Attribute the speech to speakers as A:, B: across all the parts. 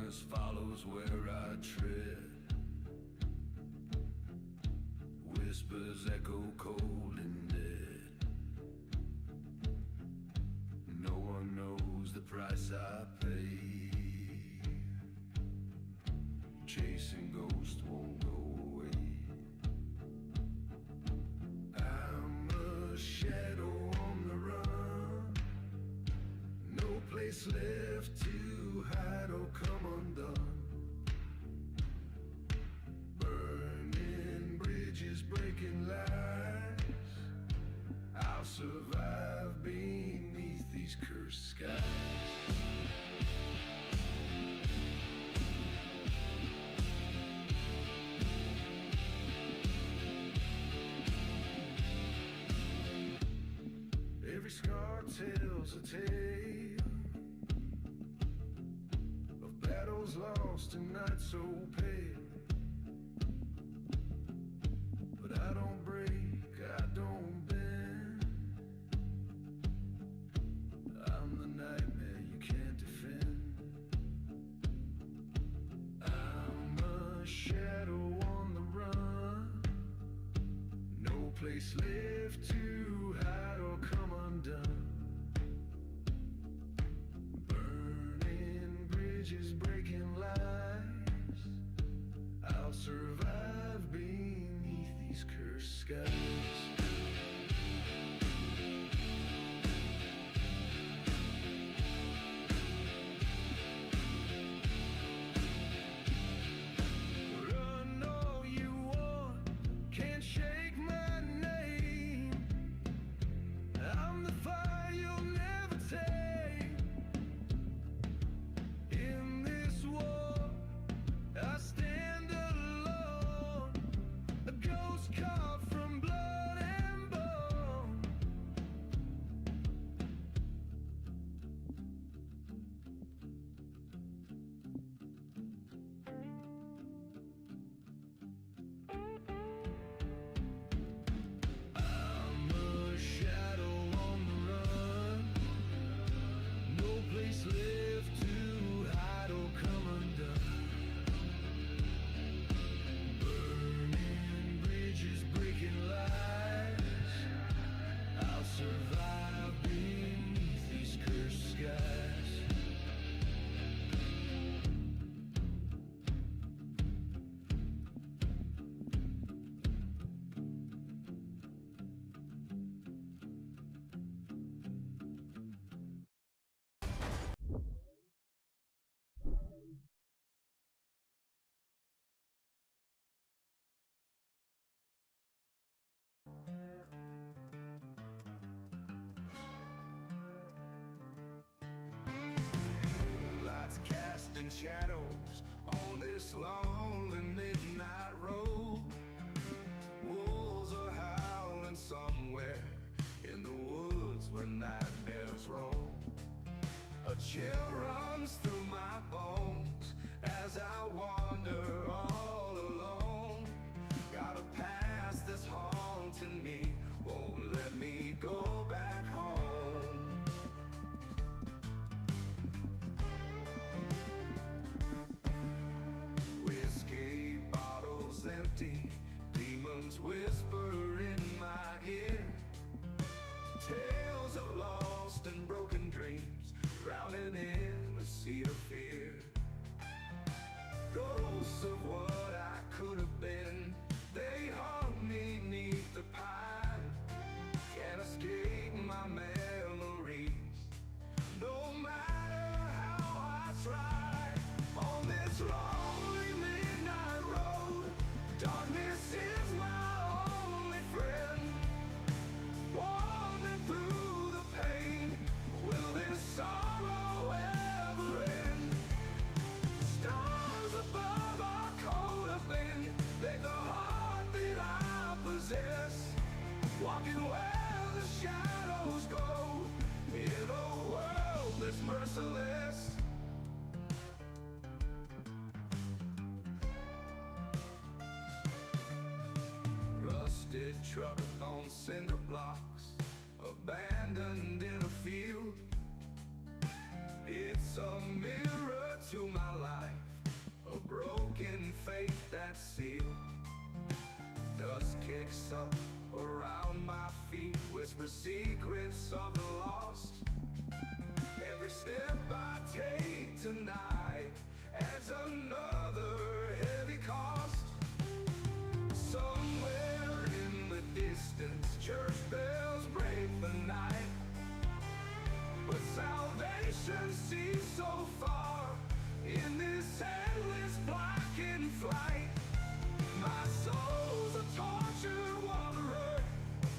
A: darkness follows where I tread. Whispers echo cold and dead. No one knows the price I pay. Chasing ghosts won't go away. I'm a shadow on the run. No place left to hide or come undone. Burning bridges, breaking lies. I'll survive beneath these cursed skies. Every scar tells a tale of battles lost and nights so pale. But I don't break, I don't bend. I'm the nightmare you can't defend. I'm a shadow on the run. No place left to hide or come undone. Burning bridges, breaking lies. I'll survive beneath these cursed skies. Lights casting shadows on this lonely midnight road. Wolves are howling somewhere in the woods where nightmares roam. A chill runs through my bones as I wander all alone. Got a past that's haunting me, won't let me go back home. Whiskey bottles empty, demons whisper in my ear. Tales of lost and broken dreams, drowning in a sea of fear. Ghosts of what I could have been, they haunt me neath the pine. Can't escape my memories, no matter how I try. On this lonely midnight road, darkness is my only friend. Wandering through the pain, will this sorrow ever end? Stars above our cold of wind, make the heart that I possess. Walking where the shadows go, in a world that's merciless. Rusted truck on cinder blocks, abandoned in a field. It's a mirror to my life, the secrets of the lost. Every step I take tonight adds another heavy cost. Somewhere in the distance, church bells break the night, but salvation seems so far in this endless blackened flight. My soul's a tortured wanderer,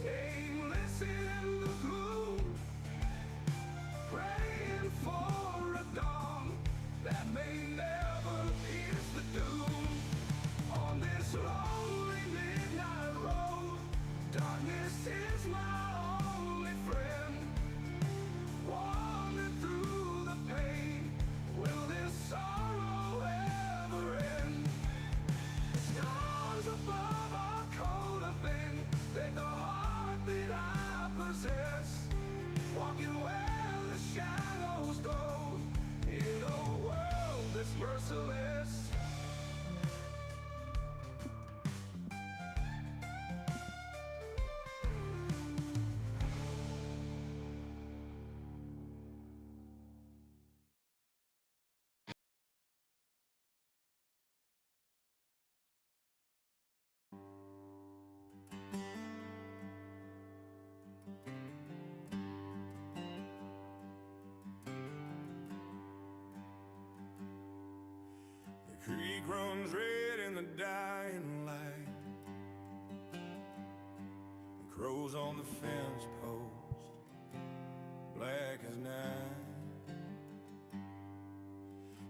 A: aimless in the gloom, praying for a dawn that may never pierce the doom. On this lonely midnight road, darkness is my only friend. Wandering through the pain, will this sorrow ever end? The stars above are cold of pain, they the heart that I possess. Walking where the shadows go, in a world that's merciless.
B: The creek runs red in the dying light. The crows on the fence post, black as night.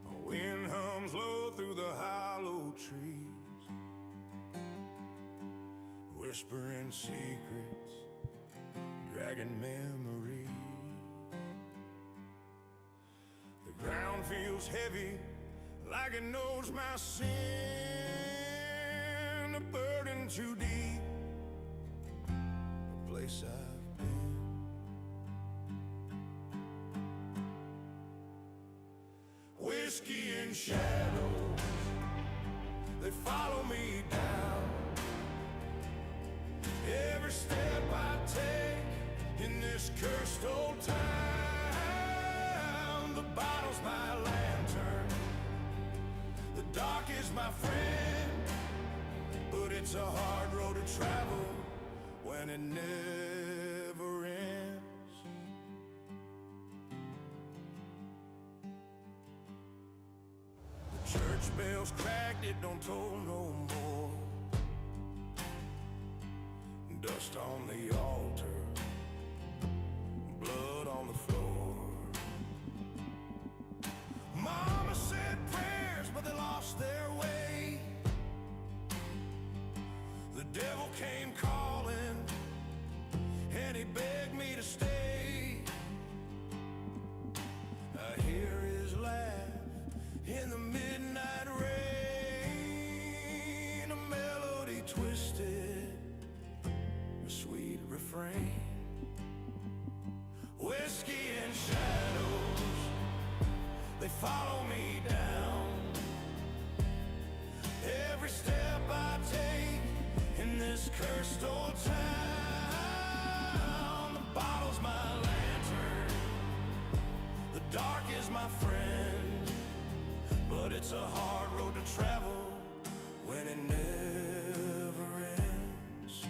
B: The wind hums low through the hollow trees, whispering secrets, dragging memories. The ground feels heavy, like it knows my sin, a burden too deep, a place I've been. Whiskey and shadows, they follow me down. Every step I take in this cursed old town. The bottle's my lantern, the dark is my friend, but it's a hard road to travel when it never ends. The church bells cracked, it don't toll no more. Dust on the altar, blood on the floor. Mama said prayers, but they lost their way. The devil came calling, and he begged me to stay. I hear his laugh in the midnight rain, a melody twisted, a sweet refrain. Whiskey and shadows, they follow me down. Every step I take in this cursed old town. The bottle's my lantern, the dark is my friend, but it's a hard road to travel when it never ends.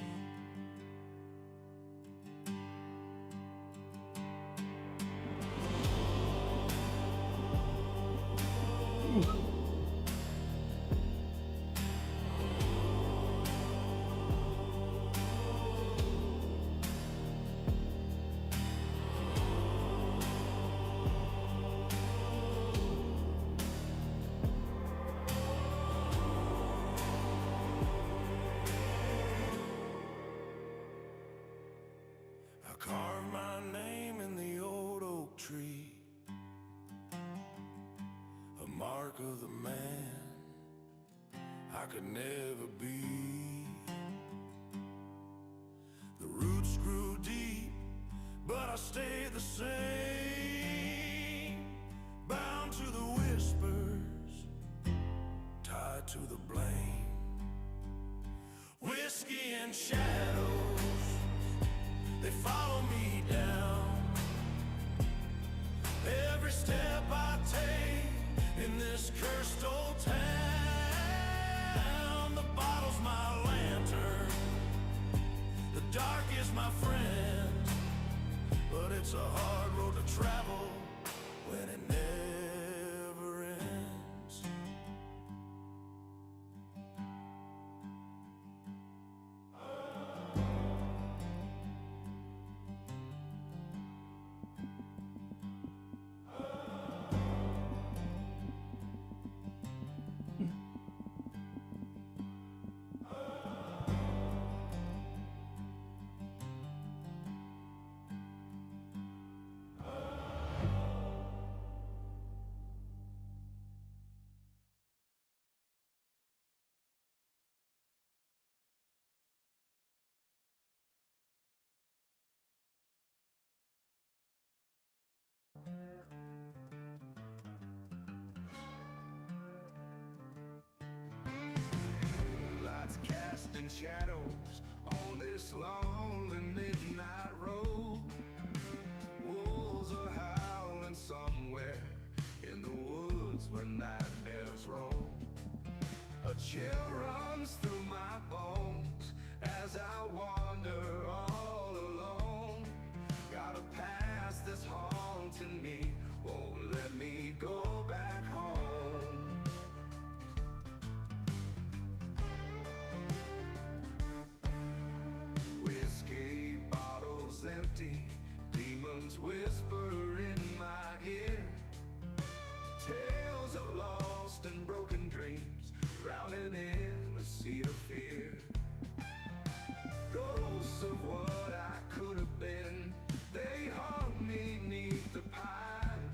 B: I carved my name in the old oak tree, a mark of the man I could never be. The roots grew deep, but I stayed the same, bound to the whispers, tied to the blame. Whiskey and shadows, they follow me this cursed old town. The bottle's my lantern, the dark is my friend, but it's a hard road to travel when it never ends.
A: Lights casting shadows on this lonely midnight road. Wolves are howling somewhere in the woods where nightmares roam. A chill runs through my bones as I wander all alone. Gotta pass this haunting me, won't let me go back home. Whiskey bottles empty, demons whisper in my ear. Tales of lost and broken dreams, drowning in a sea of fear. Ghosts of what I could have been, they haunt me neath the pine.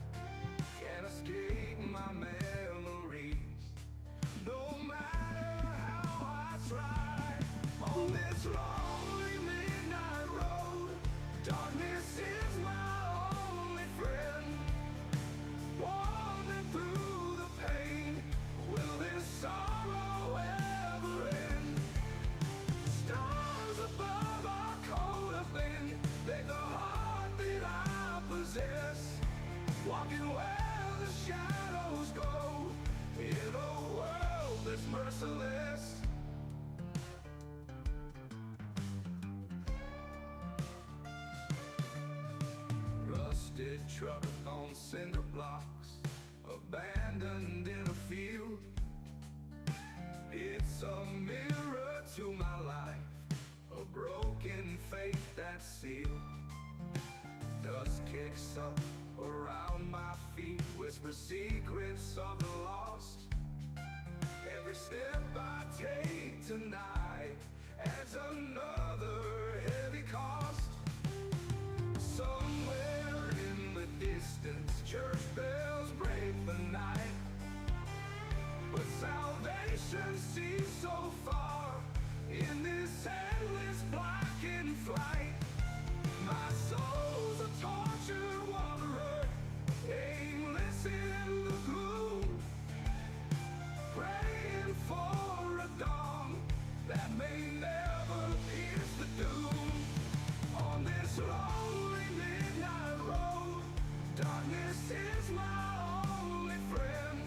A: Can't escape my memories, no matter how I try. On this lonely midnight road, darkness is my only friend. Wandering through the pain, will this sorrow ever end? Stars above our coat of thin, make the heart that I possess. Walking where the shadows go, in a world that's merciless. Rusted truck on cinder blocks, abandoned in a field. It's a mirror to my life, a broken faith that's sealed. Dust kicks up around my feet, whisper secrets of the lost. Every step I take tonight adds another heavy cost. Somewhere in the distance, church bells break the night, but salvation seems so far in this endless blackened flight. My soul's a tortured wanderer, aimless in the gloom, praying for a dawn that may never pierce the doom. On this lonely midnight road, darkness is my only friend.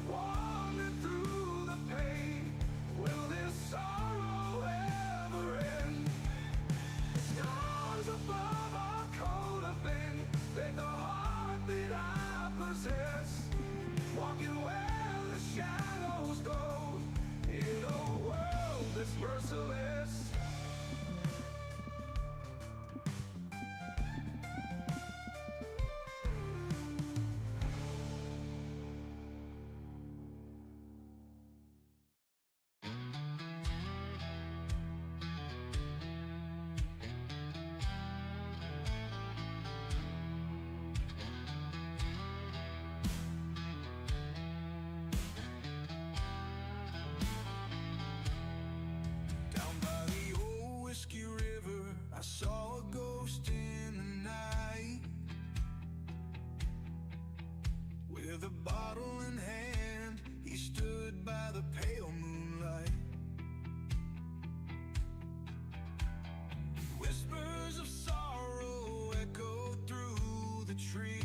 A: Wandering through the pain, will this sorrow ever end? Stars above our coat of thin, make the heart that I possess. Walking where the shadows go, in a world that's merciless. Down by the old whiskey river, I saw a ghost in the night. With a bottle in hand, he stood by the pale moonlight. Whispers of sorrow echoed through the trees.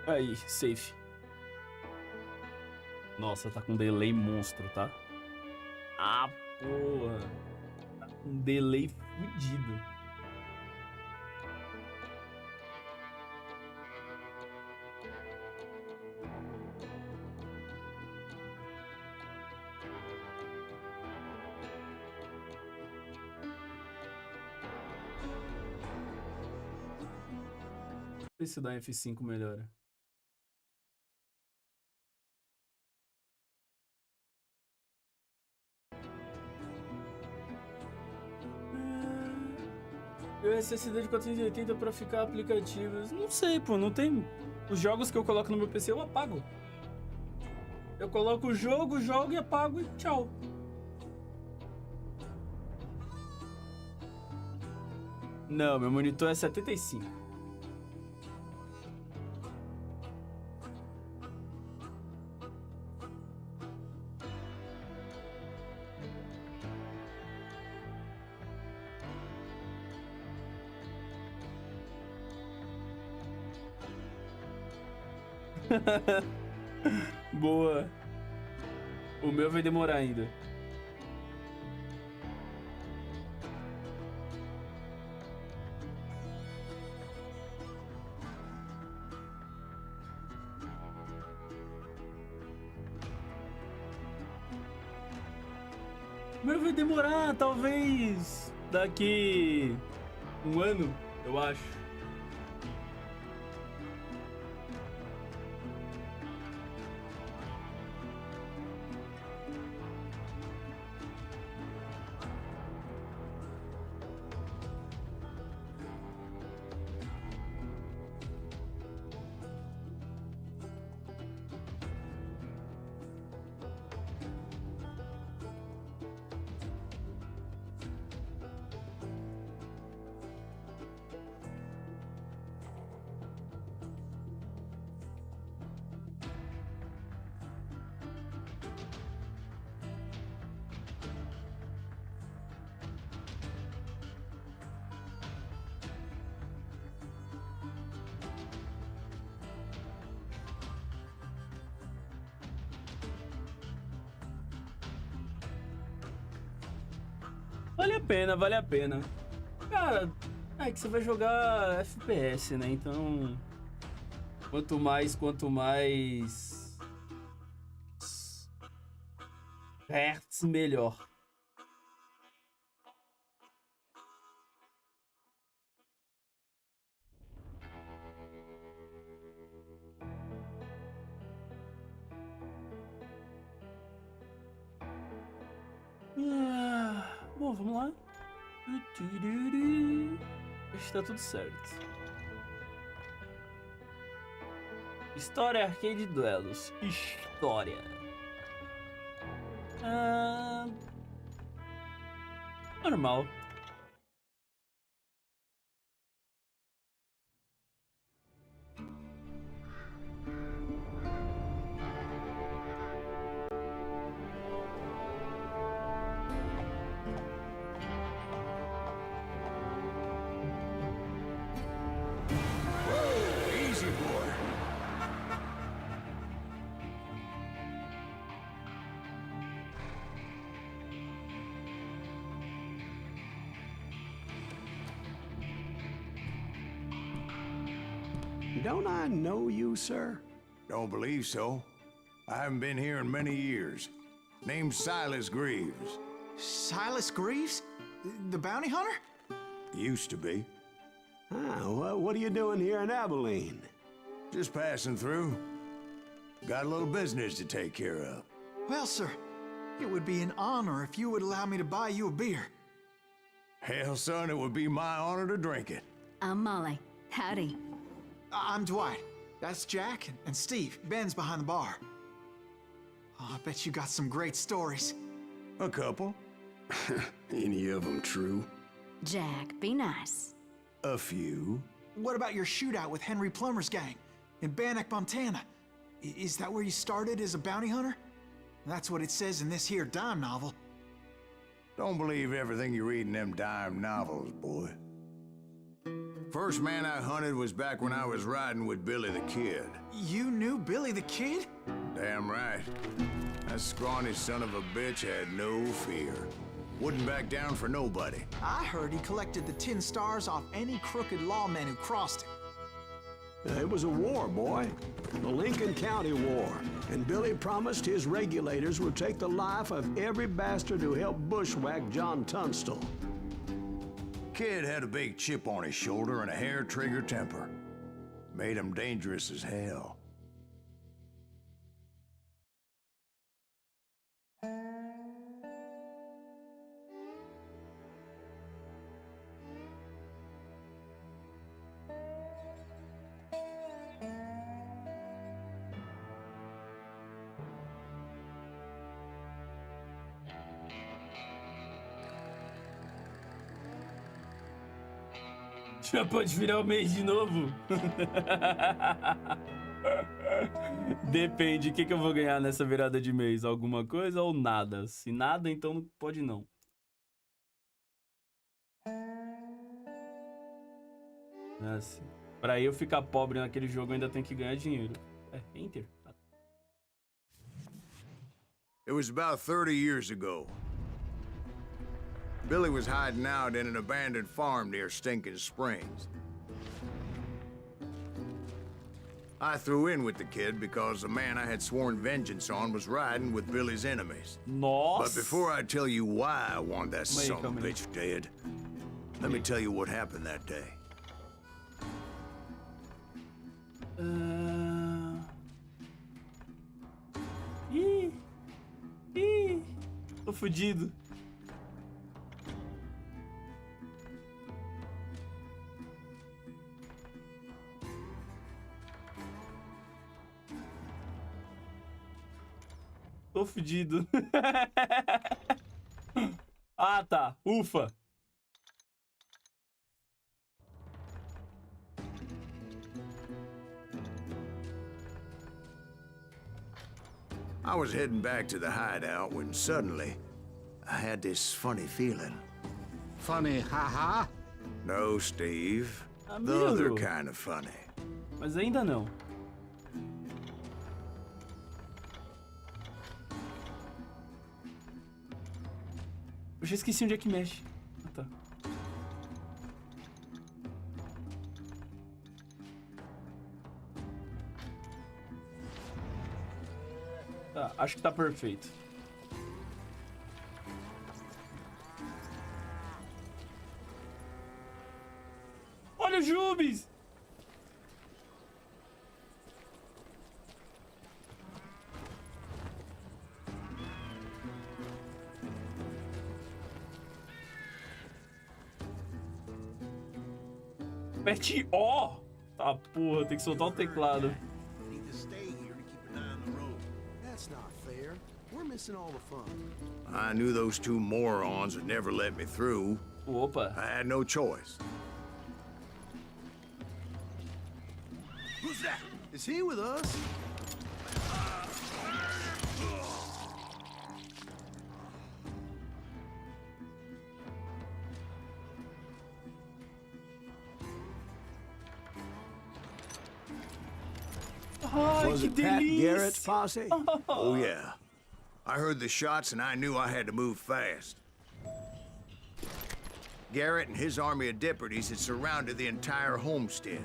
C: Aí, safe. Nossa, tá com delay monstro, tá? Ah, porra. Tá com delay fudido. Vê se dá F5 melhora. Eu SSD de 480 pra ficar aplicativos. Não sei, pô, não tem. Os jogos que eu coloco no meu PC eu apago. Eu coloco o jogo, jogo e apago e tchau. Não, meu monitor é 75. Boa. O meu vai demorar ainda. O meu vai demorar, talvez daqui um ano, eu acho. Vale a pena, vale a pena. Cara, é que você vai jogar FPS, né? Então, quanto mais hertz, melhor. Bom, vamos lá. Acho que tá tudo certo. História, arcade, duelos. História. Normal.
B: Easy, boy.
D: Don't I know you, sir?
E: Don't believe so. I haven't been here in many years. Name's Silas Greaves.
F: Silas Greaves? The bounty hunter?
E: Used to be.
D: Ah, well, what are you doing here in Abilene?
E: Just passing through. Got a little business to take care of.
F: Well, sir, it would be an honor if you would allow me to buy you a beer.
E: Hell, son, it would be my honor to drink it.
G: I'm Molly. Howdy.
F: I'm Dwight. That's Jack and Steve. Ben's behind the bar. Oh, I bet you got some great stories.
E: A couple.
D: Any of them true?
G: Jack, be nice.
E: A few.
F: What about your shootout with Henry Plummer's gang in Bannock, Montana? Is that where you started as a bounty hunter? That's what it says in this here dime novel.
E: Don't believe everything you read in them dime novels, boy. First man I hunted was back when I was riding with Billy the Kid.
F: You knew Billy the Kid?
E: Damn right. That scrawny son of a bitch had no fear. Wouldn't back down for nobody.
F: I heard he collected the 10 stars off any crooked lawman who crossed him.
D: It was a war, boy. The Lincoln County War. And Billy promised his regulators would take the life of every bastard who helped bushwhack John Tunstall.
E: Kid had a big chip on his shoulder and a hair-trigger temper. Made him dangerous as hell.
C: Já pode virar o mês de novo? Depende, o que eu vou ganhar nessa virada de mês? Alguma coisa ou nada? Se nada, então não pode não. Nossa, pra eu ficar pobre naquele jogo, eu ainda tenho que ganhar dinheiro. Enter.
E: It was about 30 years ago. Billy was hiding out in an abandoned farm near Stinking Springs. I threw in with the kid because the man I had sworn vengeance on was riding with Billy's enemies.
C: Nossa.
E: But before I tell you why I want that son of a bitch dead, let me tell you what happened that day.
C: Tô fudido. Tô fudido. Ah, tá. Ufa.
E: I was heading back to the hideout when suddenly I had this funny feeling.
H: Funny, haha?
E: No, Steve. The
C: Amigo.
E: other kind of funny.
C: Mas ainda não. Eu já esqueci onde é que mexe. Ah, tá. Tá, acho que tá perfeito. Olha o Jubes! Aperte O! Tá, porra, tem que soltar o teclado.
I: Need to stay here to keep an eye on the road. That's not fair. We're missing all the fun.
E: I knew those two morons would never let me through.
C: Opa.
E: I had no choice.
I: Who's that? Is he with us?
C: Ai,
D: Was
C: que
D: it Pat
C: delícia!
D: Garrett's posse?
E: Oh, yeah. I heard the shots and I knew I had to move fast. Garrett and his army of deputies had surrounded the entire homestead.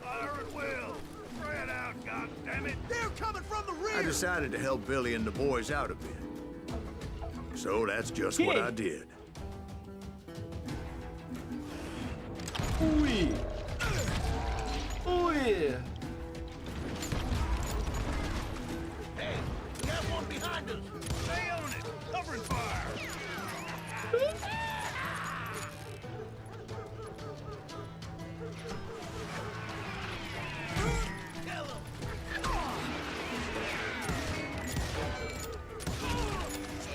I: Fire at will! Spread out, goddammit! They're coming from the rear!
E: I decided to help Billy and the boys out a bit. So that's just what I did.
C: Ui! Ui!
I: Hey, we got one behind us! Stay on it! Covering fire!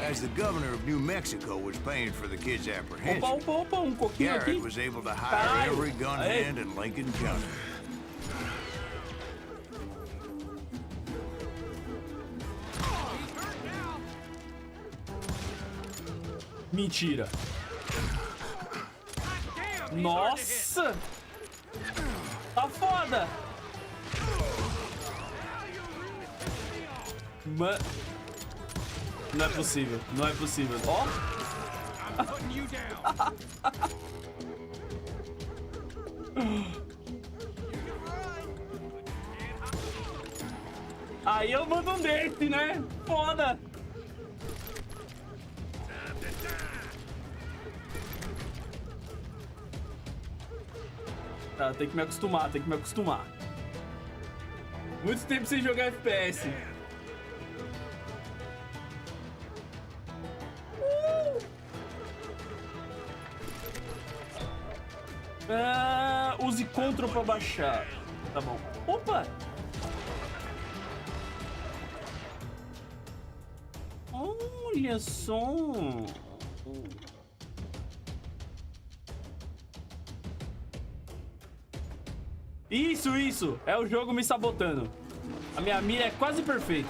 E: As the governor of New Mexico was paying for the kid's apprehension,
C: Opa, coquinho aqui.
E: Garrett was able to hire
C: Caralho.
E: every gun
C: Aê.
E: hand in Lincoln County.
C: Mentira. Nossa! Tá foda! Não é possível, não é possível. Ó! Aí eu mando um desse, né? Foda! Tá, tem que me acostumar, tem que me acostumar. Muito tempo sem jogar FPS. Use Ctrl pra baixar. Tá bom. Opa! Olha só. Isso. É o jogo me sabotando. A minha mira é quase perfeita.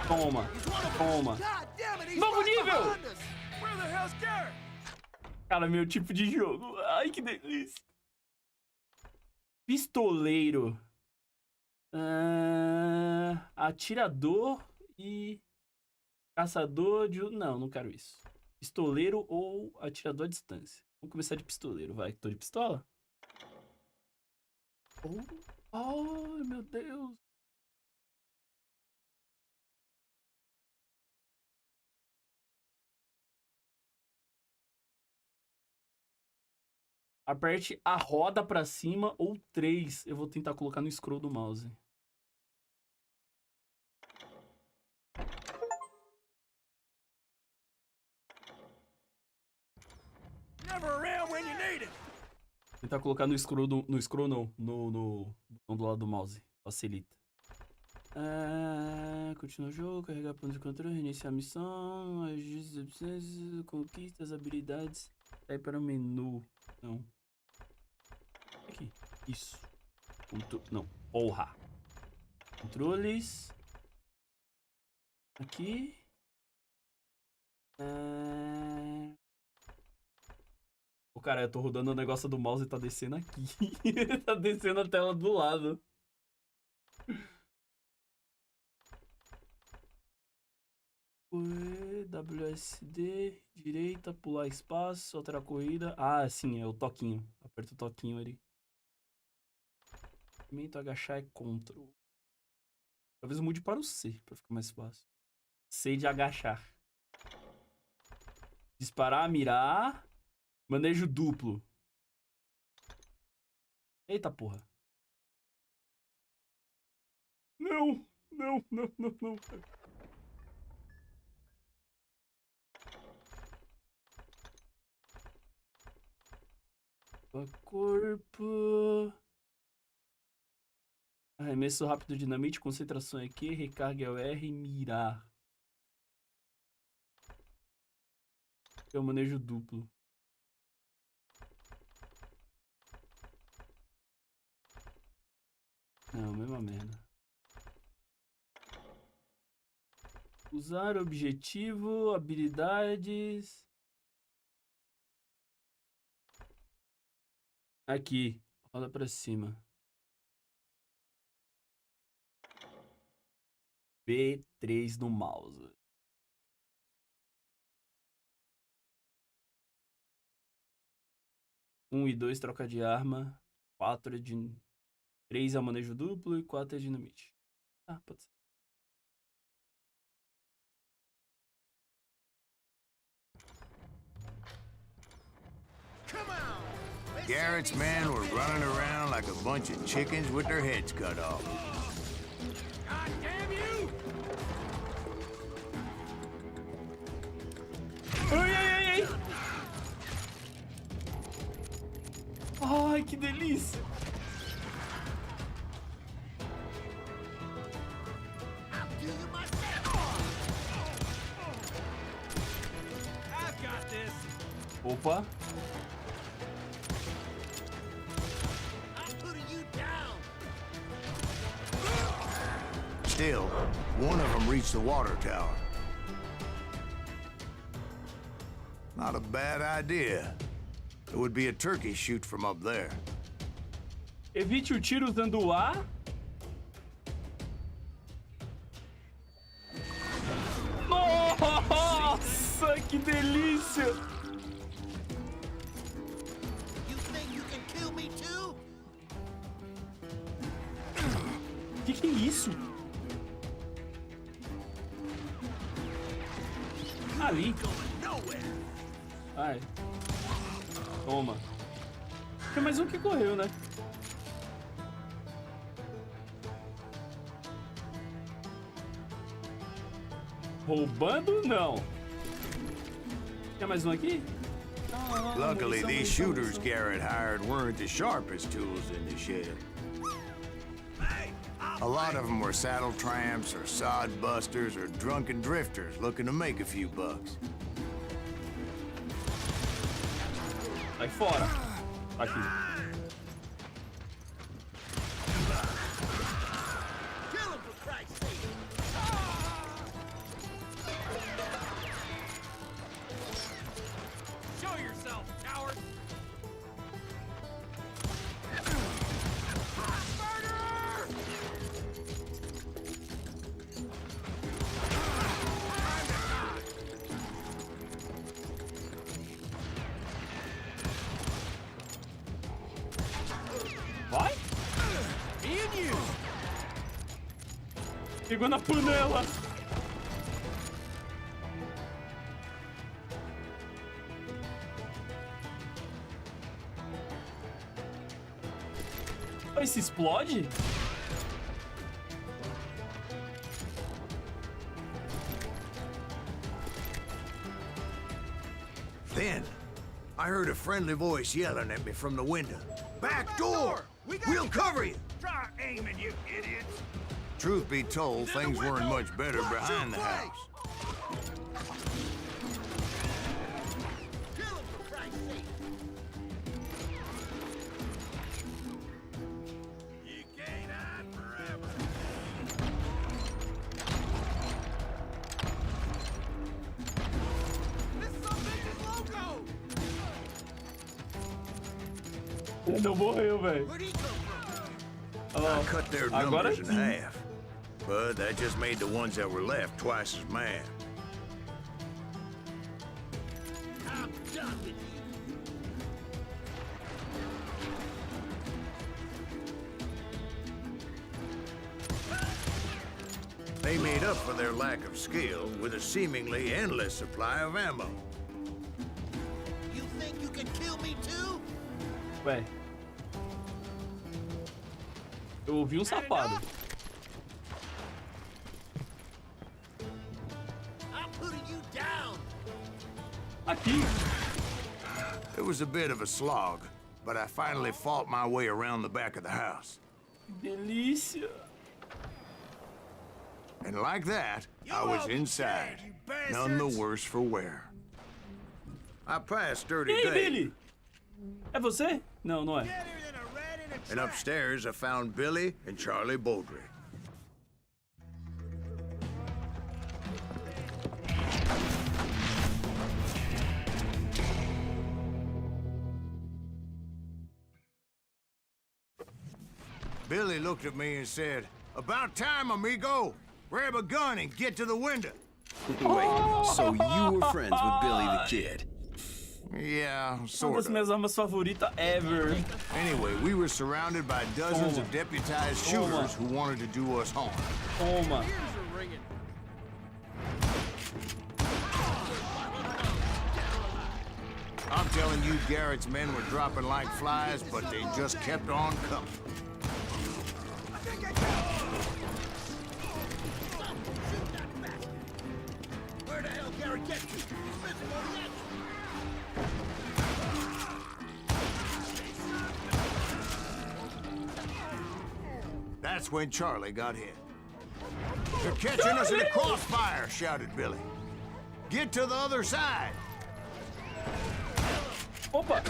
C: Toma. Novo nível! Cara, meu tipo de jogo. Ai, que delícia. Pistoleiro. Atirador e caçador de... Não quero isso. Pistoleiro ou atirador à distância. Vamos começar de pistoleiro, vai. Tô de pistola? Oh, meu Deus. Aperte a roda pra cima ou 3. Eu vou tentar colocar no scroll do mouse. Tentar colocar no scroll não. No botão do lado do mouse. Facilita. Continua o jogo, carregar ponto de controle, reiniciar a missão, agir, conquistas, habilidades. Aí para o menu. Não. Aqui. Isso. Não. Porra. Controles. Aqui. O cara, eu tô rodando o negócio do mouse e tá descendo aqui. Tá descendo a tela do lado. WSD, direita, pular espaço, alterar a corrida. Ah, sim, é o toquinho. Aperta o toquinho ali. Movimento agachar é Ctrl. Talvez eu mude para o C, pra ficar mais fácil. C de agachar. Disparar, mirar. Manejo duplo. Eita porra. Não. Corpo. Arremesso rápido, dinamite, concentração aqui, recarga é o R e mirar. Eu manejo duplo. Não, mesma merda. Usar objetivo, habilidades. Aqui, roda pra cima. B3 no mouse. Um e 2 troca de arma. 4 é de... 3 é o manejo duplo e 4 é dinamite. Ah, pode ser.
E: Garrett's men were running around like a bunch of chickens with their heads cut off.
I: God damn you!
C: Ai. Ai, que delícia. Opa.
E: Still, one of them reached the water tower. Not a bad idea. It would be a turkey shoot from up there.
C: Evite o tiro usando o A. Nossa, que delícia!
I: You think you can kill me too?
C: Que é isso? Ali. Ai. Toma. Tem mais um que correu, né? Roubando? Não. Tem mais um aqui?
E: Luckily, these shooters Garrett hired weren't as sharp as tools in the shed. A lot of them were saddle tramps or sod busters or drunken drifters looking to make a few bucks.
C: Sai fora. Aqui.
I: Kill him for Christ's sake! Show yourself, coward! Murderer!
C: Vai.
I: Me and you!
C: Pegou na panela. Esse explode?
E: Then, I heard a friendly voice yelling at me from the window. Back door! We'll cover you!
I: Try aiming, you idiots!
E: Truth be told, things weren't much better behind the house.
I: Kill him for Christ's sake! You can't hide forever! This sumbitch is loco!
C: Ele não morreu, velho.
I: Where'd he come from?
E: I cut their
C: Agora
E: numbers in
C: sim.
E: half. But that just made the ones that were left twice as mad.
I: I'm done with you!
E: They made up for their lack of skill with a seemingly endless supply of ammo.
I: You think you can kill me too?
C: Ué. Eu ouvi um safado.
I: I'm putting you down!
C: Aqui.
E: It was a bit of a slog, but I finally fought my way around the back of the house.
C: Delícia.
E: And like that, I was inside, none the worse for wear. I passed dirty
C: E aí,
E: day,
C: Billy? É você? Não, não é.
I: Better than a rat in a
E: and
I: trap.
E: upstairs I found Billy and Charlie Bowdry. Billy looked at me and said, "About time, amigo. Grab a gun and get to the window."
J: Wait, so you were friends with Billy the Kid?
E: Yeah,
C: Uma
E: sort
C: das
E: of.
C: minhas armas favoritas ever.
E: Anyway, we were surrounded by dozens of deputized shooters who wanted to do us harm.
C: Toma.
E: I'm telling you, Garrett's men were dropping like flies, but they just kept on coming.
I: Where the hell Garrett get you? Missing more than that.
E: That's when Charlie got hit. "They're catching us in a crossfire," shouted Billy. "Get to the other side."
C: Opa.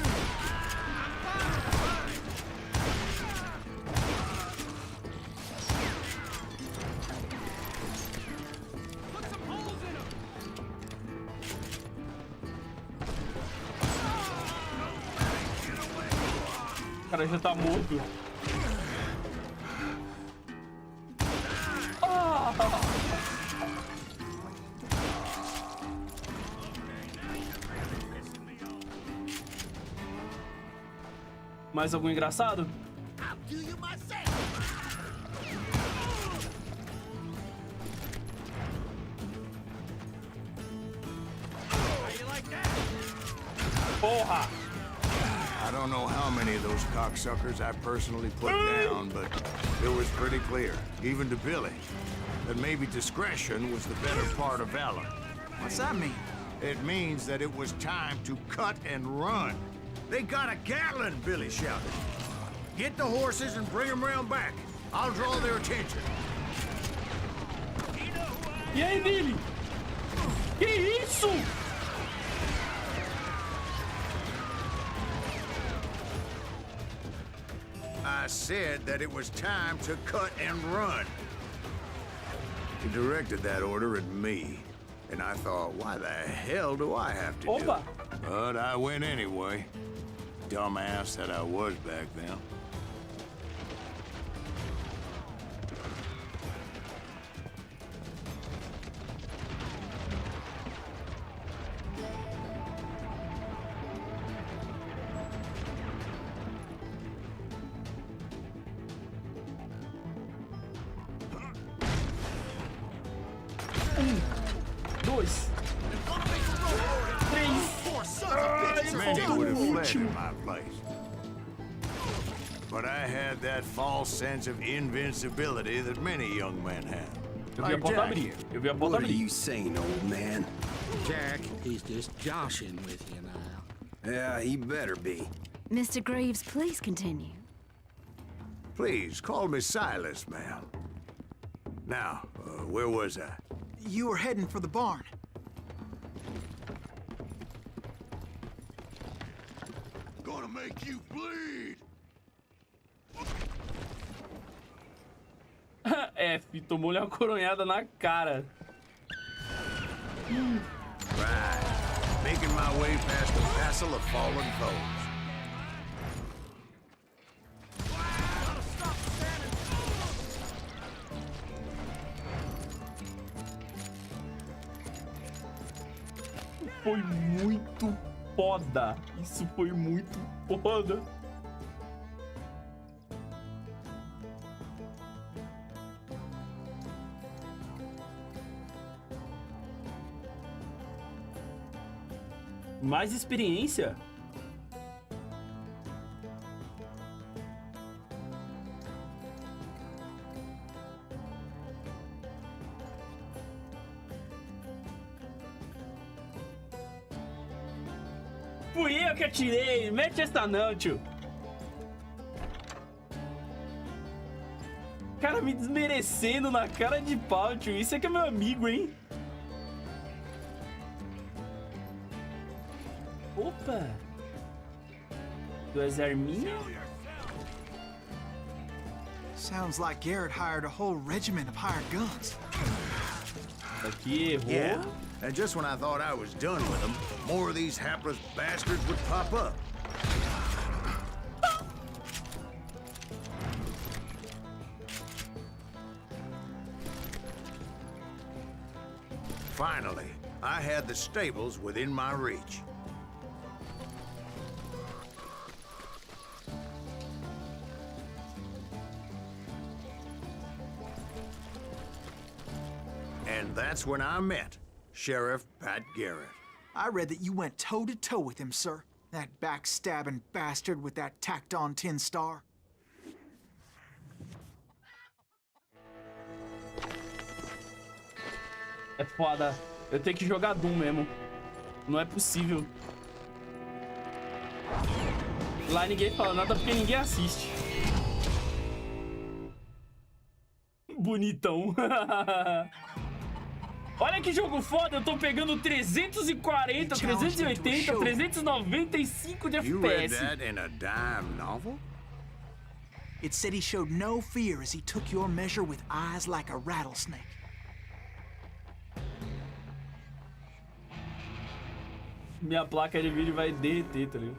I: Put some holes in him!
C: cara já tá morto. Ah! Mais algum engraçado? Porra!
E: I don't know how many of those cocksuckers I personally put down, but it was pretty clear, even to Billy, that maybe discretion was the better part of valor.
F: What's that mean?
E: It means that it was time to cut and run. They got a Gatlin, Billy shouted. Get the horses and bring them round back. I'll draw their attention.
C: E aí, Billy? Que isso?
E: I said that it was time to cut and run. He directed that order at me, and I thought, why the hell do I have to do it? But I went anyway. Dumbass that I was back then.
C: Dois. Três.
E: Many would have fled in my place. But I had that false sense of invincibility that many young men have.
C: Eu vi a porta abrir. Eu vi a porta
J: What are
C: abrir.
J: you saying, old man?
H: Jack, he's just joshing with you now.
J: Yeah, he better be.
G: Mr. Greaves, please continue.
E: Please, call me Silas, ma'am. Now, where was I?
F: You were heading for the barn.
E: Gonna make you bleed!
C: F, tomou-lhe uma coronhada na cara.
E: Right. Making my way past a vassal of fallen foes.
C: Foi muito foda. Isso foi muito foda. Mais experiência? Fui eu que atirei, mete essa não, tio. Cara me desmerecendo na cara de pau, tio. Isso é que é meu amigo, hein? Opa! Duas arminhas?
F: Sounds like Garrett hired a whole regiment of hired guns.
C: Aqui, errou.
E: Yeah, and just when I thought I was done with them, more of these hapless bastards would pop up. Finally, I had the stables within my reach. And that's when I met Sheriff Pat Garrett.
F: I read that you went toe-to-toe with him, sir. That backstabbing bastard with that tacked-on tin star.
C: É foda. Eu tenho que jogar Doom mesmo. Não é possível. Lá ninguém fala nada porque ninguém assiste. Bonitão. Olha que jogo foda. Eu tô pegando 340, 380, 395 de
E: You read
C: FPS.
E: that in a dime novel?
F: It said he showed no fear as he took your measure with eyes like a rattlesnake.
C: Minha placa de vídeo vai derreter, tá ligado?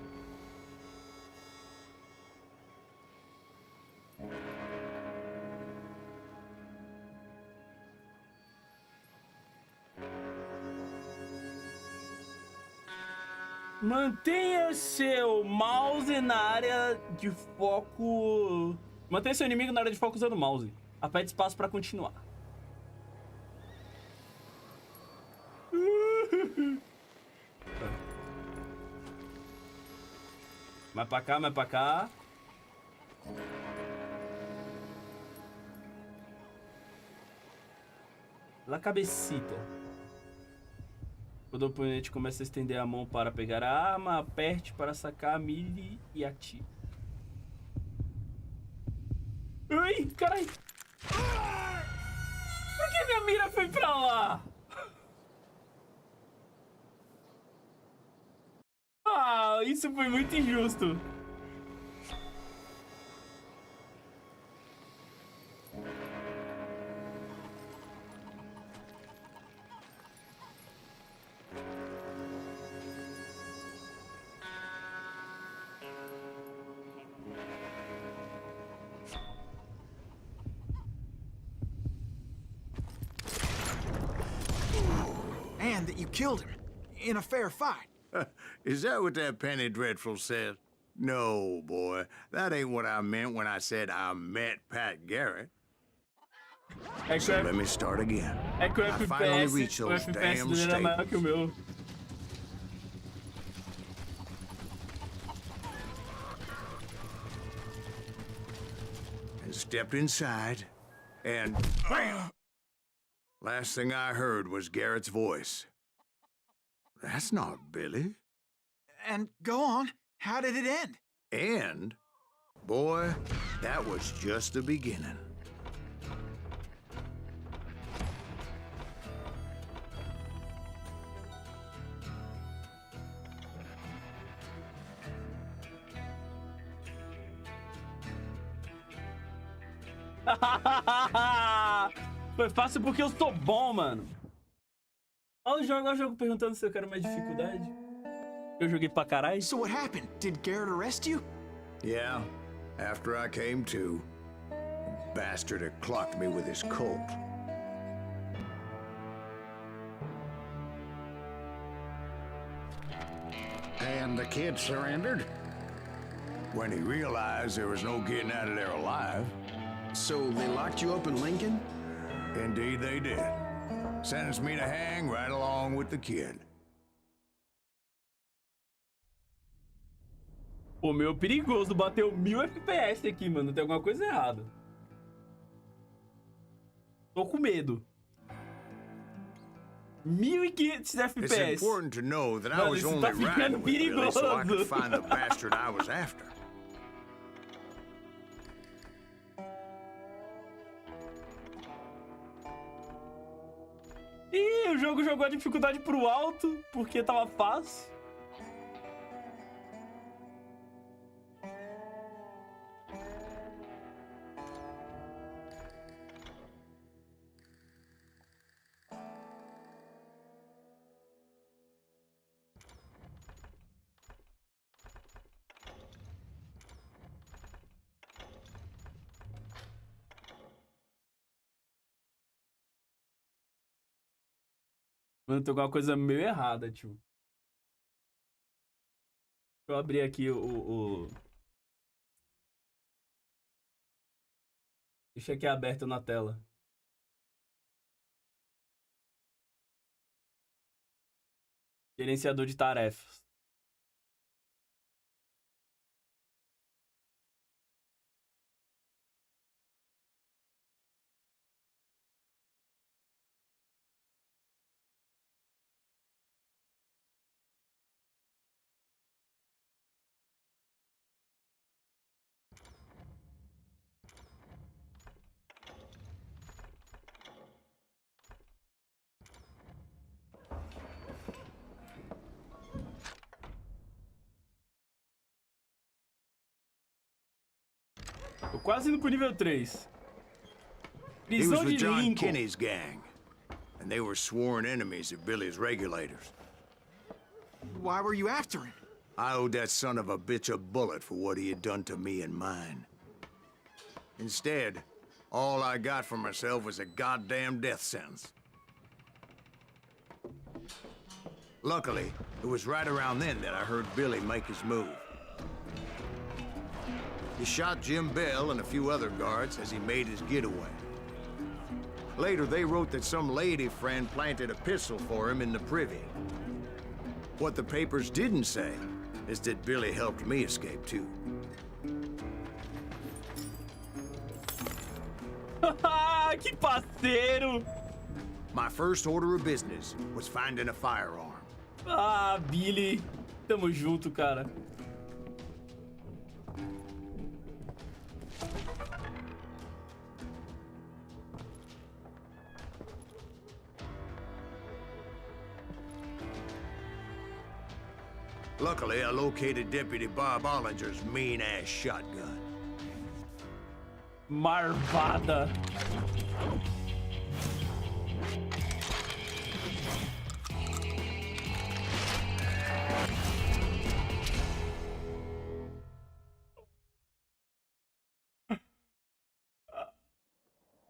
C: Mantenha seu mouse na área de foco... Mantenha seu inimigo na área de foco usando o mouse. Aperte espaço pra continuar. Mais pra cá, mais pra cá. La cabecita. Quando o oponente começa a estender a mão para pegar a arma, aperte para sacar a mira e atire. Ai, caralho. Por que minha mira foi pra lá? Ah, isso foi muito injusto.
F: And that you killed him in a fair fight.
E: Is that what that penny dreadful says? No, boy. That ain't what I meant when I said I met Pat Garrett. So let me start again.
C: É que o
E: I finally reached
C: FPS, o
E: those
C: FPS
E: damn
C: dele era maior que o
E: staples.
C: meu.
E: And stepped inside, and bam! Last thing I heard was Garrett's voice. That's not Billy.
F: And go on, how did it end?
E: And, boy, that was just the beginning.
C: Foi fácil porque eu sou bom, mano. Olha o jogo perguntando se eu quero mais dificuldade. Eu joguei pra caralho.
F: So what happened? Did Garrett arrest you?
E: Yeah, after I came to, the bastard had clocked me with his Colt.
I: And the kid surrendered?
E: When he realized there was no getting out of there alive.
J: So they locked you up in Lincoln?
E: Indeed they did. Sentenced me to hang right along with the kid.
C: Pô, meu perigoso, bateu 1000 FPS aqui, mano. Tem alguma coisa errada. Tô com medo. 1500 FPS.
E: It's important to know that I was
C: Mano,
E: only
C: isso tá
E: riding
C: ficando
E: with Billy so I could
C: perigoso.
E: find the bastard I was after.
C: Ih, o jogo jogou a dificuldade pro alto, porque tava fácil. Mano, tem alguma coisa meio errada, tio. Deixa eu abrir aqui o... Deixa aqui aberto na tela. Gerenciador de tarefas. Tô quase indo pro nível 3.
E: He was
C: Prisão de
E: with John
C: Lincoln.
E: Kinney's gang, and they were sworn enemies of Billy's regulators.
F: Why were you after him?
E: I owed that son of a bitch a bullet for what he had done to me and mine. Instead, all I got for myself was a goddamn death sentence. Luckily, It was right around then that I heard Billy make his move. He shot Jim Bell and a few other guards as he made his getaway. Later, they wrote that some lady friend planted a pistol for him in the privy. What the papers didn't say is that Billy helped me escape, too.
C: Que parceiro!
E: My first order of business was finding a firearm.
C: Ah, Billy. Tamo junto, cara.
E: Luckily, I located Deputy Bob Ollinger's mean-ass shotgun.
C: Marvada.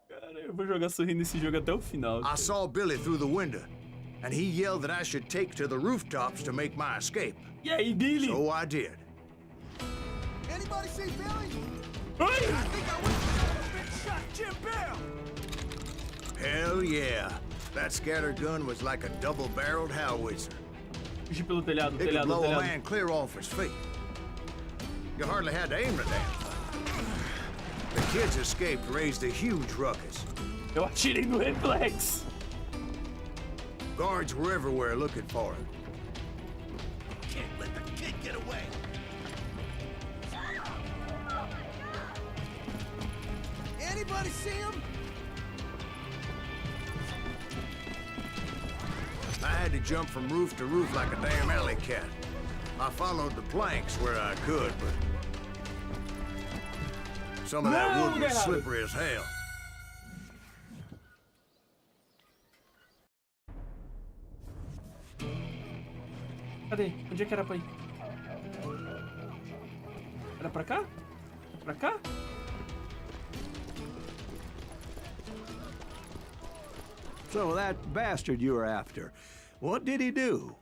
C: Cara, eu vou jogar sorrindo esse jogo até o final.
E: I saw Billy through the window, and he yelled that I should take to the rooftops to make my escape.
C: E aí, Billy?
E: So I did.
I: Anybody see Billy?
C: Oi!
I: I think I went to been shot Jim Bell.
E: Hell yeah. That scattergun was like a double-barreled howitzer.
C: Fugir pelo telhado,
E: It could
C: telhado,
E: blow a
C: telhado.
E: man clear off his feet. You hardly had to aim the damn thing. The kids escaped raised a huge ruckus.
C: Eu atirei no reflex.
E: Guards were everywhere looking for him.
I: Can't let the kid get away. Anybody see him?
E: I had to jump from roof to roof like a damn alley cat. I followed the planks where I could, but some of that wood was slippery as hell.
C: Cadê? Onde é que era pra ir? Era pra cá? Pra cá?
D: So that bastard you were after, what did he do?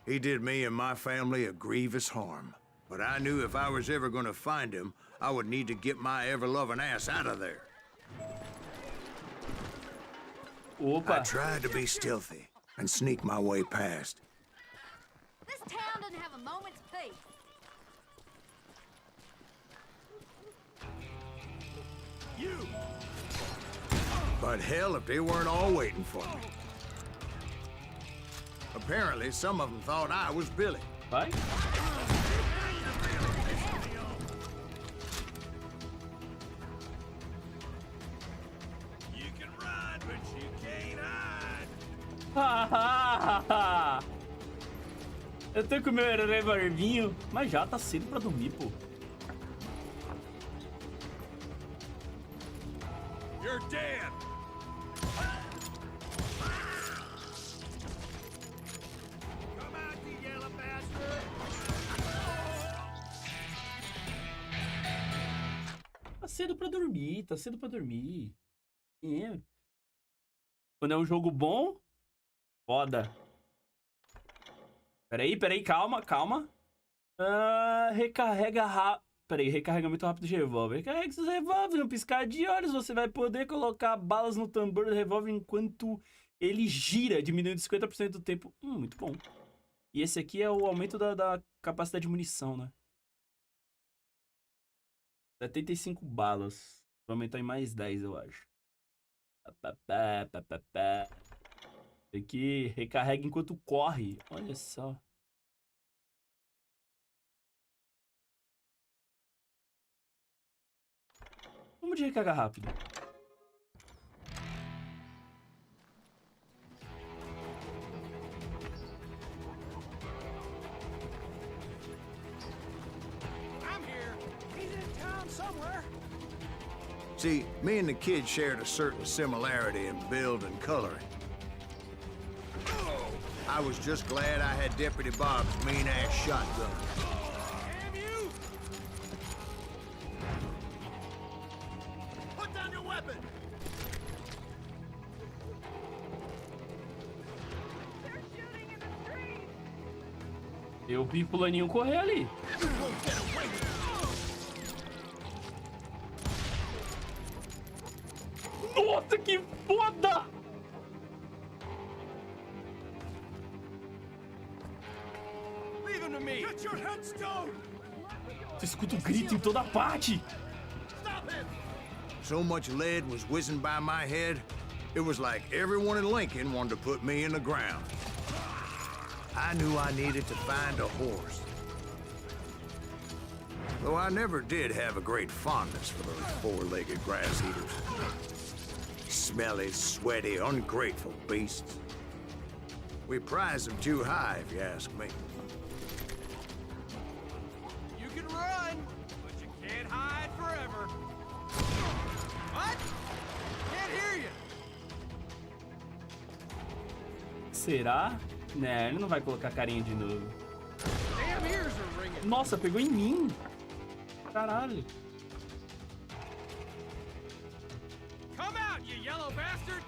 E: He did me and my family a grievous harm. But I knew if I was ever gonna find him, I would need to get my ever-loving ass out of there. I
C: Opa!
E: tried to be stealthy and sneak my way past.
G: This town doesn't have a moment's peace.
E: But hell, if they weren't all waiting for me. Apparently, some of them thought I was Billy.
C: Vai?
I: You can run, but you can't hide.
C: Eu tô com meu revolvinho, mas já tá cedo pra dormir, pô.
I: You're dead. Come out, you yellow bastard.
C: Tá cedo pra dormir, tá cedo pra dormir. É. Quando é um jogo bom, foda. Peraí, calma, calma. Recarrega rápido. Peraí, recarregamento rápido de revólver. Recarregue seus revólveres, no piscar de olhos. Você vai poder colocar balas no tambor do revólver enquanto ele gira, diminuindo 50% do tempo. Muito bom. E esse aqui é o aumento da capacidade de munição, né? 75 balas. Vai aumentar em mais 10, eu acho. Aqui, recarrega enquanto corre. Olha só. Vamos de recarga rápido.
I: I'm here. He's in town somewhere.
E: See, me and the kid shared a certain similarity in build and coloring. I was just glad I had Deputy Bob's mean-ass shotgun.
I: Damn you! Put down your weapon! They're shooting in the street!
C: Eu vi fulaninho correr ali. Nossa, que foda! Você escuta o grito em toda parte.
E: So much lead was whizzing by my head, it was like everyone in Lincoln wanted to put me in the ground. I knew I needed to find a horse. Though I never did have a great fondness for those four-legged grass eaters. Smelly, sweaty, ungrateful beasts. We prize them too high, if you ask me.
I: You can run, but you can't hide forever. What? Can't hear you.
C: Será? Né, ele não vai colocar carinha de novo.
I: Damn ears are ringing.
C: Nossa, pegou em mim. Caralho.
I: Come out, you yellow bastard.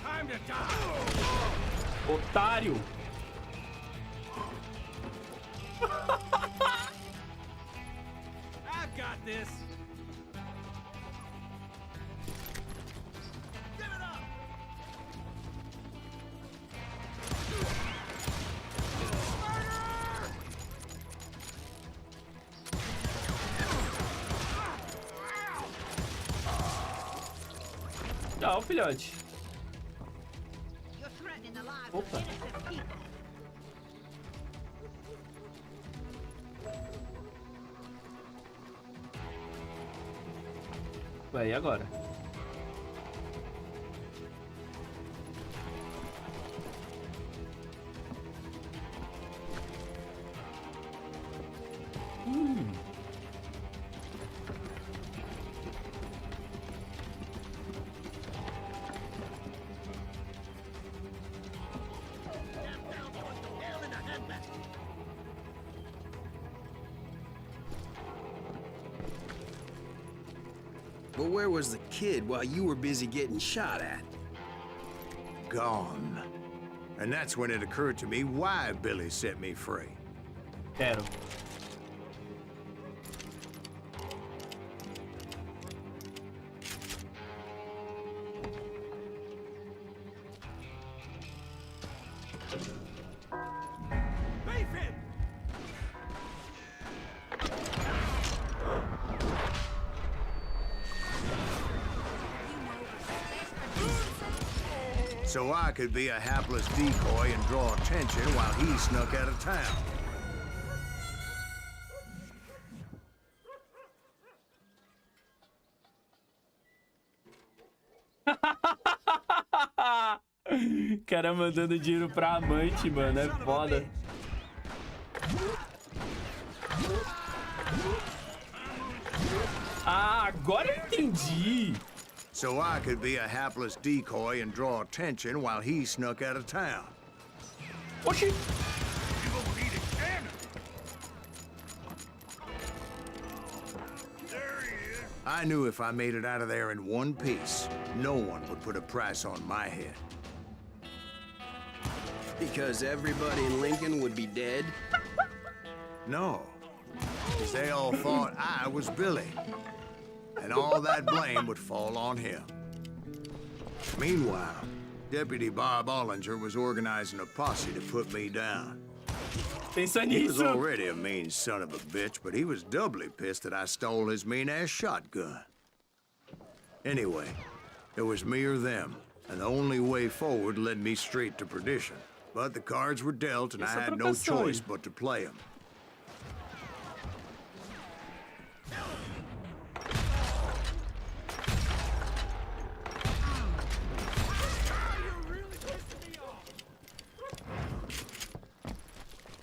I: Time to die.
C: Otário.
I: I've got this. Give it up.
C: Tchau, filhote.
G: You're threatening the lives
C: Opa.
G: of innocent people.
C: Vai, e agora?
J: But where was the kid while you were busy getting shot at?
E: Gone. And that's when it occurred to me why Billy set me free.
C: Quero.
I: Beef him.
E: So I could be a hapless decoy and draw attention while he snuck out of town.
C: Cara mandando dinheiro pra amante, mano. É foda. Ah, agora eu entendi.
E: So I could be a hapless decoy and draw attention while he snuck out of town.
C: Oxi.
I: You won't need a cannon. There he is.
E: I knew if I made it out of there in one piece, no one would put a price on my head.
J: Because everybody in Lincoln would be dead?
E: No, because they all thought I was Billy. And all that blame would fall on him. Meanwhile, Deputy Bob Ollinger was organizing a posse to put me down.
C: Pensa
E: He was
C: nisso.
E: already a mean son of a bitch, but he was doubly pissed that I stole his mean-ass shotgun. Anyway, it was me or them, and the only way forward led me straight to perdition. But the cards were dealt, and I
C: Essa
E: had no
C: trocação aí.
E: choice but to play them.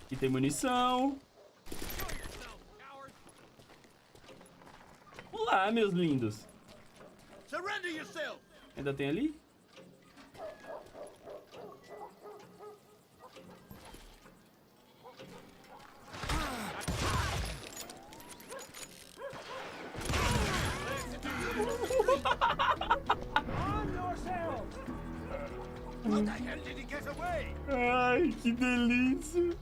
C: Aqui tem munição. Olá, meus lindos.
I: Surrender yourself.
C: Ainda tem ali? Ai, que delícia.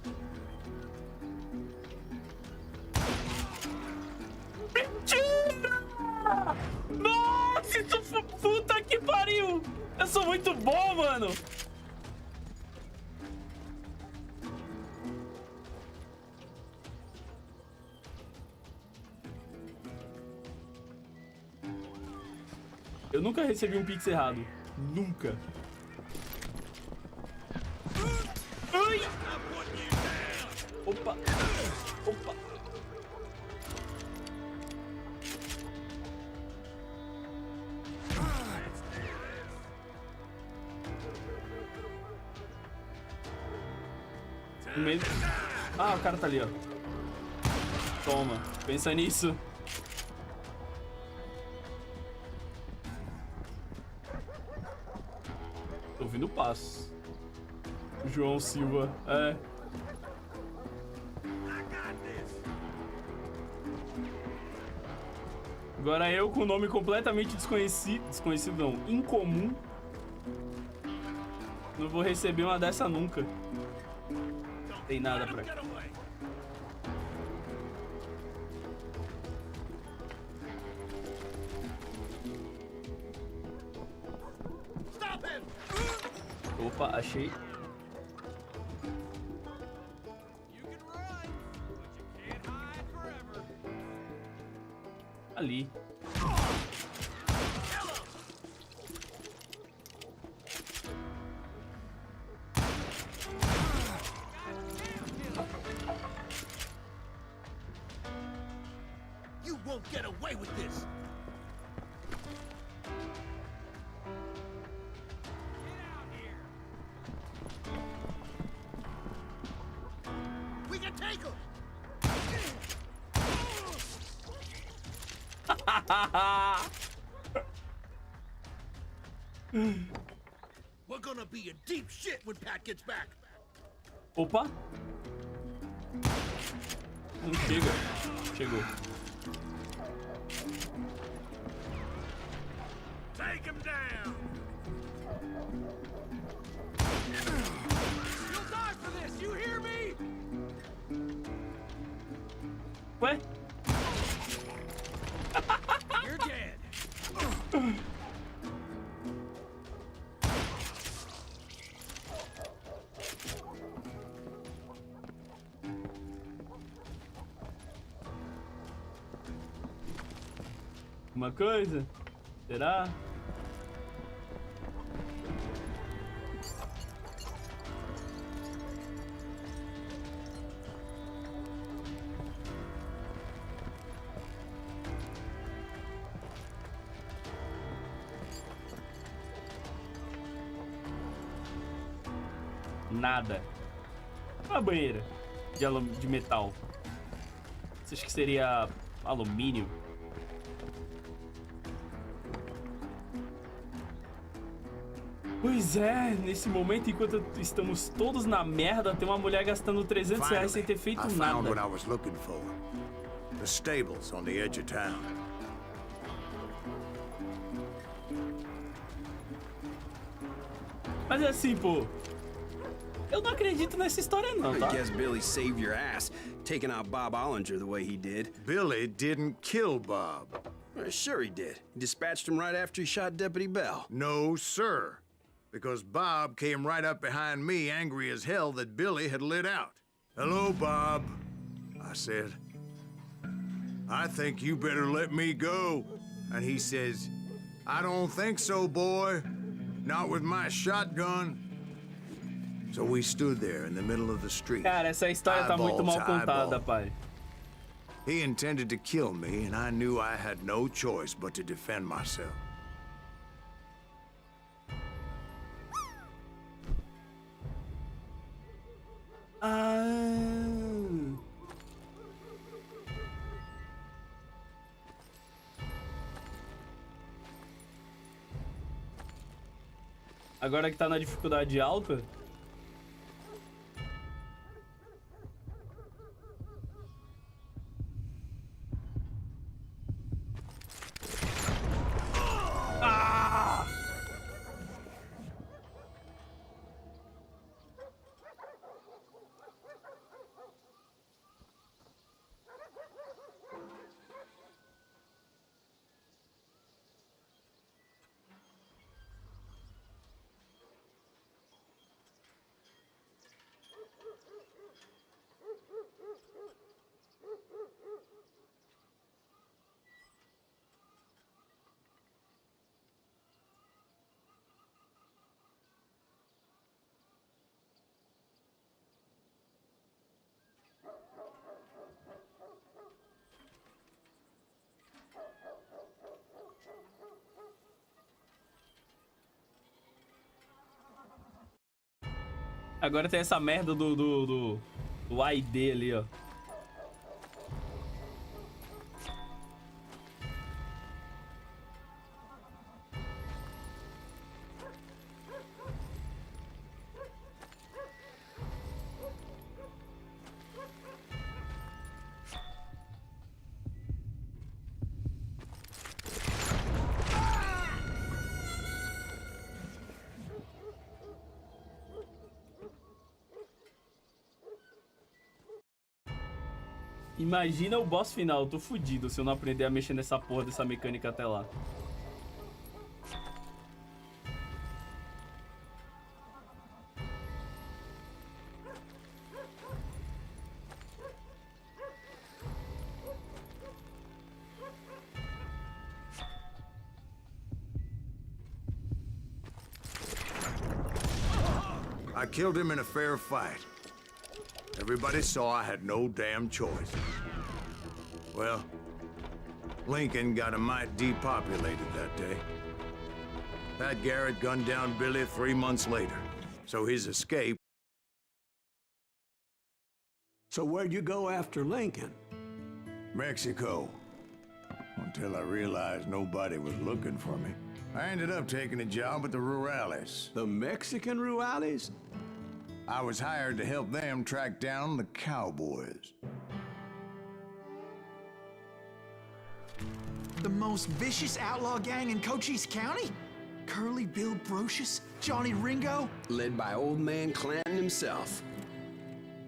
C: Mentira! Nossa, isso foi... Puta que pariu! Eu sou muito bom, mano. Eu nunca recebi um pix errado. Nunca. Ai! Opa! Opa! Ah, o cara tá ali, ó. Toma, pensa nisso. Tô ouvindo passos. João Silva, é. Agora eu com o nome completamente desconhecido não, incomum. Não vou receber uma dessa nunca. Tem nada pra cá. Opa, achei. Ali.
B: You won't get away with this. We can take him. We're gonna be in deep shit when Pat gets back.
C: Opa! Não chega. Chegou.
B: Take him down. You'll die for this. You hear me?
C: Ué?
B: You're dead.
C: Uma coisa? Será? Nada. Uma banheira de metal. Você acha que seria alumínio? Pois é, nesse momento, enquanto estamos todos na merda, tem uma mulher gastando 300 reais sem ter feito
E: I found
C: nada.
E: what I was looking for. The stables on the edge of town.
C: Mas é assim, pô. Eu não acredito nessa história não, tá?
J: I guess Billy saved your ass, taking out Bob Ollinger the way he did.
E: Billy didn't kill Bob.
J: Sure he did. He dispatched him right after he shot Deputy Bell.
E: No, sir. Because Bob came right up behind me, angry as hell that Billy had lit out. Hello, Bob, I said. I think you better let me go. And he says, I don't think so, boy. Not with my shotgun. So we stood there in the middle of the street.
C: Cara, essa história tá muito mal contada, pai.
E: He intended to kill me, and I knew I had no choice but to defend myself.
C: Agora que tá na dificuldade alta. Agora tem essa merda do ID ali, ó. Imagina o boss final, eu tô fudido se eu não aprender a mexer nessa porra dessa mecânica até lá.
E: I killed him in a fair fight. Everybody saw I had no damn choice. Well, Lincoln got a mite depopulated that day. Pat Garrett gunned down Billy 3 months later, so his escape...
D: So where'd you go after Lincoln?
E: Mexico. Until I realized nobody was looking for me. I ended up taking a job at the Rurales.
D: The Mexican Rurales?
E: I was hired to help them track down the cowboys.
F: The most vicious outlaw gang in Cochise County? Curly Bill Brocious? Johnny Ringo?
J: Led by old man Clanton himself.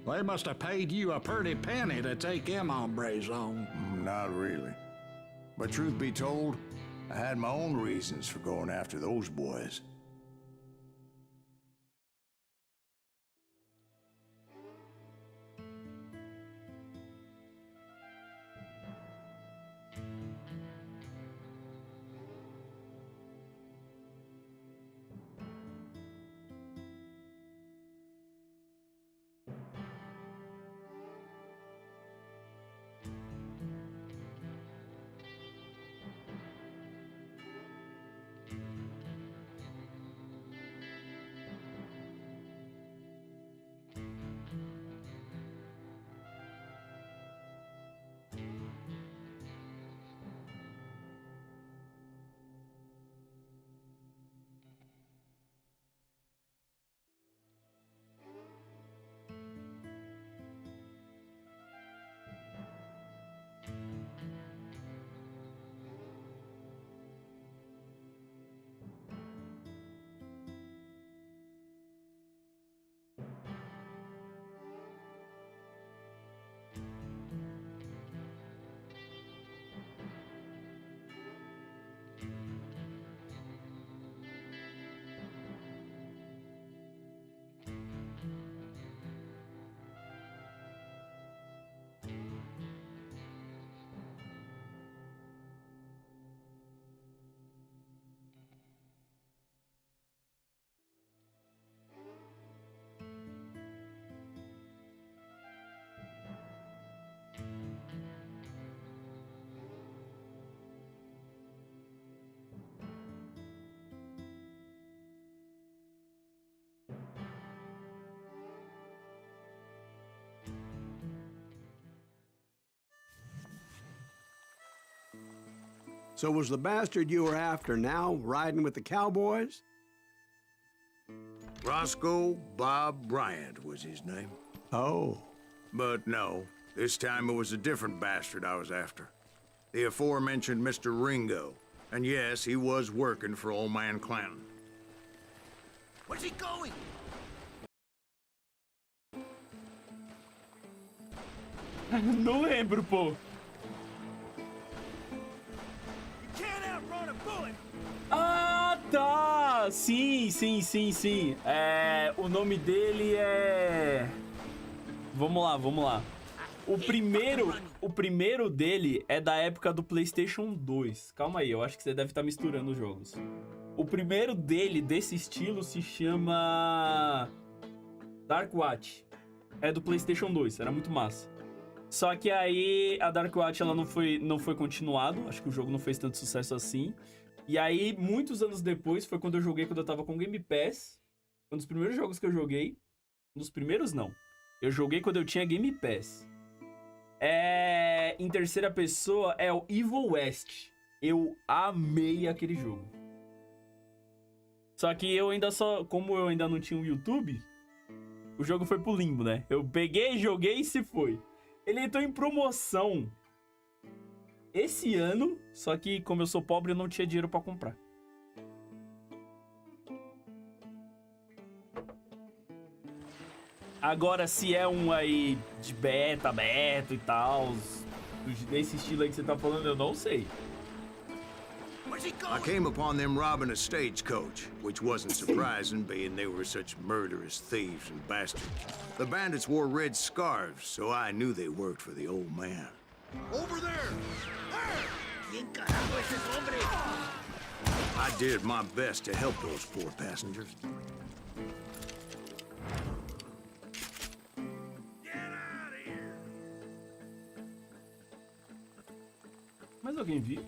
H: They must have paid you a pretty penny to take them hombres on.
E: Not really. But truth be told, I had my own reasons for going after those boys.
D: So was the bastard you were after now riding with the cowboys?
E: Roscoe Bob Bryant was his name.
D: Oh.
E: But no, this time it was a different bastard I was after. The aforementioned Mr. Ringo. And yes, he was working for old man Clanton.
I: Where's he going?
C: Não lembro, pô. Ah, tá! Sim. O nome dele é... Vamos lá. O primeiro dele é da época do PlayStation 2. Calma aí, eu acho que você deve estar misturando os jogos. O primeiro dele, desse estilo, se chama... Dark Watch. É do PlayStation 2, era muito massa. Só que aí a Dark Watch ela não foi continuado. Acho que o jogo não fez tanto sucesso assim. E aí, muitos anos depois, foi quando eu joguei, quando eu tava com Game Pass. Um dos primeiros jogos que eu joguei Nos primeiros, não. Eu joguei quando eu tinha Game Pass. Em terceira pessoa é o Evil West. Eu amei aquele jogo. Só que como eu ainda não tinha um YouTube, o jogo foi pro limbo, né? Eu peguei, joguei e se foi. Ele entrou em promoção esse ano, só que como eu sou pobre, eu não tinha dinheiro pra comprar. Agora, se é um aí de beta e tal, desse estilo aí que você tá falando, eu não sei.
E: I came upon them robbing a stagecoach, which wasn't surprising, being they were such murderous thieves and bastards. The bandits wore red scarves, so I knew they worked for the old man.
B: Over there!
E: I did my best to help those poor passengers.
C: Mais alguém viu?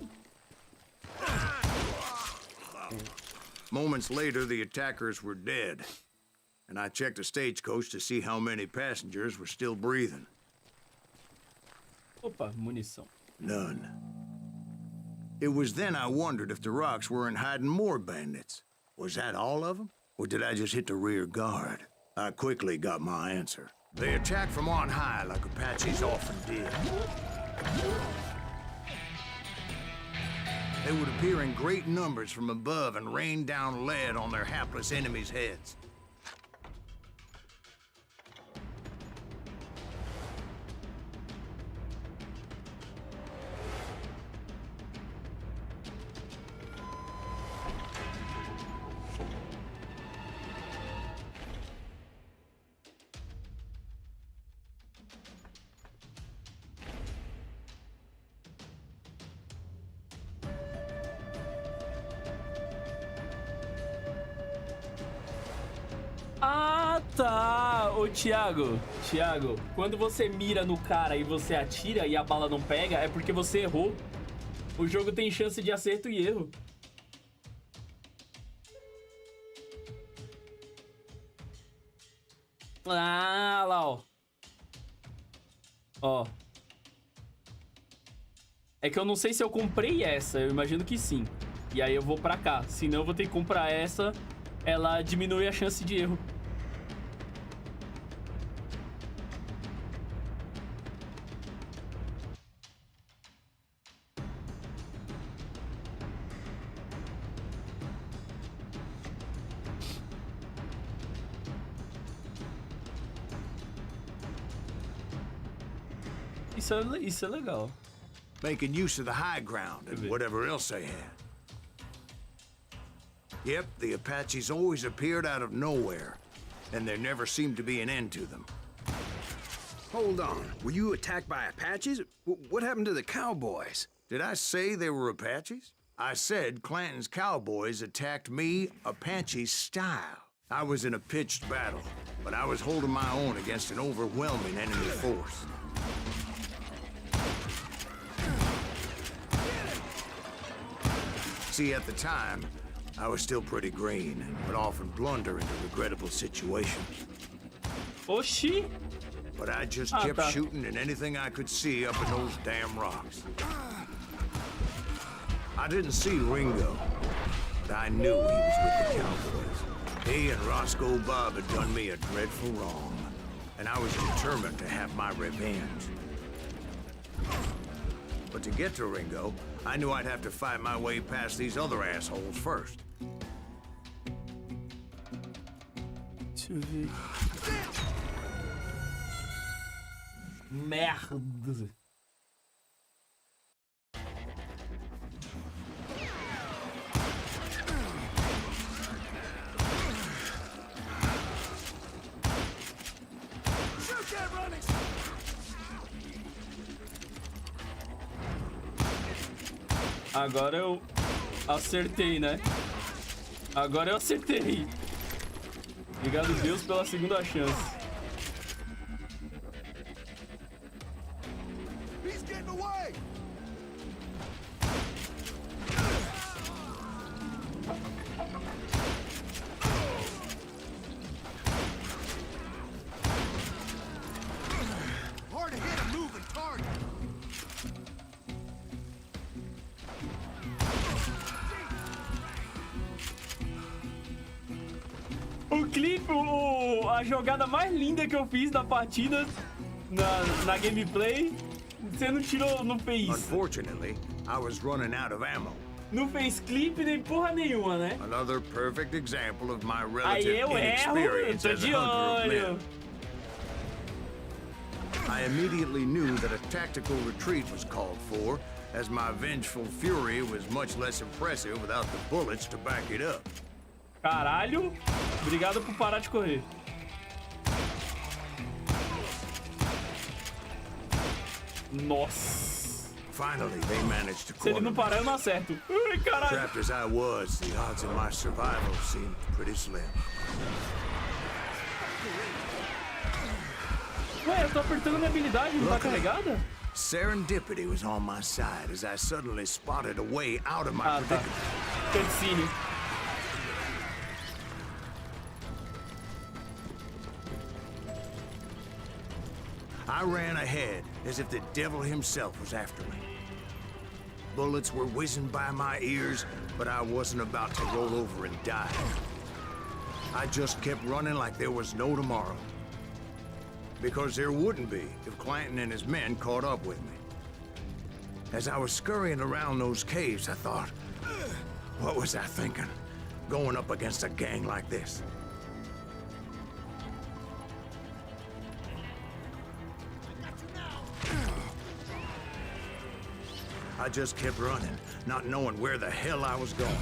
E: Moments later, the attackers were dead, and I checked the stagecoach to see how many passengers were still breathing.
C: Opa, munição.
E: None. It was then I wondered if the rocks weren't hiding more bandits. Was that all of them? Or did I just hit the rear guard? I quickly got my answer. They attacked from on high like Apaches often did. They would appear in great numbers from above and rain down lead on their hapless enemies' heads.
C: Ah, tá! Ô, Thiago, quando você mira no cara e você atira e a bala não pega, é porque você errou. O jogo tem chance de acerto e erro. Ah, lá, ó. Ó. É que eu não sei se eu comprei essa, eu imagino que sim. E aí eu vou pra cá, senão eu vou ter que comprar essa. Ela diminui a chance de erro. Isso é legal.
E: Making use of the high ground and whatever else they had. Yep, the Apaches always appeared out of nowhere, and there never seemed to be an end to them.
J: Hold on. Were you attacked by Apaches? What happened to the cowboys?
E: Did I say they were Apaches? I said Clanton's cowboys attacked me Apache style. I was in a pitched battle, but I was holding my own against an overwhelming enemy force. See, at the time, I was still pretty green and would often blunder into regrettable situations.
C: Oxi!
E: But I just kept shooting at anything I could see up in those damn rocks. I didn't see Ringo, but I knew he was with the cowboys. He and Roscoe Bob had done me a dreadful wrong, and I was determined to have my revenge. But to get to Ringo, I knew I'd have to fight my way past these other assholes first.
C: Deixa eu ver. Merda. Agora eu acertei, né? Agora eu acertei. Obrigado, Deus, pela segunda chance. A jogada mais linda que eu fiz na partida, na gameplay, você não tirou, não fez.
E: Unfortunately, I was running out of ammo.
C: Não fez clipe nem porra nenhuma, né?
E: Another perfect example of my
C: Aí
E: relative
C: eu erro, eu
E: inexperience
C: tô
E: as a
C: de
E: hunter of
C: olho.
E: men. I immediately knew that a tactical retreat was called for, as my vengeful fury was much less impressive without the bullets to back it up.
C: Caralho, obrigado por parar de correr. Nossa.
E: Finally, they managed to
C: Se ele
E: corner
C: não
E: me.
C: parar, eu não acerto. Ai, caralho.
E: Trapped as I was, the odds of my survival seemed pretty slim.
C: Ué, eu tô apertando minha habilidade, não tá
E: Luckily,
C: carregada?
E: serendipity was on my side as I suddenly spotted a way out of my
C: Ah, tá.
E: predicament.
C: Cutscene.
E: I ran ahead as if the devil himself was after me. Bullets were whizzing by my ears, but I wasn't about to roll over and die. I just kept running like there was no tomorrow. Because there wouldn't be if Clanton and his men caught up with me. As I was scurrying around those caves, I thought, what was I thinking? Going up against a gang like this? I just kept running, not knowing where the hell I was going.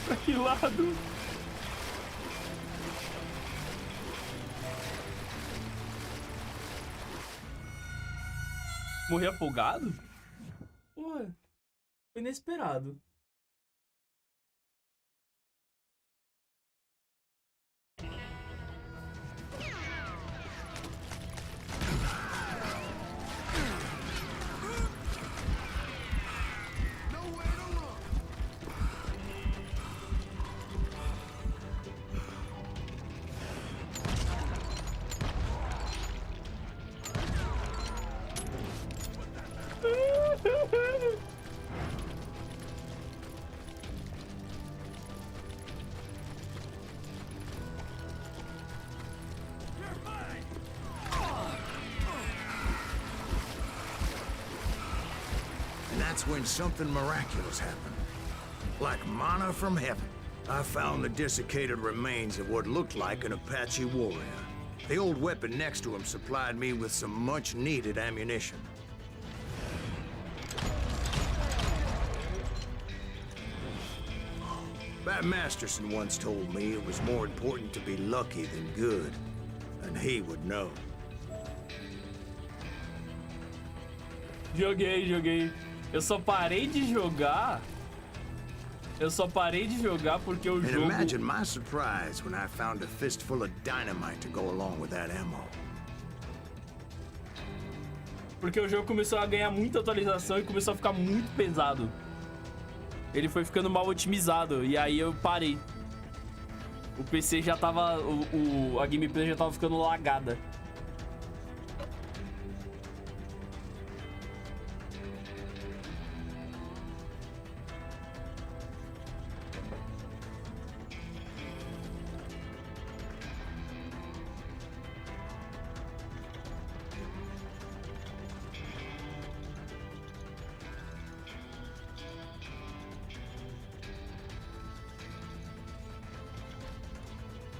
C: Pra que lado? Morrer afogado? Porra, foi inesperado.
E: And that's when something miraculous happened. Like manna from heaven, I found the desiccated remains of what looked like an Apache warrior. The old weapon next to him supplied me with some much-needed ammunition. Bat Masterson once told me it was more important to be lucky than good, and he would know.
C: Joguei. Eu só parei de jogar. Porque o
E: And
C: jogo...
E: imagine my surprise when I found a fistful of dynamite to go along with that ammo.
C: Porque o jogo começou a ganhar muita atualização e começou a ficar muito pesado. Ele foi ficando mal otimizado e aí eu parei. O PC já tava... a gameplay já tava ficando lagada.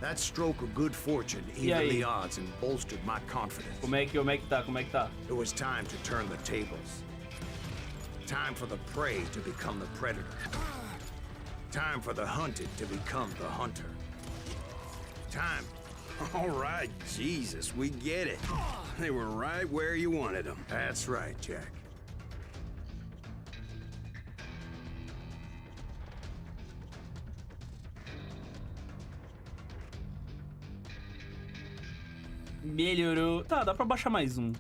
E: That stroke of good fortune evened the odds and bolstered my confidence.
C: Como é que tá?
E: It was time to turn the tables. Time for the prey to become the predator. Time for the hunted to become the hunter. Time.
J: All right, Jesus, we get it. They were right where you wanted them.
E: That's right, Jack.
C: Melhorou. Tá, dá pra baixar mais um.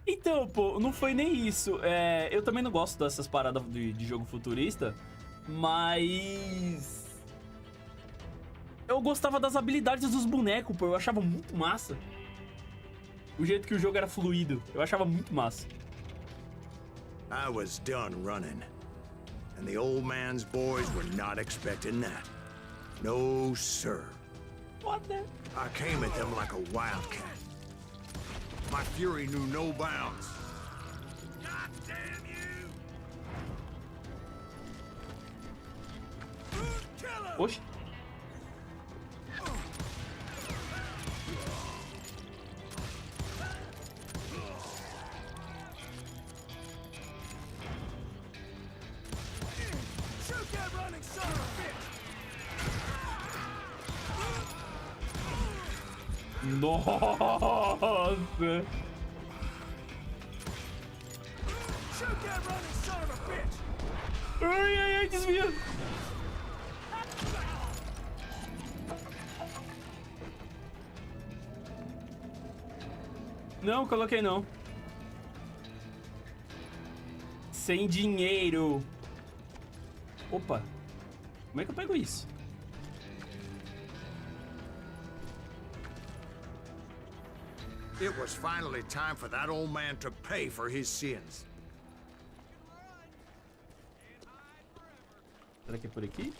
C: Então, pô, não foi nem isso. Eu também não gosto dessas paradas de jogo futurista, mas... eu gostava das habilidades dos bonecos, pô. Eu achava muito massa. O jeito que o jogo era fluido. Eu achava muito massa.
E: I was done running. And the old man's boys were not expecting that. No, sir.
C: What the?
E: I came at them like a wildcat. My fury knew no bounds. God damn you!
C: Oxe.
B: Shoot that running son of a bitch!
C: Nossa!
B: Shoot that running son of a bitch!
C: Ai, ai, ai, desvia! Não, coloquei não. Sem dinheiro. Opa. Como é que eu pego isso?
E: It was finally time for that old man to pay for his sins.
C: Será que é por aqui?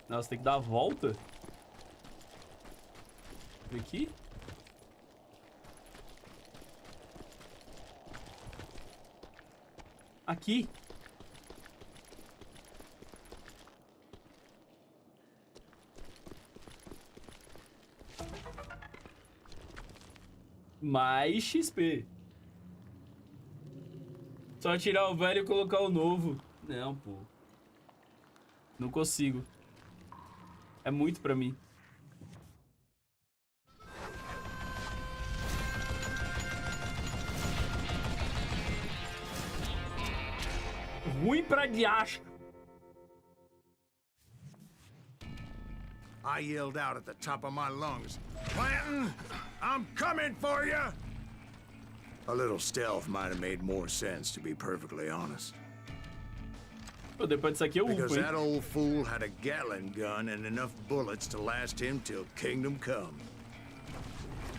C: Nossa, tem que dar a volta. Por aqui? Aqui. Mais XP. Só tirar o velho e colocar o novo. Não, pô. Não consigo. É muito pra mim. Ruim pra diacho.
E: I yelled out at the top of my lungs, Clanton, I'm coming for you! A little stealth might have made more sense, to be perfectly honest.
C: Pô, depois disso aqui eu
E: Because
C: upo, hein?
E: that old fool had a Gatling gun and enough bullets to last him till kingdom come.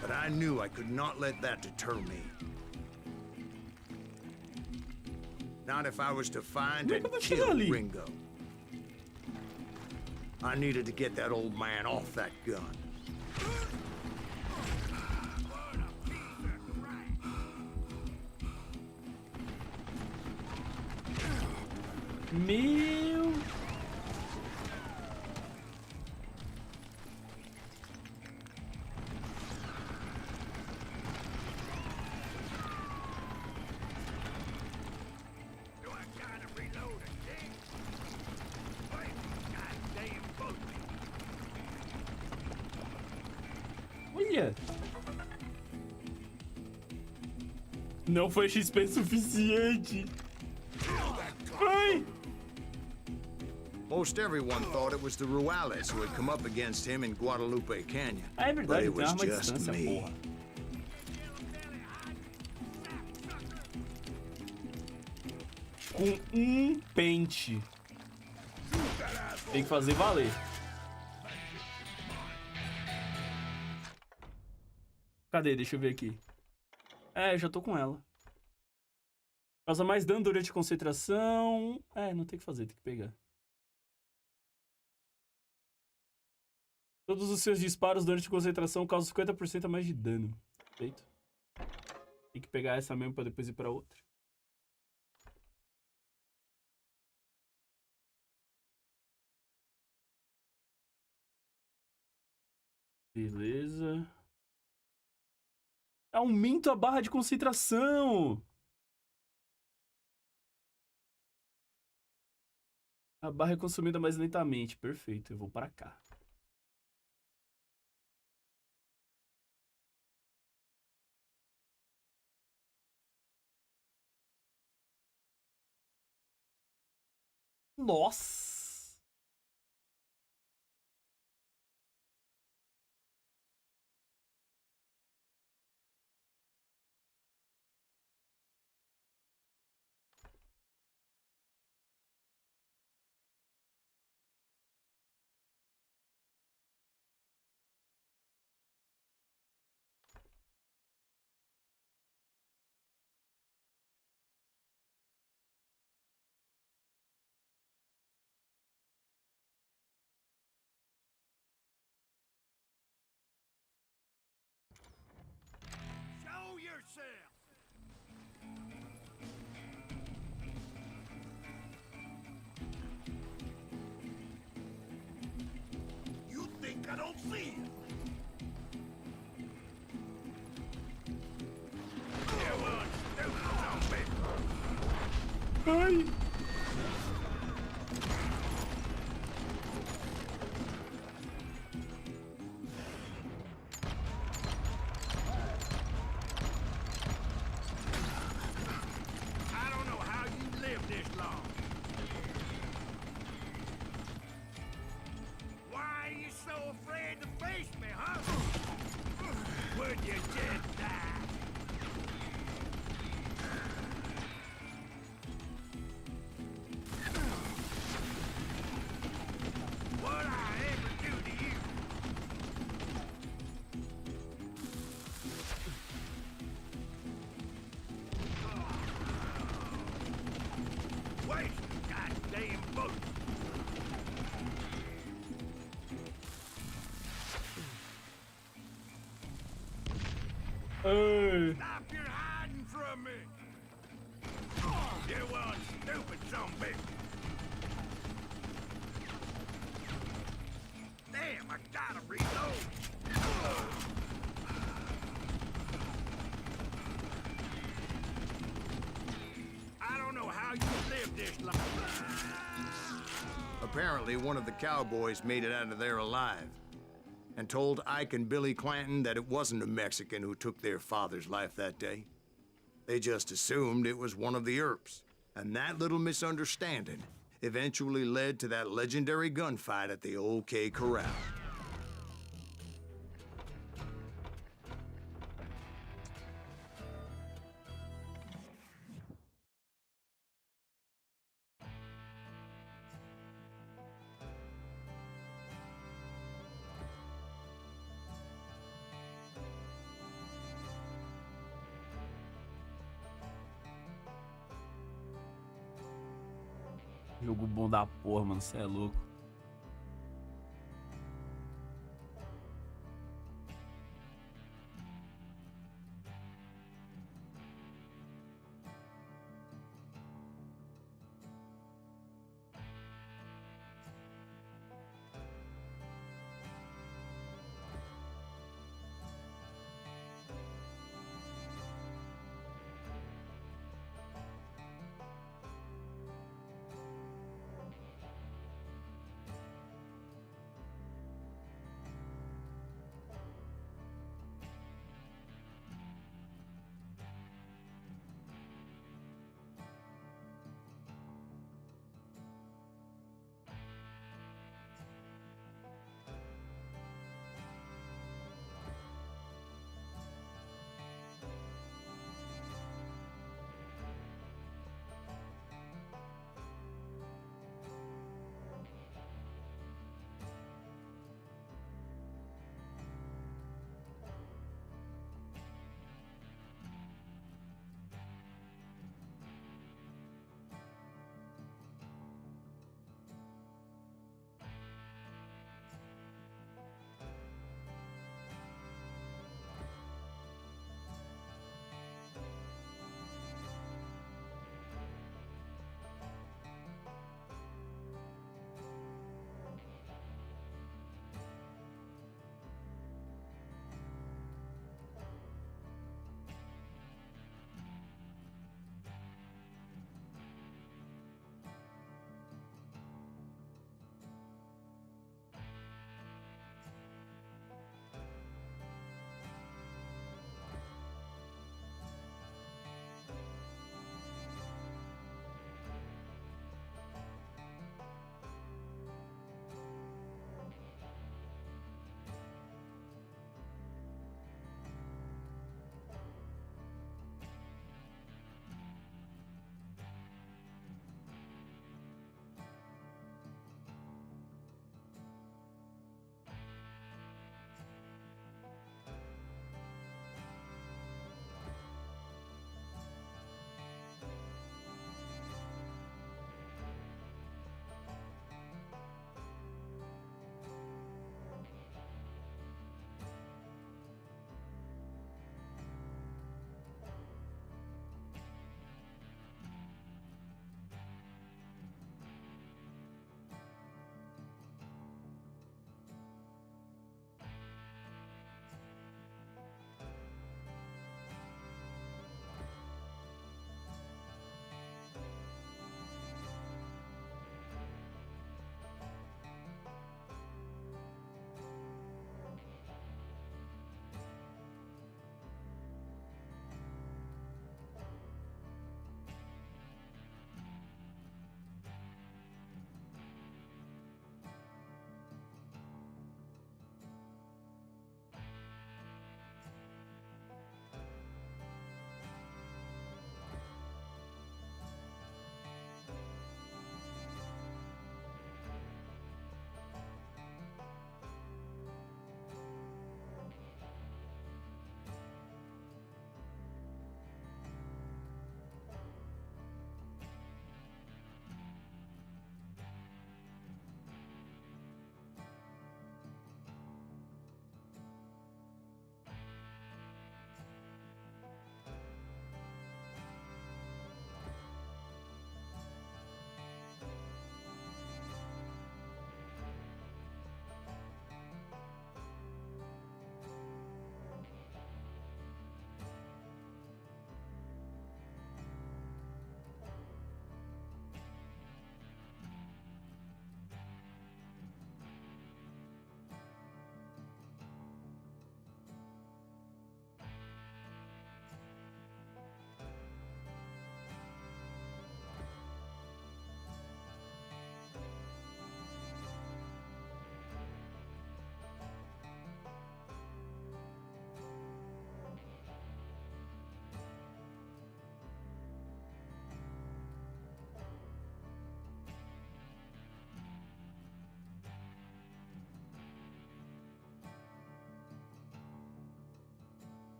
E: But I knew I could not let that deter me. Not if I was to find and kill Ringo. I needed to get that old man off that gun.
C: Meu... Olha! Não foi XP suficiente. Ai!
E: Most everyone thought it was the Ruales who had come up against him in Guadalupe Canyon.
C: É
E: But
C: verdade,
E: it
C: tem
E: was
C: arma à
E: just
C: distância,
E: me.
C: porra. Com um pente. Tem que fazer valer. Cadê? Deixa eu ver aqui. É, eu já tô com ela. Causa mais dano durante concentração. É, não tem o que fazer, tem que pegar. Todos os seus disparos durante concentração causam 50% a mais de dano. Perfeito. Tem que pegar essa mesmo pra depois ir pra outra. Beleza. Aumenta a barra de concentração. A barra é consumida mais lentamente. Perfeito, eu vou para cá. Nossa!
B: yourself. You think I don't see you? You one stupid zombie.
C: Ai!
B: I don't know how you lived this long. Why are you so afraid to face me, huh? Would you just die? What I ever do to you? Wait, goddamn boat!
C: Ai!
B: Stop your hiding from me! You one stupid zombie! Damn, I gotta reload! I don't know how you live this long.
E: Apparently, one of the cowboys made it out of there alive and told Ike and Billy Clanton that it wasn't a Mexican who took their father's life that day. They just assumed it was one of the Earps, and that little misunderstanding eventually led to that legendary gunfight at the OK Corral.
C: Jogo bom da porra, mano. Cê é louco.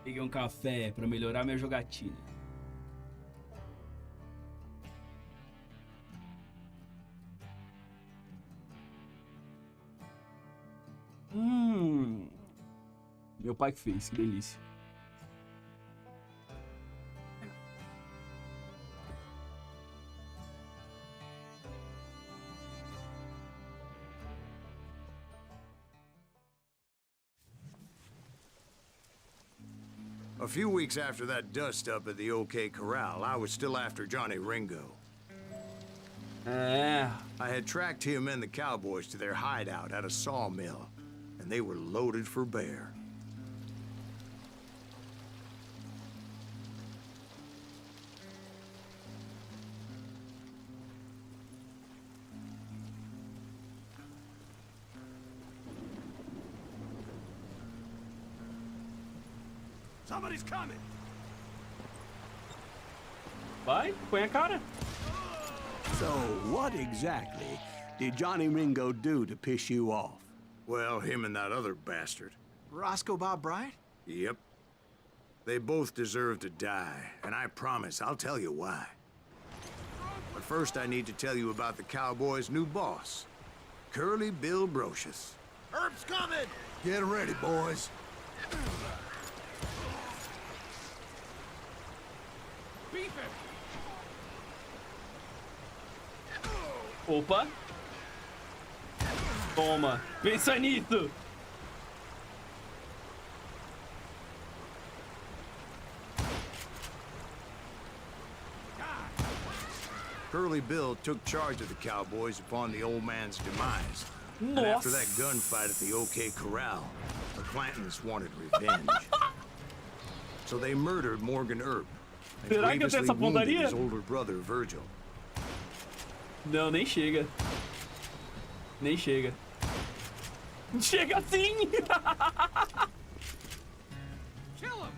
C: Peguei um café pra melhorar minha jogatina. Meu pai que fez, que delícia.
E: A few weeks after that dust-up at the OK Corral, I was still after Johnny Ringo. I had tracked him and the cowboys to their hideout at a sawmill, and they were loaded for bear.
B: Somebody's coming.
C: Vai, põe a cara.
D: So, what exactly did Johnny Ringo do to piss you off?
E: Well, him and that other bastard.
F: Roscoe Bob Bryant?
E: Yep. They both deserve to die, and I promise I'll tell you why. But first I need to tell you about the Cowboys' new boss, Curly Bill Brocious.
B: Herb's coming!
E: Get ready, boys.
B: Beef him!
C: Opa. Toma. Pensa nisso.
E: Curly Bill took charge of the Cowboys upon the old man's demise. And after that gunfight at the OK Corral, the Clantons wanted revenge. So they murdered Morgan Earp and
C: Será que eu tenho
E: grievously
C: essa
E: wounded
C: pontaria?
E: his older brother, Virgil.
C: Não, nem chega. Nem chega. Chega sim!
B: Kill him!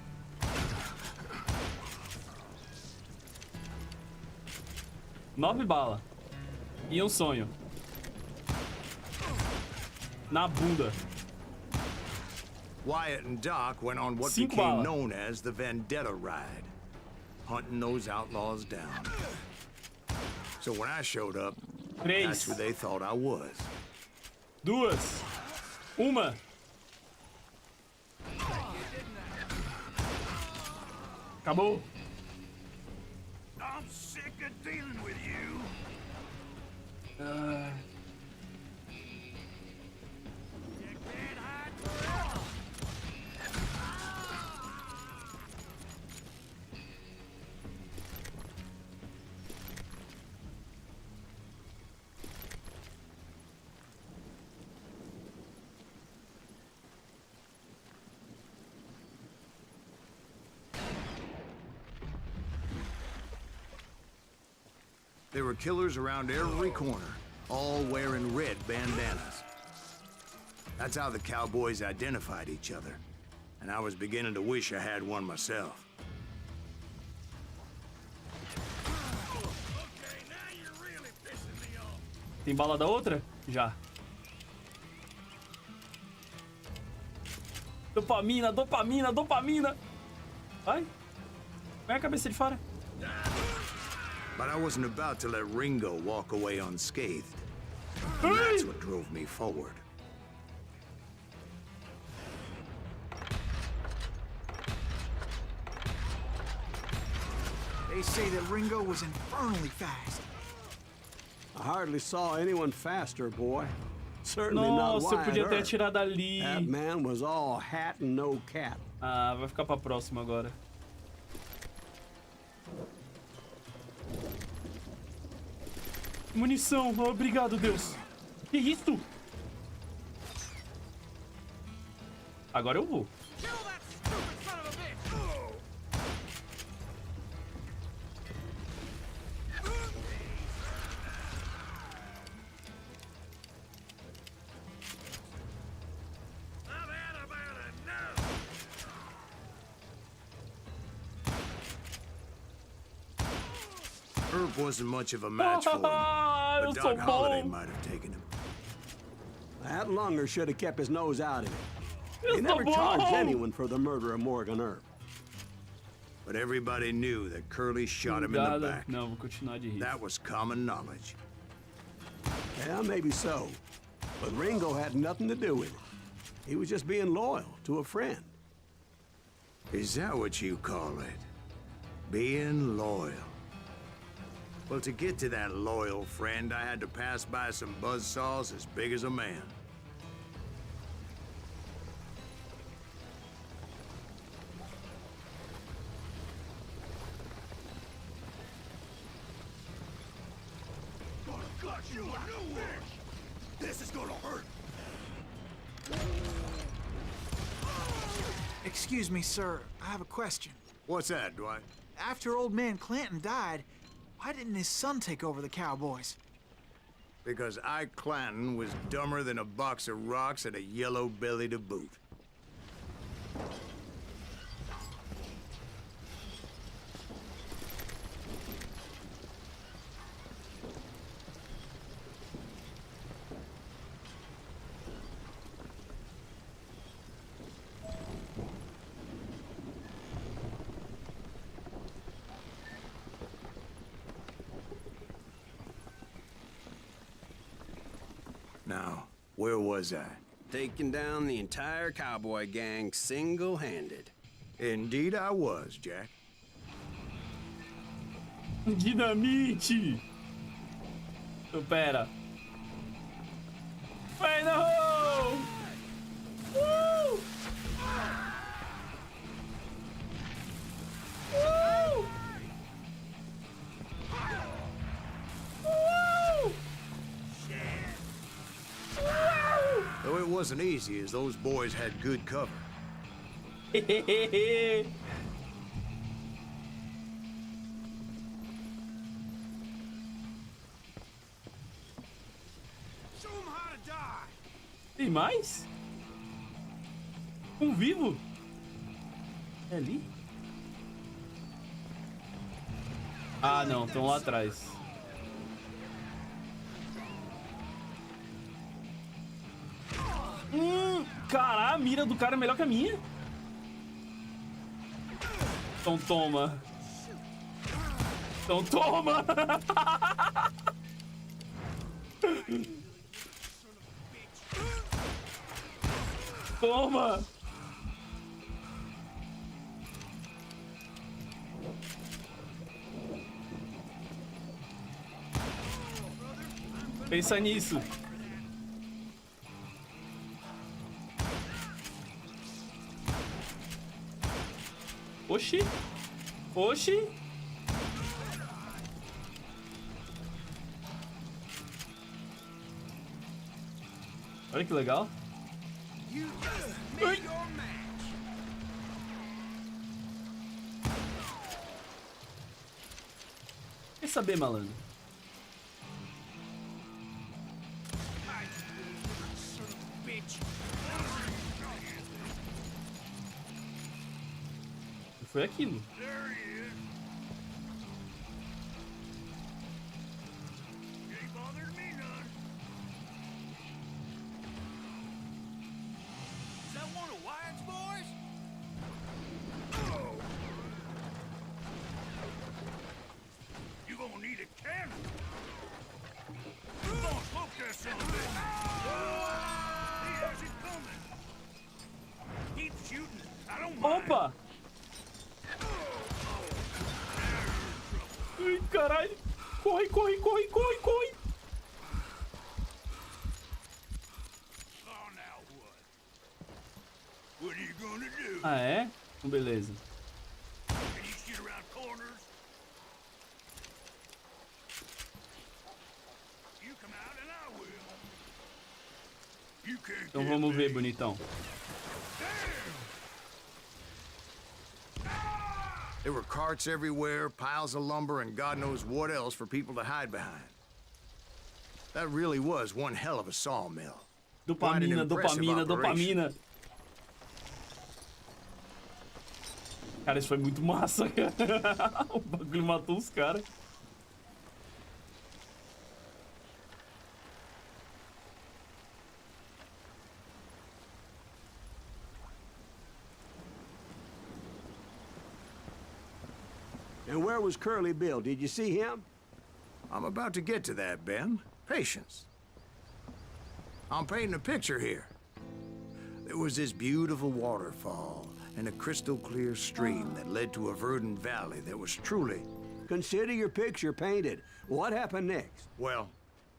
C: Nove balas. E um sonho. Na bunda.
E: Wyatt and Doc went on what
C: Cinco
E: became
C: balas.
E: known as the Vendetta Ride, hunting those outlaws down. So when I showed up, that's who they thought I was.
C: Duas. Uma. Acabou.
B: I'm sick of dealing with you. You can't hide forever.
E: There were killers around every corner, all wearing red bandanas. That's how the Cowboys identified each other, and I was beginning to wish I had one myself.
B: Okay, now you're really pissing me off.
C: Tem bala da outra? Já. Dopamina, dopamina, dopamina. Vai. Vai a cabeça de fora.
E: But I wasn't about to let Ringo walk away unscathed. And that's what drove me forward.
F: They say that Ringo was infernally fast.
D: I hardly saw anyone faster, boy. Certainly not
C: Nossa, eu
D: Wyatt
C: podia ter
D: Earp.
C: atirado ali.
D: That man was all hat and no cat.
C: Ah, vai ficar pra próxima agora. Munição, obrigado, Deus. Que isso? Agora eu vou.
B: Kill that stupid son of a bitch! I've had about enough!
E: Earp wasn't much of a match for him,
C: Eu
E: but
C: sou
E: Doc Holliday
C: bom.
E: might have taken him.
D: That lunger should have kept his nose out of it.
C: Eu
D: He
C: sou
D: never charged
C: bom.
D: anyone for the murder of Morgan Earp.
E: But everybody knew that Curly shot him in the back.
C: Não, vou continuar de rir.
E: That was common knowledge.
D: Yeah, maybe so. But Ringo had nothing to do with it. He was just being loyal to a friend.
E: Is that what you call it? Being loyal? Well, to get to that loyal friend, I had to pass by some buzzsaws as big as a man.
B: This is gonna hurt.
F: Excuse me, sir. I have a question.
E: What's that, Dwight?
F: After old man Clanton died, why didn't his son take over the Cowboys?
E: Because Ike Clanton was dumber than a box of rocks and a yellow belly to boot. Now, where was I?
J: Taking down the entire cowboy gang single-handed.
E: Indeed I was, Jack.
C: Dinamite! Então, pera. Vai não! Uh!
E: Though it wasn't easy, as those boys had good cover.
B: Show 'em how to die.
C: Tem mais? Vivo? É ali? Ah, não, estão lá atrás. Caralho, a mira do cara é melhor que a minha. Então toma. Então toma. Toma. Pensa nisso. Oxi! Oxi! Olha que legal. Ai. Quer saber, malandro? Foi aquilo. Opa! Ai, caralho! Corre, corre, corre, corre, corre! Ah, é? Então, beleza. Então vamos ver, bonitão.
E: There were carts everywhere, piles of lumber, and God knows what else for people to hide behind. That really was one hell of a sawmill.
C: Dopamina, dopamina, dopamina. Cara, isso foi muito massa, cara. O bagulho matou os caras.
D: And where was Curly Bill? Did you see him?
E: I'm about to get to that, Ben. Patience. I'm painting a picture here. There was this beautiful waterfall and a crystal clear stream that led to a verdant valley that was truly...
D: Consider your picture painted. What happened next?
E: Well,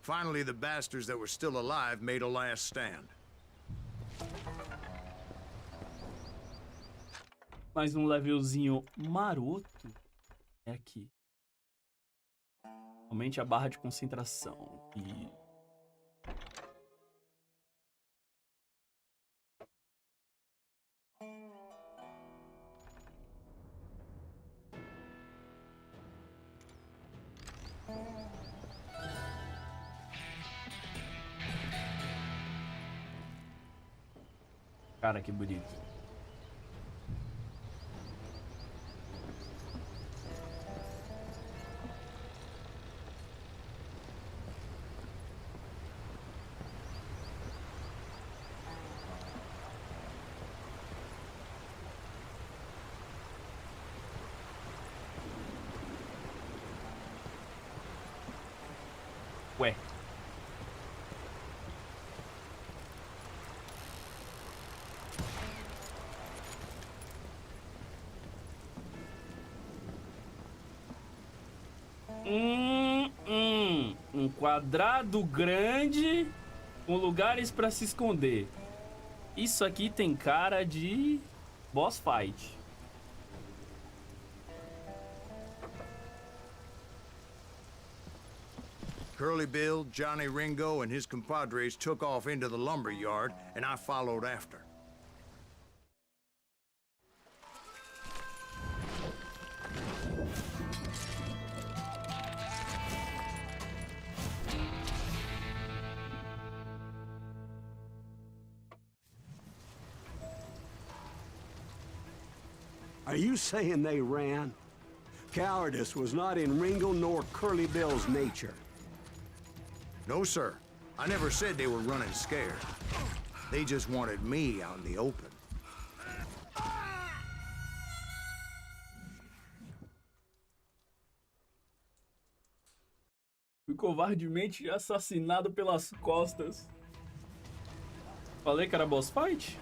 E: finally the bastards that were still alive made a last stand.
C: Mais um levelzinho maroto é aqui. Aumente a barra de concentração. E... Cara, que bonito. Ué. Um quadrado grande com lugares para se esconder. Isso aqui tem cara de boss fight.
E: Curly Bill, Johnny Ringo, and his compadres took off into the lumber yard, and I followed after.
D: Are you saying they ran? Cowardice was not in Ringo nor Curly Bill's nature.
E: No, sir. I never said they were running scared. They just wanted me out in the open.
C: Fui covardemente assassinado pelas costas. Falei que era boss fight?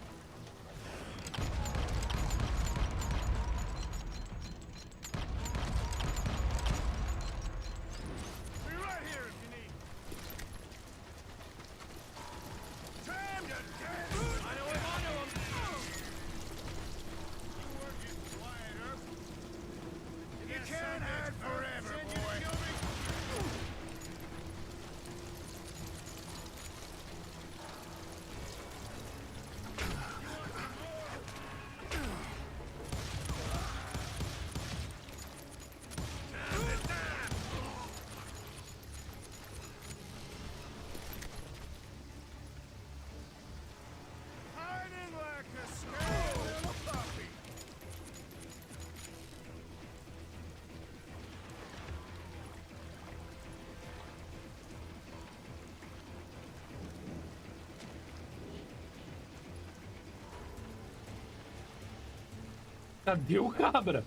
C: Cadê o cabra?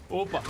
C: Opa!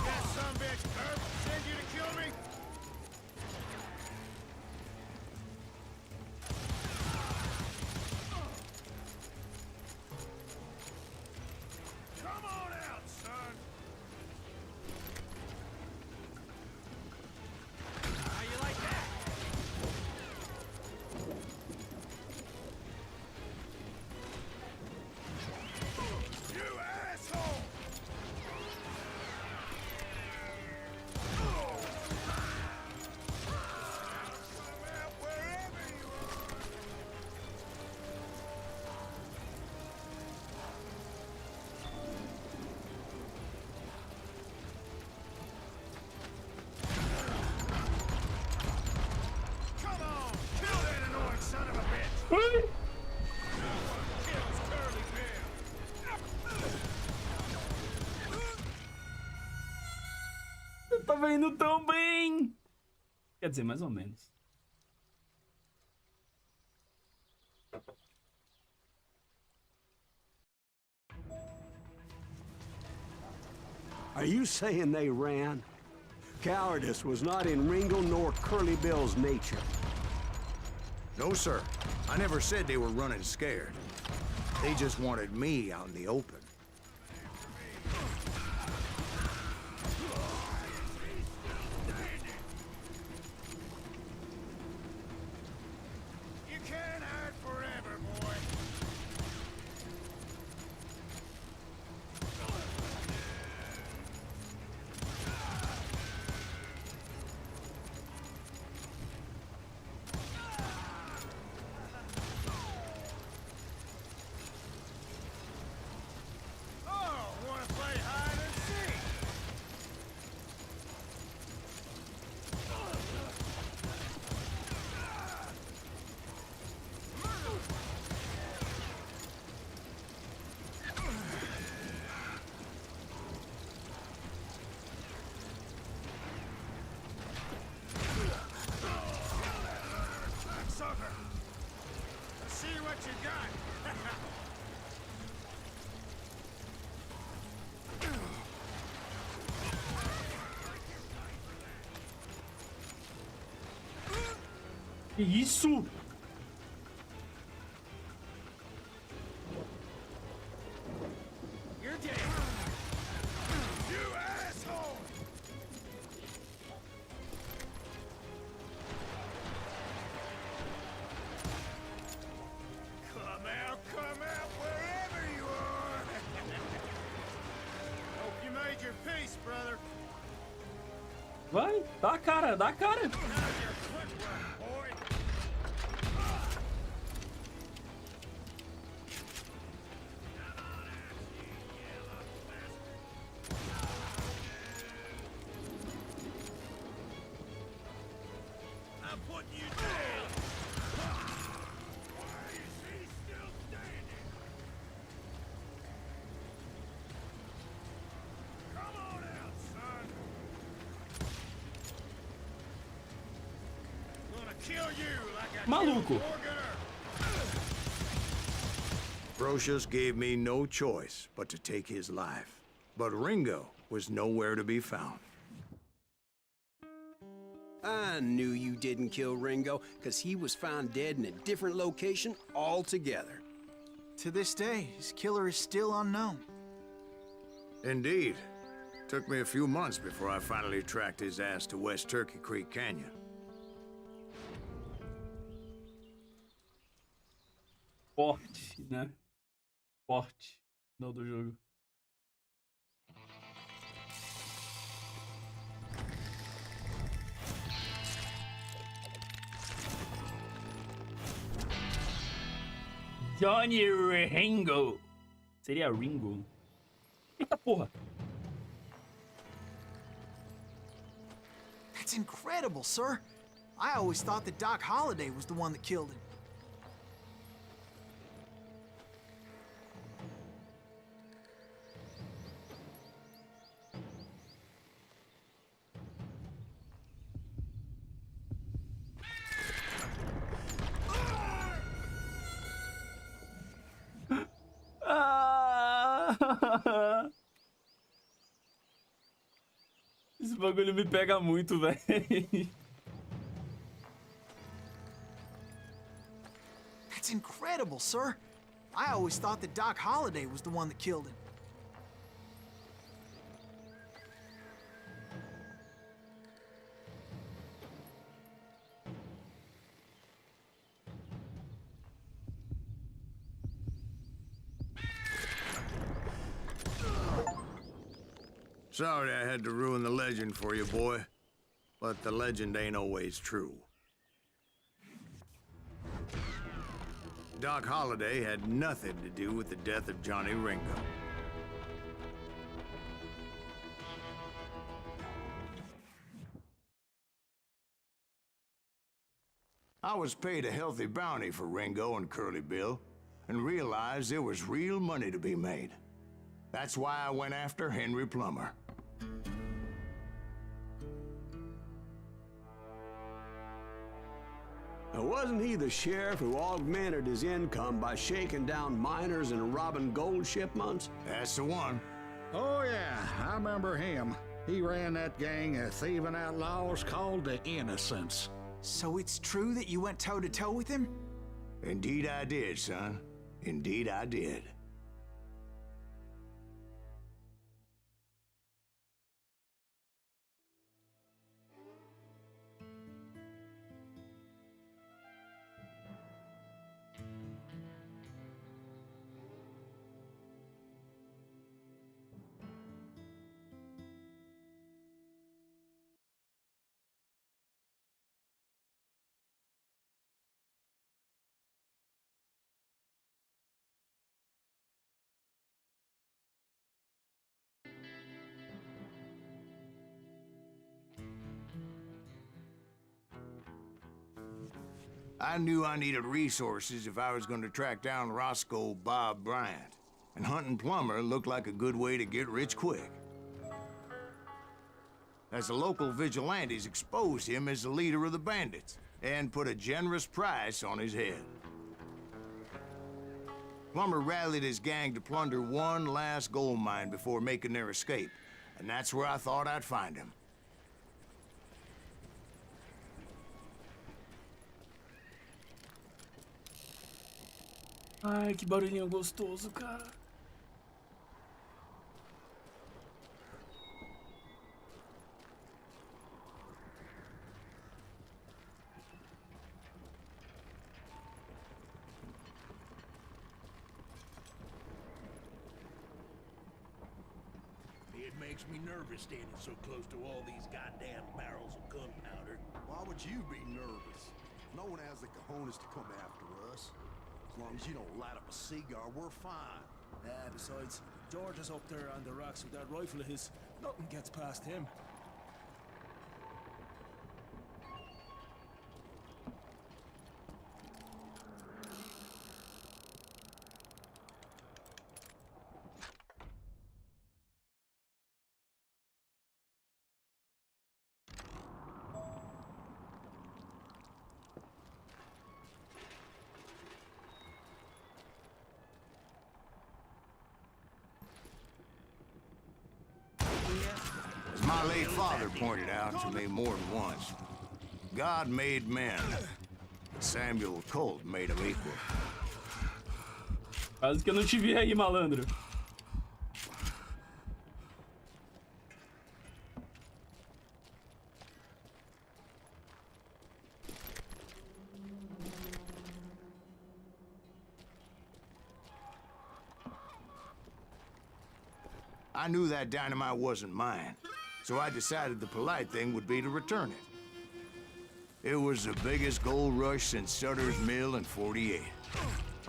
C: Você tá vendo tão bem! Quer dizer, mais ou menos.
D: Are you saying they ran? Cowardice was not in Ringo nor Curly Bill's nature.
E: No, sir. I never said they were running scared. They just wanted me out in the open.
B: You can't hide forever, boy. Oh, wanna play hide and seek? Sucker! Let's see what you got.
C: Que isso?
B: You're dead. You asshole! Come out, wherever you are. Hope you made your peace, brother.
C: Vai, dá a cara, dá a cara.
B: Now's your quick run, boy. I'm putting you down. Why is he still standing? Come on out, son. Gonna kill you like I
C: Maluco.
B: killed Morganer.
E: Brocious gave me no choice but to take his life. But Ringo was nowhere to be found.
J: I knew you didn't kill Ringo, because he was found dead in a different location altogether.
F: To this day, his killer is still unknown.
E: Indeed. Took me a few months before I finally tracked his ass to West Turkey Creek Canyon.
C: Forte, né? Forte. Final do jogo. Johnny Ringo. Seria Ringo? Eita porra.
F: That's incredible, sir. I always thought that Doc Holliday was the one that killed him.
C: Esse bagulho me pega muito, velho.
F: That's incredible, sir. I always thought that Doc Holliday was the one that killed him.
E: Sorry I had to ruin the legend for you, boy. But the legend ain't always true. Doc Holliday had nothing to do with the death of Johnny Ringo. I was paid a healthy bounty for Ringo and Curly Bill, and realized there was real money to be made. That's why I went after Henry Plummer.
D: Now, wasn't he the sheriff who augmented his income by shaking down miners and robbing gold shipments?
E: That's the one.
H: Oh, yeah, I remember him. He ran that gang of thieving outlaws called the Innocents.
F: So it's true that you went toe-to-toe with him?
E: Indeed I did, son. Indeed I did. I knew I needed resources if I was going to track down Roscoe Bob Bryant, and hunting Plummer looked like a good way to get rich quick. As the local vigilantes exposed him as the leader of the bandits, and put a generous price on his head. Plummer rallied his gang to plunder one last gold mine before making their escape, and that's where I thought I'd find him.
C: Ai, que barulhinho gostoso, cara.
B: It makes me nervous standing so close to all these goddamn barrels of gunpowder.
K: Why would you be nervous? No one has the cojones to come after us. As long as you don't light up a cigar, we're fine.
I: Besides, George is up there on the rocks with that rifle of his. Nothing gets past him.
E: As my late father pointed out to me more than once, God made men. Samuel Colt made them equal.
C: Quase que eu não te vi aí, malandro.
E: I knew that dynamite wasn't mine, so I decided the polite thing would be to return it. It was the biggest gold rush since Sutter's Mill in '48.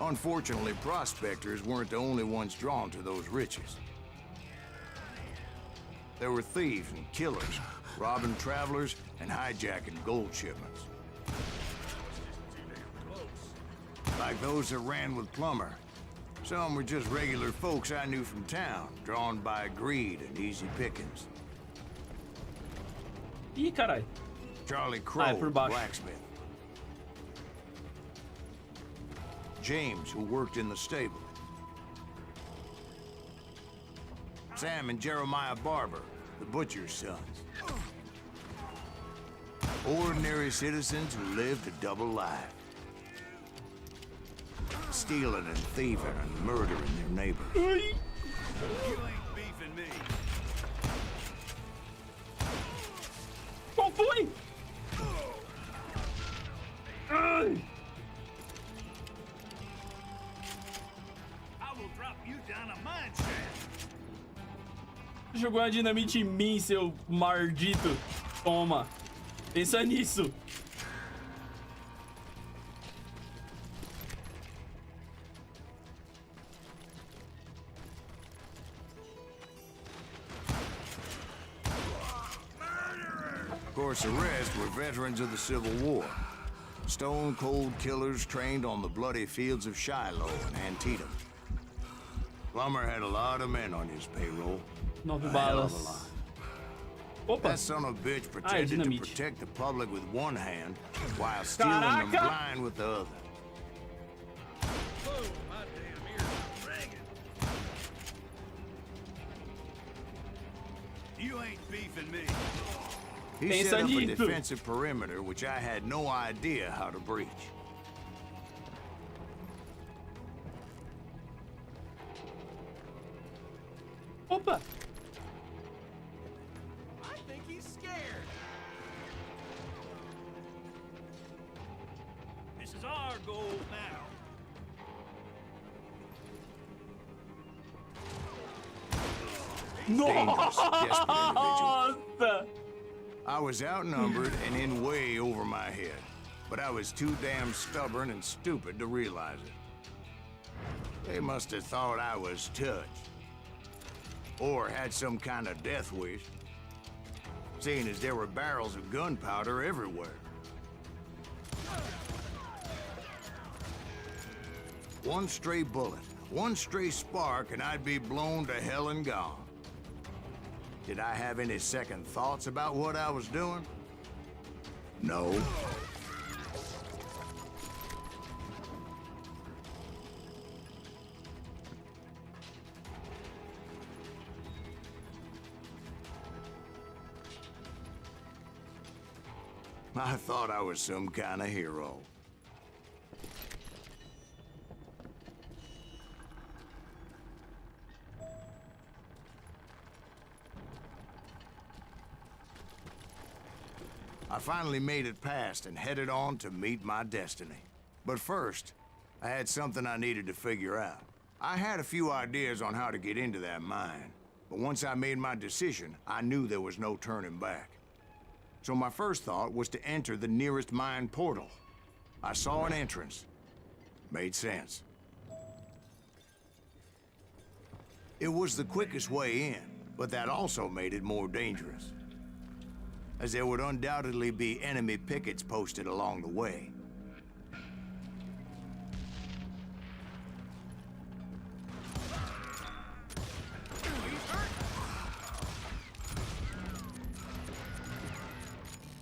E: Unfortunately, prospectors weren't the only ones drawn to those riches. There were thieves and killers, robbing travelers and hijacking gold shipments. Like those that ran with Plummer. Some were just regular folks I knew from town, drawn by greed and easy pickings.
C: Ih, carai.
E: Charlie Crow,
C: por baixo.
E: blacksmith. James, who worked in the stable. Sam and Jeremiah Barber, the butcher's sons. Ordinary citizens who lived a double life. Stealing and thieving and murdering their neighbors.
B: You ain't beefing me.
C: Qual foi? Ai.
B: I will drop you down a mine shaft.
C: Jogou a dinamite em mim, seu maldito. Toma. Pensa nisso.
E: Of course, the rest were veterans of the Civil War. Stone-cold killers trained on the bloody fields of Shiloh and Antietam. Plummer had a lot of men on his payroll.
C: 9
E: A hell of a
C: balas.
E: lot.
C: Opa.
E: That son of a bitch pretended to
C: dinamite.
E: protect the public with one hand while stealing them
C: Caraca!
E: blind with the other.
B: Whoa, my damn ears are dragging. You ain't beefing me.
E: He set up a defensive perimeter, which I had no idea how to breach.
C: Opa!
I: I think he's scared.
B: This is our goal now.
E: Dangerous, desperate individual.
C: Nossa!
E: I was outnumbered and in way over my head, but I was too damn stubborn and stupid to realize it. They must have thought I was touched, or had some kind of death wish, seeing as there were barrels of gunpowder everywhere. One stray bullet, one stray spark, and I'd be blown to hell and gone. Did I have any second thoughts about what I was doing? No. I thought I was some kind of hero. I finally made it past and headed on to meet my destiny. But first, I had something I needed to figure out. I had a few ideas on how to get into that mine, but once I made my decision, I knew there was no turning back. So my first thought was to enter the nearest mine portal. I saw an entrance. Made sense. It was the quickest way in, but that also made it more dangerous, as there would undoubtedly be enemy pickets posted along the way.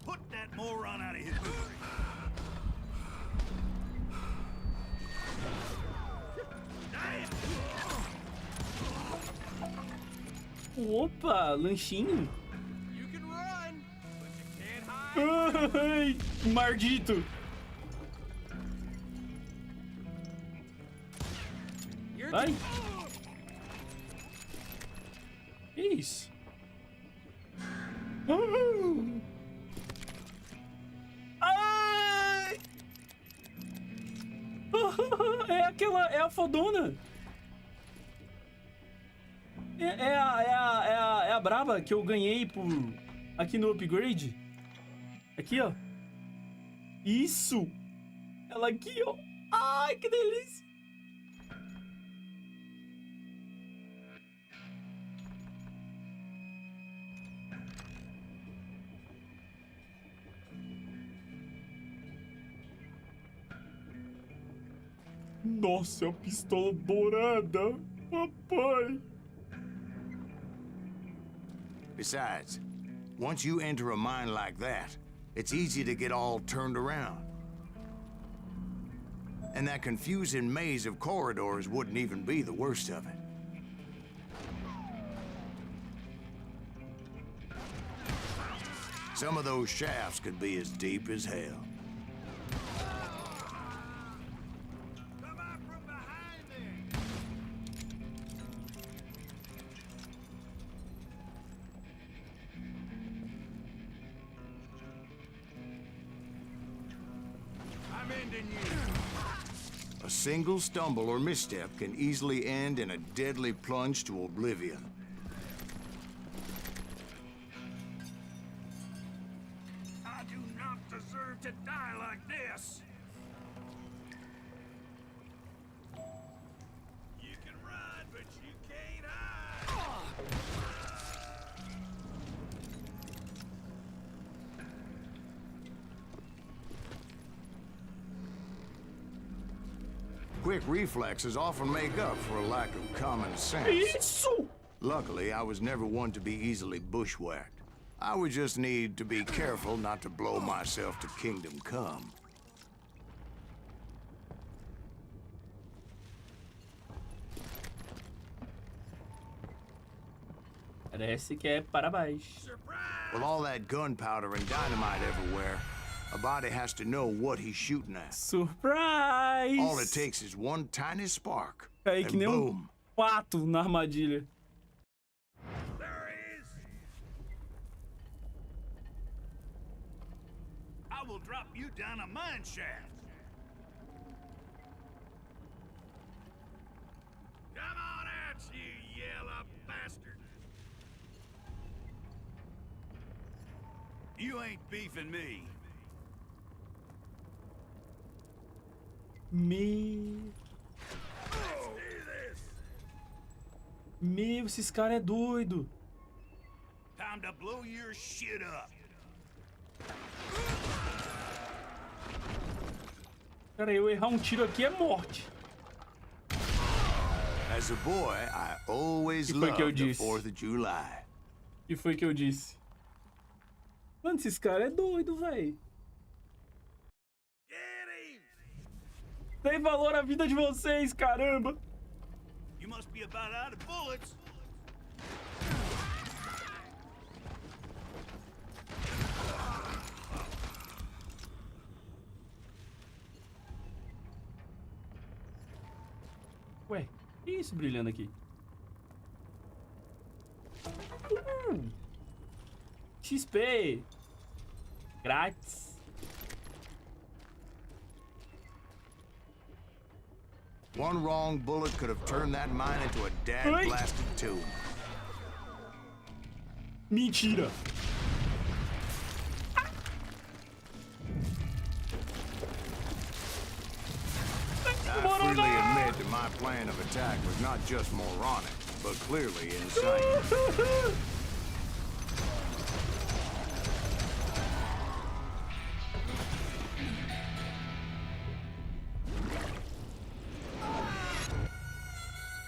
B: Put that moron out of his misery.
C: Opa, lanchinho.
I: You can run, but you can't hide.
C: Ai, maldito. Vai. Que isso? Ai! É a fodona. É a braba que eu ganhei aqui no upgrade. Aqui, ó. Isso! Ela aqui, ó. Ai, que delícia! Nossa, é a pistola dourada, papai.
E: Besides, once you enter a mine like that, it's easy to get all turned around. And that confusing maze of corridors wouldn't even be the worst of it. Some of those shafts could be as deep as hell.
B: Come out from behind there. I'm ending you.
E: A single stumble or misstep can easily end in a deadly plunge to oblivion.
B: I do not deserve to die like this. You can run, but you can't hide.
E: Quick reflexes often make up for a lack of common sense.
C: Isso!
E: Luckily, I was never one to be easily bushwhacked. I would just need to be careful not to blow myself to kingdom come.
C: Parece que é para baixo.
E: With all that gunpowder and dynamite everywhere, a body has to know what he's shooting at.
C: Surprise!
E: All it takes is one tiny spark,
C: Cai que
E: and
C: nem
E: boom.
C: pato na armadilha.
B: There he is! I will drop you down a mine shaft. Come on out, you yellow bastard! You ain't beefing me.
C: Meu, esses caras é doido.
B: Time to blow your shit up.
C: Cara, eu errar um tiro aqui é morte.
E: As a boy, I always
C: Que foi que eu
E: loved the
C: disse?
E: 4th of July.
C: E foi que eu disse. Mano, esses caras é doido, velho. Tem valor a vida de vocês, caramba.
B: You must be about out of bullets.
C: Ué, que isso brilhando aqui? XP. Grátis.
E: One wrong bullet could have turned that mine into a dad-blasted tomb.
C: Mentira.
E: I freely admit that my plan of attack was not just moronic, but clearly insane.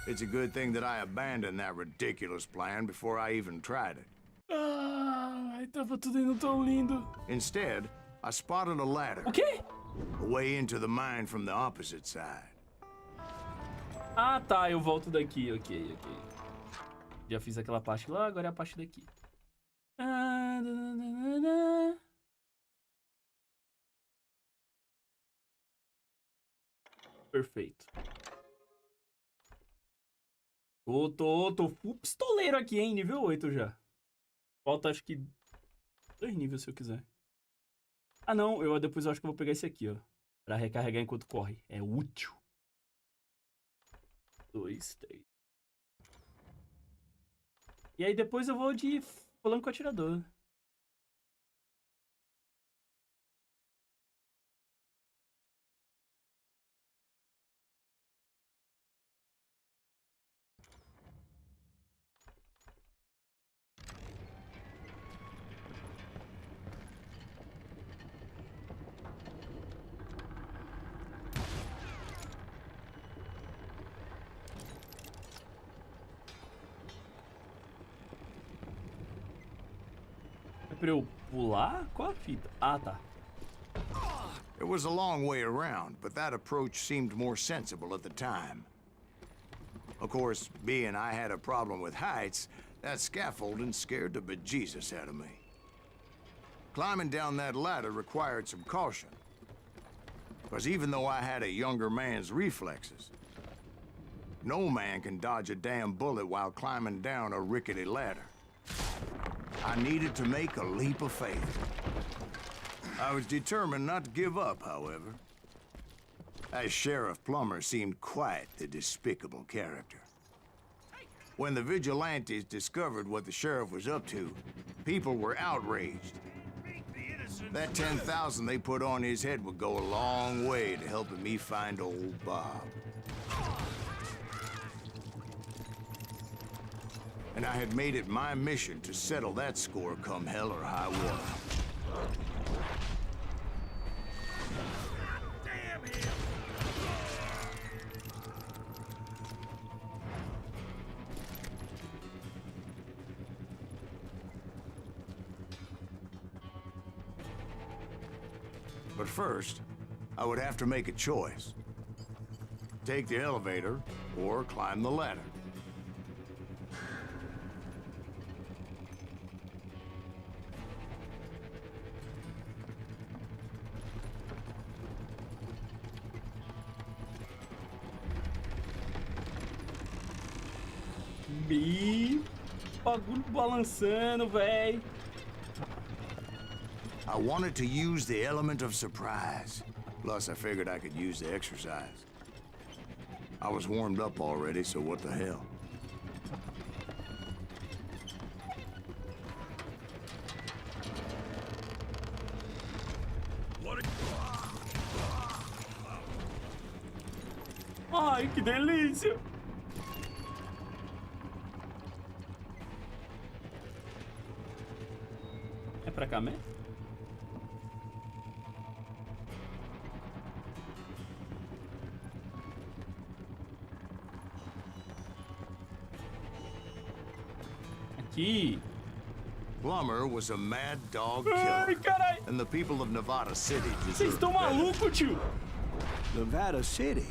E: It's a good thing that I abandoned that ridiculous plan before I even tried it.
C: Ai, tava tudo indo tão lindo.
E: Instead, I spotted a ladder.
C: O quê?
E: A way into the mine from the opposite side.
C: Ah, tá, eu volto daqui, ok. Já fiz aquela parte lá, agora é a parte daqui. Perfeito. Tô full pistoleiro aqui, hein? Nível 8 já. Falta, acho que 2 níveis se eu quiser. Ah, não. Depois eu acho que eu vou pegar esse aqui, ó. Pra recarregar enquanto corre. É útil. 2, 3. E aí depois eu vou de falando com o atirador. Pra eu pular? Qual a fita? Ah, tá.
E: It was a long way around, but that approach seemed more sensible at the time. Of course, being I had a problem with heights, that scaffolding scared the bejesus out of me. Climbing down that ladder required some caution. Because even though I had a younger man's reflexes, no man can dodge a damn bullet while climbing down a rickety ladder. I needed to make a leap of faith. I was determined not to give up, however. That Sheriff Plummer seemed quite the despicable character. When the vigilantes discovered what the sheriff was up to, people were outraged. That 10,000 they put on his head would go a long way to helping me find old Bob. And I had made it my mission to settle that score come hell or high water.
B: Damn him!
E: But first, I would have to make a choice. Take the elevator or climb the ladder.
C: Ih, bagulho balançando, véi.
E: I wanted to use the element of surprise. Plus, I figured I could use the exercise. I was warmed up already, so what the hell?
C: Ai, que delícia. É pra cá mesmo? Aqui.
E: Plummer was a mad dog
C: Ai,
E: killer.
C: carai.
E: And the people of Nevada City
C: Vocês
E: deserve
C: estão
E: better.
C: malucos, tio?
D: Nevada City?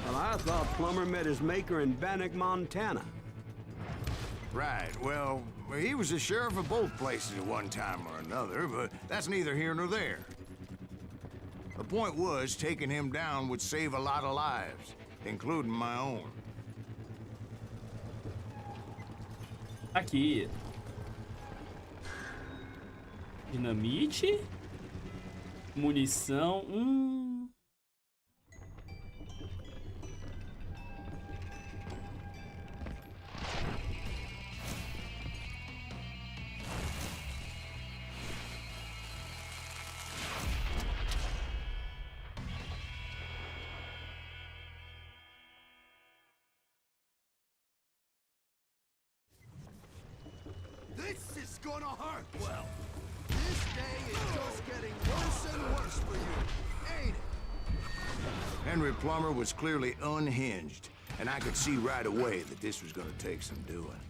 D: Well, I thought Plummer met his maker in Bannock, Montana.
E: Right, well, he was the sheriff of both places at one time or another, but that's neither here nor there. The point was, taking him down would save a lot of lives, including my own.
C: Aqui. Dinamite. Munição.
K: This is gonna hurt. Well, this day is just getting worse and worse for you, ain't it?
E: Henry Plummer was clearly unhinged, and I could see right away that this was gonna take some doing.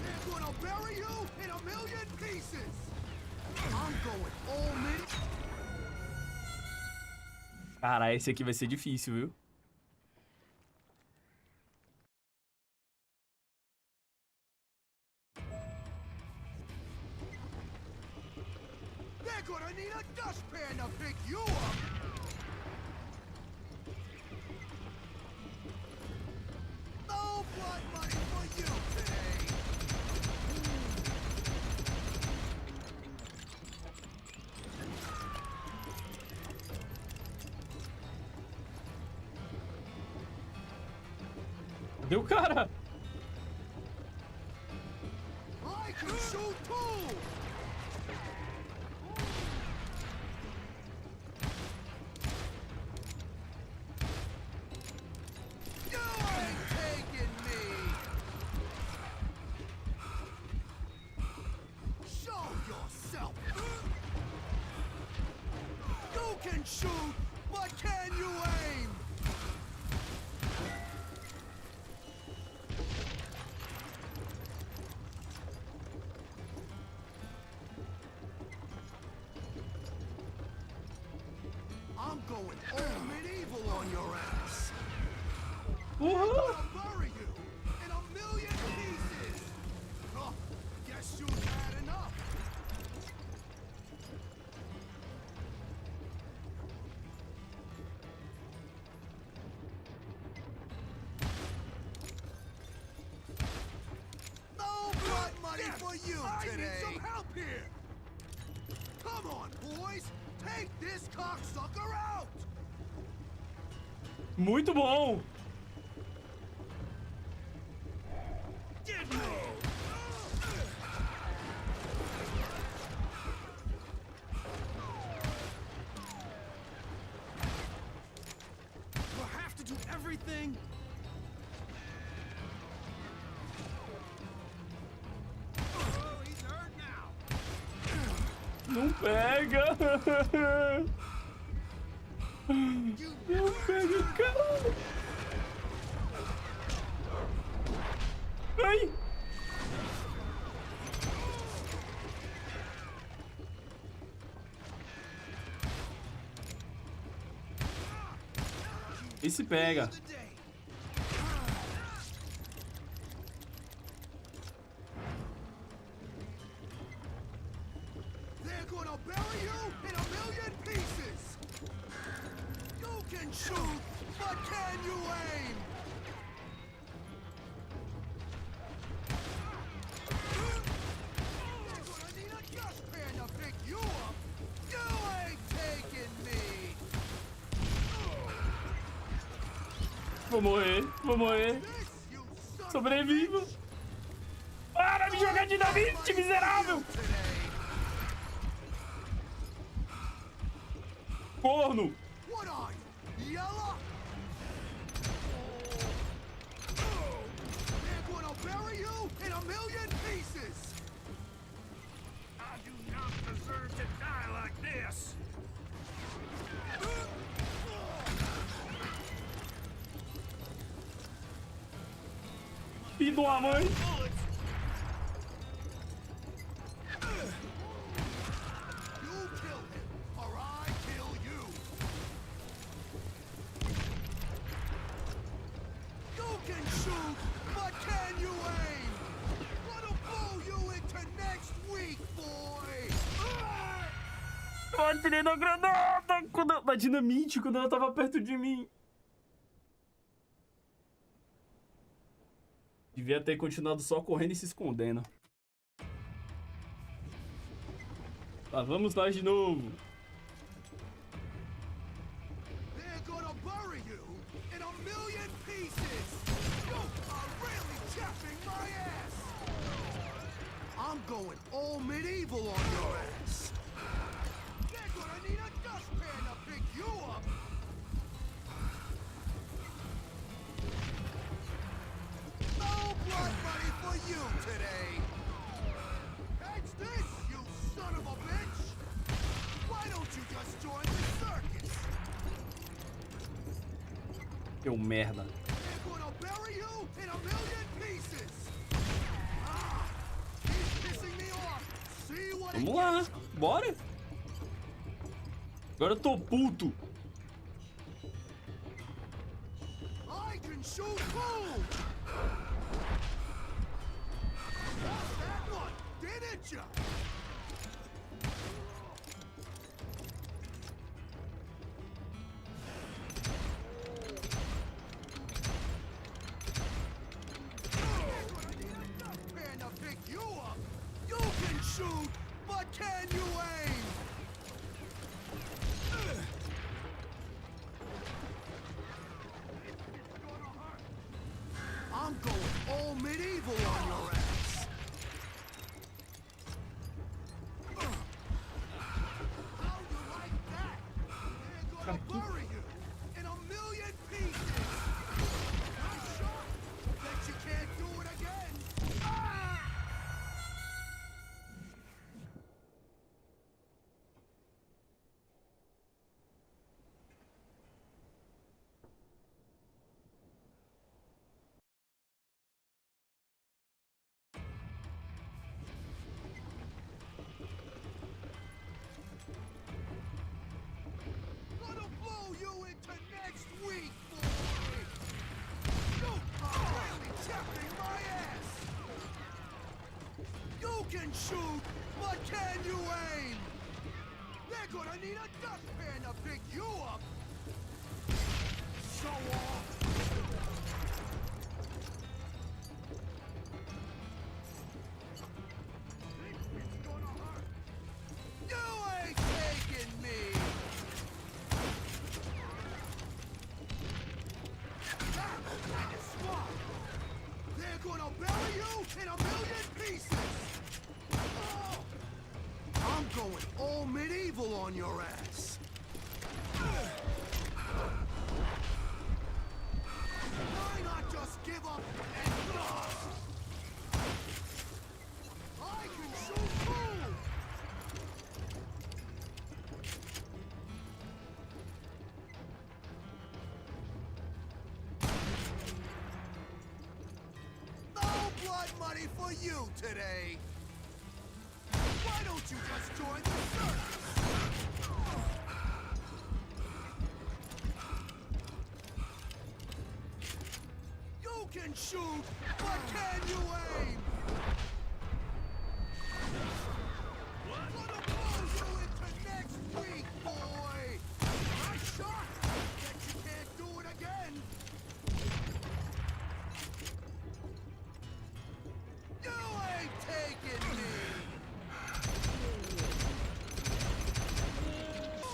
K: They're gonna bury you in a million pieces. I'm going all in.
C: Cara, esse aqui vai ser difícil, viu?
K: They're gonna need a dustpan to pick you up. No blood money for you today.
C: Deu cara!
K: I can shoot too. You ain't taking me. Show yourself. You can shoot, but can you aim? I'm going all medieval on your ass.
C: Uhul!
K: I'll bury you in a million pieces. Oh, guess you've had enough. No blood money for you today. I need some help here. Come on, boys. Take this cocksucker out.
C: Muito bom!
K: Get me. You have to do everything. Oh, he's hurt now.
C: Não pega! Não pega, caralho! Ai! Esse pega.
K: but can you aim? They're gonna need a dustpan to pick you up. You ain't taking me.
C: Vou morrer, vou morrer. Sobrevivo. Para de jogar dinamite, miserável! Corno!
K: What are you, yellow? They're gonna bury you in a million pieces.
B: I do not deserve to die like this.
C: Filho da mãe!
K: You kill him, or I kill you. You can shoot, but can you aim? Gonna blow you into next week, boy.
C: Eu atirei na granada! Na dinamite, quando ela tava perto de mim. Devia ter continuado só correndo e se escondendo. Lá vamos nós de novo.
K: They're gonna bury you in a million pieces. You are really chapping my ass. I'm going all medieval on your ass. They're gonna need a dustpan to pick you up. No blood money for you today. Catch this, you son of a bitch. Why don't you just join the circus?
C: Teu merda.
K: They're gonna bury you in a million pieces. Ah, he's pissing me off. See what it
C: Vamos lá,
K: gets.
C: bora. Agora eu tô puto.
K: I can shoot too. Lost that one, didn't ya? Dustpan to pick you up. You can shoot, but can you aim? I'm going all medieval on your ass. How you like that? They're gonna bury you in a million pieces. Nice shot. Bet you can't do it again. Ah! Gonna blow you into next week, boy! You are really chapping my ass! You can shoot, but can you aim? They're gonna need a dustpan to pick you up! Show off! Think it's gonna hurt? You ain't taking me! That is smart! They're gonna bury you in a million pieces! Oh! I'm going all medieval on your ass! Why not just give up and die? I can shoot too! No blood money for you today! Why don't you just join the circus? You can shoot, but can you aim? Gonna blow you into next week, boy! Nice shot! Bet you can't do it again!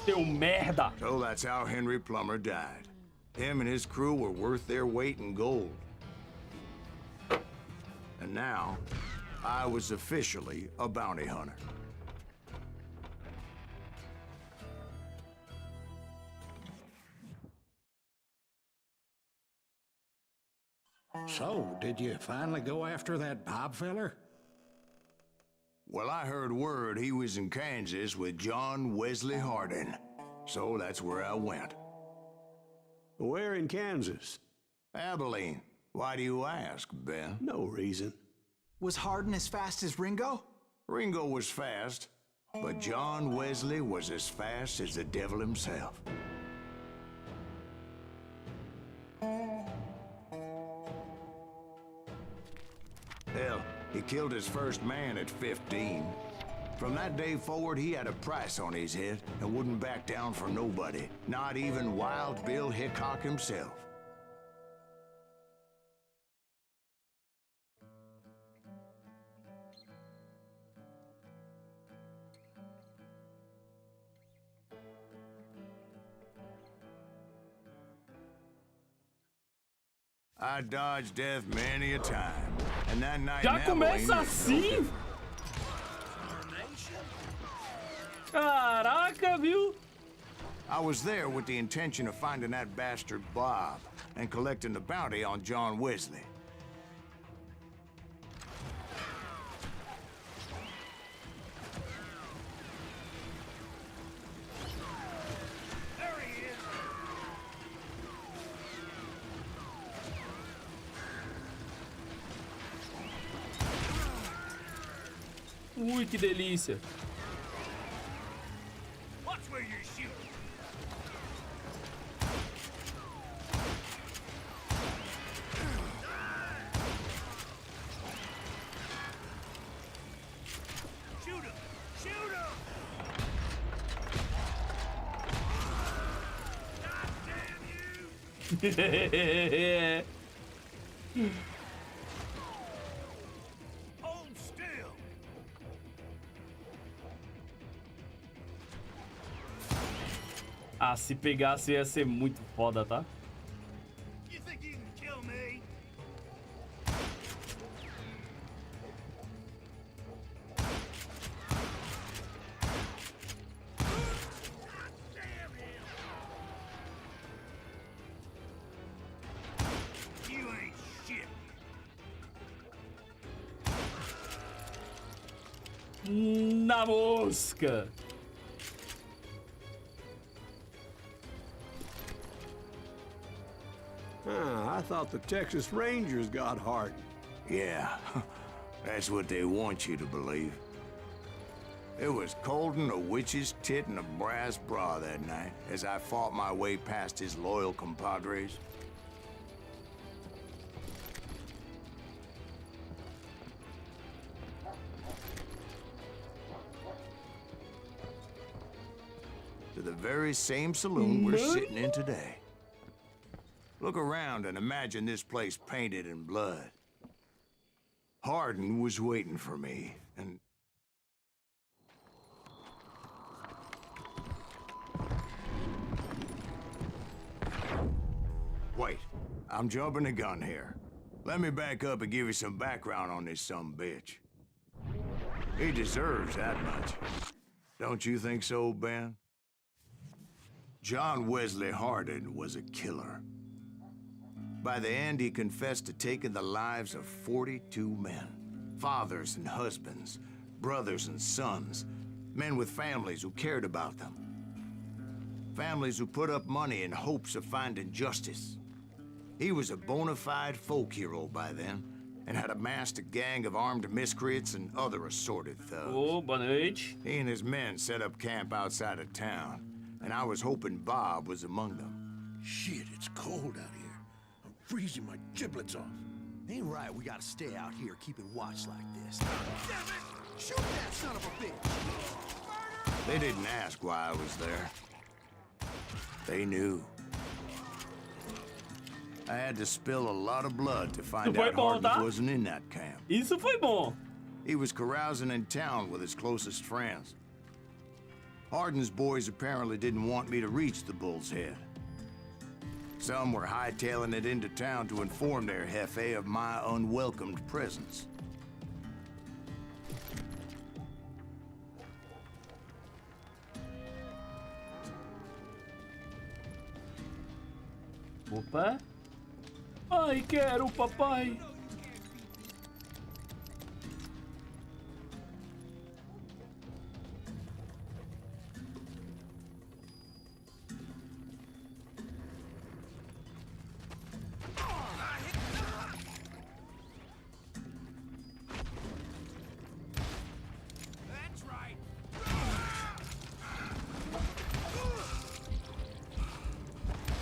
C: Seu merda.
E: So that's how Henry Plummer died. Him and his crew were worth their weight in gold. And now, I was officially a bounty hunter.
H: So, did you finally go after that Bob feller?
E: Well, I heard word he was in Kansas with John Wesley Hardin. So that's where I went.
D: Where in Kansas?
E: Abilene. Why do you ask, Ben?
D: No reason.
F: Was Hardin as fast as Ringo?
E: Ringo was fast, but John Wesley was as fast as the devil himself. Hell, he killed his first man at 15. From that day forward, he had a price on his head and wouldn't back down for nobody, not even Wild Bill Hickok himself. I dodged death many a time, and that night
C: Já começa assim? Caraca, viu?
E: I was there with the intention of finding that bastard Bob and collecting the bounty on John Wesley.
C: Ui, que delícia.
I: Watch where you're shooting. Shoot him! Shoot him! God damn you! Hold still!
C: Ah, se pegasse ia ser muito foda, tá?
I: You think you can kill me? Damn him! You ain't shit.
C: Na mosca.
D: I thought the Texas Rangers got Hardin.
E: Yeah, that's what they want you to believe. It was coldin' a witch's tit and a brass bra that night as I fought my way past his loyal compadres. To the very same saloon we're sitting in today. Look around and imagine this place painted in blood. Hardin was waiting for me, and... Wait, I'm jumping the gun here. Let me back up and give you some background on this sumbitch. He deserves that much. Don't you think so, Ben? John Wesley Hardin was a killer. By the end, he confessed to taking the lives of 42 men. Fathers and husbands, brothers and sons, men with families who cared about them. Families who put up money in hopes of finding justice. He was a bona fide folk hero by then, and had amassed a gang of armed miscreants and other assorted thugs.
C: Oh, boa noite.
E: He and his men set up camp outside of town, and I was hoping Bob was among them.
K: Shit, it's cold out here. I'm freezing my giblets off. Ain't right, we gotta stay out here keeping watch like this. Damn it! Shoot that son of a bitch!
E: They didn't ask why I was there. They knew. I had to spill a lot of blood to find out Hardin wasn't in that camp.
C: Isso foi bom.
E: He was carousing in town with his closest friends. Hardin's boys apparently didn't want me to reach the Bull's Head. Some were hightailing it into town to inform their jefe of my unwelcomed presence.
C: Opa! Ai, quero, papai!
I: That's right.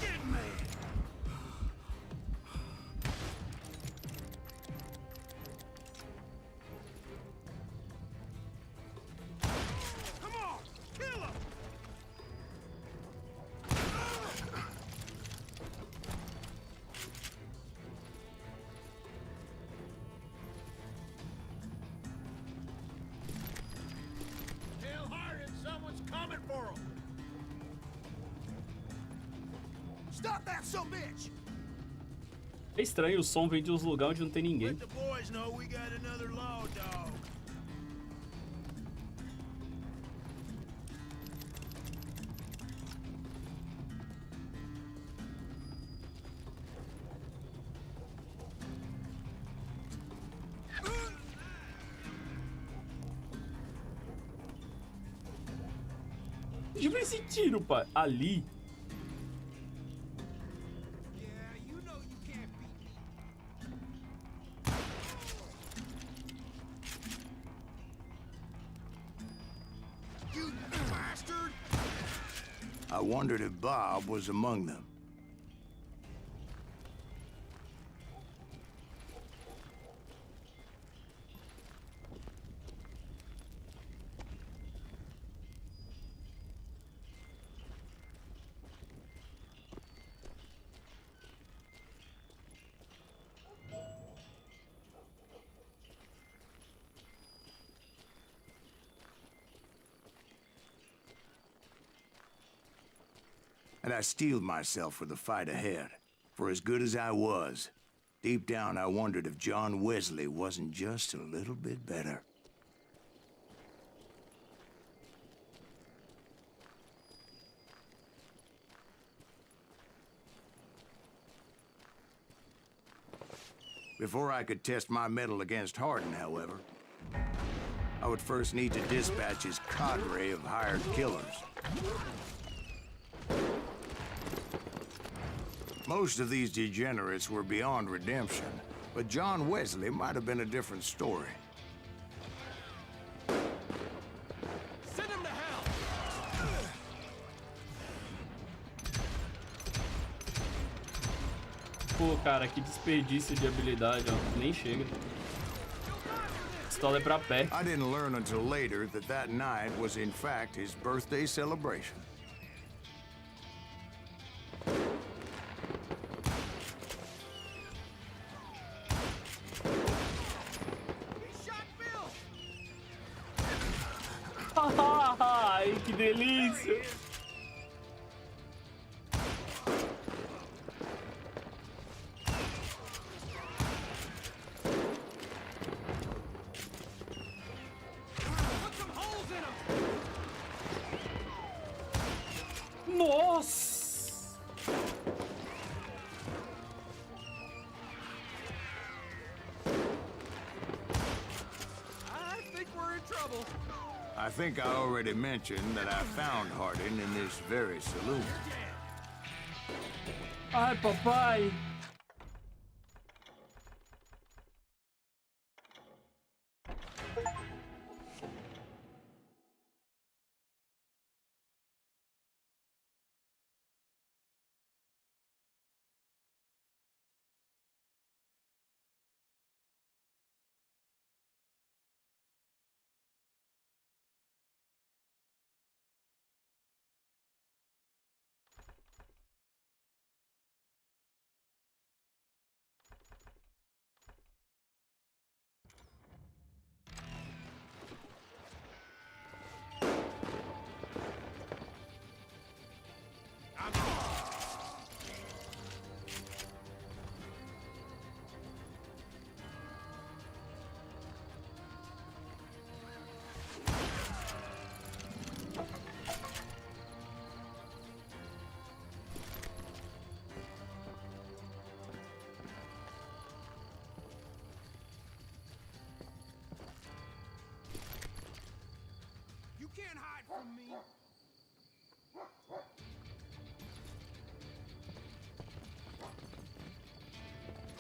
K: Get mad! Come on! Kill him!
H: Tell Hardin someone's coming for him.
K: Stop that bitch!
C: É estranho, o som vem de uns lugares onde não tem ninguém.
K: Let the boys know we got another law dog.
C: Onde vem esse tiro, pai? Ali?
I: Yeah, you know you can't beat me.
K: You bastard!
E: I wondered if Bob was among them. And I steeled myself for the fight ahead. For as good as I was, deep down I wondered if John Wesley wasn't just a little bit better. Before I could test my mettle against Hardin, however, I would first need to dispatch his cadre of hired killers. Most of these degenerates were beyond redemption, but John Wesley might have been a different story.
I: Send him to hell!
C: Pô, cara, que desperdício de habilidade, ó. Nem chega. Pistola é pra pé.
E: I didn't learn until later that that night was in fact his birthday celebration.
C: Ai, que delícia!
I: Put some holes in him!
C: Nossa!
I: I think we're in trouble.
E: I think I already mentioned that I found Hardin in this very saloon.
C: Ai, papai!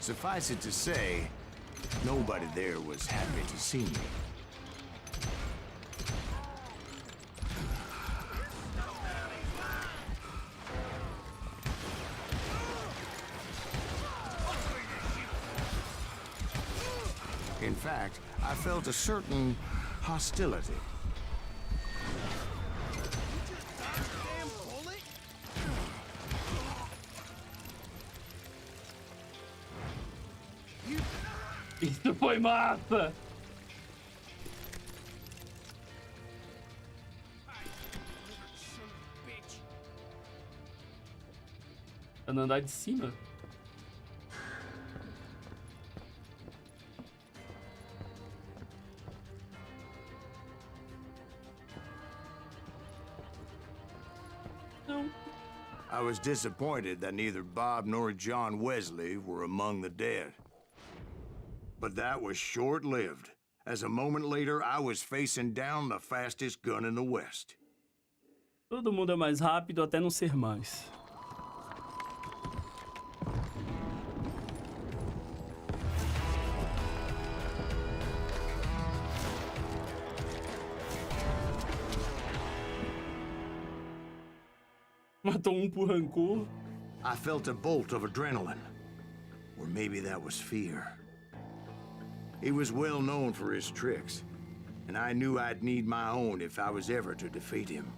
E: Suffice it to say, nobody there was happy to see me. In fact, I felt a certain hostility.
C: Isso foi massa! Tá no andar de cima? Não.
E: I was disappointed that neither Bob nor John Wesley were among the dead. But that was short-lived, as a moment later I was facing down the fastest gun in the West.
C: Todo mundo é mais rápido até não ser mais. Matou um por rancor.
E: I felt a bolt of adrenaline. Or maybe that was fear. He was well known for his tricks, and I knew I'd need my own if I was ever to defeat him.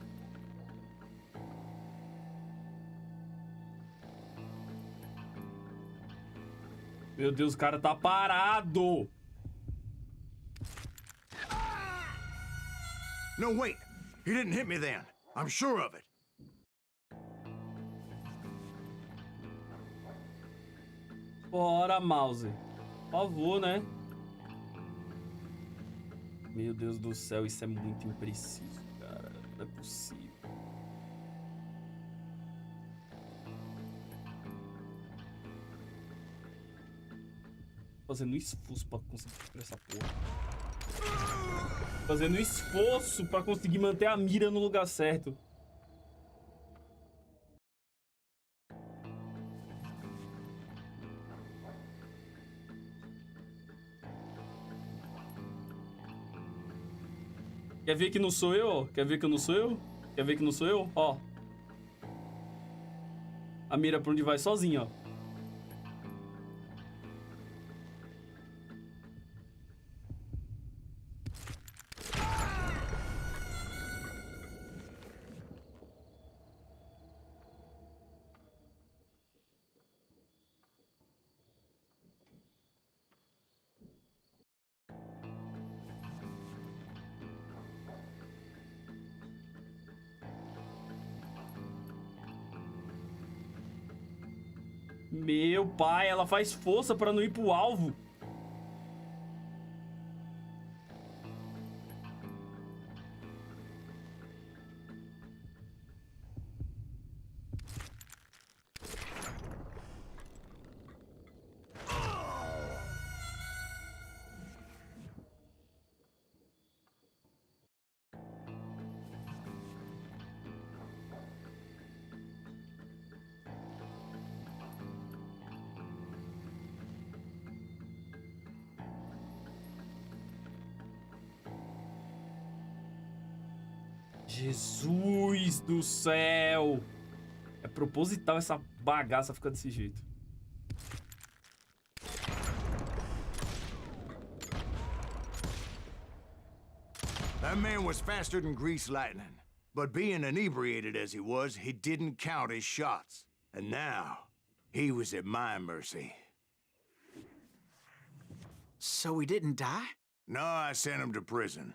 C: Meu Deus, o cara tá parado!
E: No, wait! He didn't hit me then. I'm sure of it.
C: Bora, mouse. Por favor, né? Meu Deus do céu, isso é muito impreciso, cara. Não é possível. Fazendo esforço pra conseguir pegar essa porra. Fazendo esforço pra conseguir manter a mira no lugar certo. Quer ver que não sou eu? Quer ver que não sou eu? Quer ver que não sou eu? Ó. A mira pra onde vai sozinha, ó. Meu pai, ela faz força pra não ir pro alvo. Jesus do céu! É proposital essa bagaça ficar desse jeito.
E: That man was faster than greased lightning. But being inebriated as he was, he didn't count his shots. And now, he was at my mercy.
F: So he didn't die?
E: No, I sent him to prison.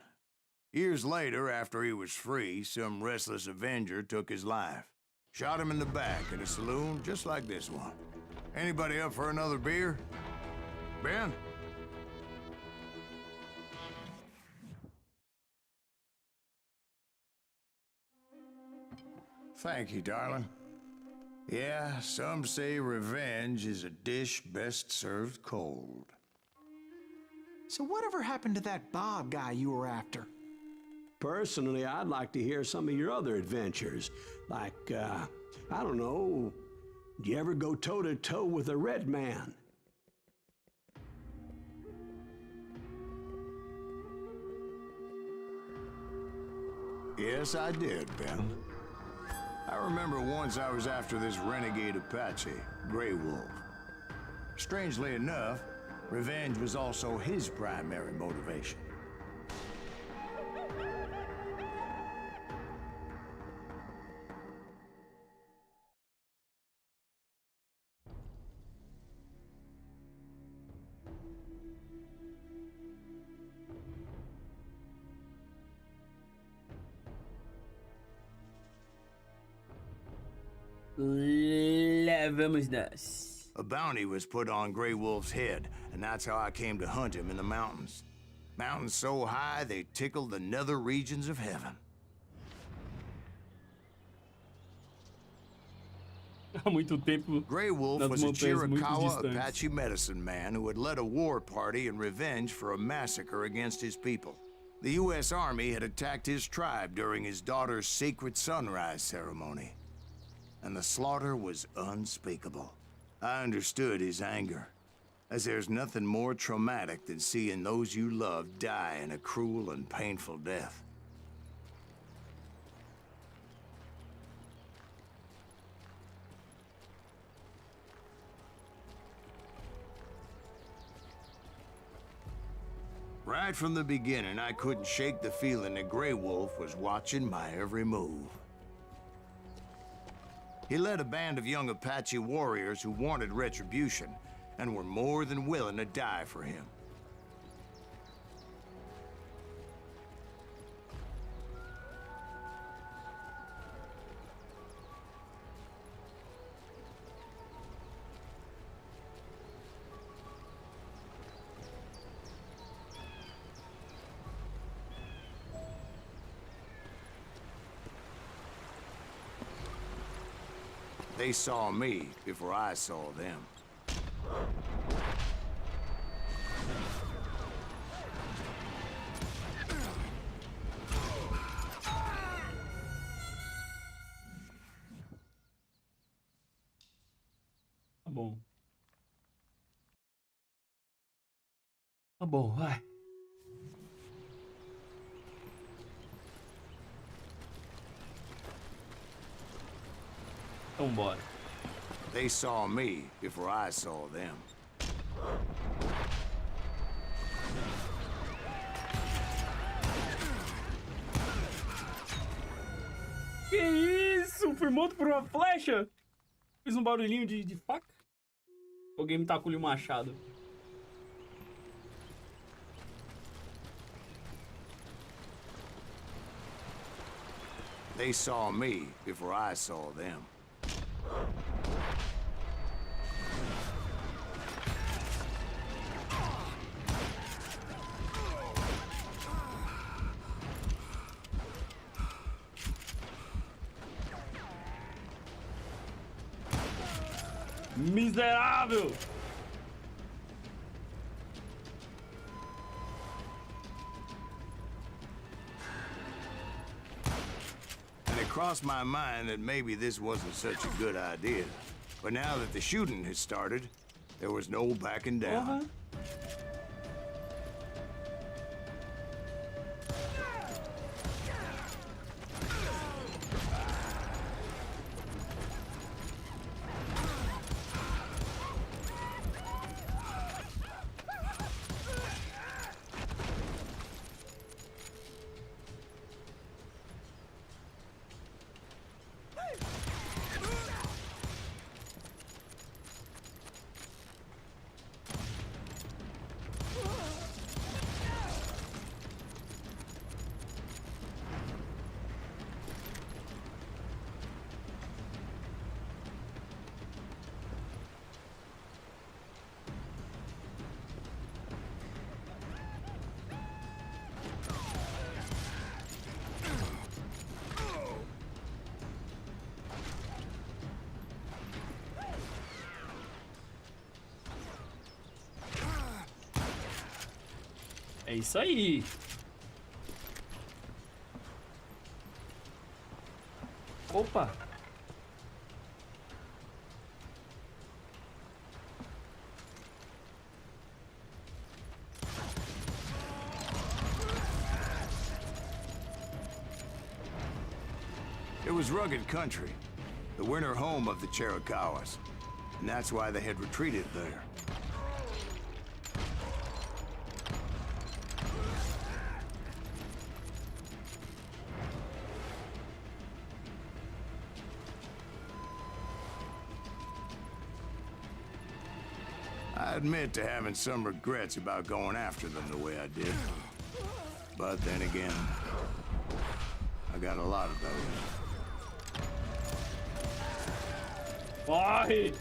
E: Years later, after he was free, some restless Avenger took his life. Shot him in the back at a saloon just like this one. Anybody up for another beer? Ben? Thank you, darling. Yeah, some say revenge is a dish best served cold.
F: So whatever happened to that Bob guy you were after?
D: Personally, I'd like to hear some of your other adventures. Like, I don't know, did you ever go toe-to-toe with a red man?
E: Yes, I did, Ben. I remember once I was after this renegade Apache, Grey Wolf. Strangely enough, revenge was also his primary motivation.
C: Vamos nós.
E: A bounty was put on Grey Wolf's head, and that's how I came to hunt him in the mountains. Mountains so high they tickled the nether regions of heaven.
C: Há muito tempo.
E: Grey Wolf was a Chiricahua Apache medicine man who had led a war party in revenge for a massacre against his people. The U.S. Army had attacked his tribe during his daughter's sacred sunrise ceremony, and the slaughter was unspeakable. I understood his anger, as there's nothing more traumatic than seeing those you love die in a cruel and painful death. Right from the beginning, I couldn't shake the feeling that Grey Wolf was watching my every move. He led a band of young Apache warriors who wanted retribution and were more than willing to die for him. They saw me before I saw them.
C: Tá bom. Tá bom, vai. Então bora.
E: They saw me before I saw them.
C: Que isso? Fui morto por uma flecha? Fiz um barulhinho de faca? Alguém me tacou-lhe um machado.
E: They saw me before I saw them.
C: Miserável!
E: And it crossed my mind that maybe this wasn't such a good idea. But now that the shooting had started, there was no backing down.
C: É isso aí. Opa.
E: was rugged country, the winter home of the Chiricahuas, and that's why they had retreated there. I admit to having some regrets about going after them the way I did. But then again, I got a lot of those.
C: Corre!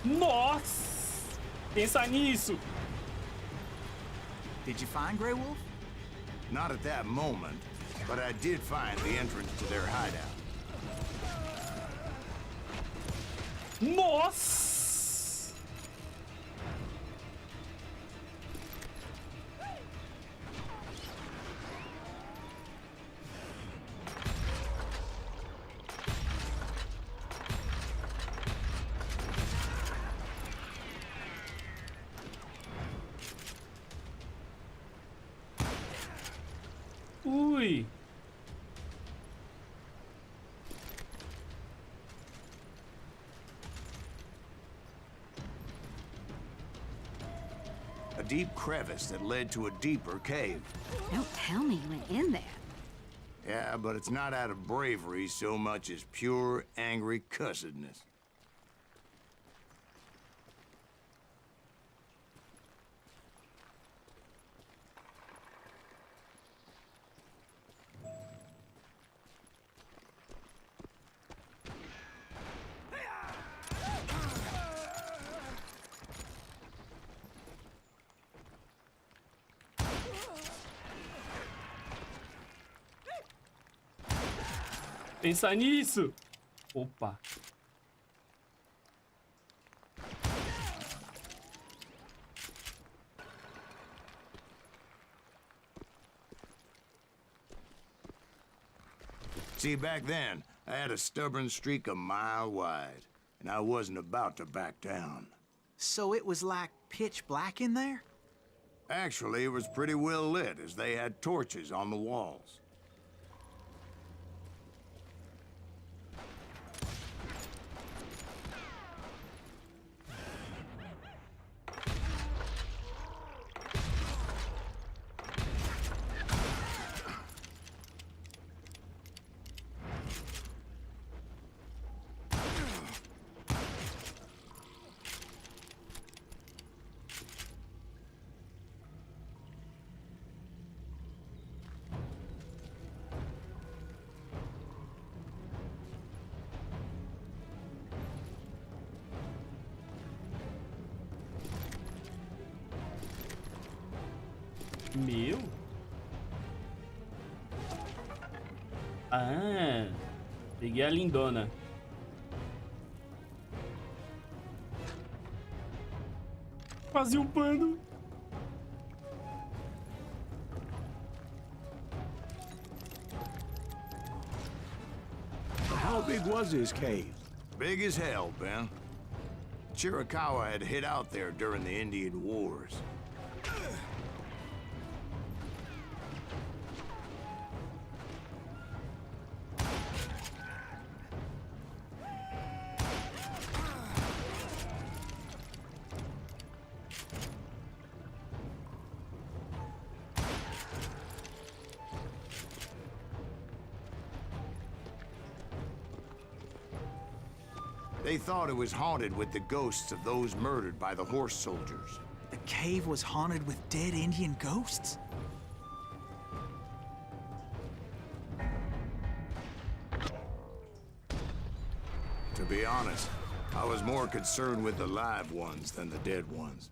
C: Nossa! Pensa nisso!
F: Did you find Grey Wolf?
E: Not at that moment, but I did find the entrance to their hideout.
C: Nossa! Ui!
E: A deep crevice that led to a deeper cave.
G: Don't tell me you went in there.
E: Yeah, but it's not out of bravery so much as pure, angry cussedness.
C: Pensa nisso! Opa!
E: See, back then, I had a stubborn streak a mile wide, and I wasn't about to back down.
F: So it was like pitch black in there?
E: Actually, it was pretty well lit, as they had torches on the walls.
C: Meu? Ah, peguei a lindona. Quase um pano.
D: How big was his cave?
E: Big as hell, Ben. Chiricahua had hid out there during the Indian Wars. They thought it was haunted with the ghosts of those murdered by the horse soldiers.
F: The cave was haunted with dead Indian ghosts?
E: To be honest, I was more concerned with the live ones than the dead ones.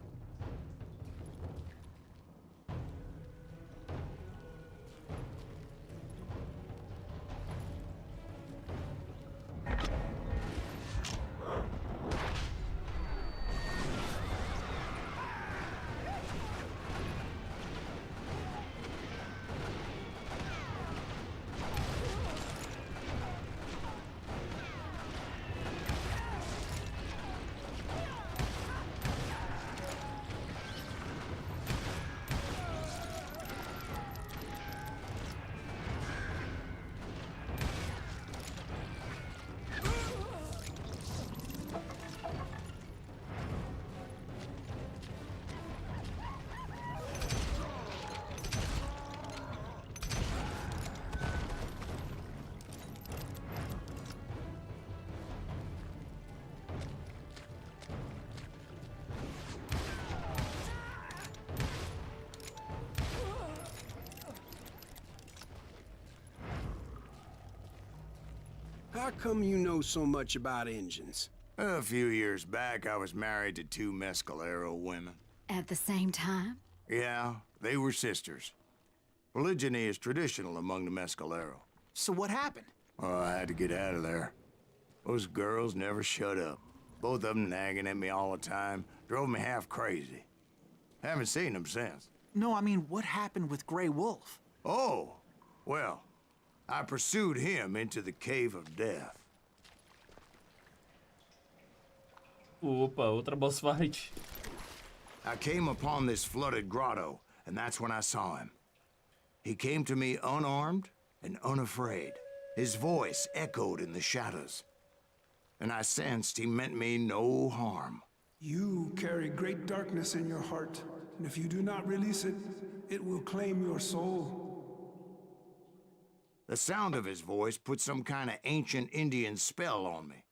J: How come you know so much about engines?
E: A few years back, I was married to 2 Mescalero women.
G: At the same time?
E: Yeah, they were sisters. Polygyny is traditional among the Mescalero.
F: So what happened?
E: Oh, I had to get out of there. Those girls never shut up. Both of them nagging at me all the time. Drove me half crazy. Haven't seen them since.
F: No, I mean, what happened with Grey Wolf?
E: Oh, well, I pursued him into the Cave of Death.
C: Opa, outra boss fight.
E: I came upon this flooded grotto, and that's when I saw him. He came to me unarmed and unafraid. His voice echoed in the shadows, and I sensed he meant me no harm.
L: You carry great darkness in your heart, and if you do not release it, it will claim your soul.
E: The sound of his voice put some kind of ancient Indian spell on me.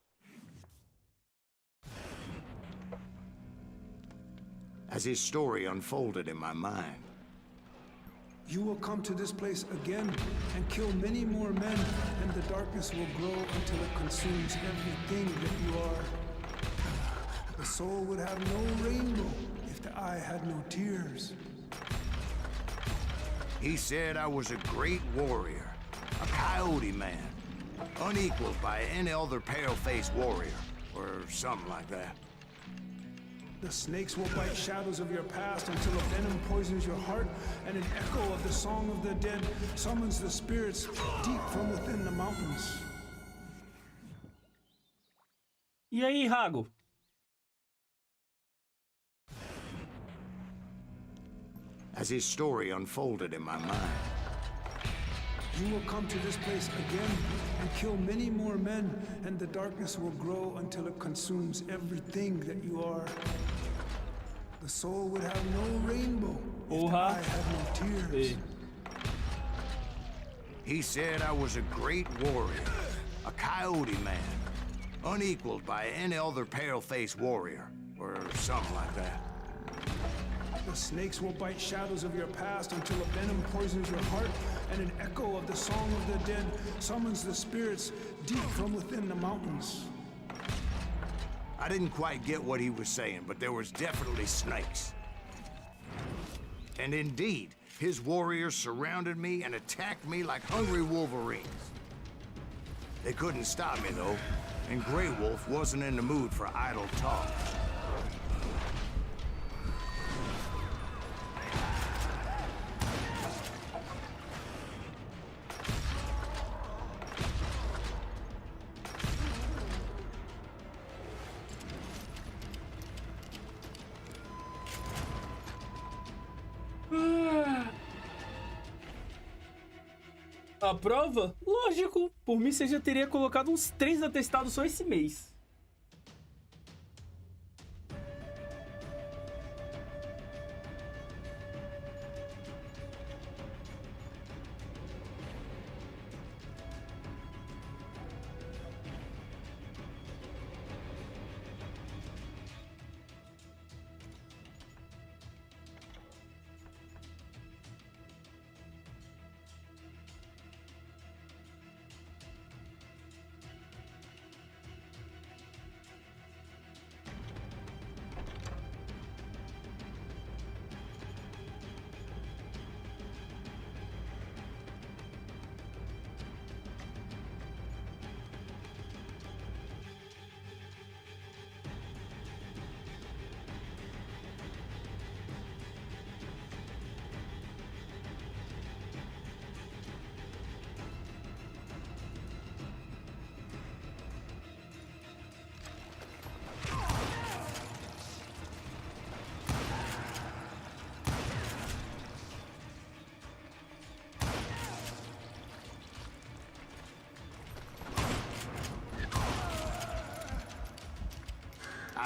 E: As his story unfolded in my mind,
L: You will come to this place again and kill many more men, and the darkness will grow until it consumes everything that you are. The soul would have no rainbow if the eye had no tears.
E: he said I was a great warrior, a coyote man, unequaled by any other pale-faced warrior, or something like that.
L: The snakes will bite shadows of your past until a venom poisons your heart, and an echo of the song of the dead summons the spirits deep from within the mountains.
C: E aí, Rago?
E: As his story unfolded in my mind,
L: You will come to this place again and kill many more men, and the darkness will grow until it consumes everything that you are. The soul would have no rainbow if the eye had no tears.
E: he said I was a great warrior, a coyote man, unequaled by any other pale-faced warrior, or something like that.
L: The snakes will bite shadows of your past until a venom poisons your heart, and an echo of the song of the dead summons the spirits deep from within the mountains.
E: I didn't quite get what he was saying, but there was definitely snakes. And indeed, his warriors surrounded me and attacked me like hungry wolverines. They couldn't stop me, though, and Grey Wolf wasn't in the mood for idle talk.
C: A prova? Lógico. Por mim, você já teria colocado uns 3 atestados só esse mês.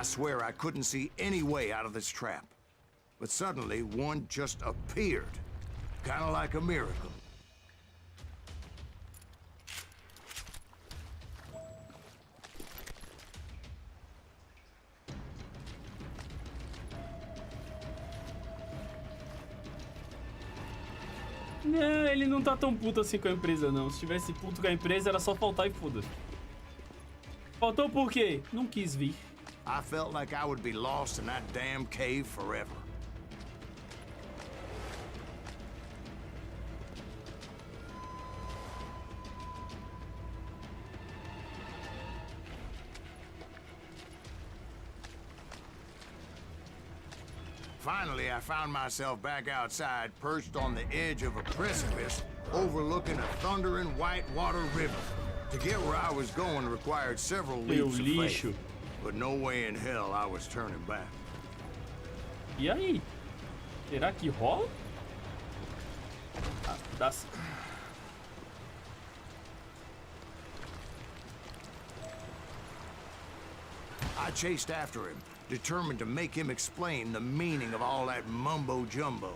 E: I swear I couldn't see any way out of this trap. But suddenly, one just appeared. Kind of like a miracle.
C: Não, ele não tá tão puto assim com a empresa, não. Se tivesse puto com a empresa, era só faltar e foda-se. Faltou por quê? Não quis vir.
E: I felt like I would be lost in that damn cave forever. Finally, I found myself back outside, perched on the edge of a precipice, overlooking a thundering whitewater river. To get where I was going required several leaps of faith, but no way in hell I was turning back.
C: E aí? Será que rola? Ah, dá-se.
E: I chased after him, determined to make him explain the meaning of all that mumbo-jumbo.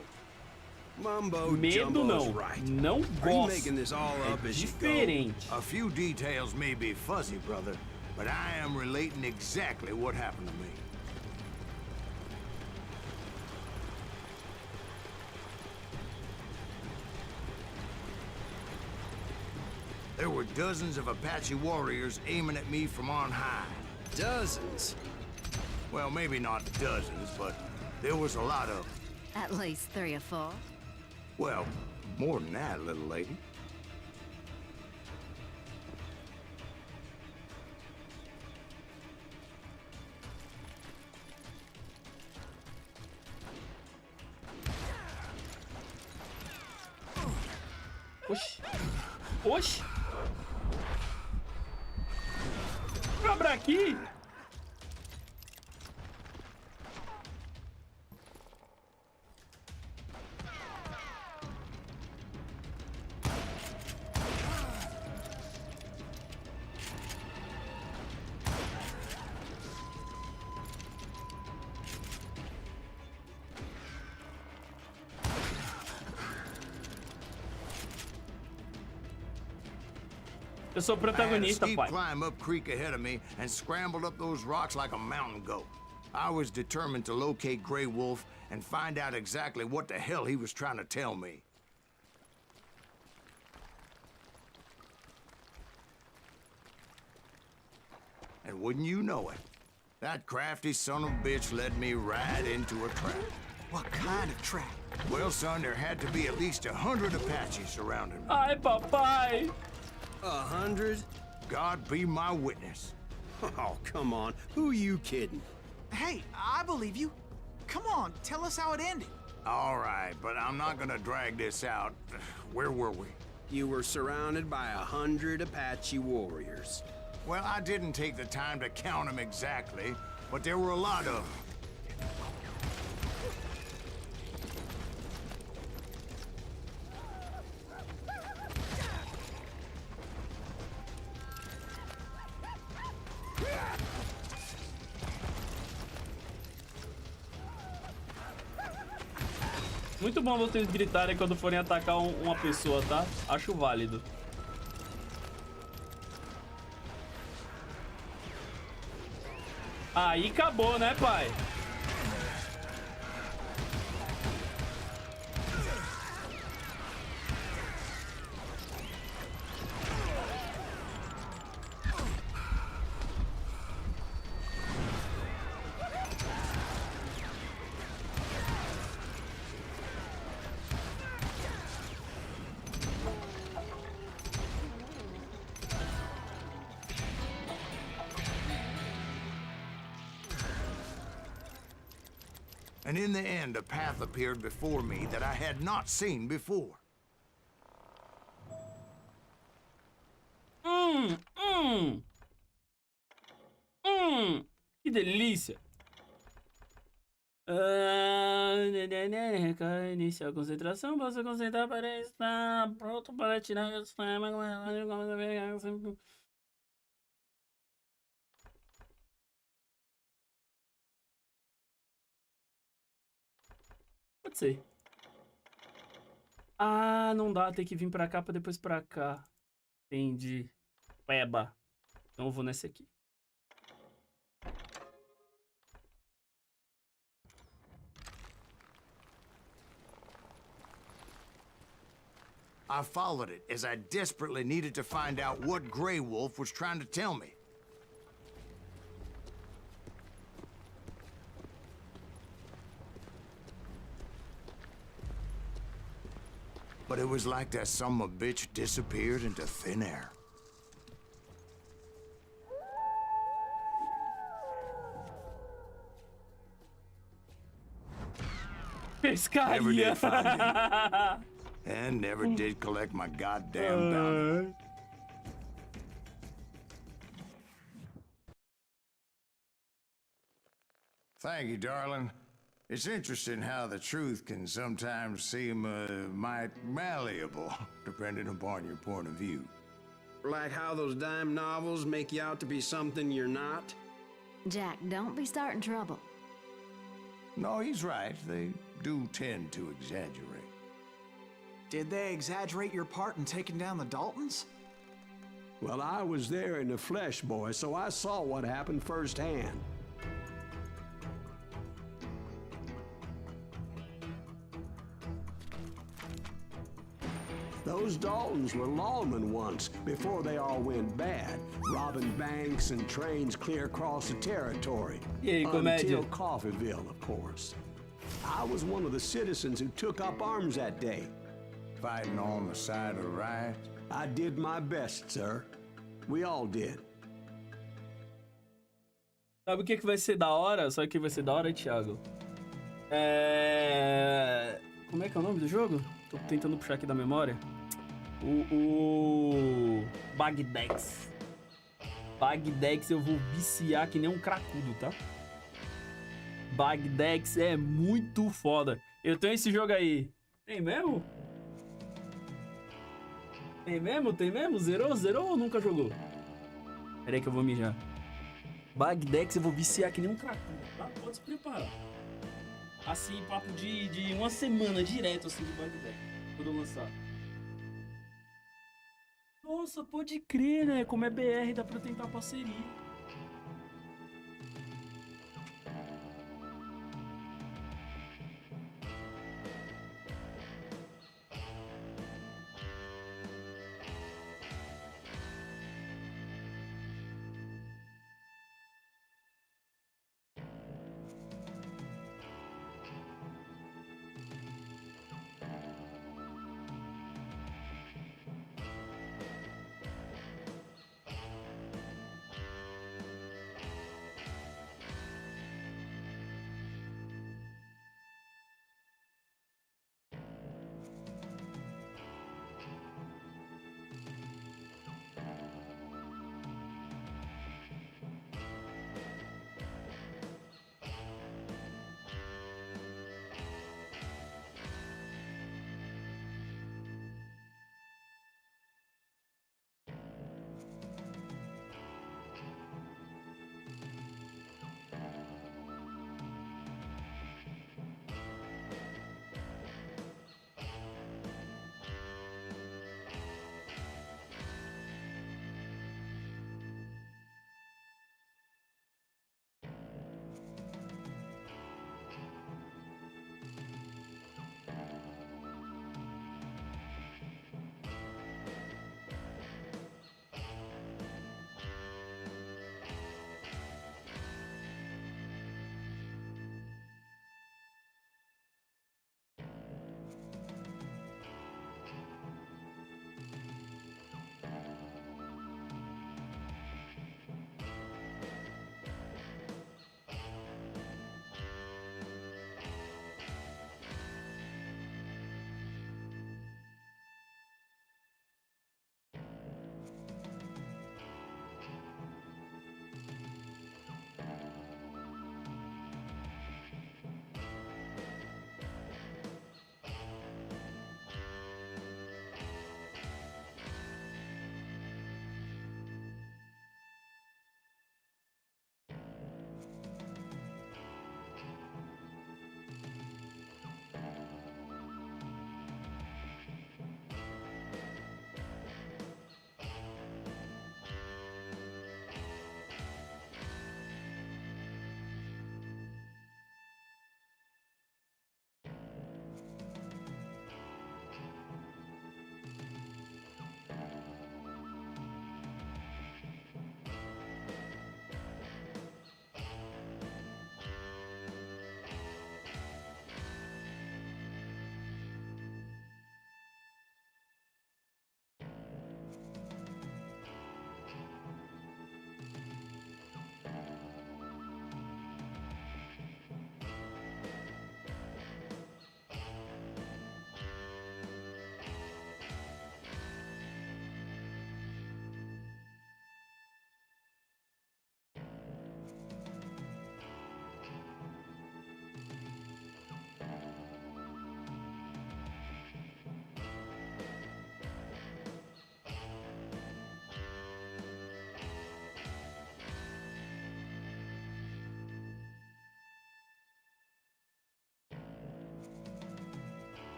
J: Mumbo-jumbo is right.
C: Não
J: Are you
C: gosto.
J: making this all up as you go?
C: Diferente.
E: A few details may be fuzzy, brother, but I am relating exactly what happened to me. There were dozens of Apache warriors aiming at me from on high.
J: Dozens?
E: Well, maybe not dozens, but there was a lot of them.
G: At least 3 or 4.
E: Well, more than that, little lady.
C: Oxi. Oxi. Cabra aqui. Eu sou o protagonista, pai.
E: Climb up creek ahead of me and scrambled up those rocks like a mountain goat. I was determined to locate Grey Wolf and find out exactly what the hell he was trying to tell me. And wouldn't you know it, that crafty son of a bitch led me right into a trap.
F: What kind of trap?
E: Well, son, there had to be at least 100 Apaches surrounding me.
C: Ai, papai.
J: 100?
E: God be my witness.
J: Oh, come on. Who are you kidding?
F: Hey, I believe you. Come on, tell us how it ended.
E: All right, but I'm not gonna drag this out. Where were we?
J: You were surrounded by 100 Apache warriors.
E: Well, I didn't take the time to count them exactly, but there were a lot of them.
C: Muito bom vocês gritarem quando forem atacar uma pessoa, tá? Acho válido. Aí acabou, né, pai?
E: And in the end, a path appeared before me that I had not seen before.
C: Que delícia. Iniciar a concentração, posso concentrar para estar pronto para tirar os Pode ser. Ah, não dá. Tem que vir pra cá pra depois pra cá. Entendi. Peba. Então eu vou nessa aqui.
E: I followed it as I desperately needed to find out what Grey Wolf was trying to tell me. But it was like that son of a bitch disappeared into thin air. Never did find him. And never did collect my goddamn bounty. Thank you, darling. It's interesting how the truth can sometimes seem might malleable, depending upon your point of view.
J: Like how those dime novels make you out to be something you're not?
G: Jack, don't be starting trouble.
E: No, he's right. They do tend to exaggerate.
F: Did they exaggerate your part in taking down the Daltons?
D: Well, I was there in the flesh, boy, so I saw what happened firsthand. Those Daltons were lawmen once, before they all went bad, robbing banks and trains clear across the territory. Until Coffeeville, of course. I was one of the citizens who took up arms that day.
E: Fighting on the side of right?
D: I did my best, sir. We all did.
C: Sabe o que vai ser da hora? Sabe o que vai ser da hora, Thiago? Como é que é o nome do jogo? Tô tentando puxar aqui da memória. O Bagdex. Bagdex eu vou viciar que nem um cracudo, tá? Bagdex é muito foda. Eu tenho esse jogo aí. Tem mesmo? Tem mesmo? Tem mesmo? Zerou? Zerou ou nunca jogou? Pera aí que eu vou mijar. Bagdex eu vou viciar que nem um cracudo, tá? Pode se preparar. Assim, papo de uma semana direto assim de Bagdex. Quando eu lançar. Nossa, pode crer, né? Como é BR, dá pra tentar parceria.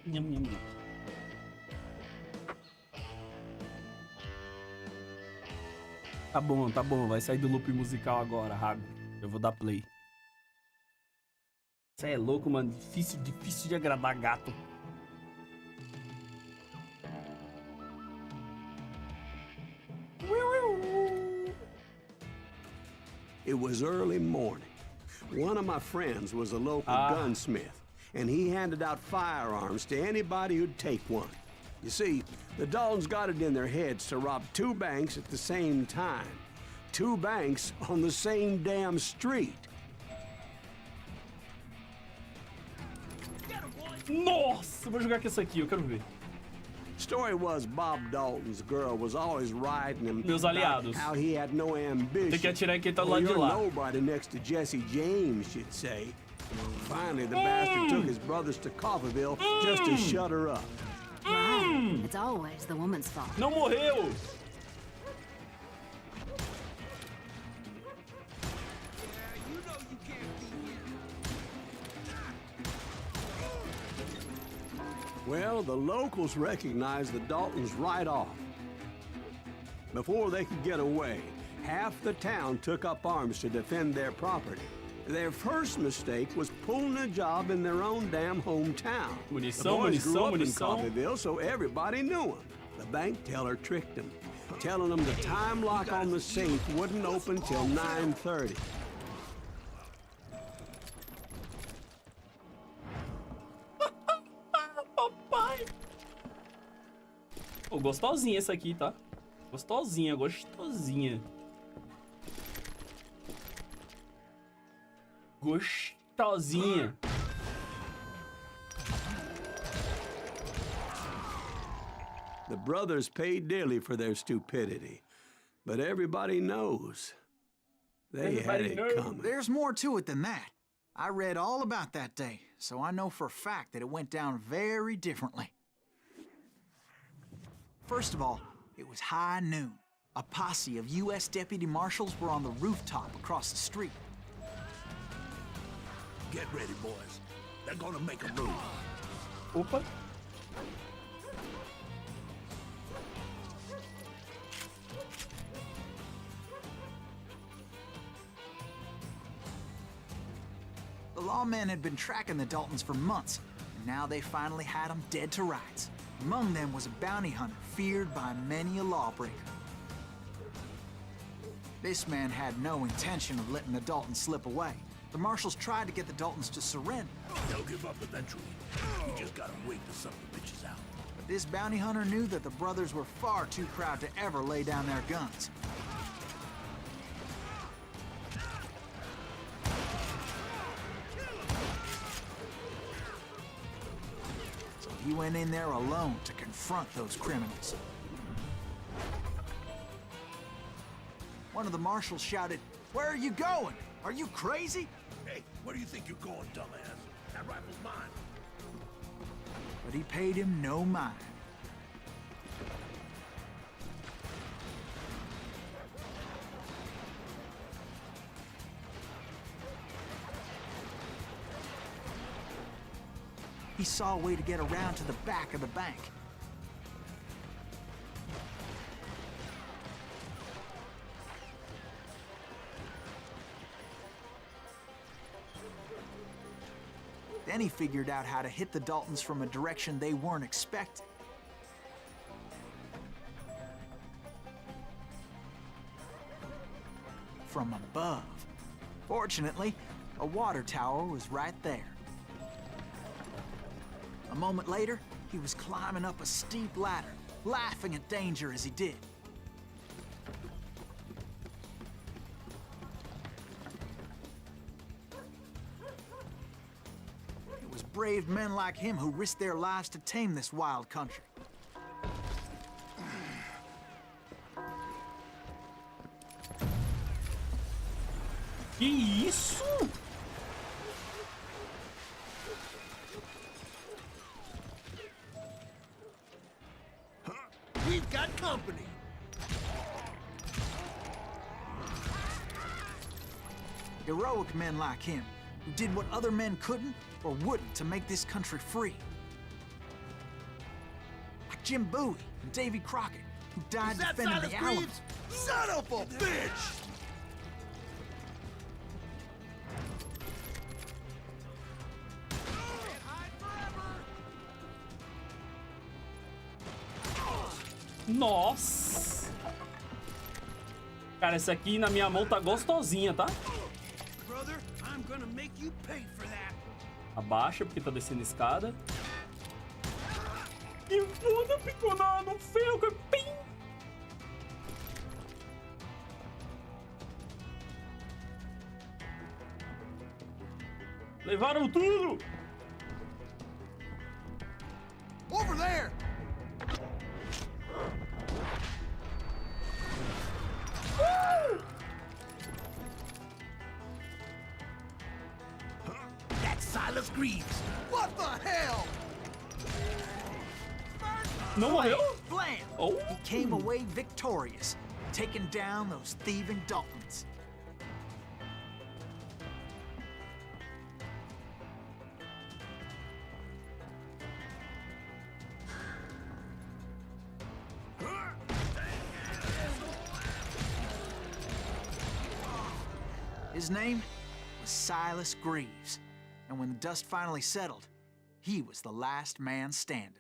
C: Nham, nham, nham. Tá bom, vai sair do loop musical agora, Rago. Eu vou dar play. Você é louco, mano. Difícil de agradar gato.
D: It was early morning. One of my friends was a local gunsmith, and he handed out firearms to anybody who'd take one. You see, the Daltons got it in their heads to rob 2 banks at the same time. 2 banks on the same damn street.
C: Nossa, vou jogar com essa aqui, eu quero ver.
D: Story was Bob Dalton's girl was always riding him
C: Meus aliados.
D: how he had no ambition.
C: Tem que atirar em quem tá do
D: Well,
C: lado de
D: you're
C: lá.
D: nobody next to Jesse James, she'd say. Finally, the bastard took his brothers to Coffeyville just to shut her up.
G: It's always the woman's fault.
C: Não morreu!
D: Well, the locals recognized the Daltons right off. Before they could get away, half the town took up arms to defend their property. Their first mistake was pulling a job in their own damn hometown. The boys grew up in Coffeyville, so everybody knew them. The bank teller tricked them, telling them the time lock on the safe wouldn't open till 9:30.
C: Papai! Pô, gostosinha essa aqui, tá? Gostosinha. Gostosinha.
D: The brothers paid dearly for their stupidity, but everybody knows they had it coming.
F: There's more to it than that. I read all about that day, so I know for a fact that it went down very differently. First of all, it was high noon. A posse of U.S. deputy marshals were on the rooftop across the street.
K: Get ready, boys. They're gonna make a move.
C: Opa!
F: The lawmen had been tracking the Daltons for months, and now they finally had them dead to rights. Among them was a bounty hunter feared by many a lawbreaker. This man had no intention of letting the Daltons slip away. The marshals tried to get the Daltons to surrender.
K: They'll give up eventually. We just gotta wait till some of the bitches out.
F: But this bounty hunter knew that the brothers were far too proud to ever lay down their guns. So he went in there alone to confront those criminals. One of the marshals shouted, "Where are you going? Are you crazy?"
K: Hey, where do you think you're going, dumbass? That rifle's mine.
F: But he paid him no mind. He saw a way to get around to the back of the bank. Then he figured out how to hit the Daltons from a direction they weren't expecting. From above. Fortunately, a water tower was right there. A moment later, he was climbing up a steep ladder, laughing at danger as he did. It was brave men like him who risked their lives to tame this wild country.
C: Que isso?
K: We've got company.
F: Heroic men like him, who did what other men couldn't or wouldn't to make this country free. Jim Bowie and Davy Crockett, who died defending the Alamo.
K: Son of a bitch!
C: Nossa! Cara, essa aqui na minha mão tá gostosinha, tá?
K: Brother, I'm gonna make you pay for that.
C: Abaixa, porque tá descendo a escada. Que foda, ficou no ferro, pim! Levaram tudo!
K: Over there! That's Silas Greaves. What the hell?
C: Não morreu?
F: Blam!
C: Oh.
F: He came away victorious, taking down those thieving Daltons. His name was Silas Greaves, and when the dust finally settled, he was the last man standing.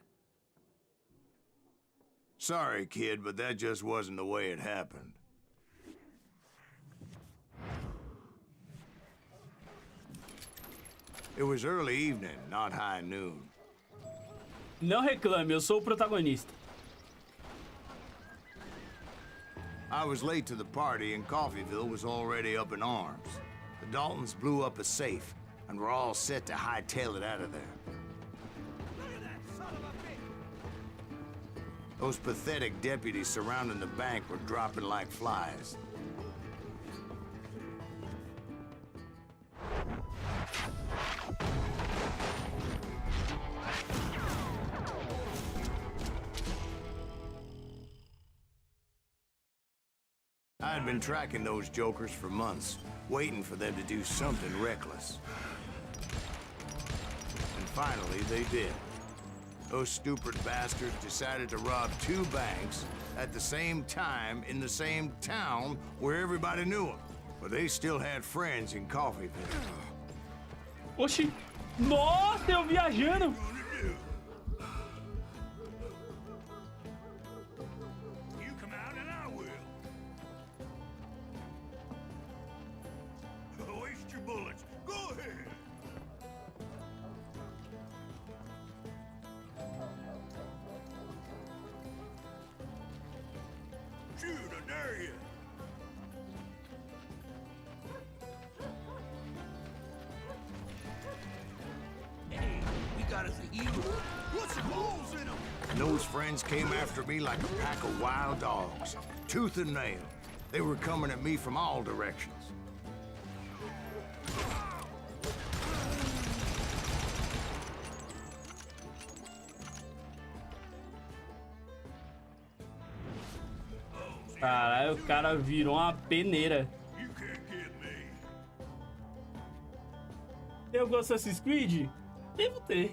E: Sorry, kid, but that just wasn't the way it happened. It was early evening, not high noon.
C: Não reclame, eu sou o protagonista.
E: I was late to the party and Coffeyville was already up in arms. The Daltons blew up a safe, and we're all set to hightail it out of there. Those pathetic deputies surrounding the bank were dropping like flies. I had been tracking those jokers for months, waiting for them to do something reckless. And finally, they did. Those stupid bastards decided to rob 2 banks at the same time in the same town where everybody knew them. But they still had friends in Coffeyville.
C: Oxi! Nossa, eu viajando!
E: And those friends came after me like a pack of wild dogs, tooth and nail. They were coming at me from all directions.
C: Caralho, o cara virou uma peneira. Tem algum Assassin's Creed? Devo ter.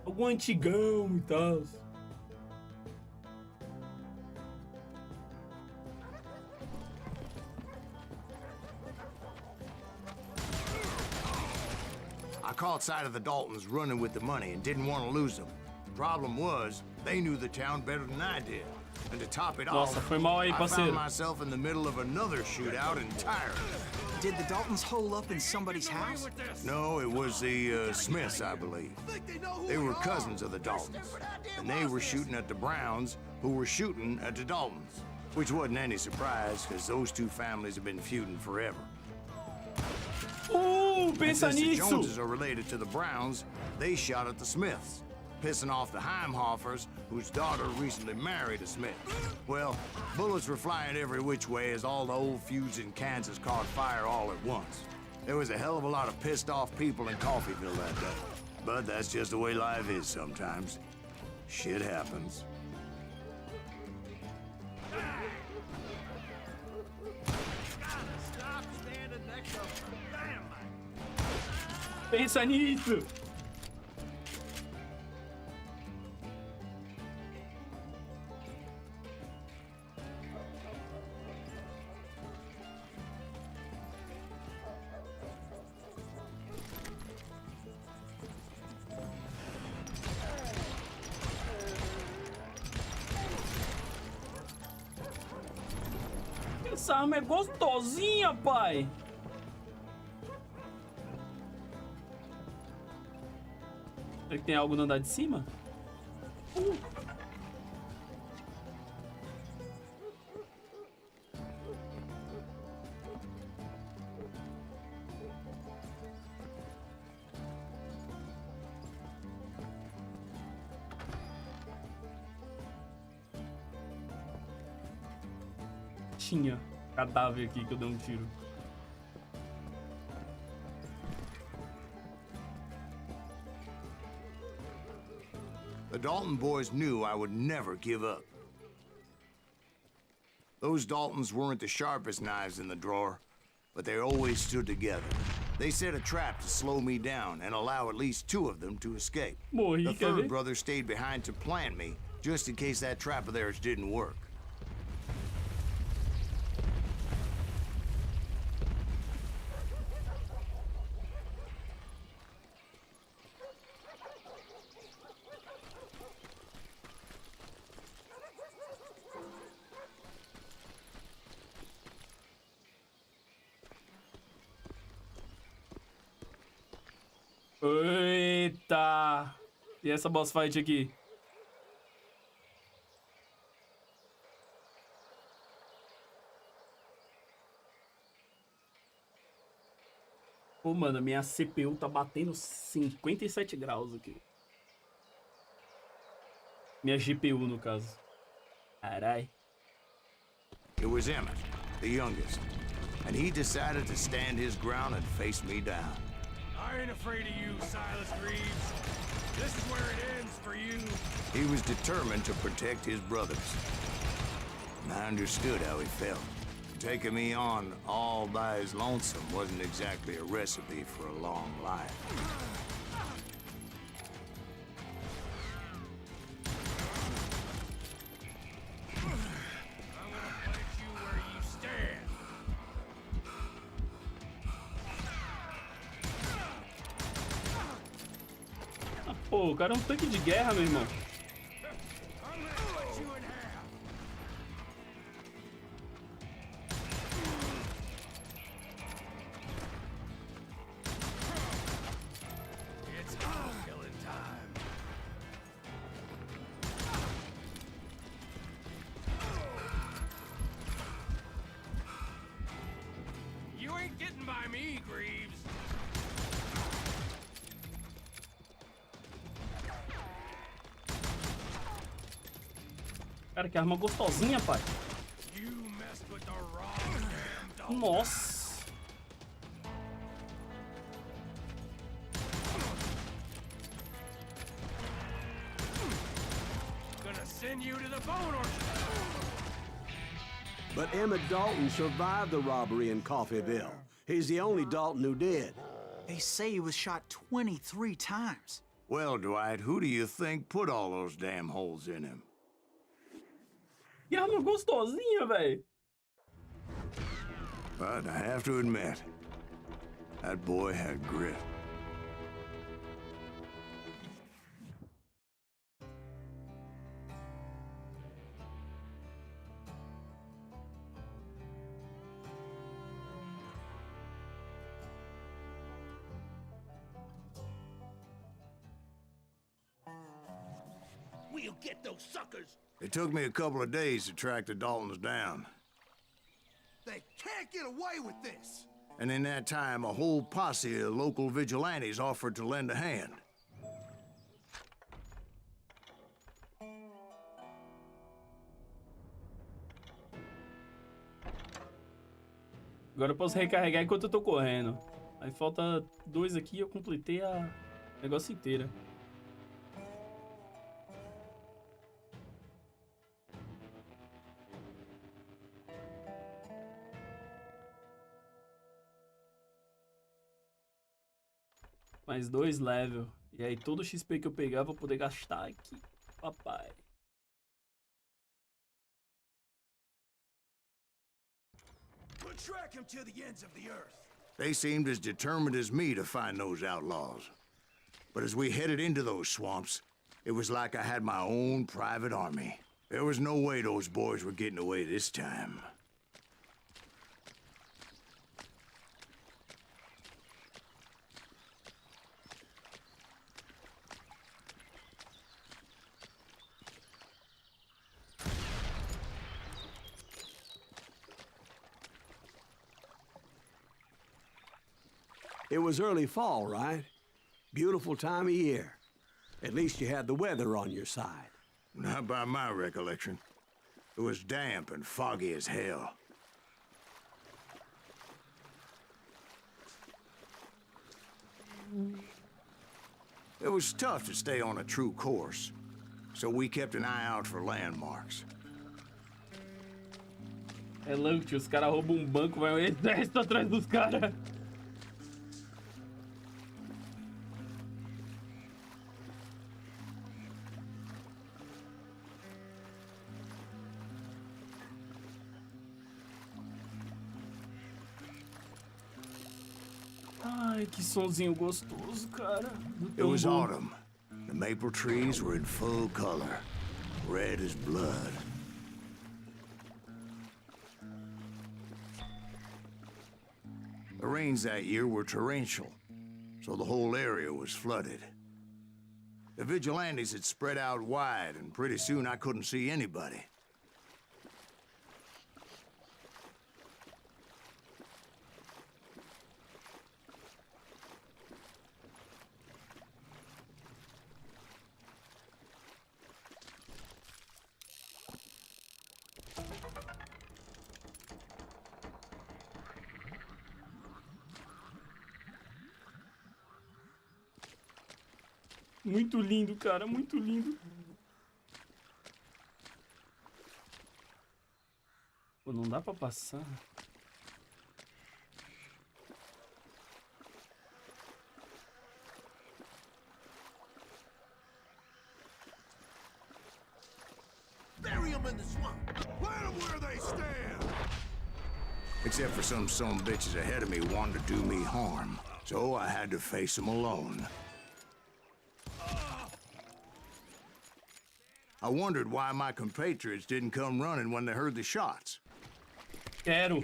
C: Algum antigão e tal.
E: I caught sight of the Daltons running with the money and didn't want to lose them. Problem was, they knew the town better than I did. And to top it
C: Nossa,
E: off,
C: foi mal aí,
E: I
C: parceiro.
E: found myself in the middle of another shootout entirely.
F: Did the Daltons hole up in somebody's house?
E: No, it was the Smiths, I believe. They were cousins of the Daltons, and they were shooting at the Browns, who were shooting at the Daltons, which wasn't any surprise, because those two families have been feuding forever.
C: Pensa
E: Since the
C: nisso!
E: Joneses are related to the Browns, they shot at the Smiths, pissing off the Heimhoffers, whose daughter recently married a Smith. Well, bullets were flying every which way as all the old feuds in Kansas caught fire all at once. There was a hell of a lot of pissed off people in Coffeyville that day. But that's just the way life is sometimes. Shit happens.
C: Pensa nisso! Essa arma é gostosinha, pai. Será que tem algo no andar de cima? Tinha cadáver aqui que eu dei um tiro.
E: The Dalton boys knew I would never give up. Those Daltons weren't the sharpest knives in the drawer, but they always stood together. They set a trap to slow me down and allow at least 2 of them to escape. The third brother stayed behind to plant me, just in case that trap of theirs didn't work.
C: Eita! E essa boss fight aqui? Pô, mano, minha CPU tá batendo 57 graus aqui. Minha GPU, no caso. Carai.
E: It was Emmett, the youngest, and he decided to stand his ground and face me down.
I: I ain't afraid of you, Silas Greaves. This is where it ends for you.
E: He was determined to protect his brothers. And I understood how he felt. Taking me on all by his lonesome wasn't exactly a recipe for a long life.
I: I'm gonna plant you where you stand.
C: Pô, o cara é um tanque de guerra, meu irmão.
I: I'm gonna cut you in half. It's killing time. You ain't getting by me, Greaves.
C: Cara, que arma gostosinha, pai.
I: You messed with the wrong damn dog.
C: Nossa.
I: Gonna send you to the bone orchard.
D: But Emmett Dalton survived the robbery in Coffeyville. He's the only Dalton who did.
F: They say he was shot 23 times.
E: Well, Dwight, who do you think put all those damn holes in him?
C: Que arma gostosinha, velho.
E: But I have to admit, that boy had grit.
K: We'll get those suckers.
E: It took me a couple of days to track the Daltons down.
K: They can't get away with this.
E: And in that time, a whole posse of local vigilantes offered to lend a hand.
C: Agora eu posso recarregar enquanto eu tô correndo. Aí falta 2 aqui e eu completei a negócio inteira. Mais 2 level. E aí todo o XP que eu pegar eu vou poder gastar aqui. Papai.
K: We'll track him to the ends of the earth.
E: They seemed as determined as me to find those outlaws. But as we headed into those swamps, it was like I had my own private army. There was no way those boys were getting away this time.
D: It was early fall, right? Beautiful time of year. At least you had the weather on your side.
E: Not by my recollection. It was damp and foggy as hell. It was tough to stay on a true course, so we kept an eye out for landmarks.
C: É louco, tio. Os caras roubam banco, vai um exército atrás dos caras. Ai, que sonzinho gostoso, cara.
E: It was autumn. The maple trees were in full color, red as blood. The rains that year were torrential, so the whole area was flooded. The vigilantes had spread out wide, and pretty soon I couldn't see anybody.
C: Muito lindo, cara, muito lindo. Pô, não dá pra passar.
K: Bury them in the swamp. Plant them where they stand.
E: Except for some bitches ahead of me wanting to do me harm. So I had to face them alone. I wondered why my compatriots didn't come running when they heard the shots.
C: Quero.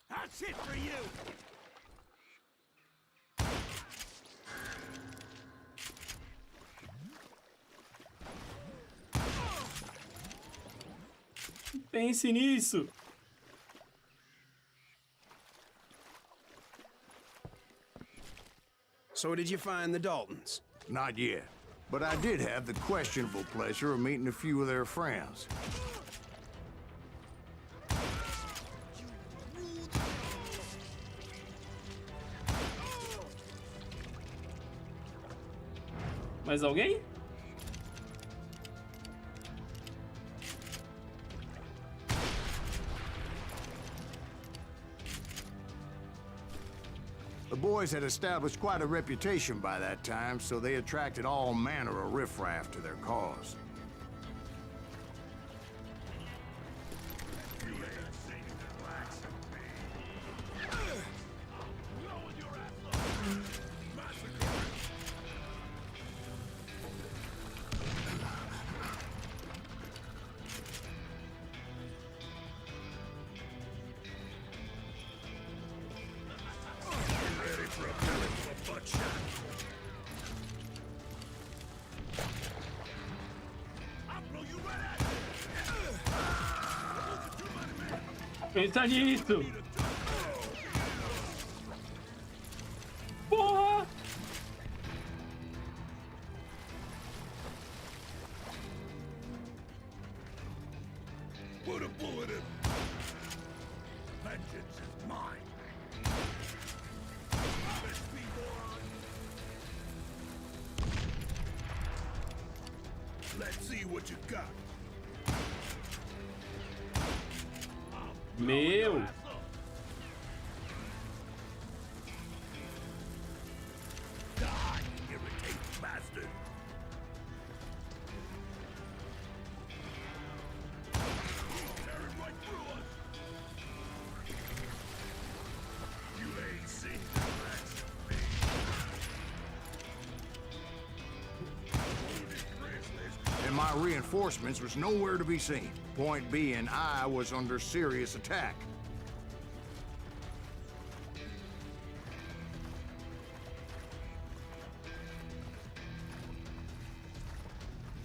K: That's it for you.
C: Pense nisso.
J: So did you find the Daltons?
E: Not yet, but I did have the questionable pleasure of meeting a few of their friends.
C: Mais alguém?
E: The boys had established quite a reputation by that time, so they attracted all manner of riffraff to their cause.
C: Pensa nisso! Porra!
K: Put a bullet in. Vengeance is mine. Let's see what you got.
C: Meu!
K: Die, irritating bastard. Tearing right through us. You ain't seen the last of me.
E: And my reinforcements was nowhere to be seen. Point being, I was under serious attack.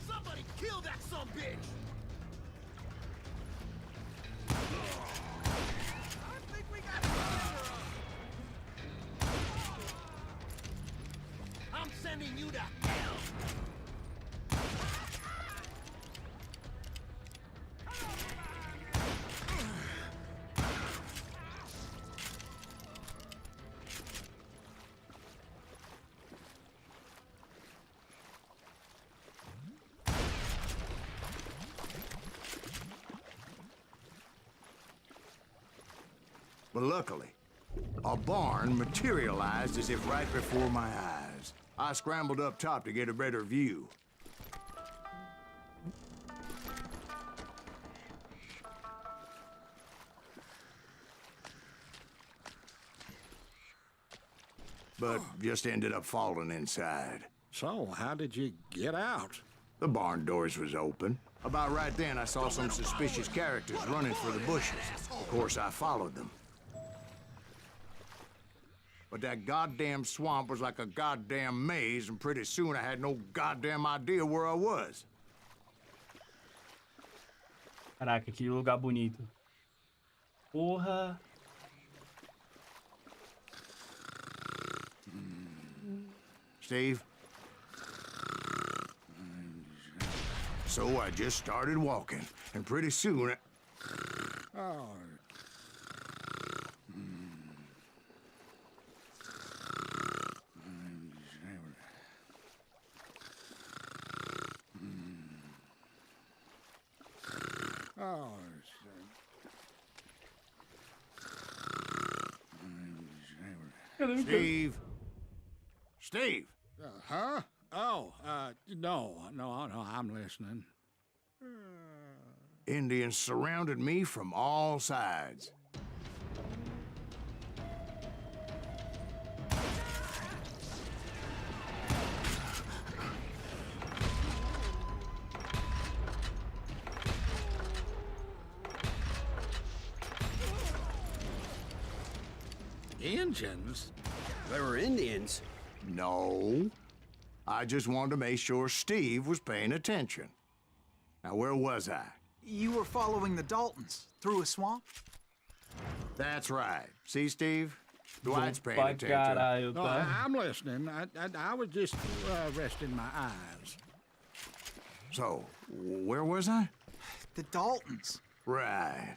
K: Somebody kill that sumbitch! I think we got I'm sending you to hell!
E: But luckily, a barn materialized as if right before my eyes. I scrambled up top to get a better view. But just ended up falling inside.
H: So, how did you get out?
E: The barn doors was open. About right then, I saw some suspicious characters running for the bushes. Of course, I followed them. But that goddamn swamp was like a goddamn maze, and pretty soon I had no goddamn idea where I was.
C: Caraca, que lugar bonito. Porra.
E: Steve? So I just started walking, and pretty soon
H: Oh.
E: Steve? Steve?
H: Huh? Oh, no, I'm listening.
E: Indians surrounded me from all sides.
H: Indians?
J: They were Indians.
E: No. I just wanted to make sure Steve was paying attention. Now, where was I?
F: You were following the Daltons through a swamp?
E: That's right. See, Steve? Dwight's paying
C: Pra
E: attention.
C: caralho,
H: No,
C: tá?
H: I'm listening. I was just resting my eyes.
E: So, where was I?
F: The Daltons.
E: Right.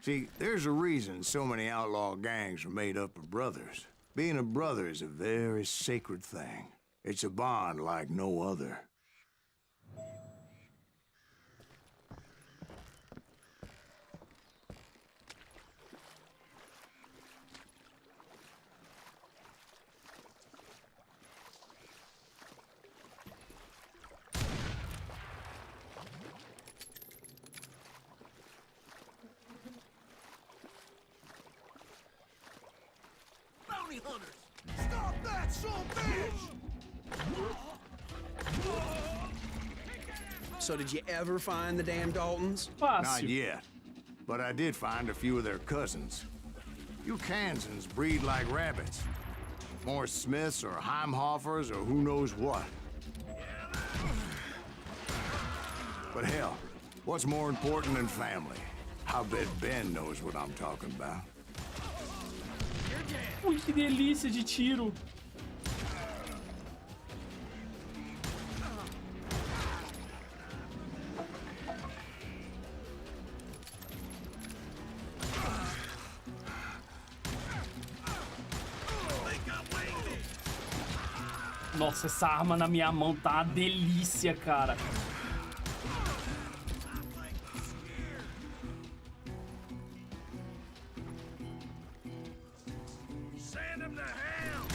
E: See, there's a reason so many outlaw gangs are made up of brothers. Being a brother is a very sacred thing. It's a bond like no other.
K: Bounty hunters! Stop that, son of a bitch!
J: So did you ever find the damn Daltons?
E: Not
C: Fácil.
E: yet. But I did find a few of their cousins. You Kansans breed like rabbits. More Smiths or Heimhoffers or who knows what. But hell, what's more important than family? I bet Ben knows what I'm talking about.
C: Ui, que delícia de tiro. Nossa, essa arma na minha mão tá uma delícia, cara.
B: Send him to hell!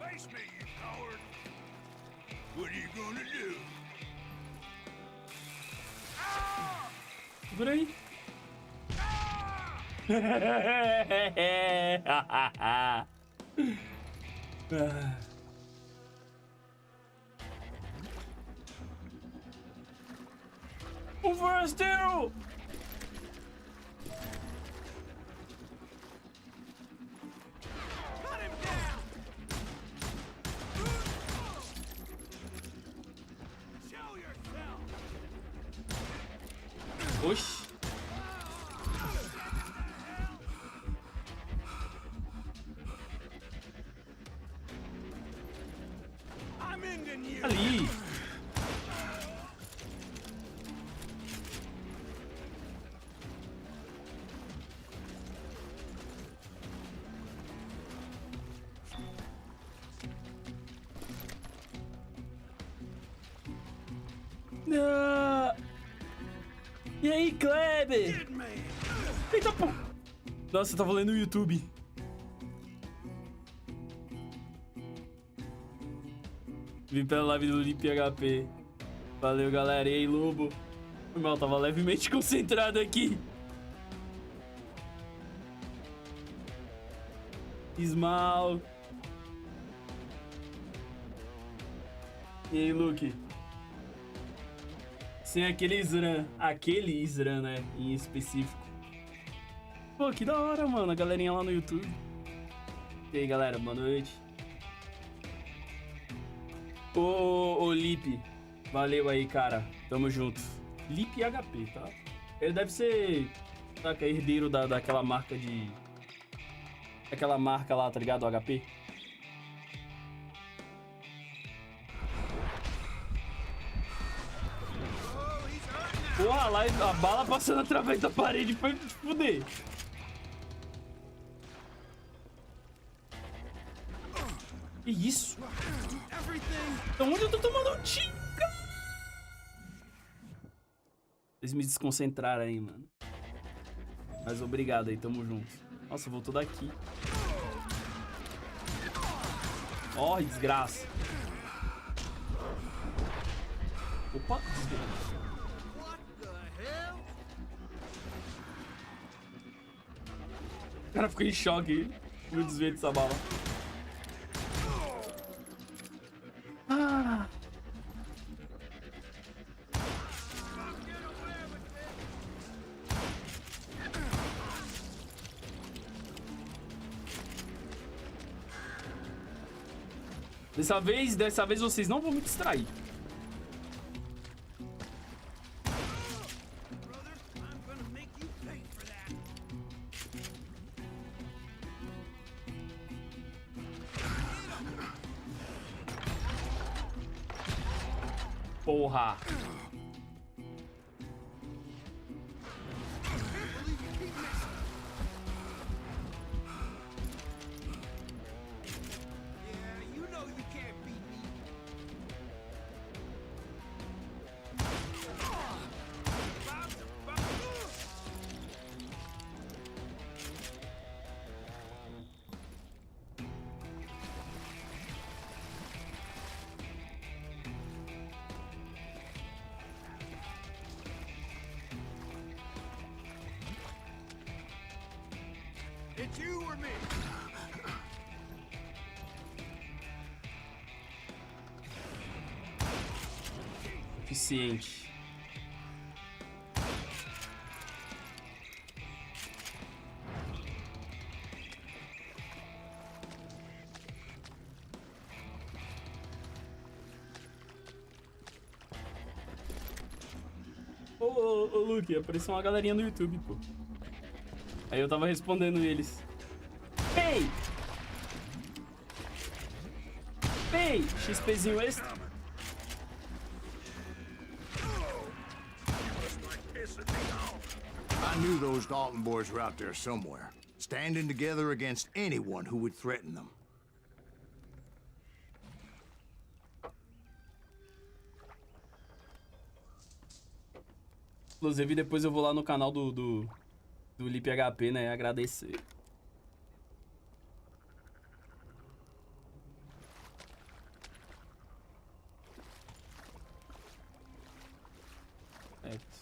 B: Face me, you coward! What are you gonna do?
C: Segura aí. Um forasteiro! Oxi. Ali. Não. E aí, Kleber? Eita, pô. Nossa, eu tava lendo no YouTube. Vim pela live do Limp HP. Valeu, galera. E aí, Lobo? Foi mal, tava levemente concentrado aqui. Ismal. E aí, Luke? Sem aquele Isran, né, em específico. Pô, que da hora, mano, a galerinha lá no YouTube. E aí, galera, boa noite. Ô, Lip, valeu aí, cara, tamo junto. Lip HP, tá? Ele deve ser, saca, herdeiro daquela marca de... Aquela marca lá, tá ligado, o HP? Porra, lá a bala passando através da parede foi te fuder. Que isso? Então onde eu tô tomando um tiro, cara? Eles me desconcentraram aí, mano. Mas obrigado aí, tamo junto. Nossa, voltou daqui. Ó, desgraça. Opa, desgraça. O cara ficou em choque com o desvio dessa bala. Ah. Dessa vez vocês não vão me distrair. Porra.
K: It's you or me.
C: Eficiente. Ô, Luke, apareceu uma galerinha no YouTube, pô. Aí eu tava respondendo eles. Pei! Pei! XPzinho extra.
E: I knew those Dalton boys were out there somewhere, standing together against anyone who would threaten them.
C: Inclusive, depois eu vou lá no canal do Lip HP, né? Agradecer. Certo.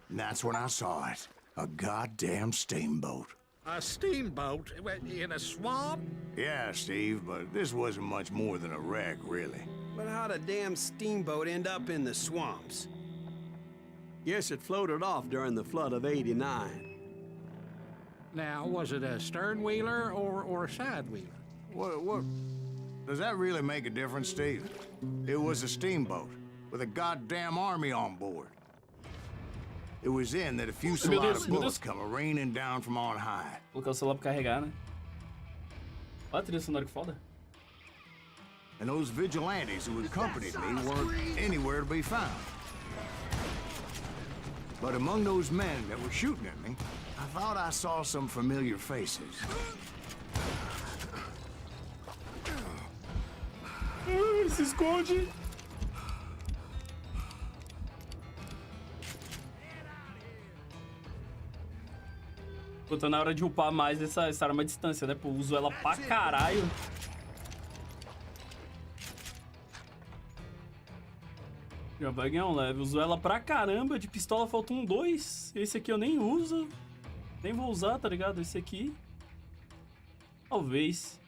E: And that's when I saw it. A goddamn steamboat.
H: A steamboat in a swamp?
E: Yeah, Steve, but this wasn't much more than a wreck, really.
J: But how'd a damn steamboat end up in the swamps?
D: Yes, it floated off during the flood of '89.
H: Now, was it a stern-wheeler or a side-wheeler?
E: What? Does that really make a difference, Steve? It was a steamboat with a goddamn army on board. It was in that a fusillade of bullets come raining down from on high.
C: Colocar o celular pra carregar, né? Olha a trilha sonora que foda.
E: And those vigilantes who accompanied me weren't anywhere to be found. But among those men that were shooting at me, I thought I saw some familiar faces.
C: Se esconde! Pô, tá na hora de upar mais essa arma à distância, né? Pô, uso ela pra caralho. Já vai ganhar um level. Uso ela pra caramba. De pistola faltam 2. Esse aqui eu nem uso. Nem vou usar, tá ligado? Esse aqui. Talvez.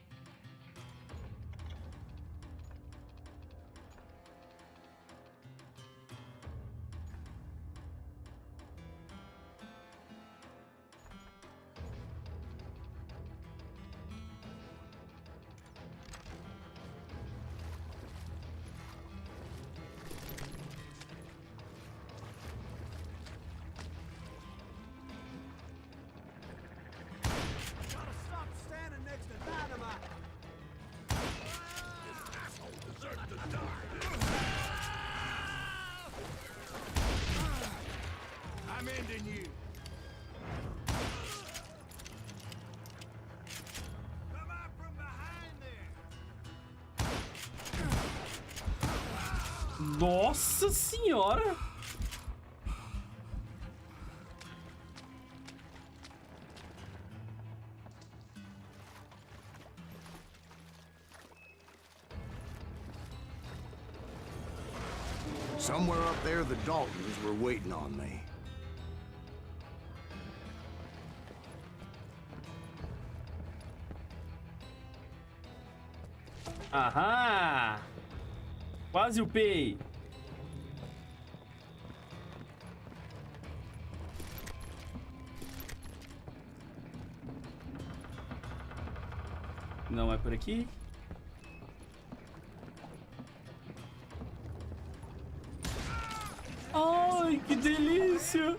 B: I'm ending you. Come out from behind there.
C: Nossa senhora!
E: Somewhere up there, the Daltons were waiting on me.
C: Aham! Quase upei! Não é por aqui? Ai, que delícia!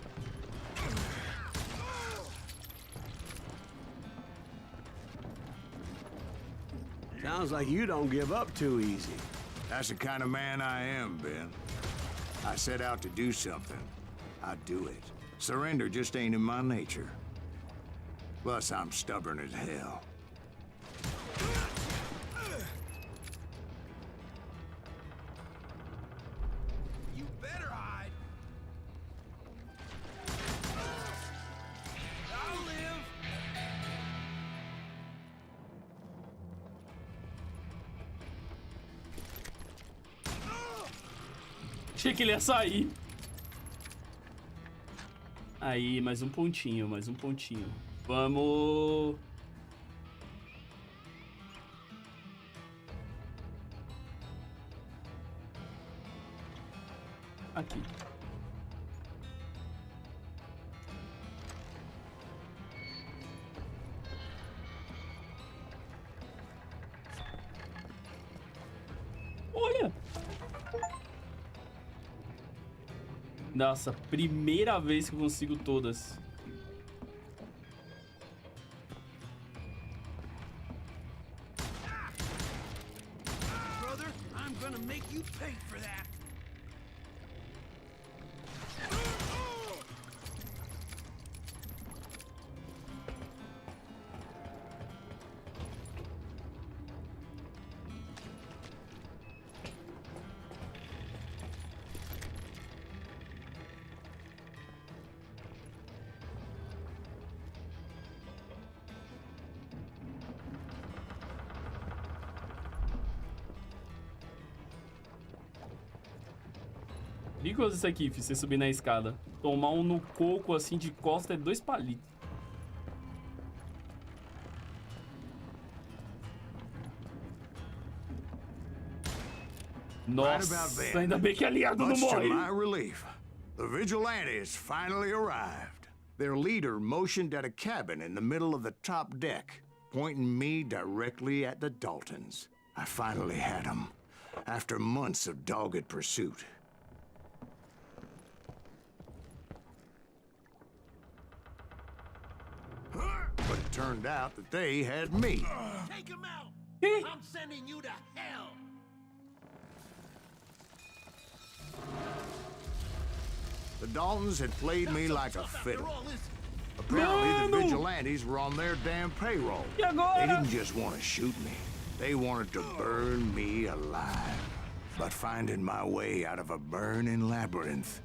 D: Sounds like you don't give up too easy.
E: That's the kind of man I am, Ben. I set out to do something. I do it. Surrender just ain't in my nature. Plus, I'm stubborn as hell.
B: You better hide. I'll live.
C: Achei que ele ia sair. Aí, mais um pontinho, mais um pontinho. Vamos... Aqui. Olha! Nossa, primeira vez que eu consigo todas.
B: Brother, I'm gonna make you pay for that.
C: Perigoso isso aqui, filho, você subir na escada. Tomar um no coco assim de costa é 2 palitos. Nossa, ainda bem que aliado não morre.
E: Much to my relief, the vigilantes finally arrived. Their leader motioned at a cabin in the middle of the top deck, pointing me directly at the Daltons. I finally had them, after months of dogged pursuit. But it turned out that they had me.
K: Take him out! I'm sending you to hell!
E: The Daltons had played me like a fiddle. Apparently, the vigilantes were on their damn payroll. They didn't just want to shoot me. They wanted to burn me alive. But finding my way out of a burning labyrinth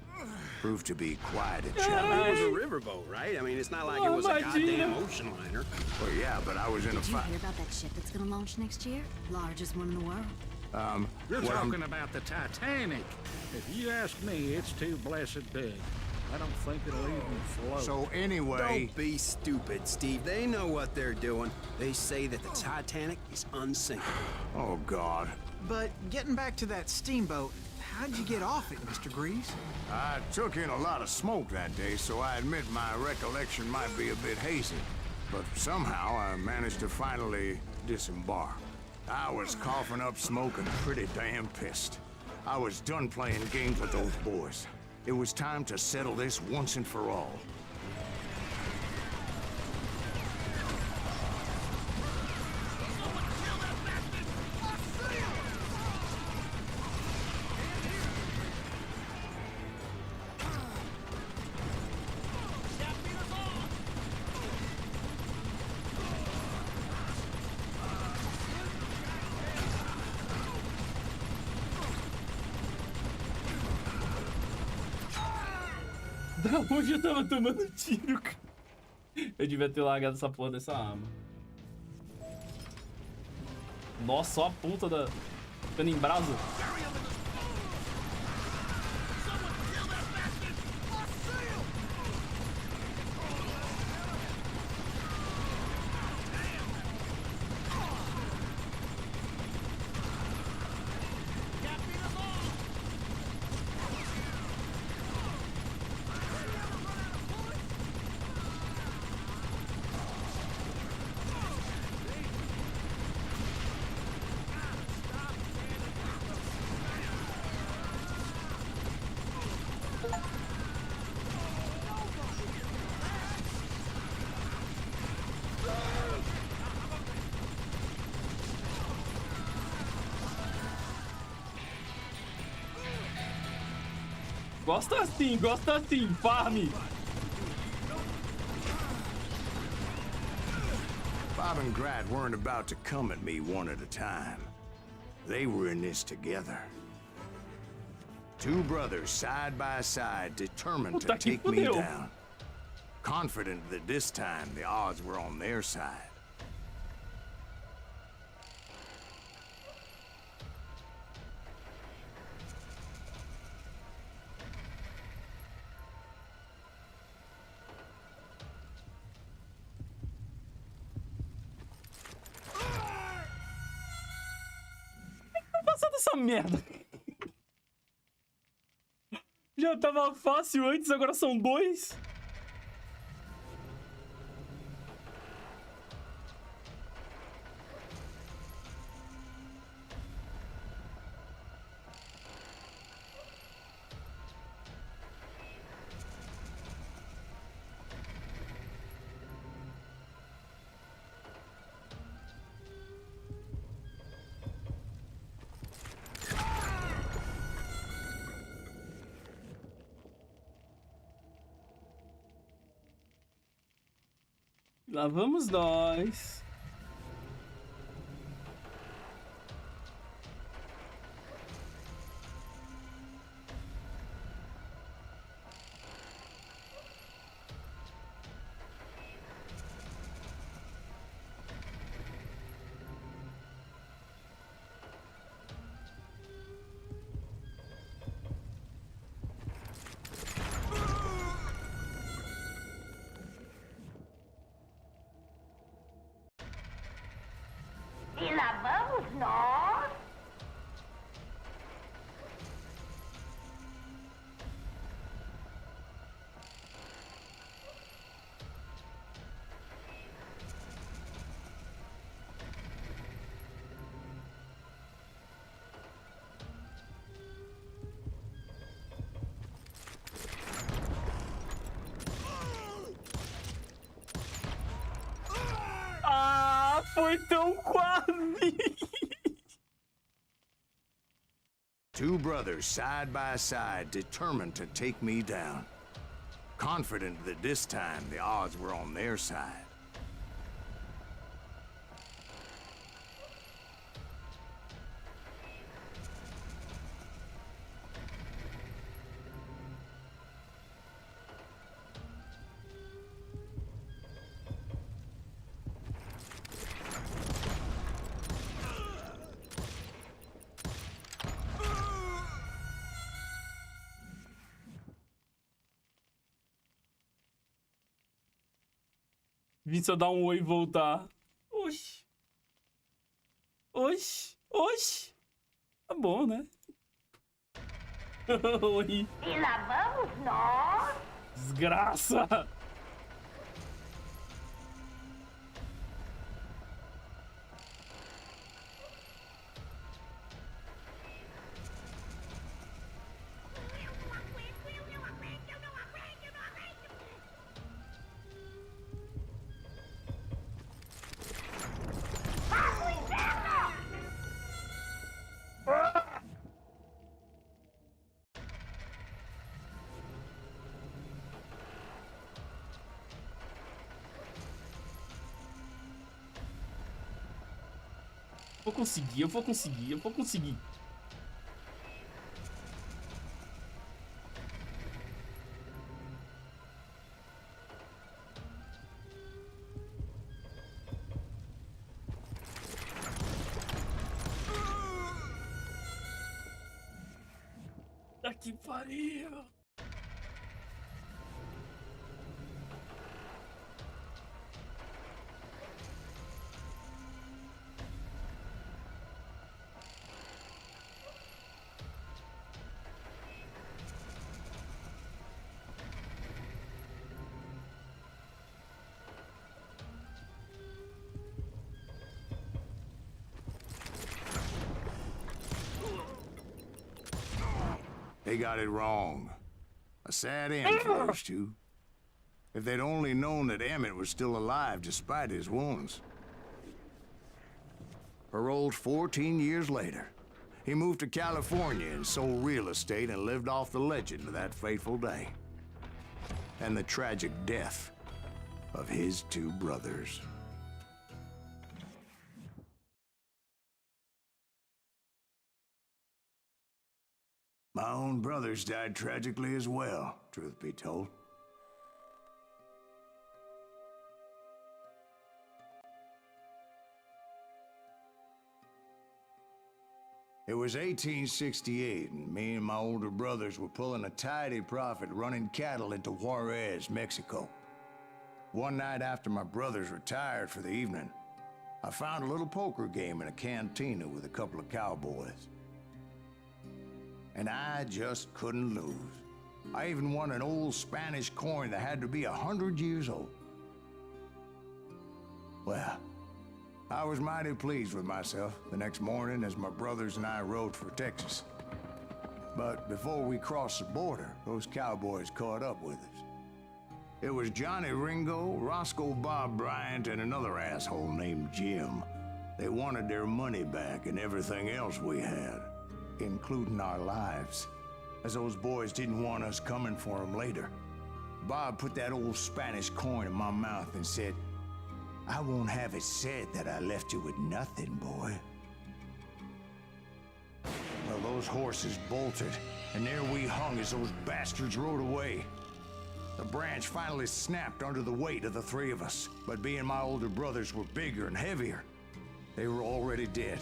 E: proved to be quite a challenge.
J: It was a riverboat, right? I mean, it's not like it was a goddamn ocean liner.
E: Well, yeah, but I was in a
G: Did you hear about that ship that's gonna launch next year? Largest one in the world.
H: You're talking about the Titanic. If you ask me, it's too blessed big. I don't think it'll even float.
E: So anyway...
J: Don't be stupid, Steve. They know what they're doing. They say that the Titanic is unsinkable.
E: Oh, God.
F: But getting back to that steamboat, how'd you get off it, Mr. Greaves?
E: I took in a lot of smoke that day, so I admit my recollection might be a bit hazy. But somehow I managed to finally disembark. I was coughing up smoke and pretty damn pissed. I was done playing games with those boys. It was time to settle this once and for all.
C: Da onde eu tava tomando tiro, cara? Eu devia ter largado essa porra dessa arma. Nossa, ó a ponta da... ficando em brasa. Gosta assim, farm.
E: Bob and Grat weren't about to come at me one at a time. They were in this together. Two brothers side by side, determined to take me down. Confident that this time the odds were on their side.
C: Essa merda. Já tava fácil antes, agora são 2. Lá vamos nós. Foi tão quase.
E: Two brothers side by side, determined to take me down. Confident that this time the odds were on their side.
C: Vim só dar um oi e voltar. Oxi. Oxi. Oxi. Tá bom, né? Oi.
M: E lá vamos nós.
C: Desgraça. Vou conseguir, eu vou conseguir, eu vou conseguir. Tá que pariu.
E: They got it wrong. A sad end for those two. If they'd only known that Emmett was still alive despite his wounds. Paroled 14 years later, he moved to California and sold real estate and lived off the legend of that fateful day. And the tragic death of his two brothers. My own brothers died tragically as well, truth be told. It was 1868, and me and my older brothers were pulling a tidy profit running cattle into Juarez, Mexico. One night after my brothers retired for the evening, I found a little poker game in a cantina with a couple of cowboys. And I just couldn't lose. I even won an old Spanish coin that had to be 100 years old. Well, I was mighty pleased with myself the next morning as my brothers and I rode for Texas. But before we crossed the border, those cowboys caught up with us. It was Johnny Ringo, Roscoe Bob Bryant, and another asshole named Jim. They wanted their money back and everything else we had, including our lives, as those boys didn't want us coming for them later. Bob put that old Spanish coin in my mouth and said, "I won't have it said that I left you with nothing, boy." Well, those horses bolted, and there we hung as those bastards rode away. The branch finally snapped under the weight of the three of us, but being my older brothers were bigger and heavier, they were already dead.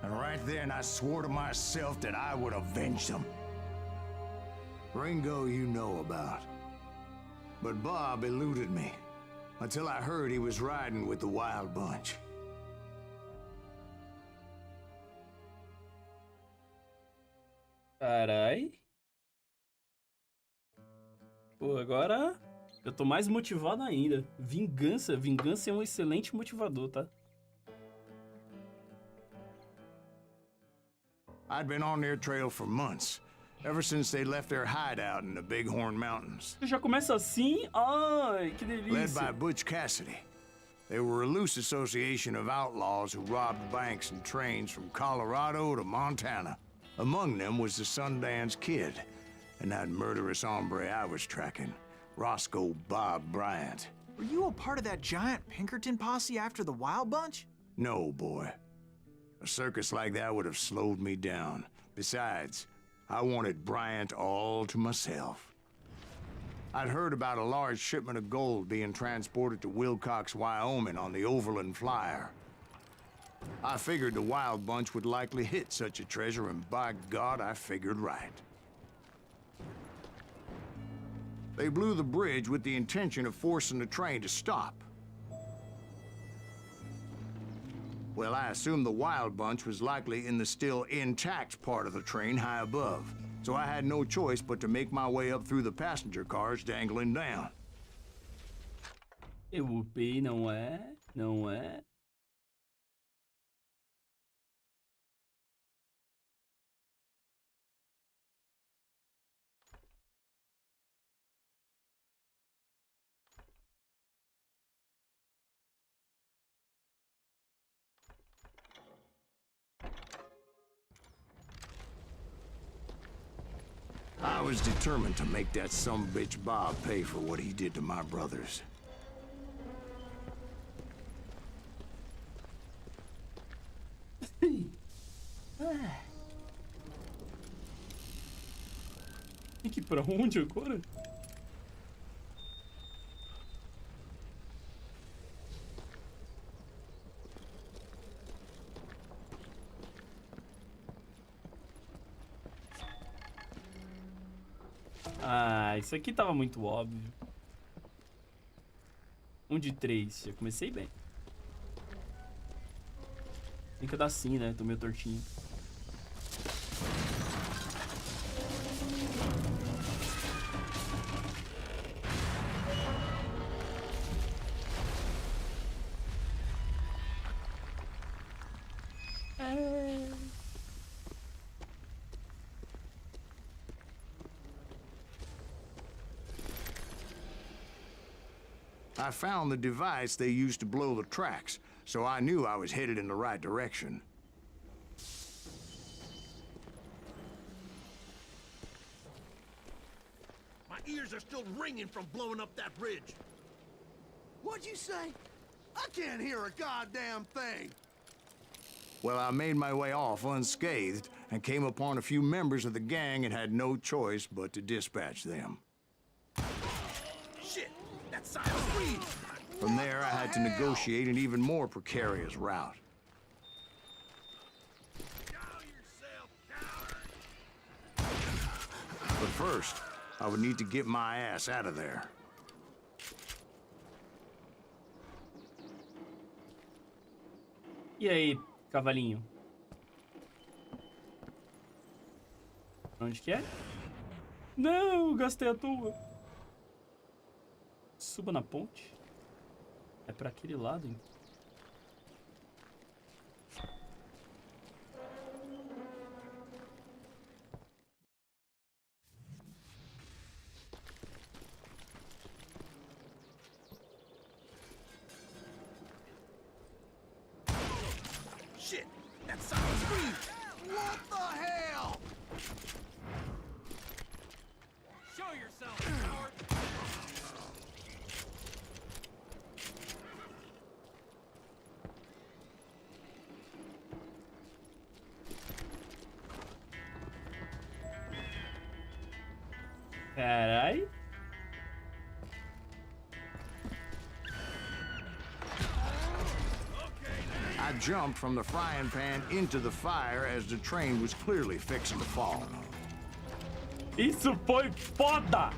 E: And right then, I swore to myself that I would avenge them. Ringo you know about. But Bob eluded me, until I heard he was riding with the Wild Bunch.
C: Carai. Pô, agora eu tô mais motivado ainda. Vingança. Vingança é um excelente motivador, tá?
E: I'd been on their trail for months, ever since they left their hideout in the Bighorn Mountains.
C: Já começa assim? Ai, que delícia.
E: Led by Butch Cassidy. They were a loose association of outlaws who robbed banks and trains from Colorado to Montana. Among them was the Sundance Kid, and that murderous hombre I was tracking, Roscoe Bob Bryant.
F: Were you a part of that giant Pinkerton posse after the Wild Bunch?
E: No, boy. A circus like that would have slowed me down. Besides, I wanted Bryant all to myself. I'd heard about a large shipment of gold being transported to Wilcox, Wyoming on the Overland Flyer. I figured the Wild Bunch would likely hit such a treasure, and by God, I figured right. They blew the bridge with the intention of forcing the train to stop. Well, I assumed the Wild Bunch was likely in the still intact part of the train high above, so I had no choice but to make my way up through the passenger cars dangling down.
C: Eu upei, não é? Não é?
E: I was determined to make that sumbitch Bob pay for what he did to my brothers.
C: Tem que ir pra onde agora? Ah, isso aqui tava muito óbvio. 1 de 3, já comecei bem. Tem que dar assim, né? Tô meio tortinho.
E: I found the device they used to blow the tracks, so I knew I was headed in the right direction.
K: My ears are still ringing from blowing up that bridge. What'd you say? I can't hear a goddamn thing.
E: Well, I made my way off unscathed and came upon a few members of the gang and had no choice but to dispatch them.
K: Shit, that siren's free.
E: From there, I had to negotiate an even more precarious route. But first, I would need to get my ass out of there.
C: E aí, cavalinho? Onde que é? Não, gastei à toa. Suba na ponte. É pra aquele lado, hein?
K: Shit, that siren's free. What the hell?
I: Show yourself, coward.
C: Carai.
E: I jumped from the frying pan into the fire as the train was clearly fixing to fall.
C: Isso foi foda!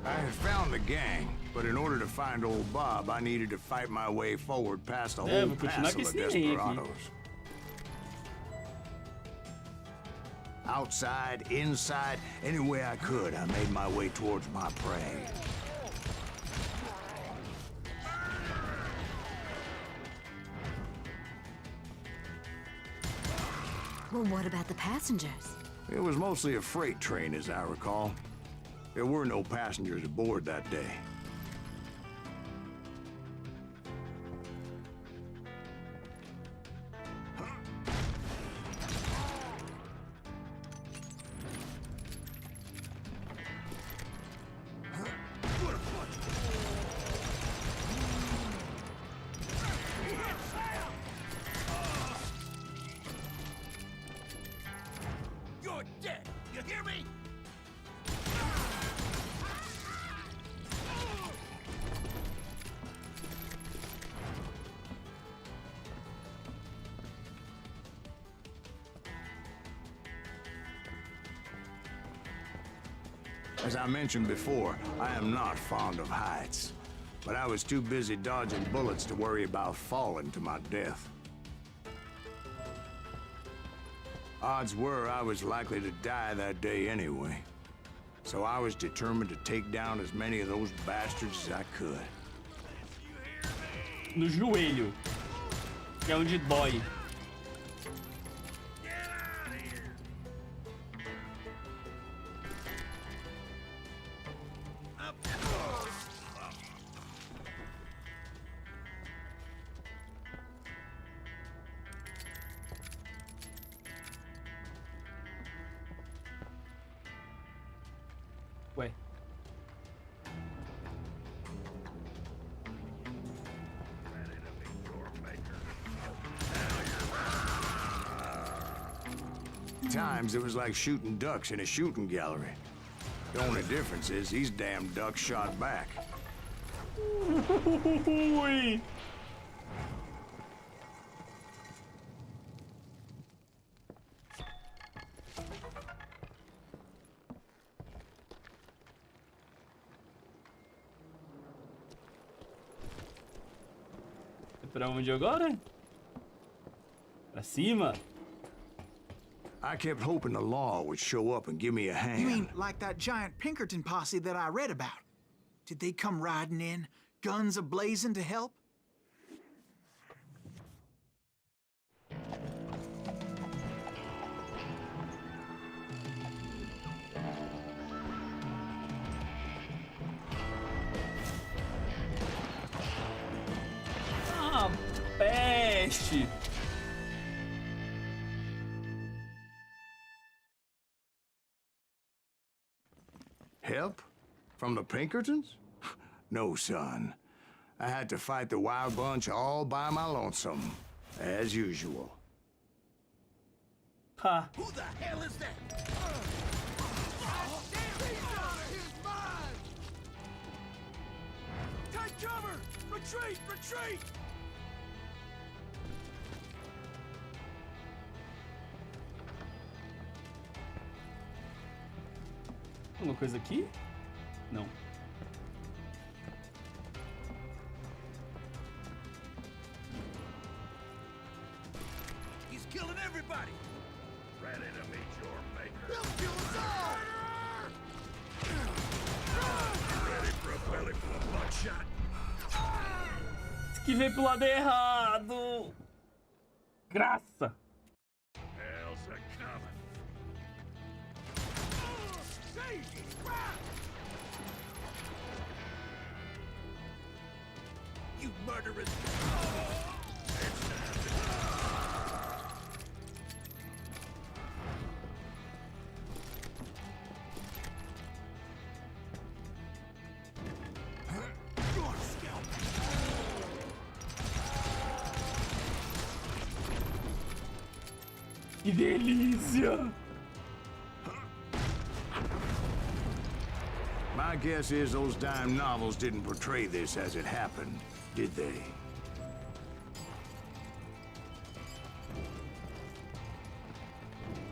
E: I had found the gang, but in order to find old Bob, I needed to fight my way forward past a whole passel of desperados. Outside, inside, any way I could, I made my way towards my prey.
G: Well, what about the passengers?
E: It was mostly a freight train, as I recall. There were no passengers aboard that day. As I mentioned before, I am not fond of heights. But I was too busy dodging bullets to worry about falling to my death. Odds were I was likely to die that day anyway. So I was determined to take down as many of those bastards as I could.
C: No joelho, que é onde dói. Ué.
E: Times it was like shooting ducks in a shooting gallery. The only difference is these damn ducks shot back.
C: Ui. É pra onde agora? Pra cima?
E: I kept hoping the law would show up and give me a hand.
F: You mean like that giant Pinkerton posse that I read about? Did they come riding in, guns a-blazing to help?
C: Ah, peste!
E: Help? From the Pinkertons? No, son. I had to fight the wild bunch all by my lonesome, as usual.
C: Ha!
K: Who the hell is that?
B: Take cover! Retreat! Retreat!
C: Alguma coisa aqui? Não.
B: He's killing everybody! Ready to meet your maker.
K: They'll kill us all!
B: Ready for a belly full of bloodshot?
C: Esquivei pro lado errado! Graça!
B: Hell's a-coming. You murderous!
C: Que delícia!
E: My guess is those dime novels didn't portray this as it happened, did they?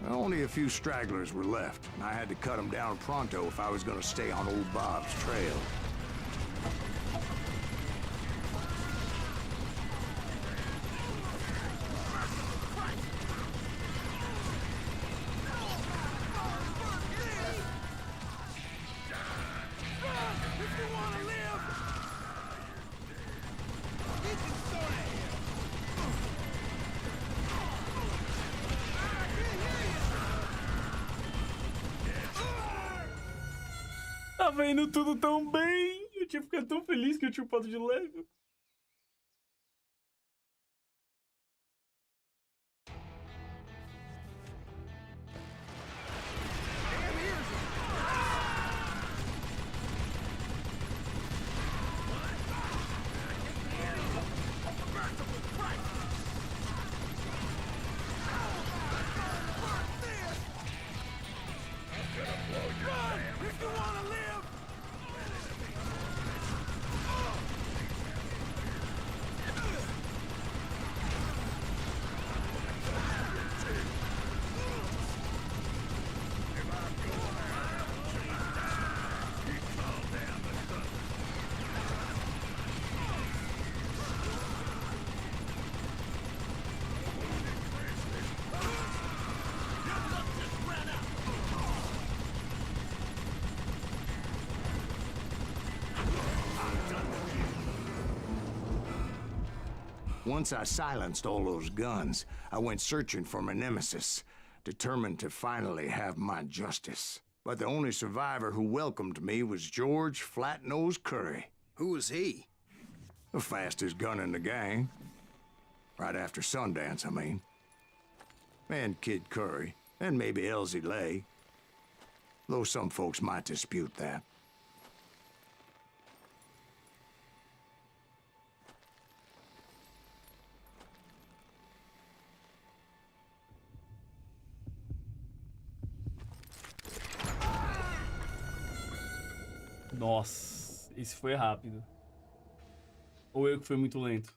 E: Only a few stragglers were left, and I had to cut them down pronto if I was going to stay on old Bob's trail.
C: Tava indo tudo tão bem! Eu tinha ficado tão feliz que eu tinha upado de level.
E: Once I silenced all those guns, I went searching for my nemesis, determined to finally have my justice. But the only survivor who welcomed me was George Flat-Nose Curry.
J: Who was he?
E: The fastest gun in the gang. Right after Sundance, I mean. And Kid Curry, and maybe Elsie Lay. Though some folks might dispute that.
C: Nossa, esse foi rápido. Ou eu que fui muito lento?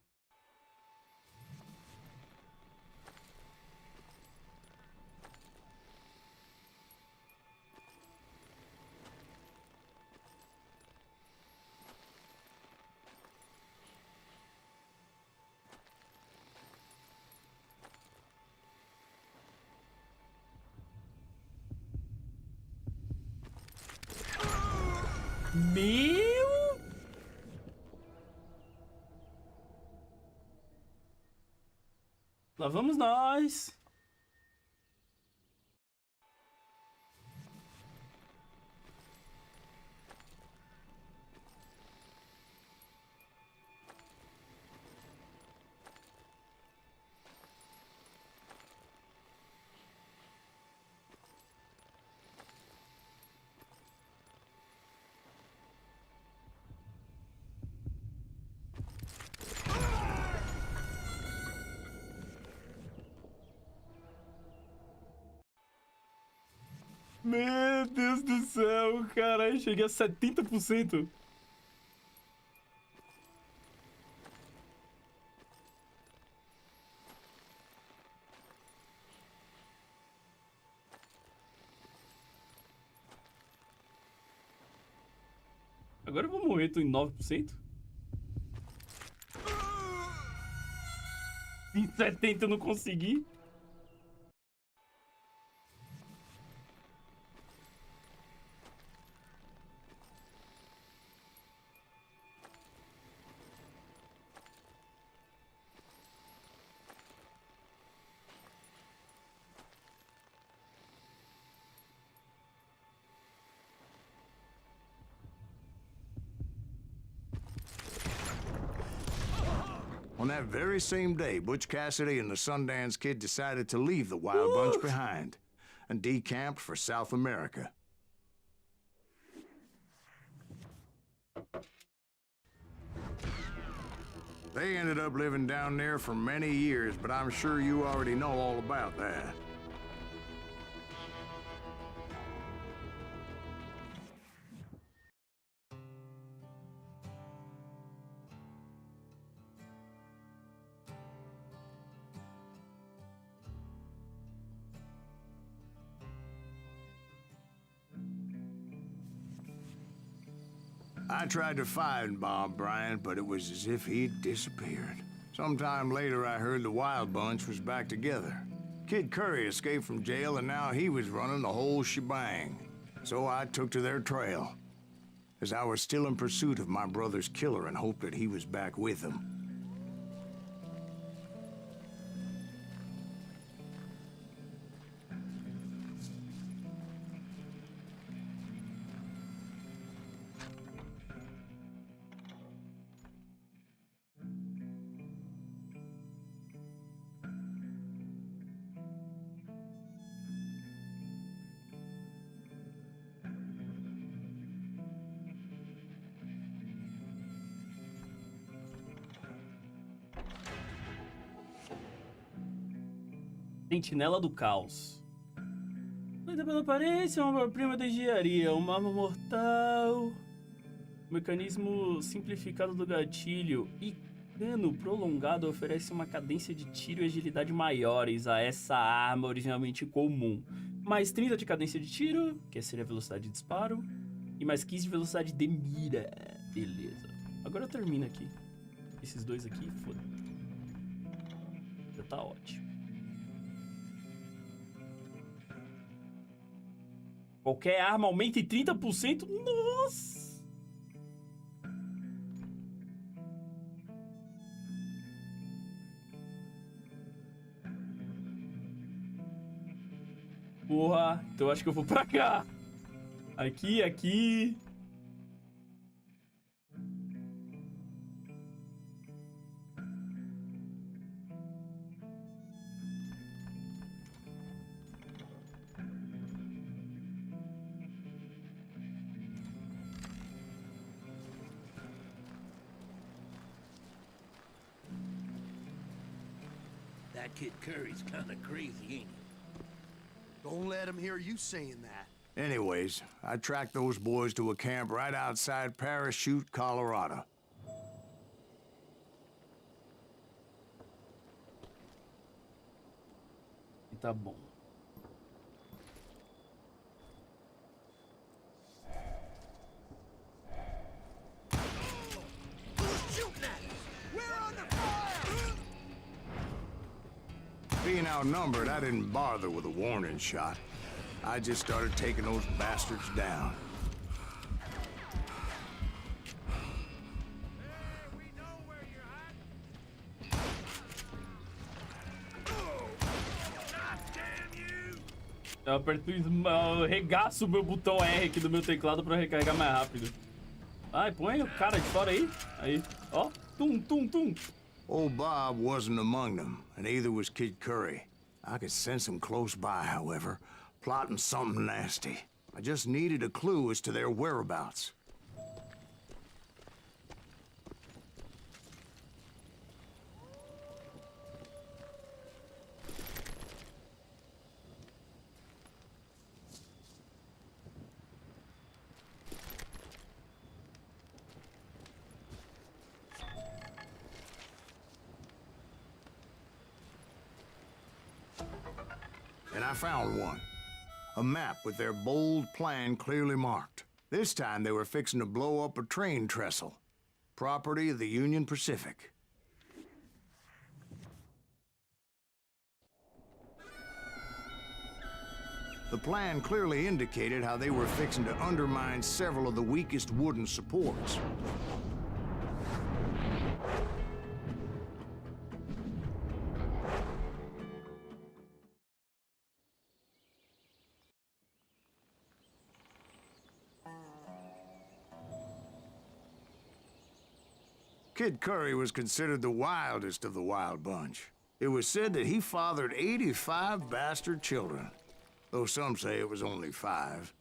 C: Meu! Lá vamos nós! Meu Deus do céu, caralho, cheguei a 70%. Agora eu vou morrer, tô em 9%. Em 70% eu não consegui.
E: On that very same day, Butch Cassidy and the Sundance Kid decided to leave the Wild Bunch behind and decamped for South America. They ended up living down there for many years, but I'm sure you already know all about that. I tried to find Bob Bryant, but it was as if he'd disappeared. Sometime later, I heard the Wild Bunch was back together. Kid Curry escaped from jail, and now he was running the whole shebang. So I took to their trail, as I was still in pursuit of my brother's killer and hoped that he was back with him.
C: Sentinela do Caos. Feita pela aparência, uma prima da engenharia, uma arma mortal. Mecanismo simplificado do gatilho e cano prolongado oferece uma cadência de tiro e agilidade maiores a essa arma originalmente comum. Mais 30 de cadência de tiro, que seria a velocidade de disparo, e mais 15 de velocidade de mira. Beleza. Agora eu termino aqui. Esses dois aqui, foda. Já tá ótimo. Qualquer arma aumenta em 30%? Nossa! Porra, então acho que eu vou pra cá. Aqui, aqui.
K: That kid Curry's kinda crazy, ain't he? Don't let him hear you saying that.
E: Anyways, I tracked those boys to a camp right outside Parachute, Colorado.
C: Tá bom.
K: Who's shooting at us? We're under fire!
E: Being outnumbered, I didn't bother with a warning shot. I just started taking those bastards down.
C: Eu aperto, eu regaço o meu botão R aqui do meu teclado pra recarregar mais rápido. Ai, põe o cara de fora aí. Aí, ó. Tum, tum, tum.
E: Old Bob wasn't among them, and neither was Kid Curry. I could sense him close by, however, plotting something nasty. I just needed a clue as to their whereabouts. And I found one. A map with their bold plan clearly marked. This time they were fixing to blow up a train trestle. Property of the Union Pacific. The plan clearly indicated how they were fixing to undermine several of the weakest wooden supports. Kid Curry was considered the wildest of the wild bunch. It was said that he fathered 85 bastard children, though some say it was only 5.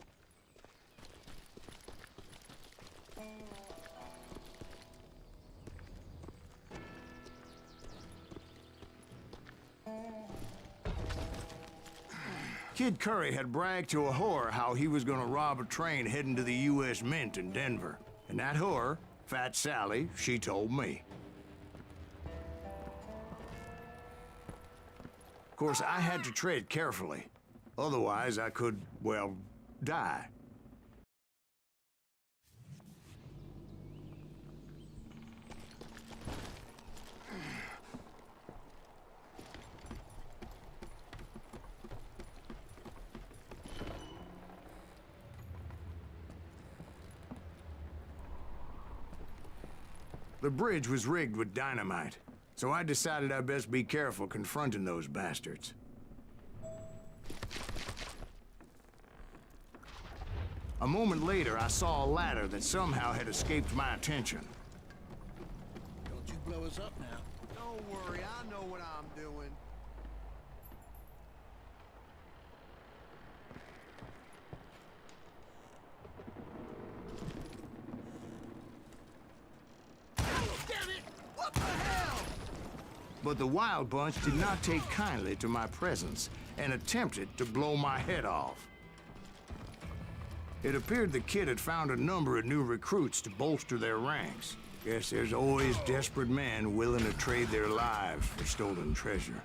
E: Kid Curry had bragged to a whore how he was gonna rob a train heading to the U.S. Mint in Denver. And that whore, Fat Sally, she told me. Of course, I had to tread carefully. Otherwise, I could, well, die. The bridge was rigged with dynamite, so I decided I'd best be careful confronting those bastards. A moment later, I saw a ladder that somehow had escaped my attention.
K: Don't you blow us up now. Don't worry, I know what I'm doing. Damn it! What the hell?
E: But the Wild Bunch did not take kindly to my presence and attempted to blow my head off. It appeared the kid had found a number of new recruits to bolster their ranks. Guess there's always desperate men willing to trade their lives for stolen treasure.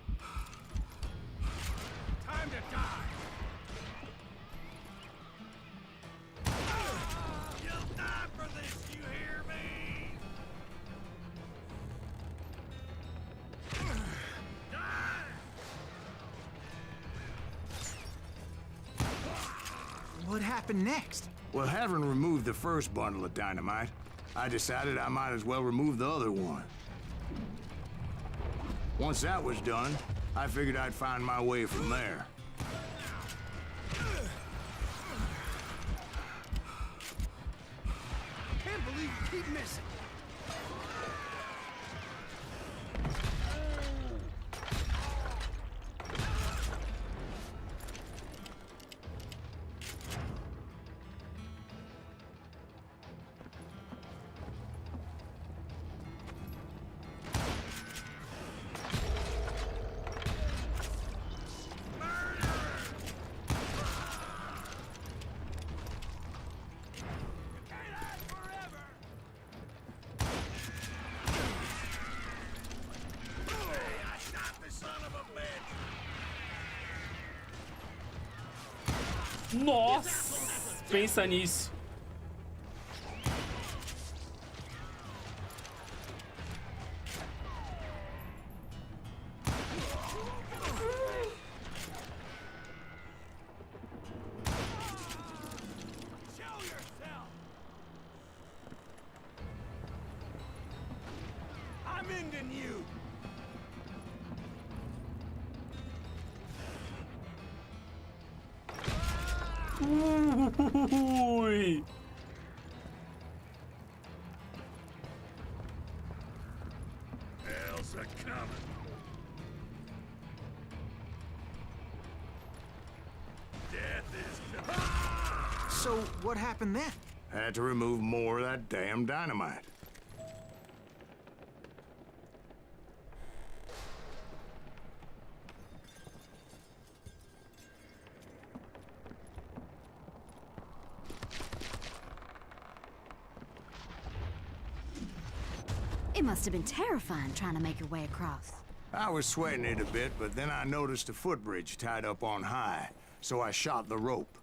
H: Time to die! You'll die for this, you hear me?
F: What happened next?
E: Well, having removed the first bundle of dynamite, I decided I might as well remove the other one. Once that was done, I figured I'd find my way from there.
K: believe you keep missing.
C: Nossa! Pensa nisso.
K: I'm ending you.
C: Ui.
E: Hell's a coming. Death is coming.
F: So, what happened then?
E: Had to remove more of that damn dynamite.
G: It must have been terrifying trying to make your way across.
E: I was sweating it a bit, but then I noticed a footbridge tied up on high, so I shot the rope.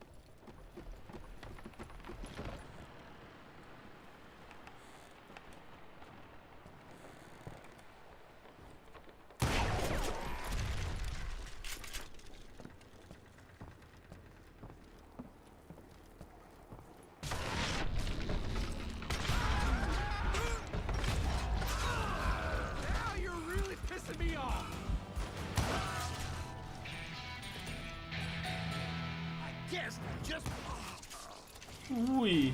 C: Ui.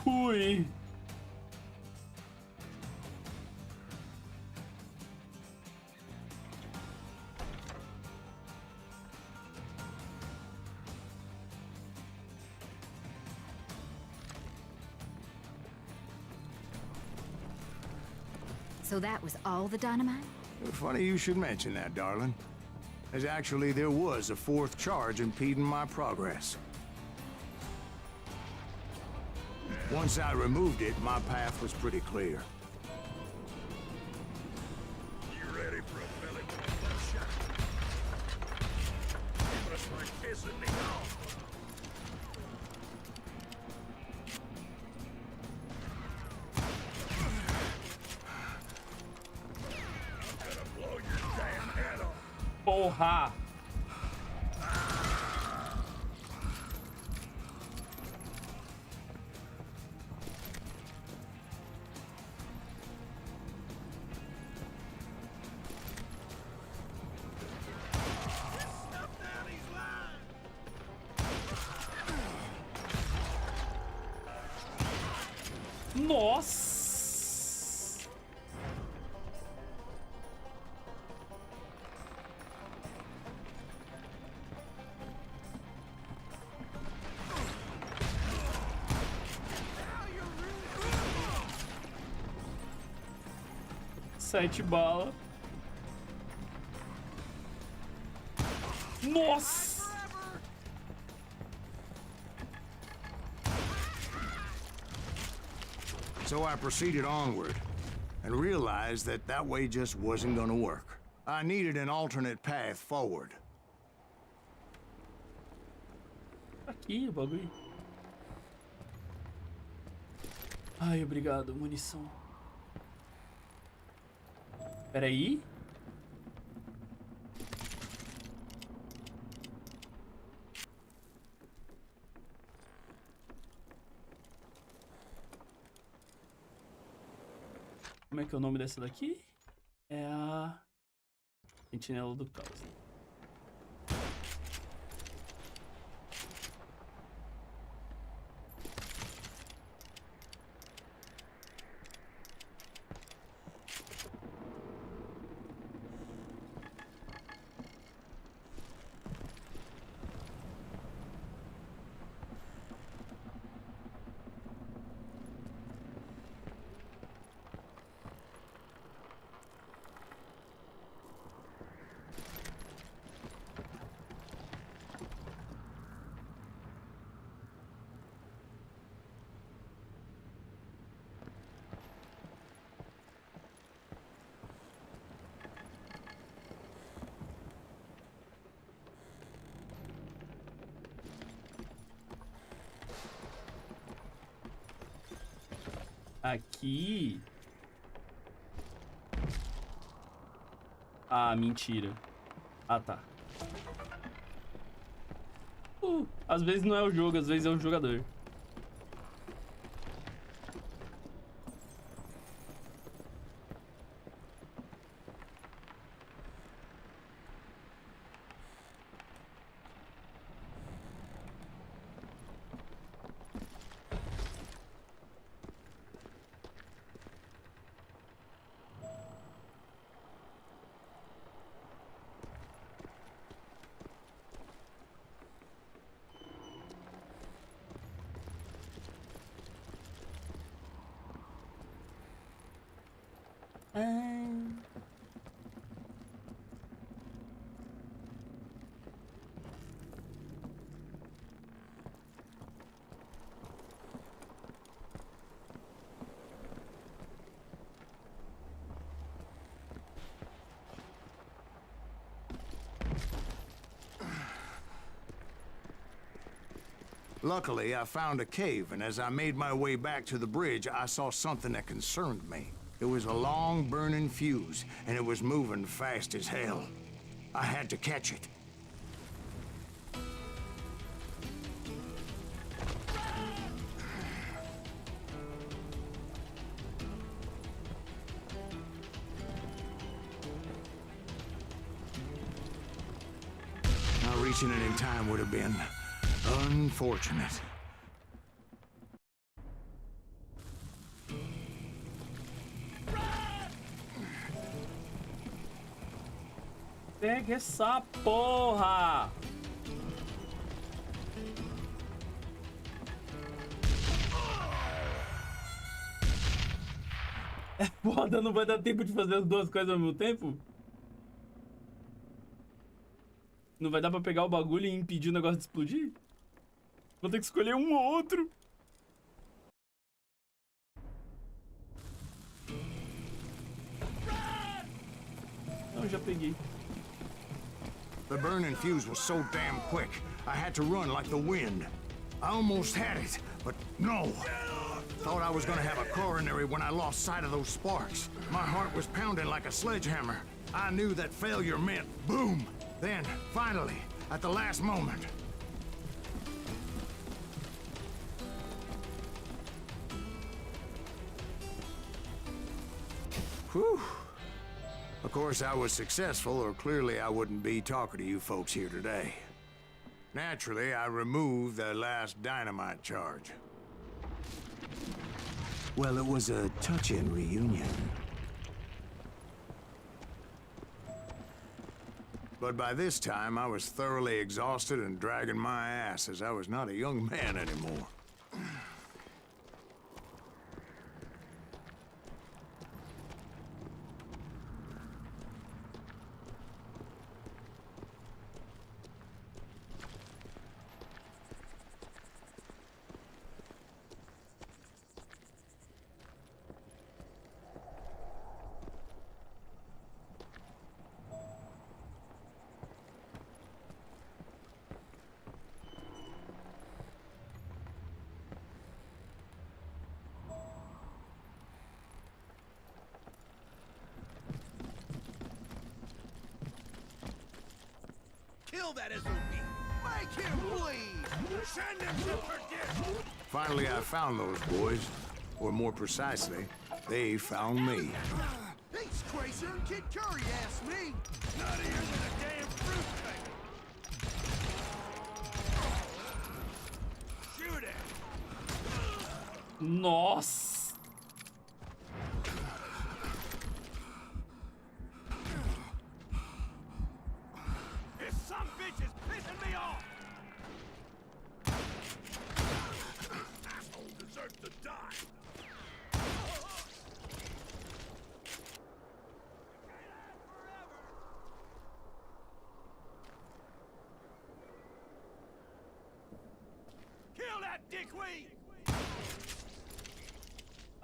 C: Ui.
G: So that was all the dynamite?
E: Funny you should mention that, darling. As actually, there was a fourth charge impeding my progress. Once I removed it, my path was pretty clear.
B: You ready for a belly shot? You must like pissing me off. I'm gonna blow your damn head off.
C: Porra! Nossa! Sete bala. Nossa!
E: So I proceeded onward and realized that that way just wasn't gonna work. I needed an alternate path forward.
C: Aqui o bagulho. Ai, obrigado, munição. Pera aí. Como é que é o nome dessa daqui? É a Sentinela do Caos. Aqui. Ah, mentira. Ah, tá. Às vezes não é o jogo, às vezes é o jogador.
E: Luckily, I found a cave, and as I made my way back to the bridge, I saw something that concerned me. It was a long, burning fuse, and it was moving fast as hell. I had to catch it. Not reaching it in time would have been unfortunate.
C: Pega essa porra! É foda, não vai dar tempo de fazer as duas coisas ao mesmo tempo? Não vai dar pra pegar o bagulho e impedir o negócio de explodir? Vou ter que escolher um ou outro. Não, já peguei.
E: The burning fuse was so damn quick, I had to run like the wind. I almost had it, but no. Thought I was gonna have a coronary when I lost sight of those sparks. My heart was pounding like a sledgehammer. I knew that failure meant boom. Then, finally, at the last moment. Whew. Of course, I was successful, or clearly I wouldn't be talking to you folks here today. Naturally, I removed the last dynamite charge. Well, it was a touching reunion. But by this time, I was thoroughly exhausted and dragging my ass, as I was not a young man anymore.
K: Kill that SOB! Make him bleed! Send him to perdition!
E: Finally, I found those boys. Or more precisely, they found me.
K: He's crazier than Kid Curry, asked me! Nuttier than a damn fruitcake! Shoot it!
C: Nossa!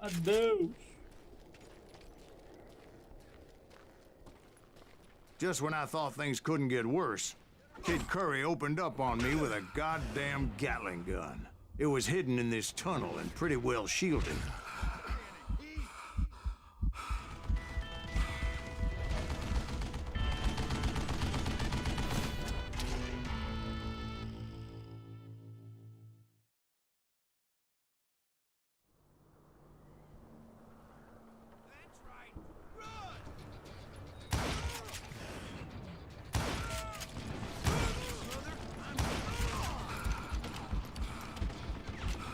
C: Adeus.
E: Just when I thought things couldn't get worse, Kid Curry opened up on me with a goddamn Gatling gun. It was hidden in this tunnel and pretty well shielded.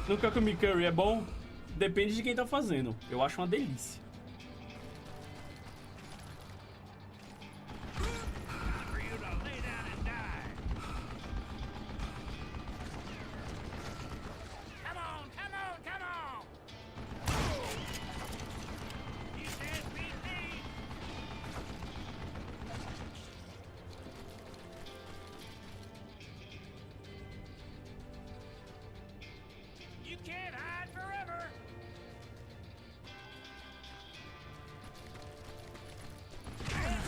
C: Nunca comi curry, é bom? Depende de quem tá fazendo. Eu acho uma delícia.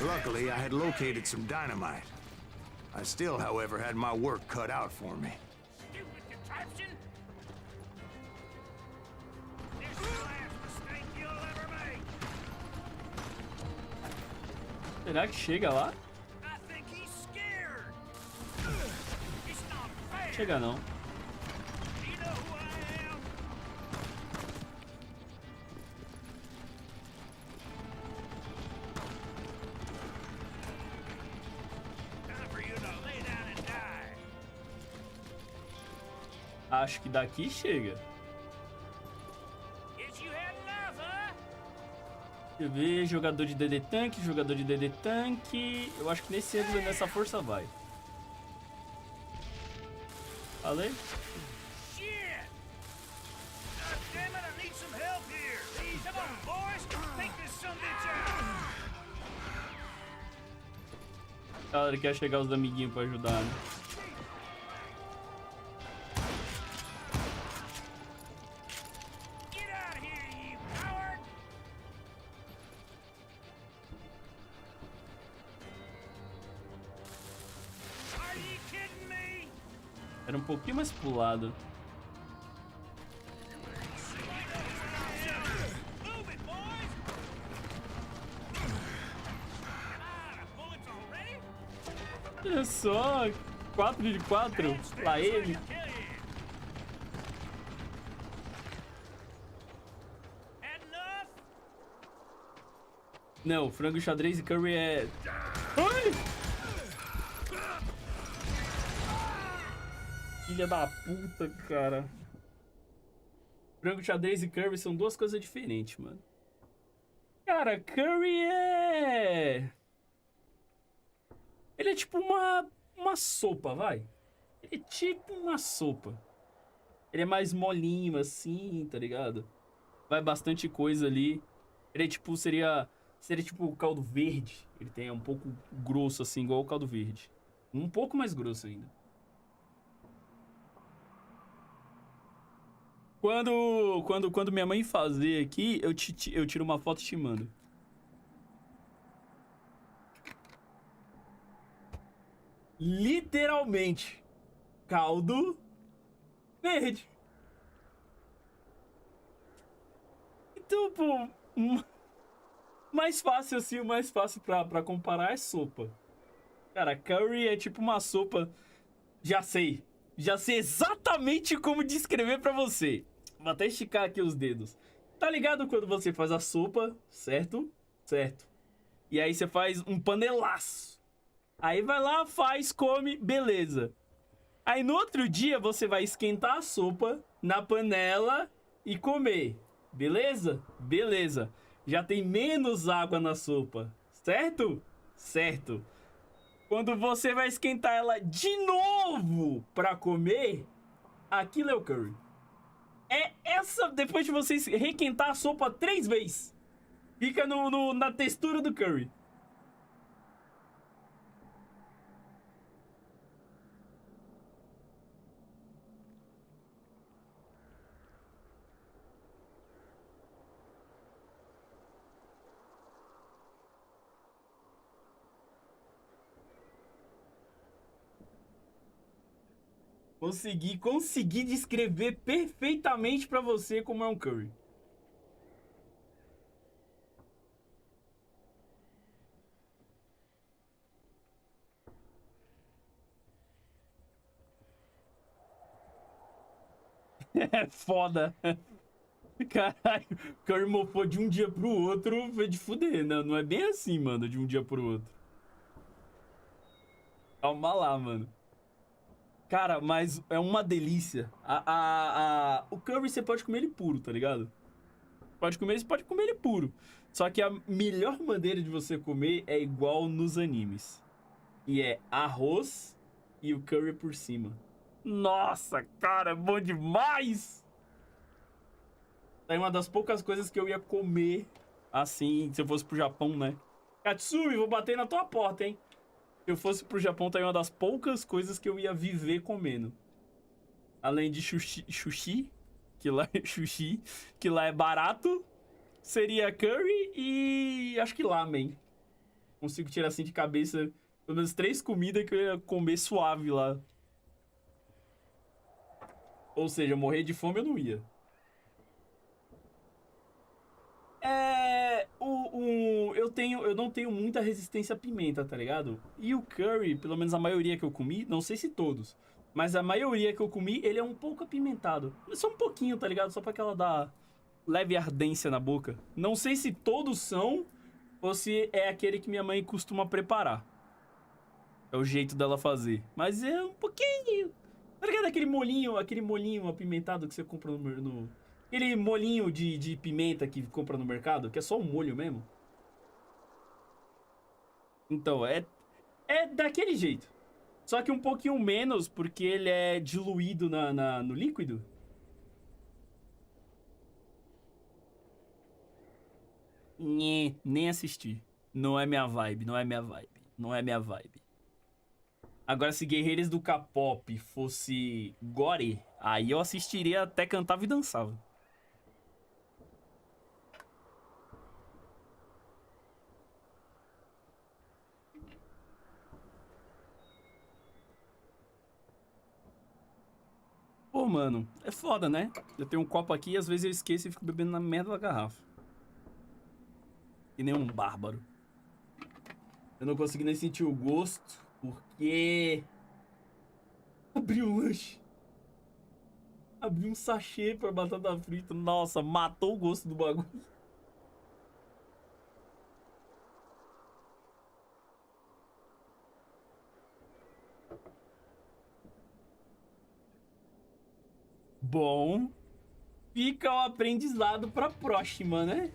E: Luckily, I had located some dynamite. I still, however, had my work cut out for me.
B: Stupid contraption! This is the last mistake you'll ever make!
C: Será que chega lá?
B: I think he's scared! It's not fair!
C: Chega não.
B: You know who I am? Time for you to lay down and die!
C: Acho que daqui chega.
B: Guess you had enough, huh?
C: Deixa eu ver, jogador de DD tanque, jogador de DD tanque. Eu acho que nesse ângulo, nessa força vai. Falei?
B: Shit! God damn it, I need some help here! Come on, boys! Take this sumbitch out!
C: Galera, quer chegar os amiguinhos pra ajudar, né?
B: Get out of here, you coward! Are you kidding me?
C: Era um pouquinho mais pro lado.
B: Move it, boys! Come on, bullets already?
C: Olha só, 4 de 4. Lá ele. Não, frango, xadrez e curry é... Ai! Filha da puta, cara. Frango, xadrez e curry são duas coisas diferentes, mano. Cara, curry é... Ele é tipo uma sopa, vai. Ele é tipo uma sopa. Ele é mais molinho, assim, tá ligado? Vai bastante coisa ali. Ele é tipo, seria tipo o caldo verde. Ele tem um pouco grosso, assim, igual o caldo verde. Um pouco mais grosso ainda. Quando minha mãe fazer aqui, eu tiro uma foto e te mando. Literalmente. Caldo verde. Então, pô... Mais fácil assim, o mais fácil pra comparar é sopa. Cara, curry é tipo uma sopa... Já sei exatamente como descrever pra você. Vou até esticar aqui os dedos. Tá ligado quando você faz a sopa, certo? Certo. E aí você faz um panelaço. Aí vai lá, faz, come, beleza. Aí no outro dia você vai esquentar a sopa na panela e comer. Beleza? Beleza. Já tem menos água na sopa, certo? Certo. Quando você vai esquentar ela de novo pra comer, aquilo é o curry. É essa, depois de você requentar a sopa 3 vezes, fica na textura do curry. Consegui descrever perfeitamente pra você como é um curry. É foda. Caralho, o curry mofou de um dia pro outro, foi de fuder. Não é bem assim, mano, de um dia pro outro. Calma lá, mano. Cara, mas é uma delícia. O curry você pode comer ele puro, tá ligado? Você pode comer ele puro. Só que a melhor maneira de você comer é igual nos animes. E é arroz e o curry por cima. Nossa, cara, é bom demais! É uma das poucas coisas que eu ia comer assim, se eu fosse pro Japão, né? Katsumi, vou bater na tua porta, hein? Se eu fosse pro Japão, tá aí uma das poucas coisas que eu ia viver comendo. Além de sushi, que lá é barato, seria curry e acho que lamen. Consigo tirar assim de cabeça pelo menos 3 comidas que eu ia comer suave lá. Ou seja, morrer de fome eu não ia. Eu não tenho muita resistência à pimenta, tá ligado? E o curry, pelo menos a maioria que eu comi, não sei se todos, mas a maioria que eu comi, ele é um pouco apimentado. Só um pouquinho, tá ligado? Só pra que ela dá leve ardência na boca. Não sei se todos são, ou se é aquele que minha mãe costuma preparar. É o jeito dela fazer. Mas é um pouquinho. Tá ligado? Aquele molinho apimentado que você compra no... Aquele molinho de pimenta que compra no mercado, que é só um molho mesmo. Então, é daquele jeito. Só que um pouquinho menos, porque ele é diluído no líquido. Nem assisti. Não é minha vibe. Agora, se Guerreiros do K-pop fosse gore, aí eu assistiria até cantava e dançava. Pô, mano, é foda, né? Eu tenho um copo aqui e às vezes eu esqueço e fico bebendo na merda da garrafa. Que nem um bárbaro. Eu não consegui nem sentir o gosto, porque... Abri um lanche. Abri um sachê pra batata frita. Nossa, matou o gosto do bagulho. Bom, fica o aprendizado pra próxima, né? Deixa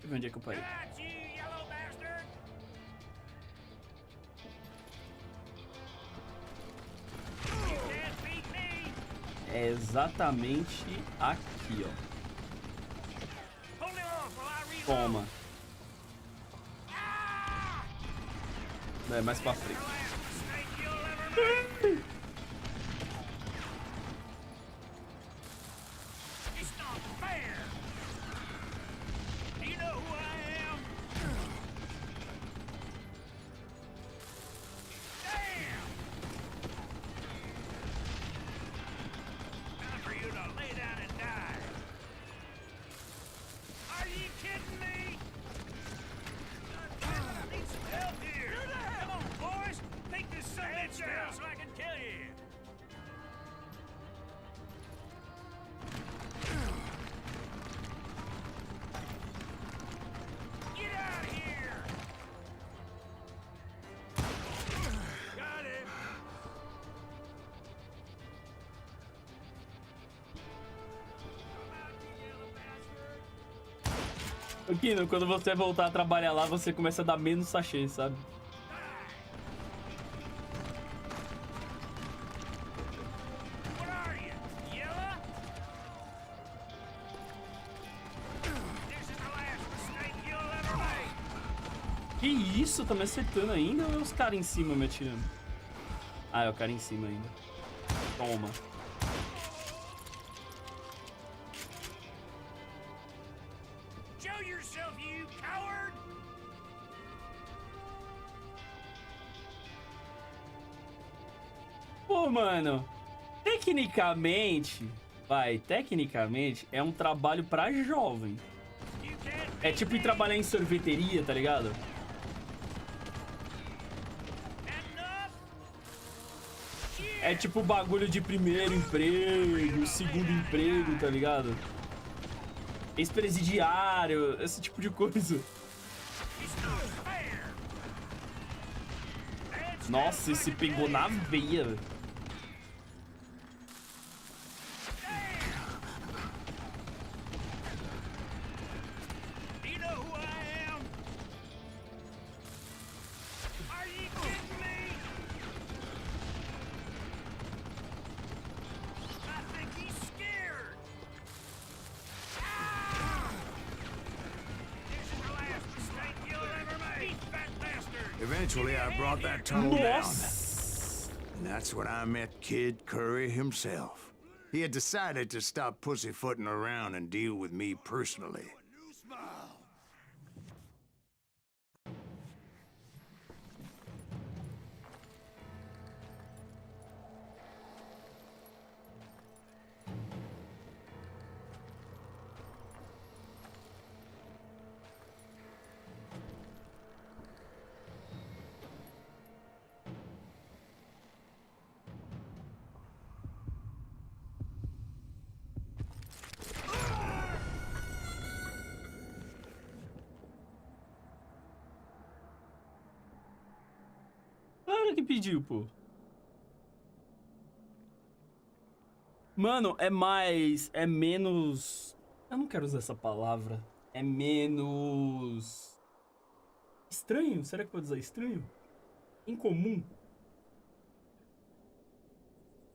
C: eu ver onde é que eu parei. É exatamente aqui, ó. Toma. É mais pra frente. Kino, quando você voltar a trabalhar lá, você começa a dar menos sachê, sabe? Que isso? Tá me acertando ainda ou é os caras em cima me atirando? Ah, é o cara em cima ainda. Toma. Pô, mano, tecnicamente é um trabalho pra jovem. É tipo ir trabalhar em sorveteria, tá ligado? É tipo bagulho de primeiro emprego, segundo emprego, tá ligado? Ex-presidiário, esse tipo de coisa. Nossa, esse pegou na veia, velho.
E: Eventually, I brought that tunnel down. And that's when I met Kid Curry himself. He had decided to stop pussyfooting around and deal with me personally.
C: Claro que pediu, pô. Mano, é mais... É menos... Eu não quero usar essa palavra. É menos... Estranho? Será que pode usar estranho? Incomum?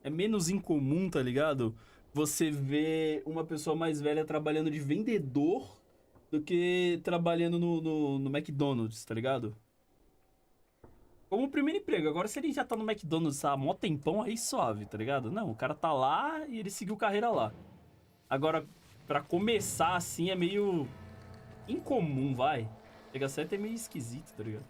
C: É menos incomum, tá ligado? Você vê uma pessoa mais velha trabalhando de vendedor do que trabalhando no McDonald's, tá ligado? Como primeiro emprego. Agora, se ele já tá no McDonald's há mó tempão, aí suave, tá ligado? Não, o cara tá lá e ele seguiu carreira lá. Agora, pra começar assim, é meio incomum, vai. Chega certo é meio esquisito, tá ligado?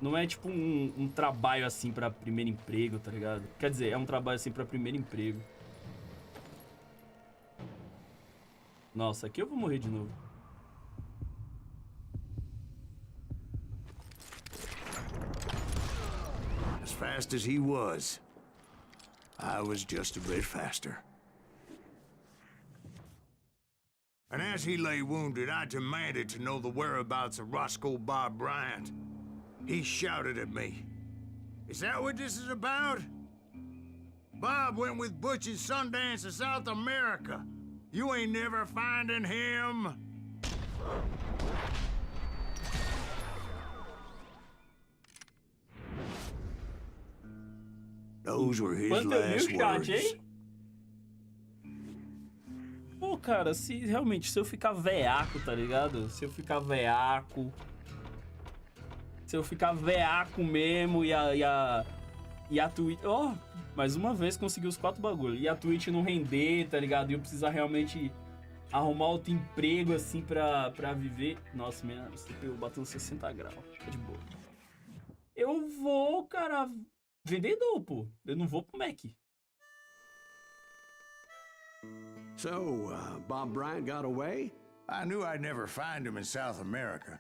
C: Não é tipo um trabalho assim pra primeiro emprego, tá ligado? Quer dizer, é um trabalho assim pra primeiro emprego. Nossa, aqui eu vou morrer de novo.
E: As fast as he was, I was just a bit faster. And as he lay wounded, I demanded to know the whereabouts of Roscoe Bob Bryant. He shouted at me. Is that what this is about? Bob went with Butch's Sundance to South America. You ain't never finding him. Those were his last words.
C: Pô, cara, se realmente, se eu ficar veaco, tá ligado? Se eu ficar veaco mesmo e a Twitch... Ó, mais uma vez consegui os 4 bagulhos. E a Twitch não render, tá ligado? E eu precisar realmente arrumar outro emprego, assim, pra viver... Nossa, minha CPU bateu 60 graus. Tá de boa. Eu vou, cara... Vendedor, pô. Eu não vou pro Mac.
D: So, Bob Bryant got away?
E: I knew I'd never find him in South America.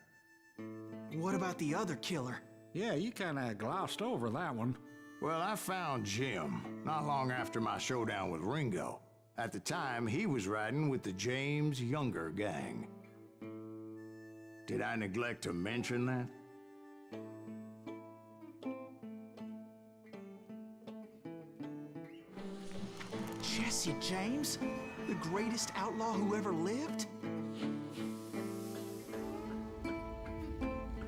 F: What about the other killer?
H: Yeah, you kinda glossed over that one.
E: Well, I found Jim not long after my showdown with Ringo. At the time, he was riding with the James Younger gang. Did I neglect to mention that?
F: Jesse James? The greatest outlaw who ever lived?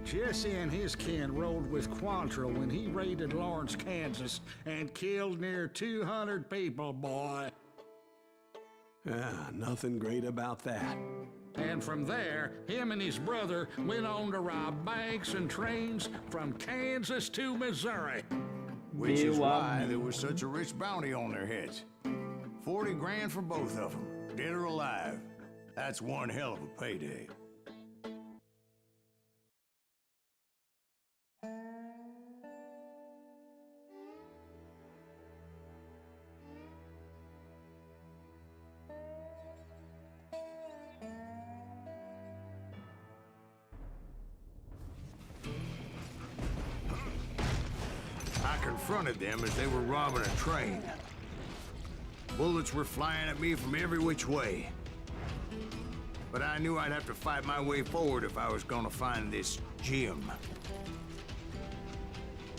H: Jesse and his kin rode with Quantrill when he raided Lawrence, Kansas, and killed near 200 people, boy.
D: Nothing great about that.
H: And from there, him and his brother went on to rob banks and trains from Kansas to Missouri.
E: Which is why there was such a rich bounty on their heads. 40 grand for both of them, dead or alive. That's one hell of a payday. I confronted them as they were robbing a train. Bullets were flying at me from every which way. But I knew I'd have to fight my way forward if I was gonna find this Jim.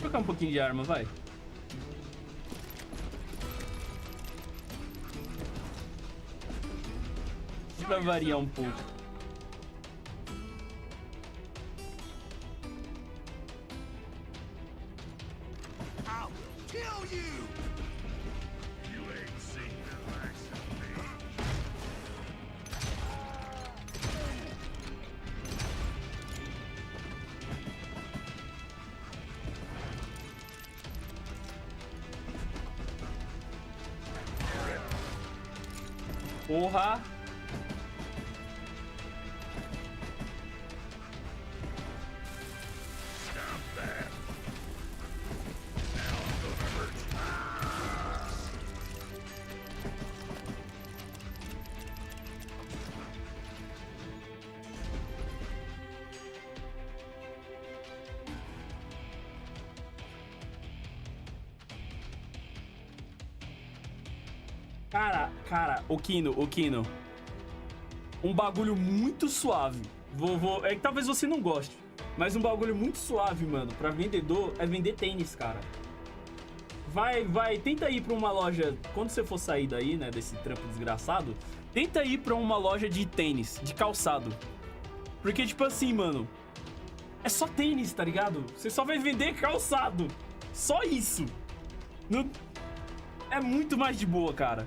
C: trocar um pouquinho de arma, vai. Pra variar um pouco. Porra! Cara, o Kino. Um bagulho muito suave. É que talvez você não goste. Mas um bagulho muito suave, mano, pra vendedor é vender tênis, cara. Tenta ir pra uma loja. Quando você for sair daí, né, desse trampo desgraçado, tenta ir pra uma loja de tênis, de calçado. Porque, tipo assim, mano, é só tênis, tá ligado? Você só vai vender calçado. Só isso. Não... É muito mais de boa, cara.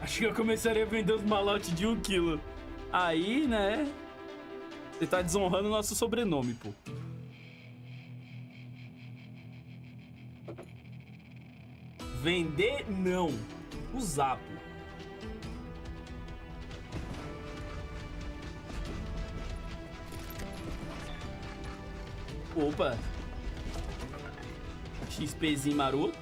C: Acho que eu começaria a vender os malotes de 1 quilo. Aí, né? Você tá desonrando o nosso sobrenome, pô. Vender, não. Usar, pô. Opa. XPzinho maroto.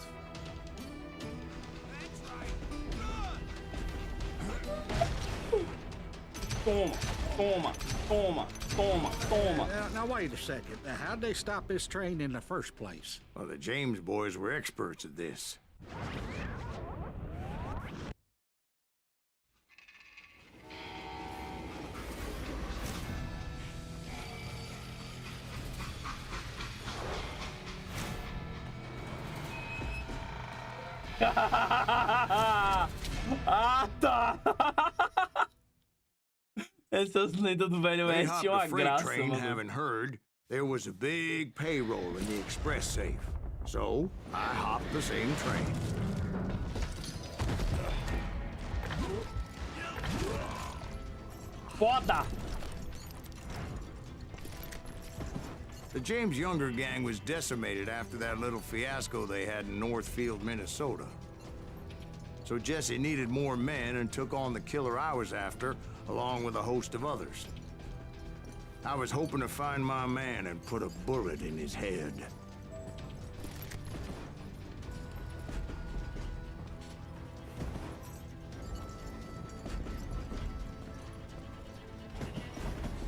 C: Toma.
H: Now wait a second. How'd they stop this train in the first place?
E: Well, the James boys were experts at this.
C: Ah, tá! Essas lendas do Velho Oeste é uma graça, mano.
E: Having heard, there was a big payroll in the express safe. So, I hopped the same train.
C: Foda!
E: The James Younger gang was decimated after that little fiasco they had in Northfield, Minnesota. So Jesse needed more men and took on the killer I was after, along with a host of others. I was hoping to find my man and put a bullet in his head.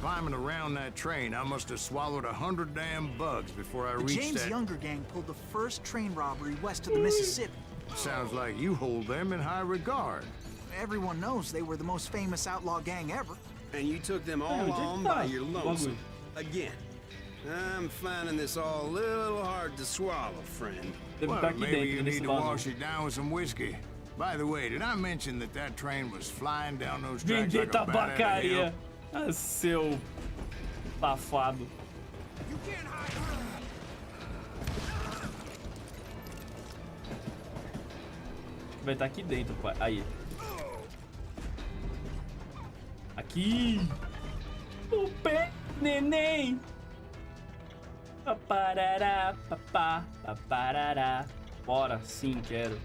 E: Climbing around that train, I must have swallowed 100 damn bugs before I reached that...
F: The James Younger gang pulled the first train robbery west of the Mississippi.
E: Sounds like you hold them in high regard.
F: Everyone knows they were the most famous outlaw gang ever.
J: And you took them all on by your lonesome. Again. I'm finding this all a little hard to swallow, friend.
E: Well, maybe you need to wash it down with some whiskey. By the way, did I mention that train was flying down those tracks like a bat out of hell?
C: Ah, seu safado. Vai estar aqui dentro, pai. Aí. Aqui. O pé, neném. Paparará, papá, paparará. Bora, sim, quero.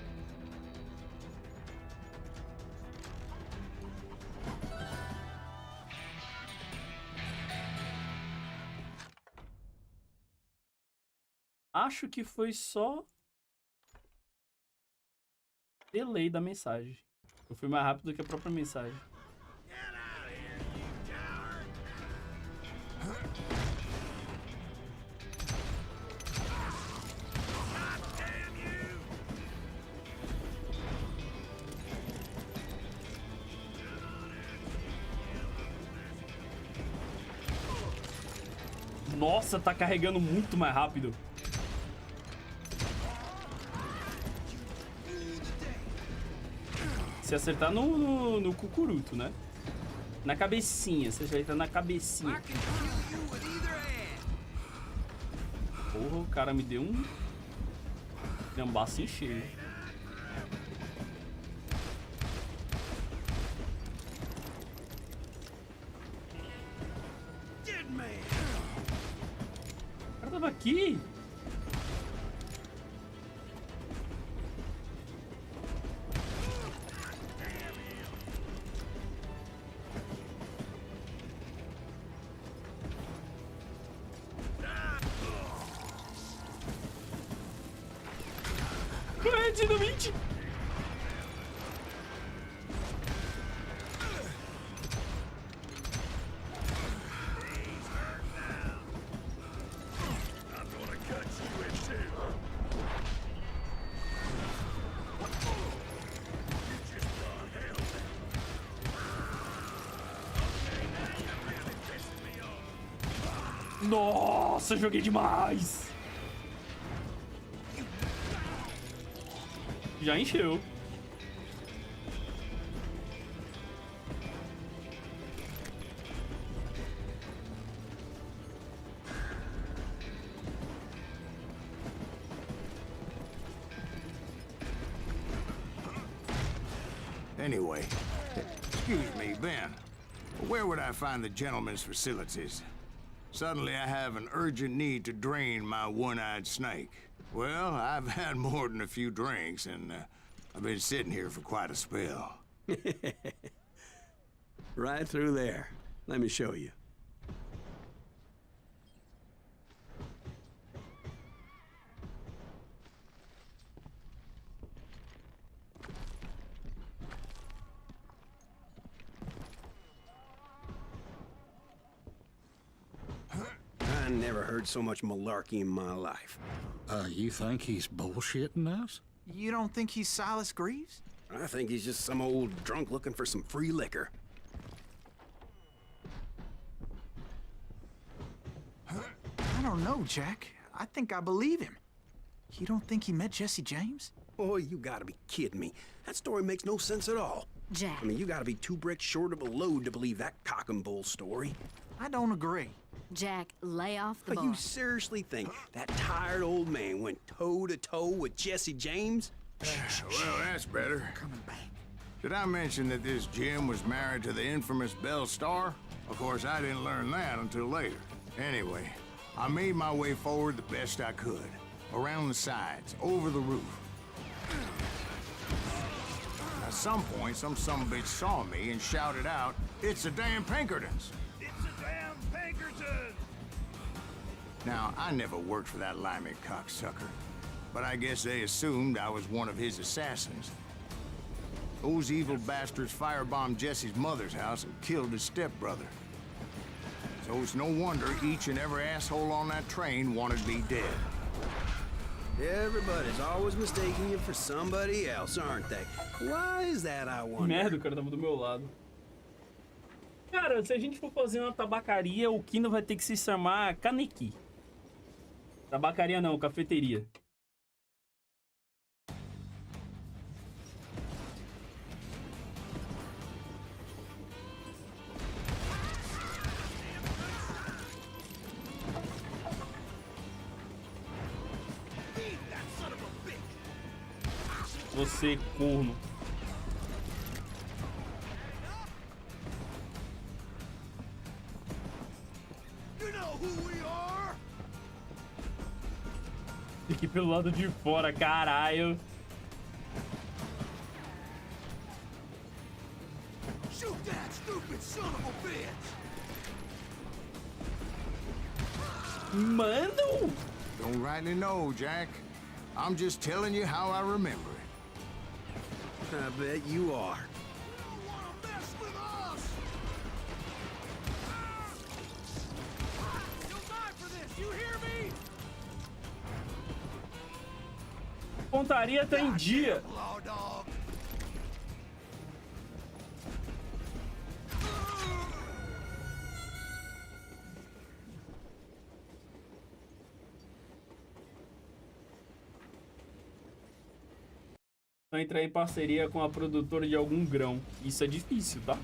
C: Acho que foi só delay da mensagem. Eu fui mais rápido que a própria mensagem. Nossa, tá carregando muito mais rápido. Se acertar no cucuruto, né? Na cabecinha, você acertar na cabecinha. Porra, o cara me deu um bacinho cheio. O cara tava aqui. Dinamite! Nossa, joguei demais! Já encheu.
E: Anyway, excuse me, Ben. Where would I find the gentleman's facilities? Suddenly I have an urgent need to drain my one-eyed snake. Well, I've had more than a few drinks, and I've been sitting here for quite a spell.
D: Right through there. Let me show you.
J: I never heard so much malarkey in my life.
H: You think he's bullshitting us?
F: You don't think he's Silas Greaves?
J: I think he's just some old drunk looking for some free liquor.
F: I don't know, Jack. I think I believe him. You don't think he met Jesse James?
J: Oh, you gotta be kidding me. That story makes no sense at all.
G: Jack.
J: I mean, you gotta be 2 bricks short of a load to believe that cock and bull story.
F: I don't agree.
G: Jack, lay off the
J: Oh,
G: bar.
J: you seriously think that tired old man went toe-to-toe with Jesse James?
E: Well, that's better.
F: Coming back.
E: Did I mention that this Jim was married to the infamous Belle Starr? Of course, I didn't learn that until later. Anyway, I made my way forward the best I could. Around the sides, over the roof. At some point, some sumbitch saw me and shouted out, "It's the damn Pinkertons!" Now, I never worked for that limey cocksucker, but I guess they assumed I was one of his assassins. Those evil bastards firebombed Jesse's mother's house and killed his stepbrother. So it's no wonder each and every asshole on that train wanted me dead.
J: Everybody's always mistaking you for somebody else, aren't they? Why is that, I wonder?
C: Merda, o cara tava do meu lado. Cara, se a gente for fazer uma tabacaria, o Kino vai ter que se chamar Kaneki. Tabacaria não, cafeteria. Você, corno.
K: You know who we are?
C: Aqui pelo lado de fora, caralho.
K: Shoot that stupid son of a bitch!
C: Mano!
E: Don't rightly know, Jack. I'm just telling you how I remember it.
J: I bet you are.
K: You don't want to mess with us! You'll die for this, you hear me?
C: Pontaria tá em dia.
K: Law dog.
C: Então entrar em parceria com a produtora de algum grão. Isso é difícil, tá?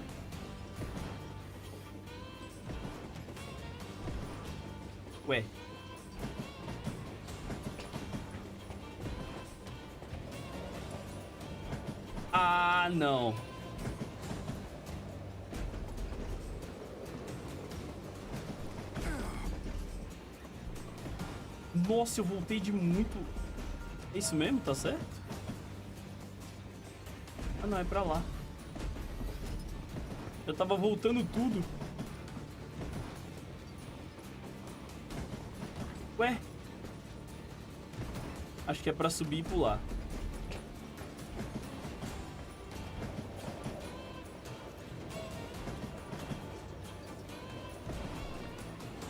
C: Ué. Ah, não. Nossa, eu voltei de muito... É isso mesmo? Tá certo? Ah, não. É pra lá. Eu tava voltando tudo. Ué? Acho que é pra subir e pular.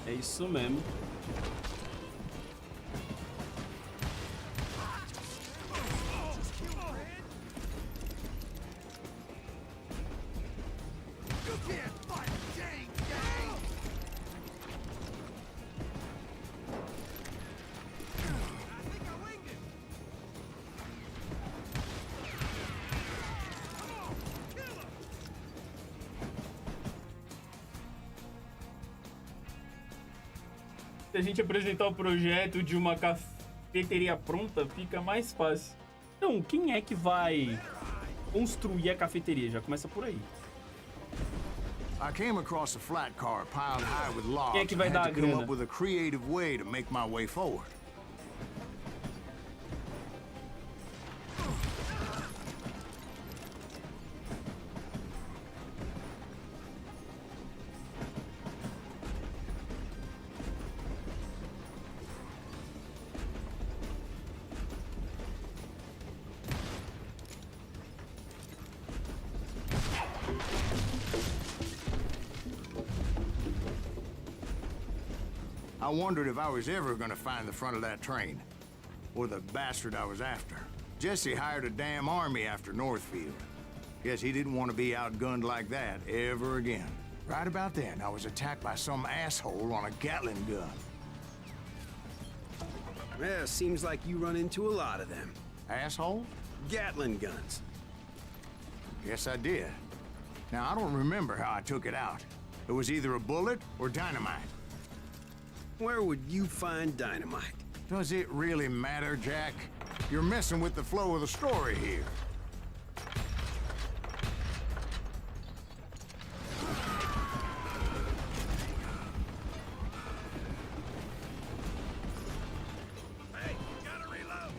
C: É isso mesmo. Se a gente apresentar o projeto de uma cafeteria pronta, fica mais fácil. Então, quem é que vai construir a cafeteria? Já começa por aí.
E: I came across a flat car piled high with logs
C: Quem é que vai
E: and
C: dar
E: had
C: a
E: to come
C: grana?
E: up with a creative way to make my way forward. I wondered if I was ever gonna find the front of that train. Or the bastard I was after. Jesse hired a damn army after Northfield. Guess he didn't want to be outgunned like that ever again. Right about then, I was attacked by some asshole on a Gatling gun.
J: Yeah, seems like you run into a lot of them.
E: Asshole?
J: Gatling guns.
E: Yes, I did. Now, I don't remember how I took it out. It was either a bullet or dynamite.
J: Where would you find dynamite?
E: Does it really matter, Jack? You're messing with the flow of the story here.
B: Hey, gotta reload.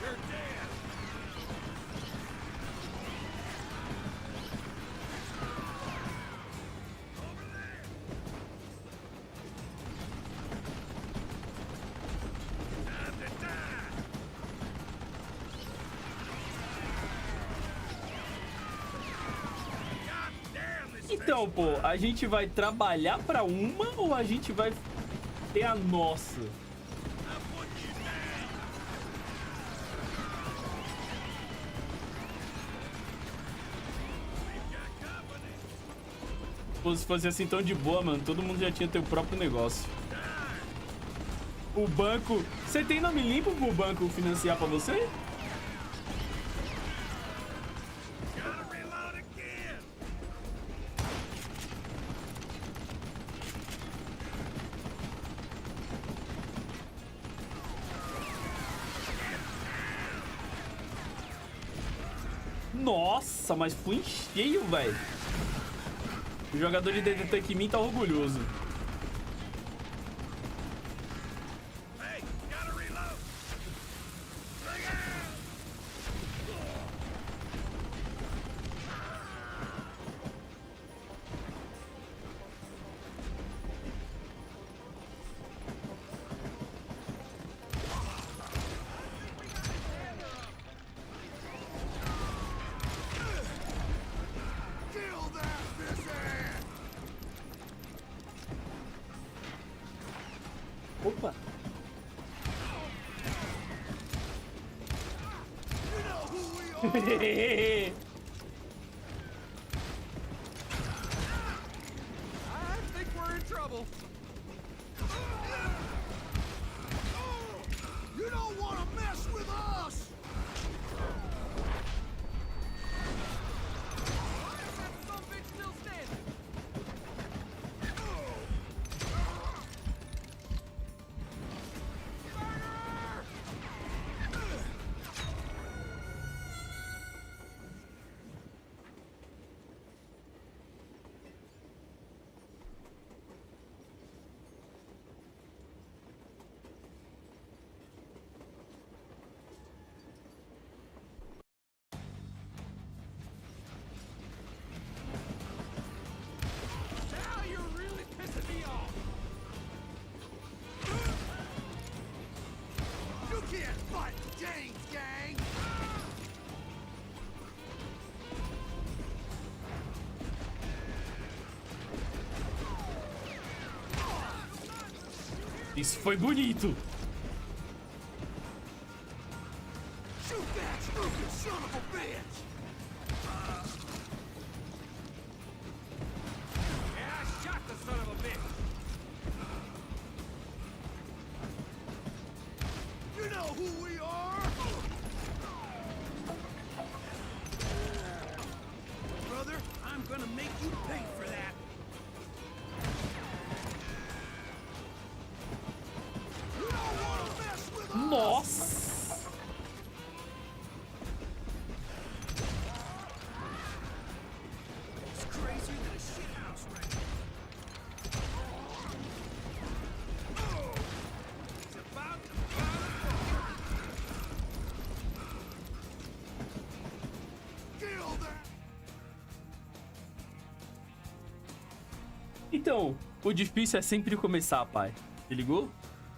B: You're dead.
C: Então, pô, a gente vai trabalhar pra uma ou a gente vai ter a nossa? Pô, se fosse assim tão de boa, mano, todo mundo já tinha teu próprio negócio. O banco... Você tem nome limpo pro banco financiar pra você? Nossa, mas fui em cheio, velho. O jogador de DDT aqui em mim tá orgulhoso. Opa!
I: I think we're in trouble.
C: Isso foi bonito.
K: Shoot that stupid son of a bitch!
I: Yeah, I shot the son of a bitch.
K: You know who we are? Brother, I'm gonna make you pay for that. You don't wanna mess with us!
C: Nossa!
K: It's crazier than a shit house right now. It's about to kill that!
C: Então, o difícil é sempre começar, pai. Se ligou?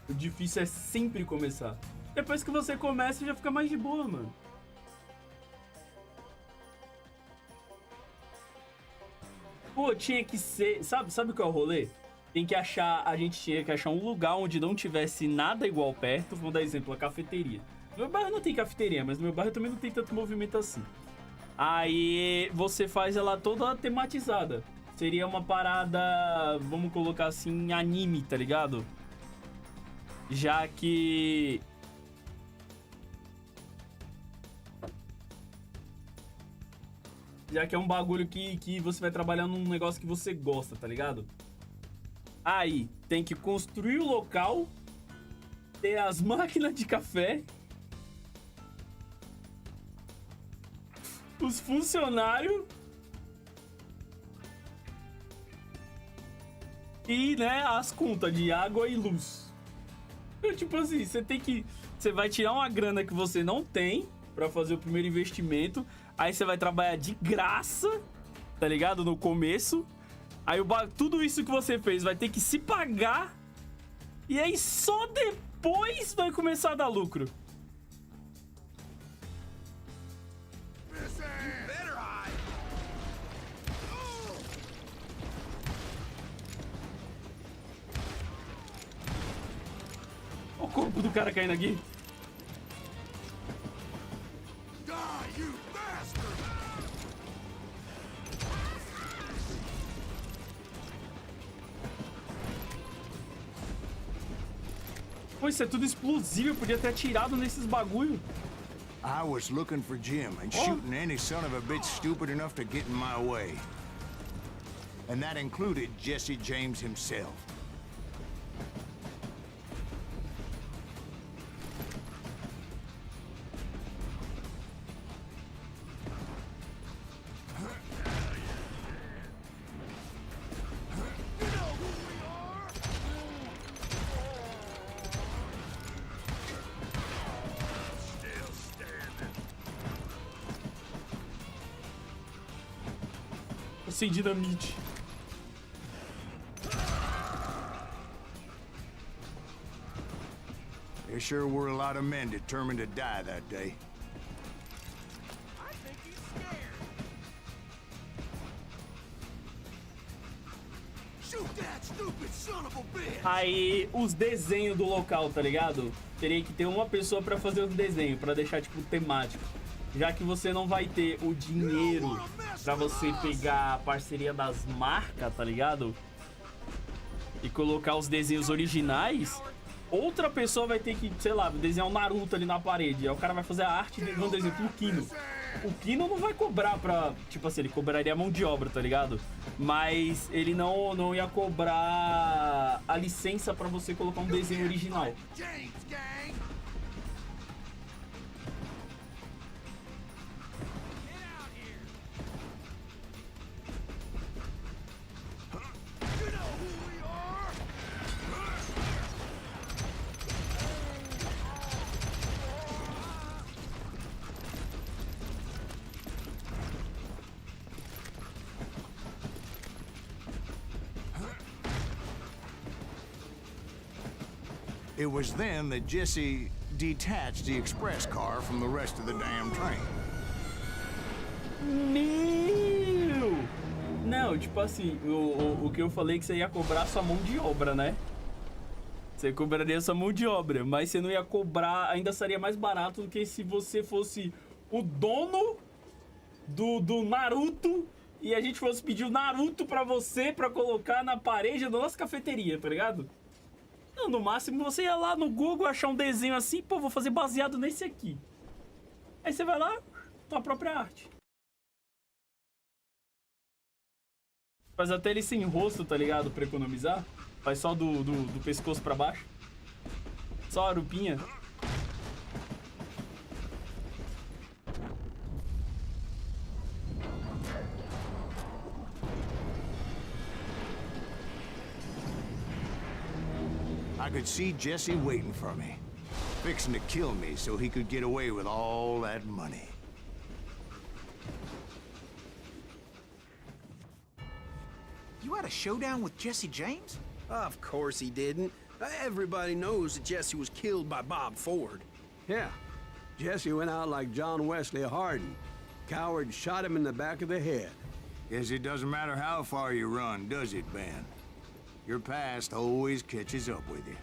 C: O difícil é sempre começar. Depois que você começa, já fica mais de boa, mano. Pô, tinha que ser... Sabe o que é o rolê? A gente tinha que achar um lugar onde não tivesse nada igual perto. Vamos dar exemplo, a cafeteria. No meu bairro não tem cafeteria, mas no meu bairro também não tem tanto movimento assim. Aí você faz ela toda tematizada. Seria uma parada, vamos colocar assim, anime, tá ligado? Já que... é um bagulho que você vai trabalhar num negócio que você gosta, tá ligado? Aí, tem que construir o local, ter as máquinas de café, os funcionários e, né, as contas de água e luz. Tipo assim, você vai tirar uma grana que você não tem pra fazer o primeiro investimento. Aí você vai trabalhar de graça, tá ligado? No começo. Aí tudo isso que você fez vai ter que se pagar. E aí só depois vai começar a dar lucro. Olha o corpo do cara caindo aqui. Pô, isso é tudo explosivo, eu podia ter atirado nesses bagulho.
E: I was looking for Jim and shooting any son of a bitch stupid enough to get in my way. And that included Jesse James himself.
C: Sem dinamite.
E: There sure were a lot of men determined to die that day.
K: I think he's scared. Shoot that stupid son of a bitch!
C: Aí, os desenhos do local, tá ligado? Teria que ter uma pessoa pra fazer os desenhos, pra deixar, tipo, temático. Já que você não vai ter o dinheiro pra você pegar a parceria das marcas, tá ligado? E colocar os desenhos originais, outra pessoa vai ter que, sei lá, desenhar um Naruto ali na parede. Aí o cara vai fazer a arte de um desenho pro Kino. O Kino não vai cobrar pra... Tipo assim, ele cobraria a mão de obra, tá ligado? Mas ele não ia cobrar a licença pra você colocar um desenho original.
E: It was then that Jesse detached the express car from the rest of the damn train.
C: Meu! Não, tipo assim, o que eu falei que você ia cobrar sua mão de obra, né? Você cobraria sua mão de obra, mas você não ia cobrar, ainda seria mais barato do que se você fosse o dono do Naruto e a gente fosse pedir o Naruto pra você pra colocar na parede da nossa cafeteria, tá ligado? Não, no máximo você ia lá no Google achar um desenho assim, pô, vou fazer baseado nesse aqui. Aí você vai lá, tua própria arte. Faz até ele sem rosto, tá ligado? Pra economizar. Faz só do pescoço pra baixo. Só a arupinha.
E: I could see Jesse waiting for me, fixing to kill me so he could get away with all that money.
F: You had a showdown with Jesse James?
J: Of course he didn't. Everybody knows that Jesse was killed by Bob Ford.
D: Yeah. Jesse went out like John Wesley Hardin. Coward shot him in the back of the head.
E: Guess it doesn't matter how far you run, does it, Ben? Your past always catches up with you.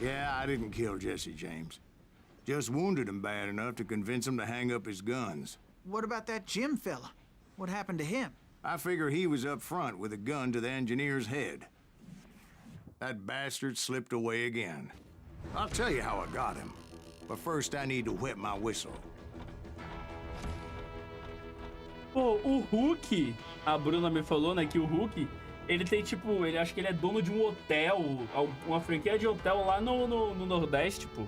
E: Yeah, I didn't kill Jesse James. Just wounded him bad enough to convince him to hang up his guns.
F: What about that Jim fella? What happened to him?
E: I figure he was up front with a gun to the engineer's head. That bastard slipped away again. I'll tell you how I got him. But first I need to wet my whistle.
C: Pô, o Hulk, a Bruna me falou, né, que o Hulk, ele tem tipo, ele acha que ele é dono de um hotel, uma franquia de hotel lá no Nordeste, pô.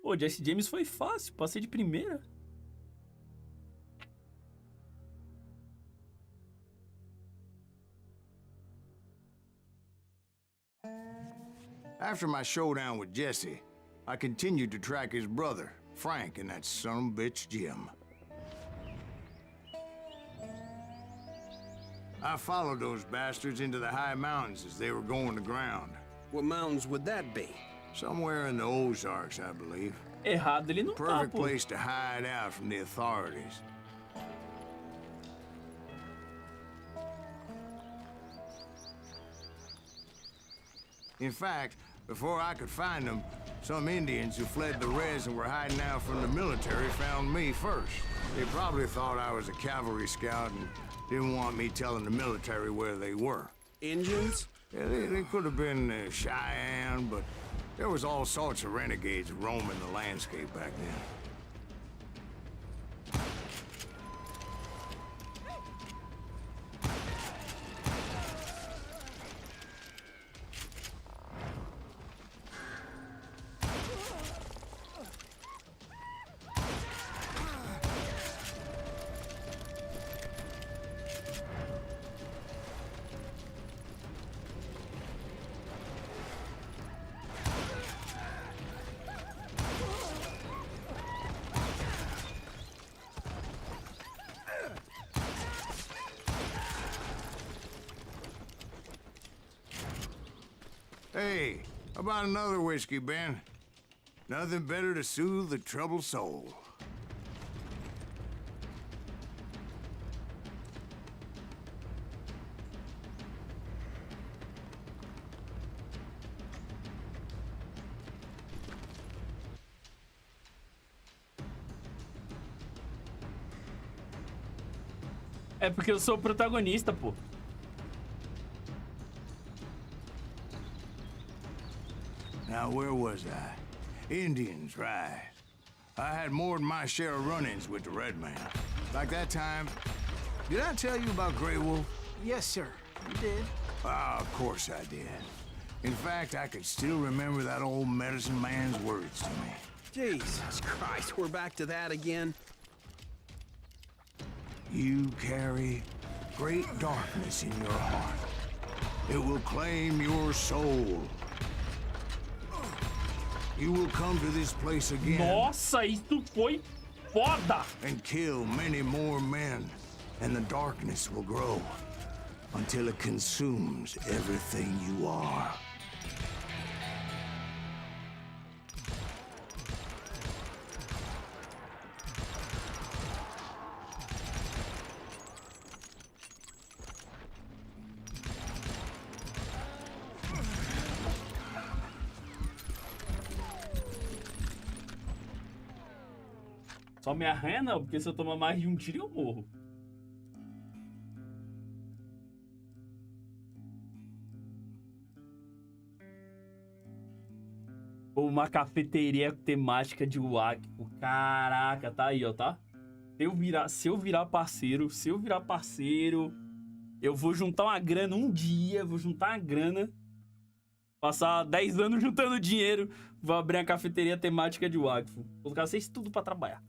C: Pô, Jesse James foi fácil, passei de primeira.
E: After my showdown with Jesse, I continued to track his brother, Frank, and that sumbitch Jim. I followed those bastards into the high mountains as they were going to ground.
J: What mountains would that be?
E: Somewhere in the Ozarks, I believe.
C: Errado ele não tá,
E: Perfect
C: pô.
E: place to hide out from the authorities. In fact, before I could find them, some Indians who fled the res and were hiding out from the military found me first. They probably thought I was a cavalry scout and didn't want me telling the military where they were.
J: Indians?
E: Yeah, they could have been Cheyenne, but there was all sorts of renegades roaming the landscape back then. Hey, how about another whiskey, Ben? Nothing better to soothe the troubled soul.
C: É porque eu sou o protagonista, pô.
E: Now, where was I? Indians, right. I had more than my share of run-ins with the Red Man. Like that time, did I tell you about Grey Wolf?
F: Yes, sir. You did.
E: Ah, of course I did. In fact, I could still remember that old medicine man's words to me.
J: Jesus Christ, we're back to that again.
E: You carry great darkness in your heart. It will claim your soul. You will come to this place again.
C: Nossa, isso foi foda!
E: And kill many more men, and the darkness will grow. until it consumes everything you are.
C: Só me arranha não, porque se eu tomar mais de um tiro eu morro. Uma cafeteria temática de Wakfu. Caraca, tá aí, ó, tá? Se eu virar parceiro, eu vou juntar uma grana um dia, vou juntar uma grana, passar 10 anos juntando dinheiro, vou abrir uma cafeteria temática de Wakfu. Vou colocar vocês tudo pra trabalhar.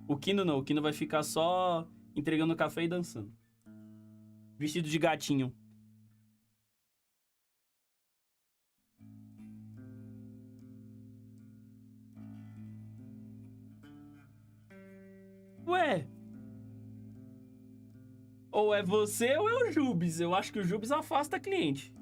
C: O Kino não, o Kino vai ficar só entregando café e dançando. Vestido de gatinho. Ué? Ou é você ou é o Jubes. Eu acho que o Jubes afasta cliente.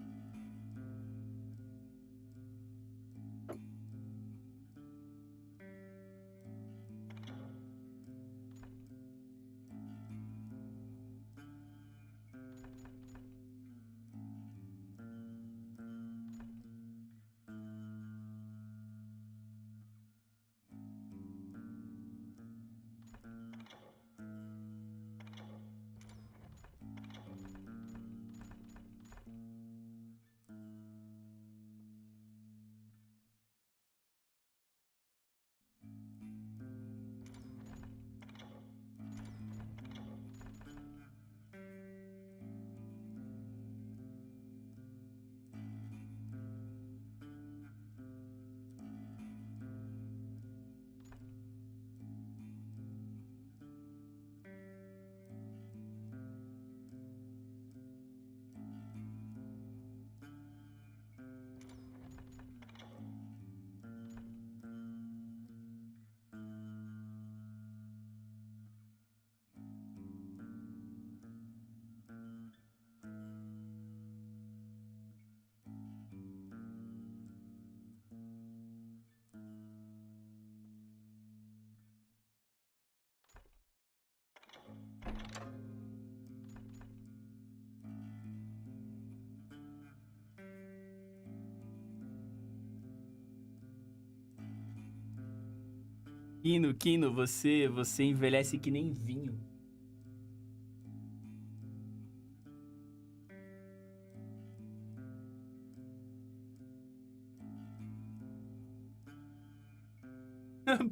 C: Kino, você envelhece que nem vinho.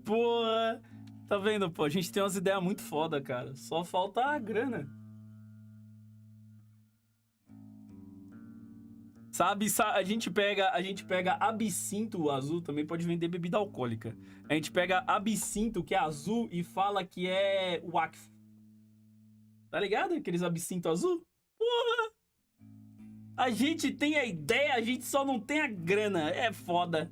C: Porra, tá vendo, pô? A gente tem umas ideias muito foda, cara. Só falta a grana. Sabe, a gente pega absinto azul, também pode vender bebida alcoólica. A gente pega absinto, que é azul, e fala que é Wakfu. Tá ligado? Aqueles absinto azul? Porra! A gente tem a ideia, a gente só não tem a grana. É foda.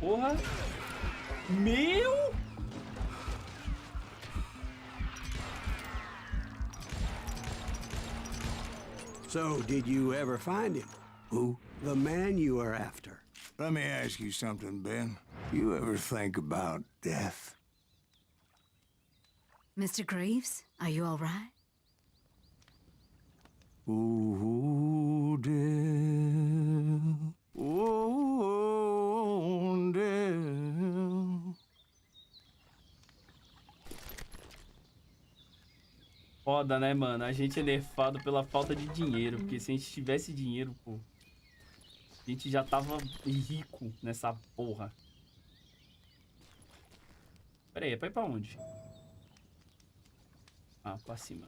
C: Porra. Meu!
D: So, did you ever find him? Who? The man you are after.
E: Let me ask you something, Ben. You ever think about death?
G: Mr. Graves, are you all right?
E: Ooh, death. Ooh, death.
C: Foda, né, mano? A gente é nerfado pela falta de dinheiro. Porque se a gente tivesse dinheiro, pô, a gente já tava rico nessa porra. Pera aí, é pra ir pra onde? Ah, pra cima.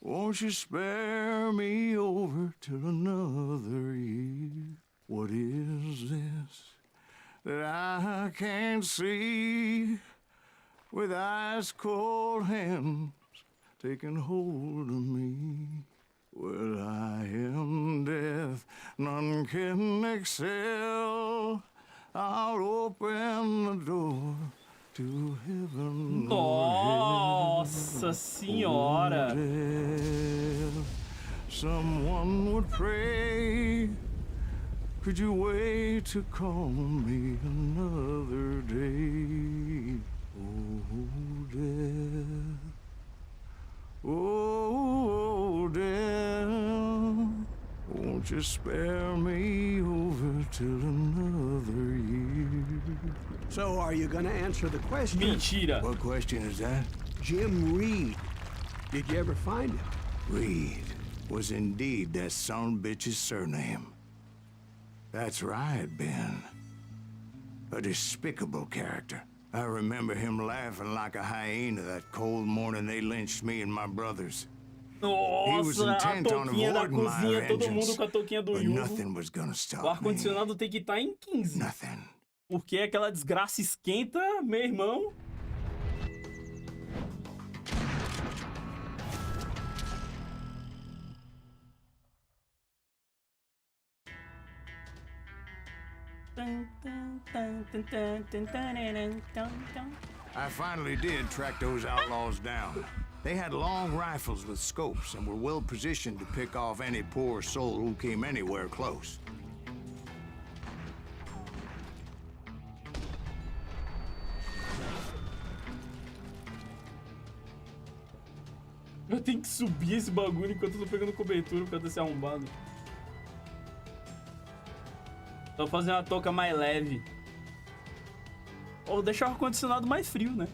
E: Won't you spare me over till another year? What is this that I can't see? with ice cold hands taking hold of me. Well, I am death, none can excel. I'll open the door to heaven.
C: Nossa senhora!
E: Someone would pray. Could you wait to call me another day? Oh, death. Oh, death. Won't you spare me over till another year?
D: So are you gonna answer the question?
C: Mentira.
E: What question is that?
D: Jim Reed. Did you ever find him?
E: Reed was indeed that son-bitch's surname. That's right, Ben. A despicable character. I remember him laughing like a hyena that cold morning they lynched me and my brothers.
C: Nossa, a touquinha da cozinha, todo mundo com a touquinha do Yugo. O ar-condicionado tem que estar em 15. Porque aquela desgraça esquenta, meu irmão.
E: I finally did track those outlaws down. They had long rifles with scopes and were well positioned to pick off any poor soul who came anywhere close.
C: Eu tenho que subir esse bagulho enquanto eu tô pegando cobertura por causa desse arrombado. Tô fazendo uma touca mais leve. Ou deixar o ar-condicionado mais frio, né?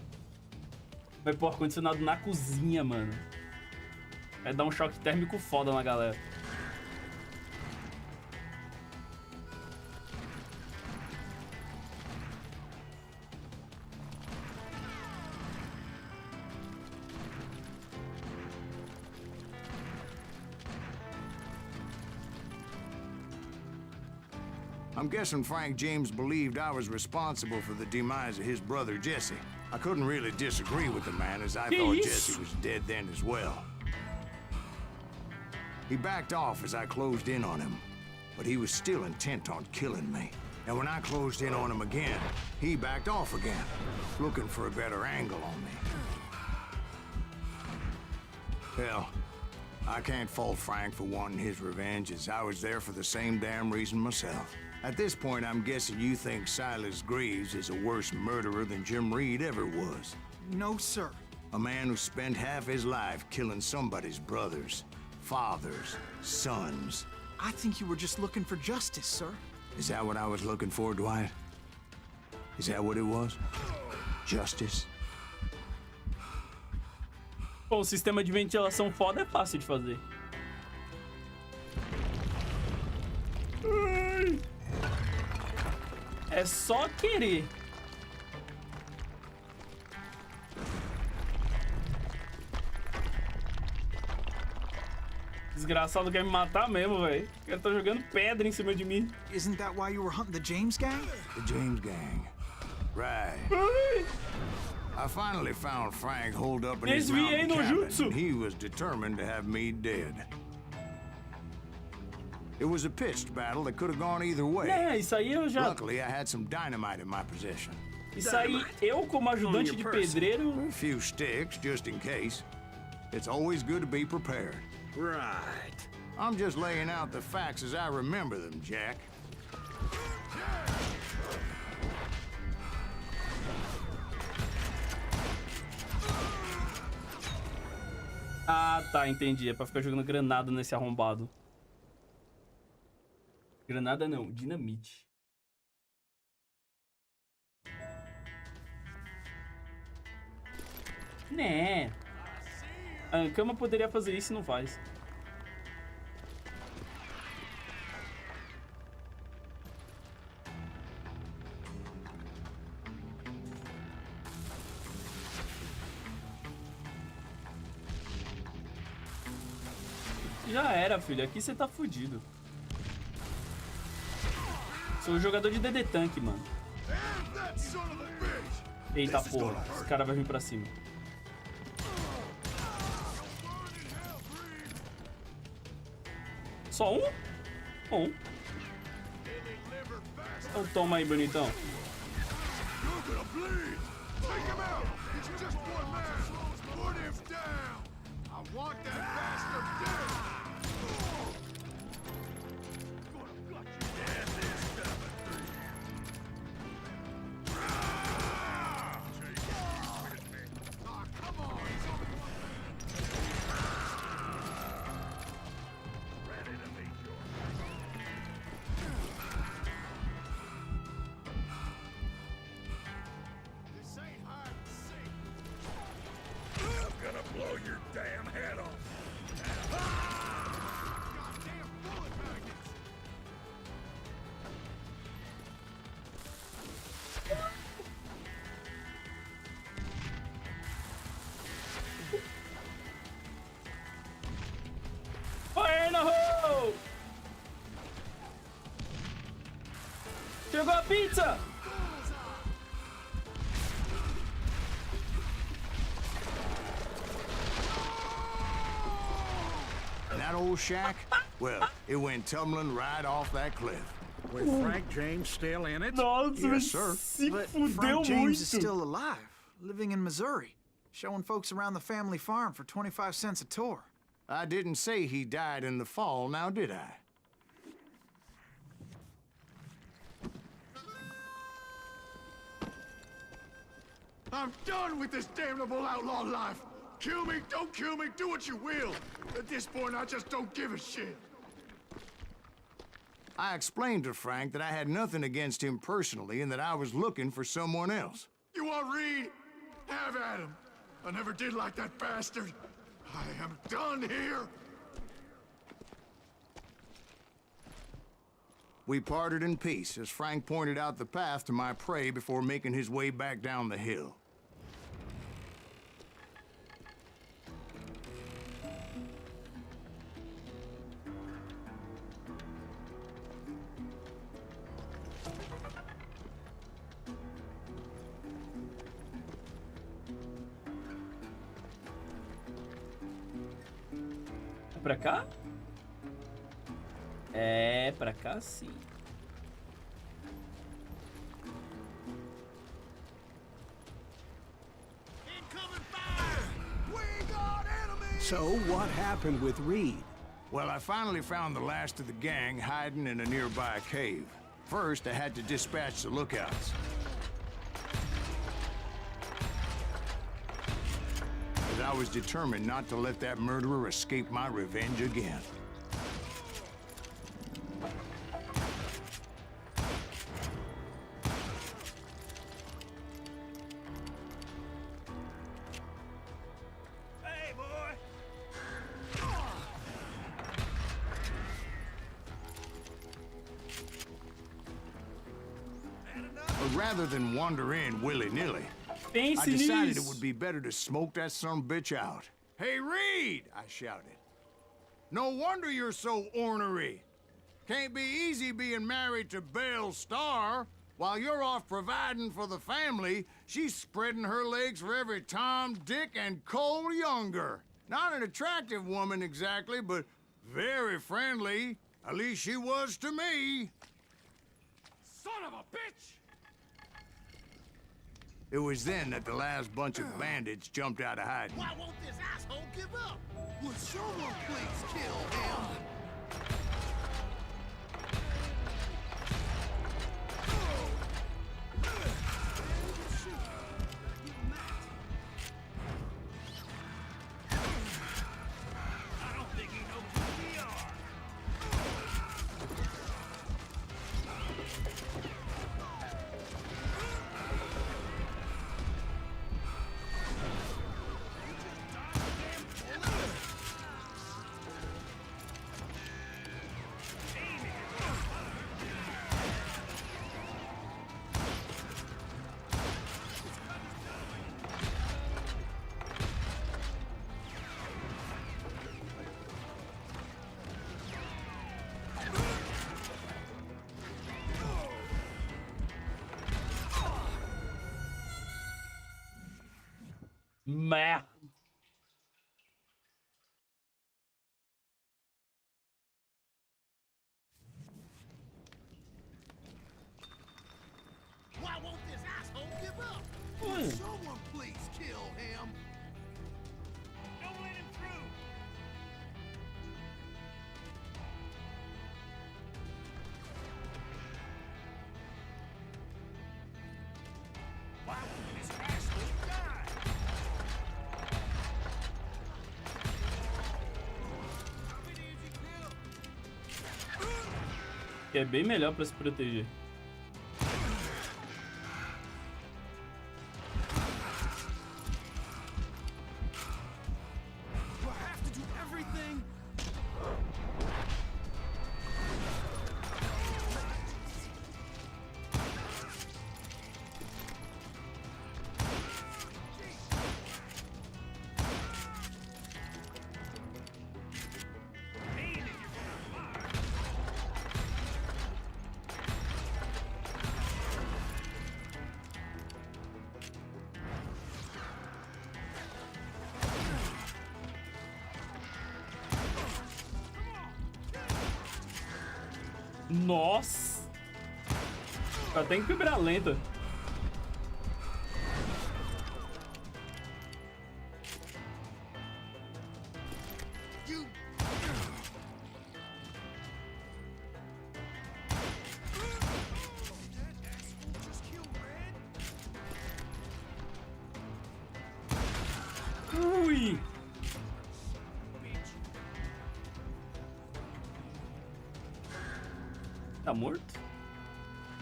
C: Vai pôr ar-condicionado na cozinha, mano. Vai dar um choque térmico foda na galera.
E: I'm guessing Frank James believed I was responsible for the demise of his brother Jesse. I couldn't really disagree with the man, as I thought Jesse was dead then as well. He backed off as I closed in on him, but he was still intent on killing me. And when I closed in on him again, he backed off again, looking for a better angle on me. Hell, I can't fault Frank for wanting his revenge, as I was there for the same damn reason myself. At this point, I'm guessing you think Silas Greaves is a worse murderer than Jim Reed ever was.
F: No, sir.
E: A man who spent half his life killing somebody's brothers, fathers, sons.
F: I think you were just looking for justice, sir.
E: Is that what I was looking for, Dwight? Is that what it was? Justice?
C: Bom, o sistema de ventilação foda é fácil de fazer. É só querer. Desgraçado quer me matar mesmo, velho. O cara tá jogando pedra em cima de mim.
F: Isn't that why you were hunting the James gang?
E: The James gang. Right. I finally found Frank holed up in his mountain cabin, and he was determined to have me dead. It was a pitched battle that could have gone either way.
C: É, isso aí eu já...
E: Luckily, I had some dynamite in my possession.
C: Isso aí, eu como ajudante de pedreiro...
E: A few sticks, just in case. It's always good to be prepared.
J: Right.
E: I'm just laying out the facts as I remember them, Jack.
C: Ah, tá, entendi. É pra ficar jogando granada nesse arrombado. Granada não, dinamite. Né? A Ankama poderia fazer isso e não faz. Já era, filho. Aqui você tá fudido. Sou jogador de DD Tank, mano. Eita porra, esse cara vai vir pra cima. Só um? Um. Então toma aí, bonitão. Fire in the hole! Chegou a pizza!
E: And that old shack? Well, it went tumbling right off that cliff.
H: With Frank James still in it?
C: Nossa,
E: Yes, sir.
F: But Frank James is still alive, living in Missouri, showing folks around the family farm for 25 cents a tour.
E: I didn't say he died in the fall, now did I?
K: I'm done with this damnable outlaw life. Kill me, don't kill me, do what you will. At this point, I just don't give a shit.
E: I explained to Frank that I had nothing against him personally and that I was looking for someone else.
K: You want Reed? Have at him. I never did like that bastard. I am done here.
E: We parted in peace as Frank pointed out the path to my prey before making his way back down the hill.
C: Pra cá? É, pra cá sim.
D: So, what happened with Reed?
E: Well, I finally found the last of the gang hiding in a nearby cave. First, I had to dispatch the lookouts. But I was determined not to let that murderer escape my revenge again.
B: Hey, boy!
E: But rather than wander in willy-nilly,
C: Pense
E: I decided
C: nisso.
E: it would be better to smoke that son-of-a-bitch out. Hey, Reed! I shouted. No wonder you're so ornery. Can't be easy being married to Belle Starr. While you're off providing for the family, she's spreading her legs for every Tom, Dick, and Cole Younger. Not an attractive woman exactly, but very friendly. At least she was to me.
K: Son of a bitch!
E: It was then that the last bunch of bandits jumped out of hiding.
K: Why won't this asshole give up? Would someone please kill him?
B: I don't think he knows who we are.
C: Merda.
K: Why won't this asshole give up?
C: Ué.
K: Someone please kill him. Don't let him through. Why won't this asshole die? How many did you kill?
C: Que é bem melhor pra se proteger.
K: Do I have to do everything?
C: Nossa! Tá até em câmera lenta.
K: You. That asshole just killed Red?
C: Ui! Tá morto?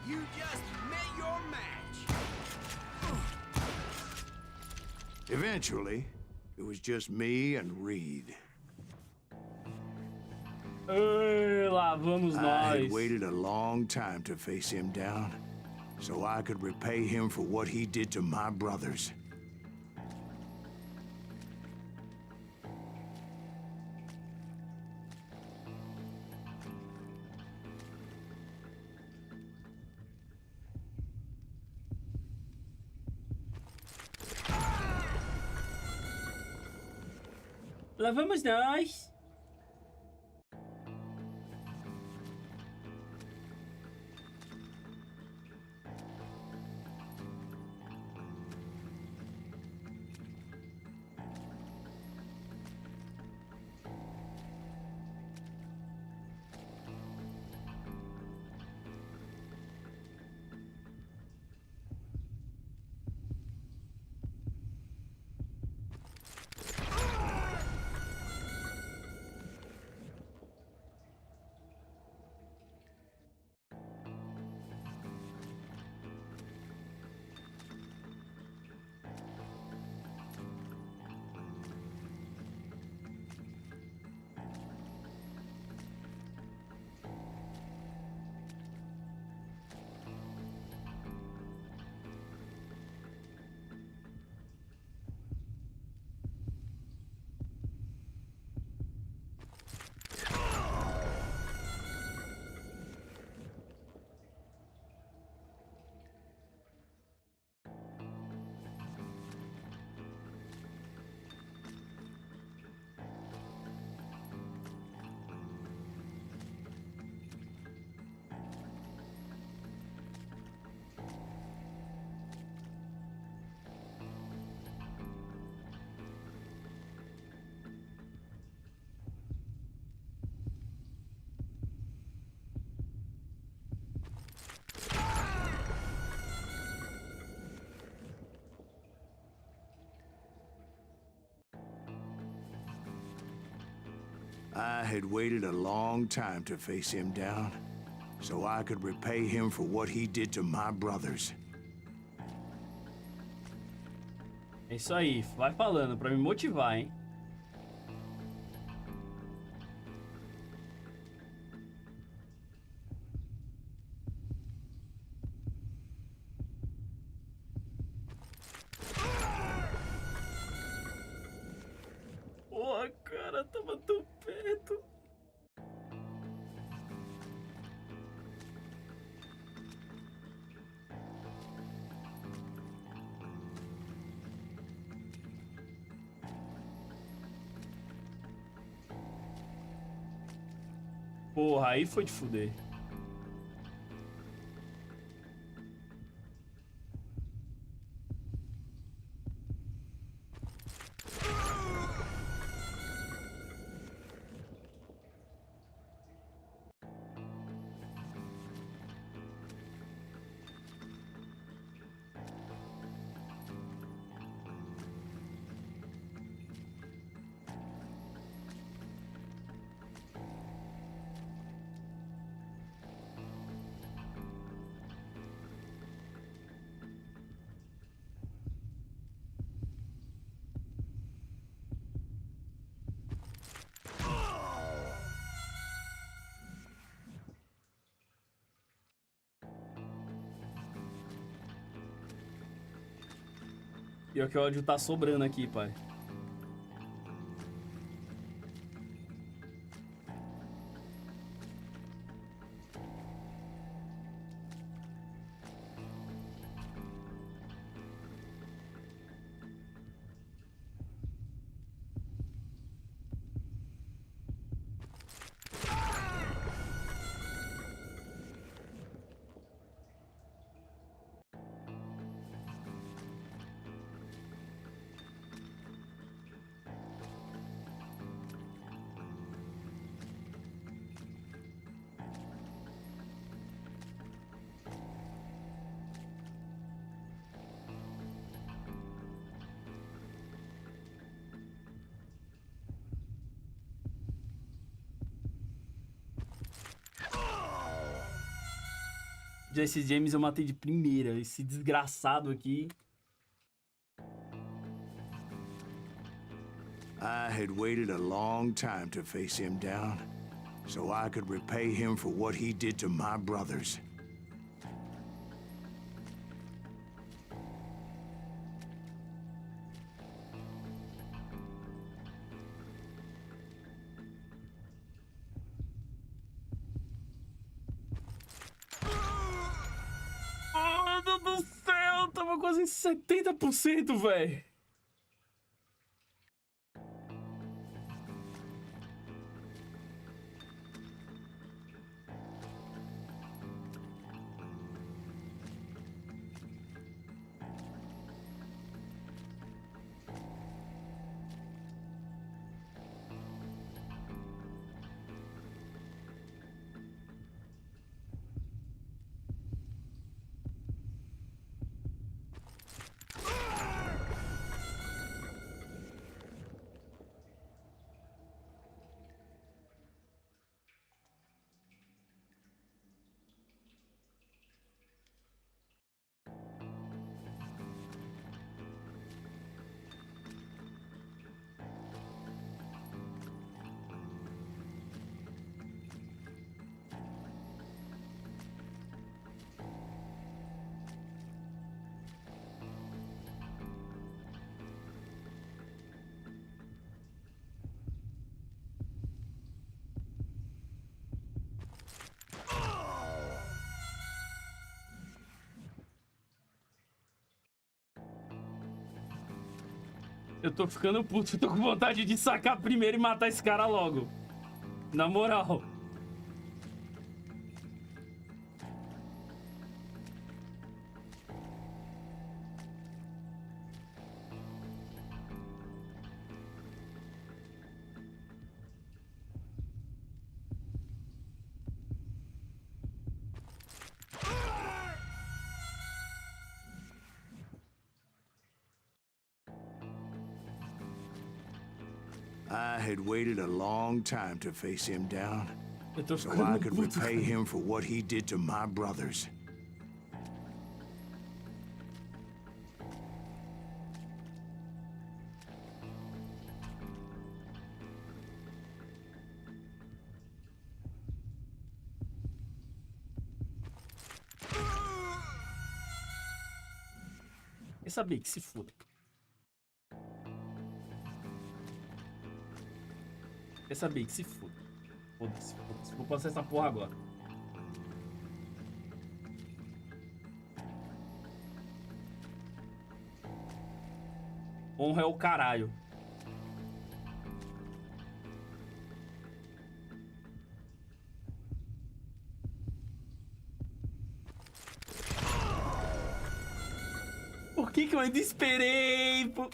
K: You just met your match.
E: Eventually, it was just me and Reed.
C: Ei, lá vamos
E: I
C: nós.
E: had waited a long time to face him down, so I could repay him for what he did to my brothers.
C: Lá vamos nós.
E: I had waited a long time to face him down, so I could repay him for what he did to my brothers.
C: É isso aí, vai falando pra me motivar, hein? Porra, cara, tava tão perto. Porra, aí foi de fuder. Pior que o ódio tá sobrando aqui, pai. Jesse James eu matei de primeira. Esse desgraçado aqui.
E: I had waited a long time to face him down, so I could repay him for what he did to my brothers.
C: Oh, meu Deus do céu! Tava quase em 70%, velho. Eu tô ficando puto, eu tô com vontade de sacar primeiro e matar esse cara logo. Na moral.
E: I had waited a long time to face him down, so
C: ficando
E: I could
C: puto,
E: repay him for what he did to my brothers.
C: Quer saber que se foda. Quer saber que se foda. Foda-se, foda-se. Vou passar essa porra agora. Honra é o caralho. que eu ainda esperei, pô.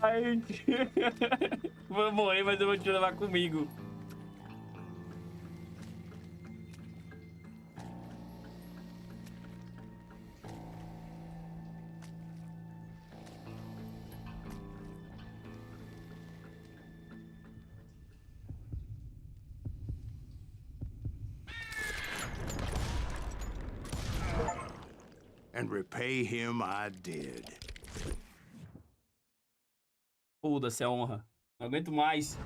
C: Ai, vou morrer, mas eu vou te levar comigo.
E: And repay him I did.
C: Foda-se, é honra. Não aguento mais.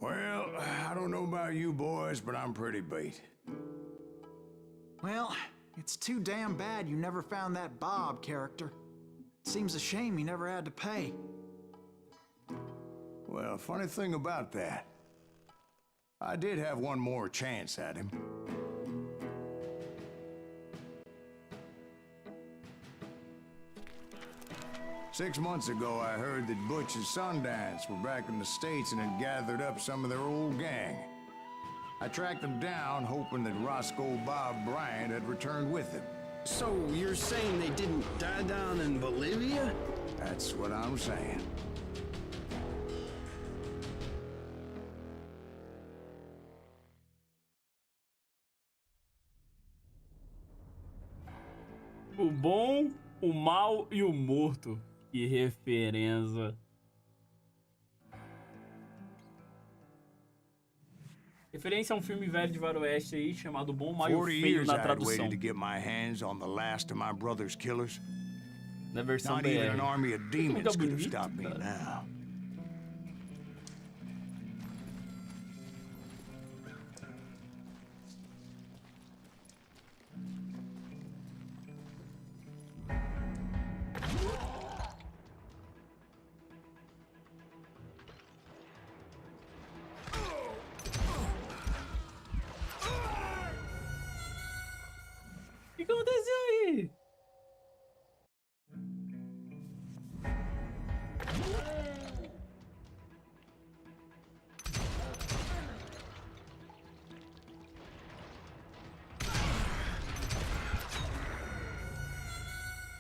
E: Well, I don't know about you boys, but I'm pretty beat.
F: Well, it's too damn bad you never found that Bob character. Seems a shame you never had to pay.
E: Well, funny thing about that, I did have one more chance at him. Six months ago, I heard that Butch and Sundance were back in the States and had gathered up some of their old gang. I tracked them down, hoping that Roscoe Bob Bryant had returned with them.
J: So you're saying they didn't die down in Bolivia?
E: That's what I'm saying.
C: O bom, o mal e o morto. Que referência. Referência a um filme velho de faroeste aí chamado Bom, Mal e o Feio na tradução.
E: To get my hands on the last of my brother's killers.
C: Na versão
E: Not even an army of demons could have stopped me now.
C: O que aconteceu aí?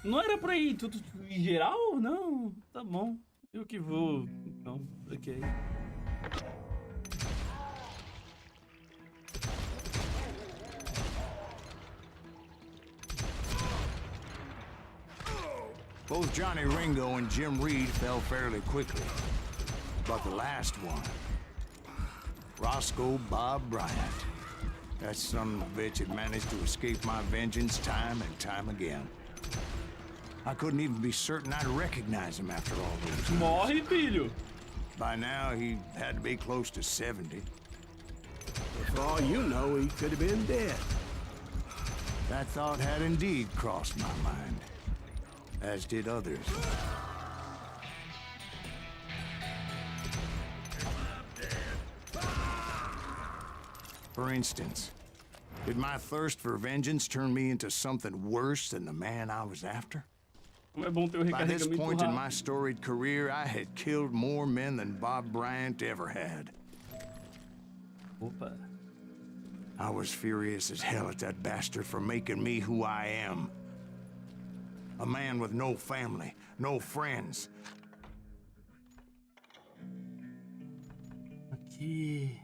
C: Não era pra ir tudo em geral? Não, tá bom. Eu que vou. Então, ok.
E: Both Johnny Ringo and Jim Reed fell fairly quickly. But the last one, Roscoe Bob Bryant, that son of a bitch had managed to escape my vengeance time and time again. I couldn't even be certain I'd recognize him after all those years.
C: Morre, filho.
E: By now, he had to be close to 70.
D: For all you know, he could have been dead.
E: That thought had indeed crossed my mind, as did others. For instance, did my thirst for vengeance turn me into something worse than the man I was after? By this point in my storied career, I had killed more men than Bob Bryant ever had.
C: Opa.
E: I was furious as hell at that bastard for making me who I am. A man with no family, no friends.
C: Aqui.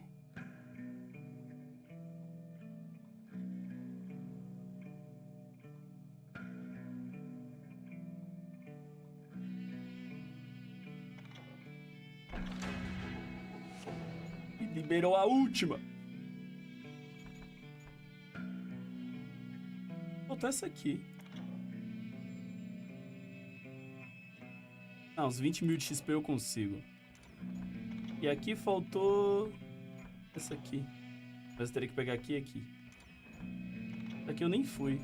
C: Liberou a última. Faltou essa aqui. Ah, uns 20 mil de XP eu consigo. E aqui faltou... essa aqui. Mas eu teria que pegar aqui e aqui. Aqui eu nem fui.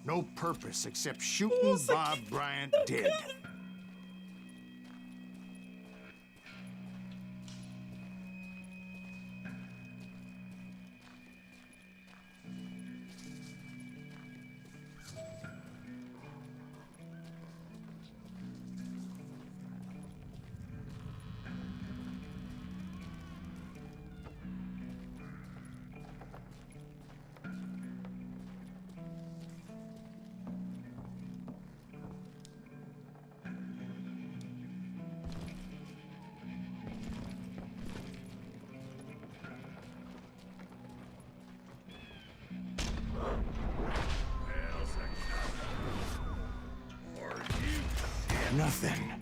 E: No purpose except shooting Bob Bryant dead. Nothing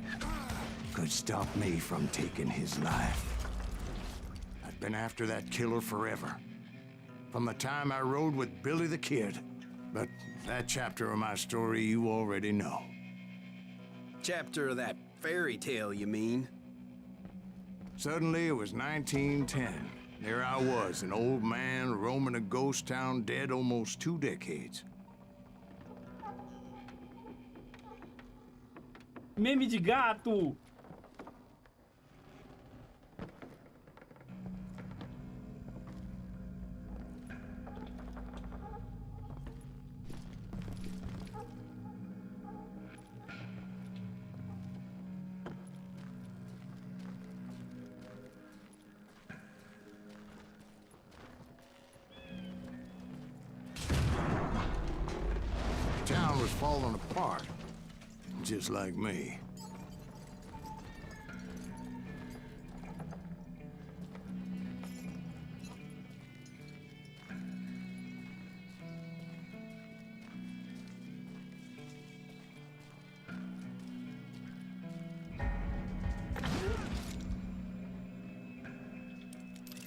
E: could stop me from taking his life. I've been after that killer forever. From the time I rode with Billy the Kid. But that chapter of my story you already know.
J: Chapter of that fairy tale, you mean?
E: Suddenly it was 1910. There I was, an old man roaming a ghost town dead almost 2 decades.
C: Meme de gato!
E: The town was falling apart. Just like me.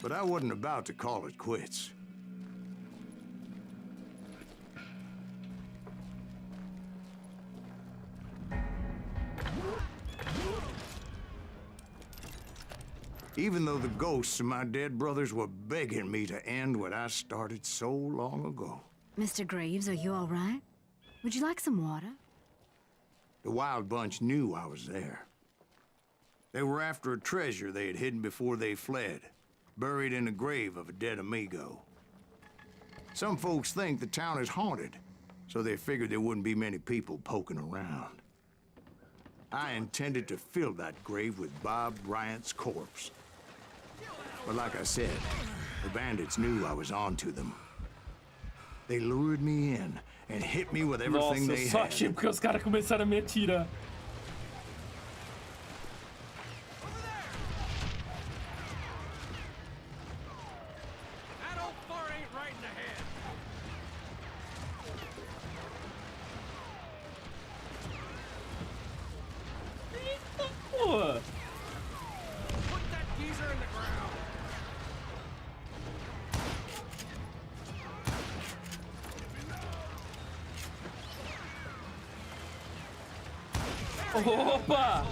E: But I wasn't about to call it quits. Even though the ghosts of my dead brothers were begging me to end what I started so long ago.
G: Mr. Graves, are you all right? Would you like some water?
E: The Wild Bunch knew I was there. They were after a treasure they had hidden before they fled, buried in the grave of a dead amigo. Some folks think the town is haunted, so they figured there wouldn't be many people poking around. I intended to fill that grave with Bob Bryant's corpse. But like I said, the bandits knew I was on to them. They lured me in and hit me with everything they
C: só
E: had.
C: achei porque os caras começaram a me atirar.
I: That old fart ain't right in the head.
C: Eita porra!
I: Put that geezer in the ground.
C: Opa!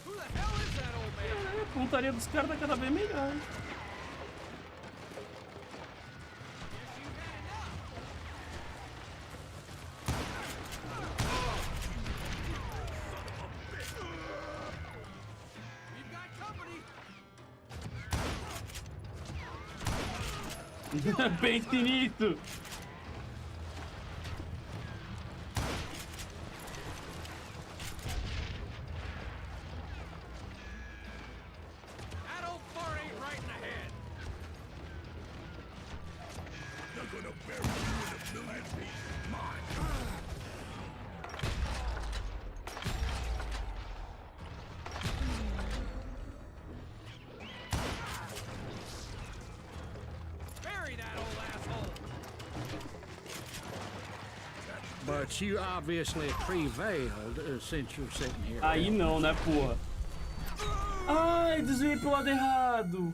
I: Who the hell is that old man?
C: A pontaria dos caras tá cada vez melhor.
I: We've got company.
C: Pense nisso!
I: That old fart ain't right in the head.
K: They're gonna bury you in a million pieces. Mine.
H: But you obviously prevailed since you're sitting here.
C: Aí não, né, porra? Ai, desviei pro lado errado.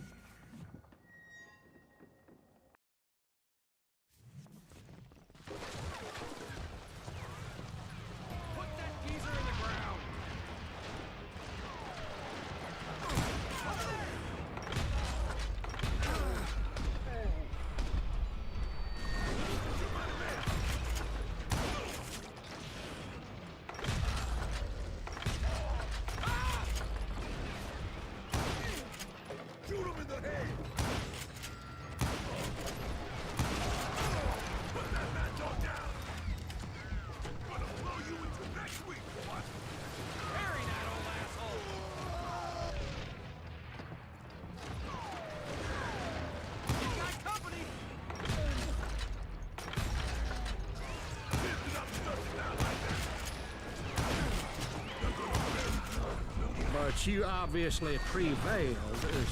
H: But you obviously prevailed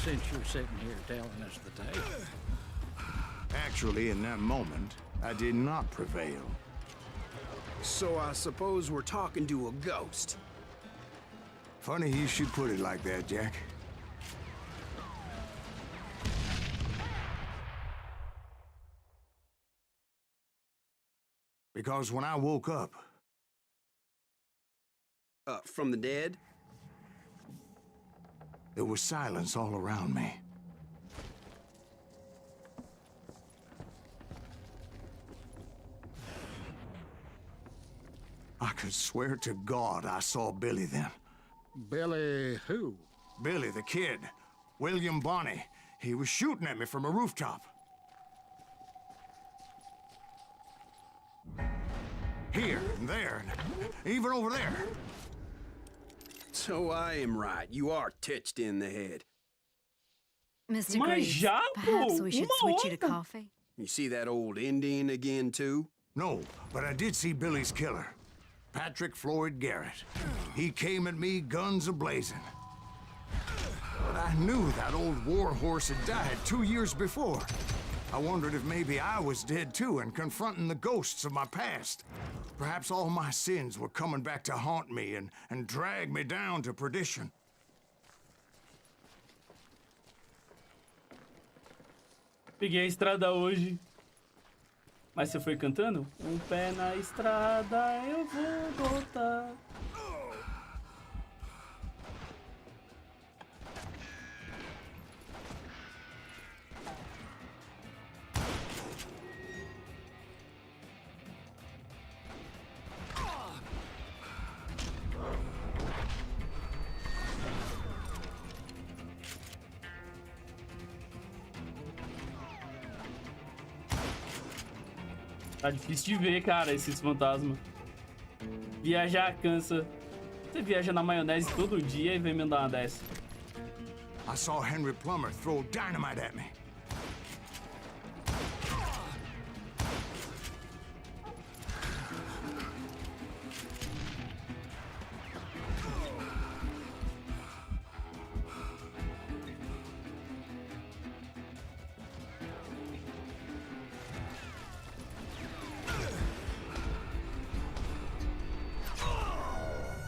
H: since you're sitting here telling us the tale.
E: Actually, in that moment, I did not prevail.
J: So I suppose we're talking to a ghost.
E: Funny you should put it like that, Jack. Because when I woke up...
J: From the dead?
E: There was silence all around me. I could swear to God I saw Billy then.
H: Billy who?
E: Billy, the kid. William Bonney. He was shooting at me from a rooftop. Here and there, and even over there.
J: So I am right. You are touched in the head.
G: Mr. Graves, perhaps we should switch you to coffee.
J: You see that old Indian again, too?
E: No, but I did see Billy's killer. Patrick Floyd Garrett. He came at me guns a-blazing. But I knew that old war horse had died 2 years before. I wondered if maybe I was dead too and confronting the ghosts of my past. Perhaps all my sins were coming back to haunt me and drag me down to perdition.
C: Peguei a estrada hoje. Mas você foi cantando? Um pé na estrada eu vou botar. Tá difícil de ver, cara, esses fantasmas. Viajar cansa. Você viaja na maionese todo dia e vem me dar uma dessa.
E: I saw Henry Plummer throw dynamite at me.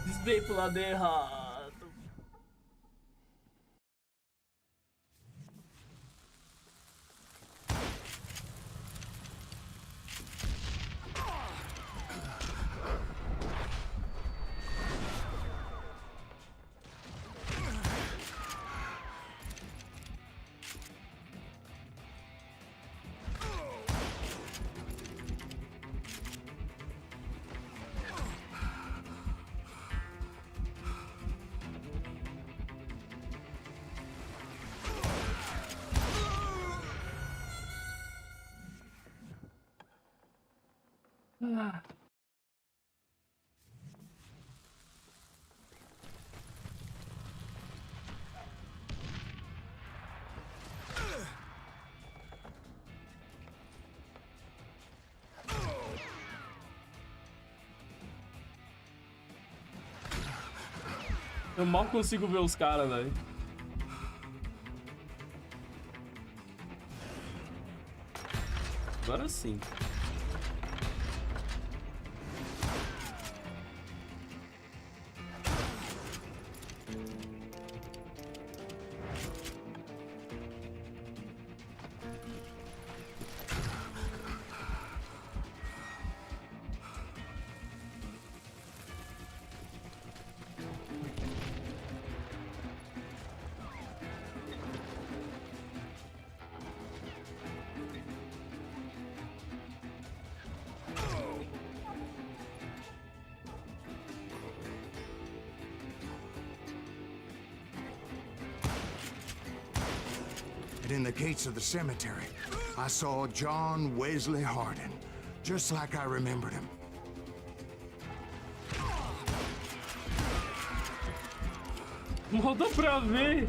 C: Desviei pro lado errado. Ah. Eu mal consigo ver os caras, velho. Agora sim.
E: In the gates of the cemetery, I saw John Wesley Hardin, just like I remembered him.
C: Mal dá pra ver.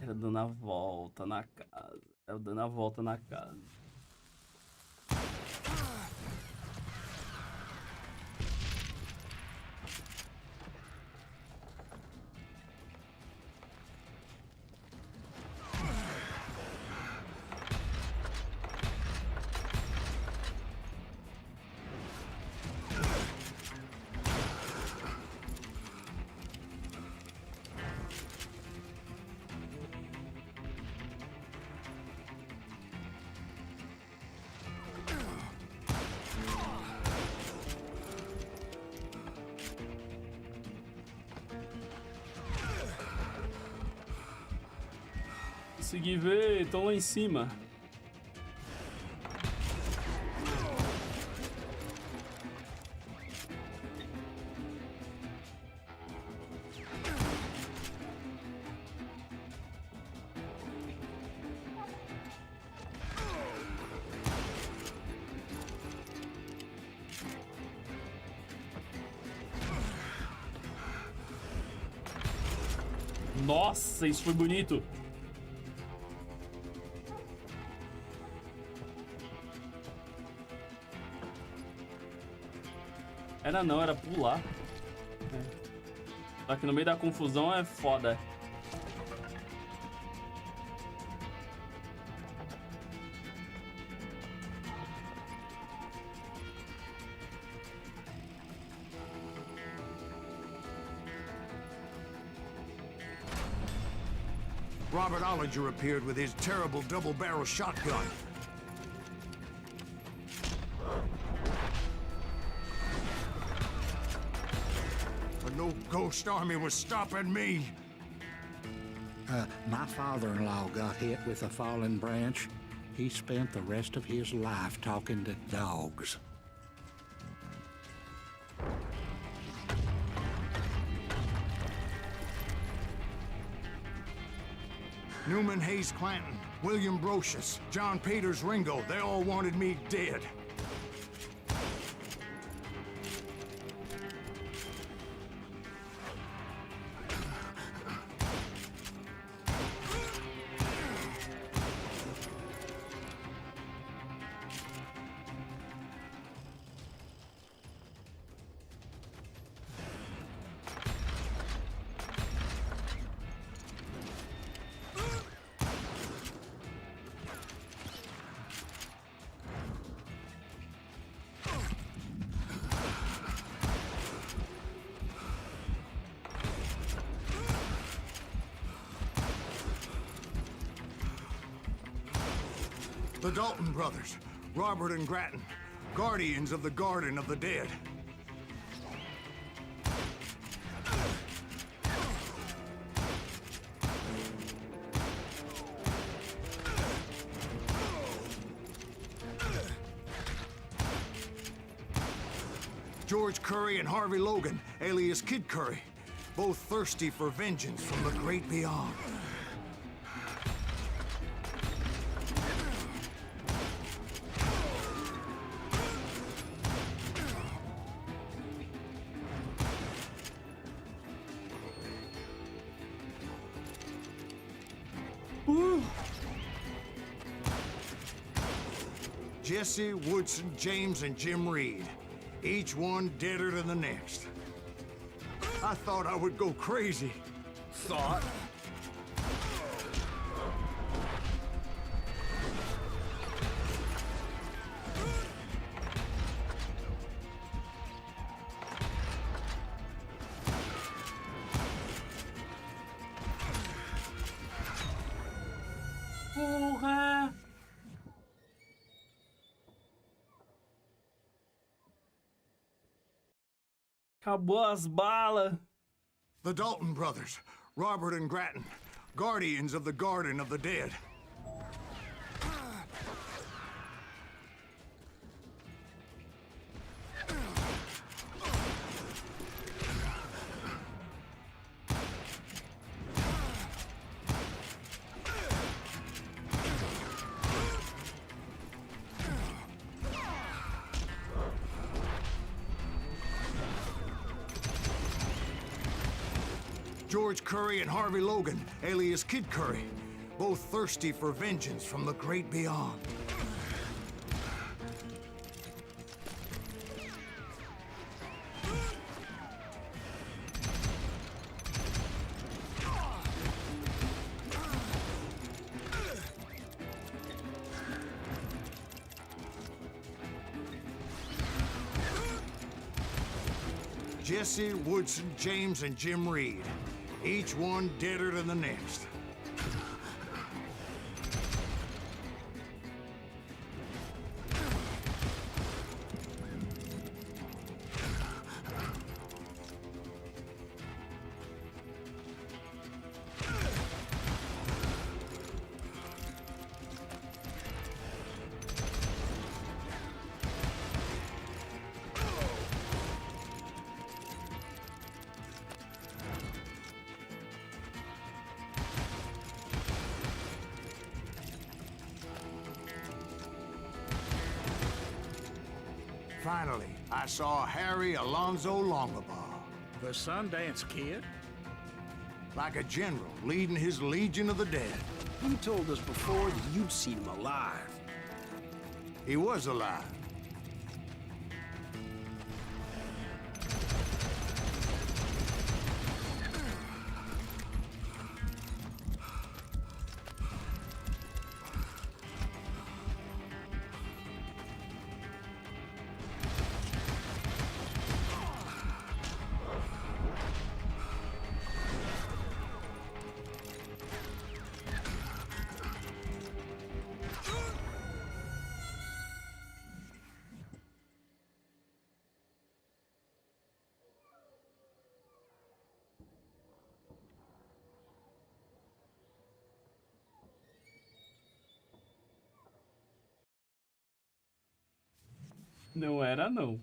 C: Era dando a volta na casa. Era dando a volta na casa. Consegui ver, estão lá em cima. Nossa, isso foi bonito. Era não, era pular. Só que no meio da confusão é foda.
E: Robert Ollinger appeared with his terrible double-barrel shotgun. But no ghost army was stopping me.
H: My father-in-law got hit with a fallen branch. He spent the rest of his life talking to dogs.
E: Newman Hayes Clanton, William Brocious, John Peters Ringo, they all wanted me dead. The Dalton brothers, Robert and Grattan, guardians of the Garden of the Dead. George Curry and Harvey Logan, alias Kid Curry, both thirsty for vengeance from the great beyond. Jesse, Woodson, James, and Jim Reed. Each one deader than the next. I thought I would go crazy.
J: Thought?
C: Porra! Acabou as balas.
E: The Dalton brothers, Robert and Grattan, guardians of the Garden of the Dead. George Curry and Harvey Logan, alias Kid Curry, both thirsty for vengeance from the great beyond. Jesse, Woodson, James, and Jim Reed. Each one deader than the next. Finally, I saw Harry Alonzo Longabaugh.
H: The Sundance Kid?
E: Like a general leading his Legion of the Dead.
J: You told us before that you'd seen him alive.
E: He was alive.
C: Não era, não.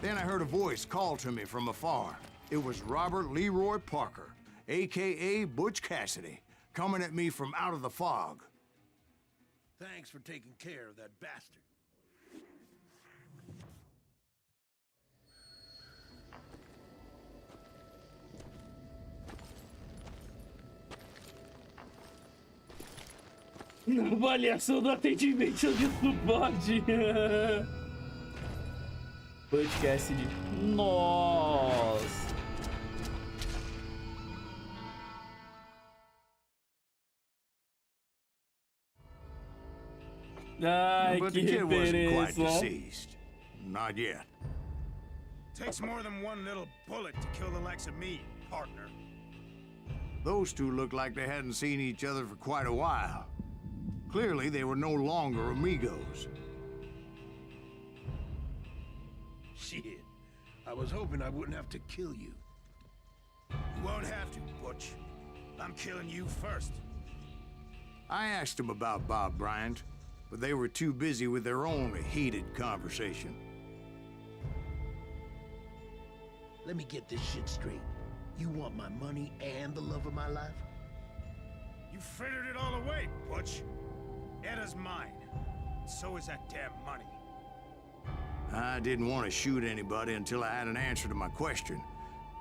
E: Then I heard a voice call to me from afar. It was Robert Leroy Parker, a.k.a. Butch Cassidy, coming at me from out of the fog.
J: Thanks for taking care of that bastard.
C: Avaliação do atendimento de suporte. Butch Cassidy. Nossa. Ai,
E: but
C: que
E: the kid wasn't quite
C: referência.
E: deceased. Not yet.
J: Takes more than one little bullet to kill the likes of me, partner.
E: Those two looked like they hadn't seen each other for quite a while. Clearly, they were no longer amigos.
J: Shit. I was hoping I wouldn't have to kill you. You won't have to, Butch. I'm killing you first.
E: I asked him about Bob Bryant. but they were too busy with their own heated conversation.
N: Let me get this shit straight. You want my money and the love of my life?
O: You frittered it all away, Butch. Etta's mine. So is that damn money.
E: I didn't want to shoot anybody until I had an answer to my question,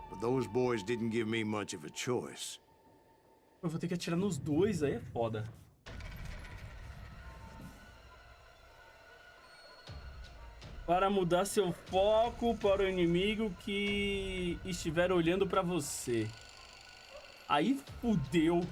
E: but those boys didn't give me much of a choice.
C: Eu vou ter que atirar nos dois, aí é foda. Para mudar seu foco para o inimigo que estiver olhando para você. Aí fudeu.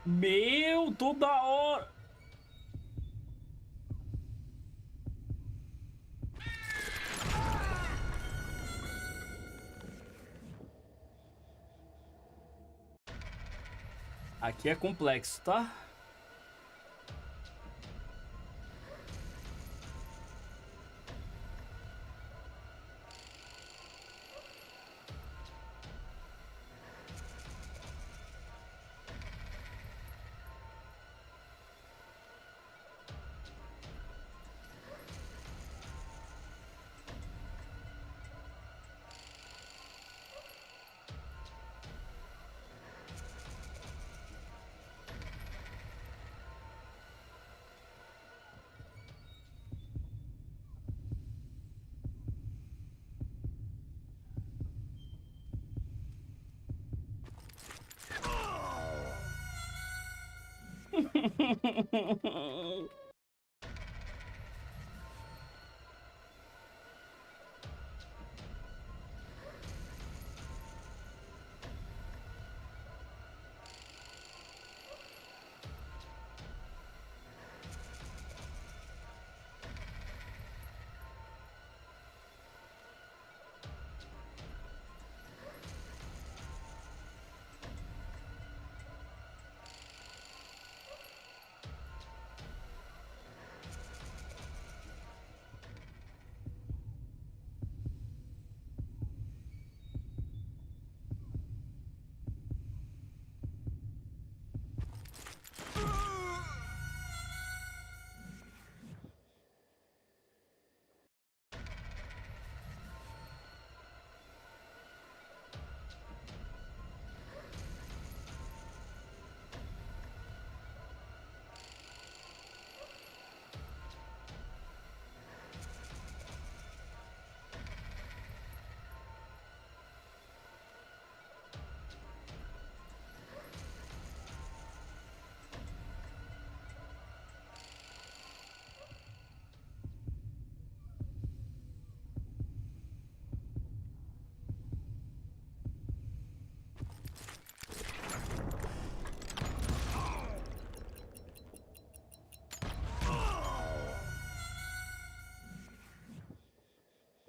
C: Meu, toda hora. Aqui é complexo, tá?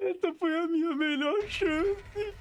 C: Essa foi a minha melhor chance.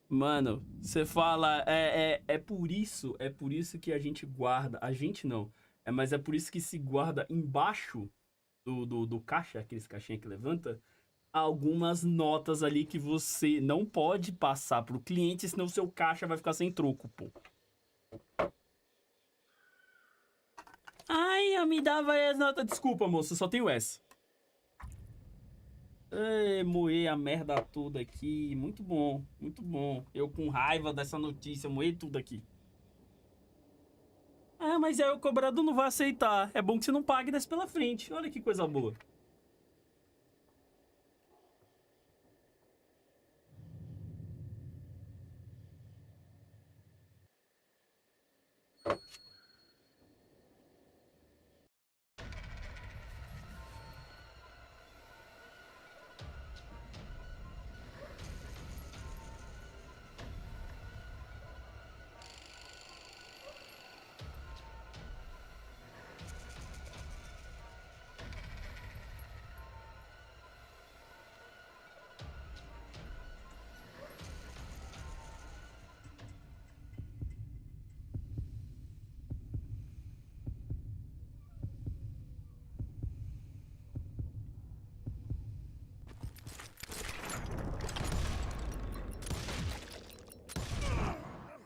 C: Mano, você fala, é por isso que a gente guarda, a gente não, mas é por isso que se guarda embaixo do caixa, aqueles caixinha que levanta, algumas notas ali que você não pode passar pro cliente, senão seu caixa vai ficar sem troco, pô. Ai, eu me dava as notas, desculpa, moço, só tenho essa. Moer a merda toda aqui. Muito bom, muito bom. Eu com raiva dessa notícia, moer tudo aqui. Ah, mas aí o cobrador não vai aceitar. É bom que você não pague dessa pela frente. Olha que coisa boa.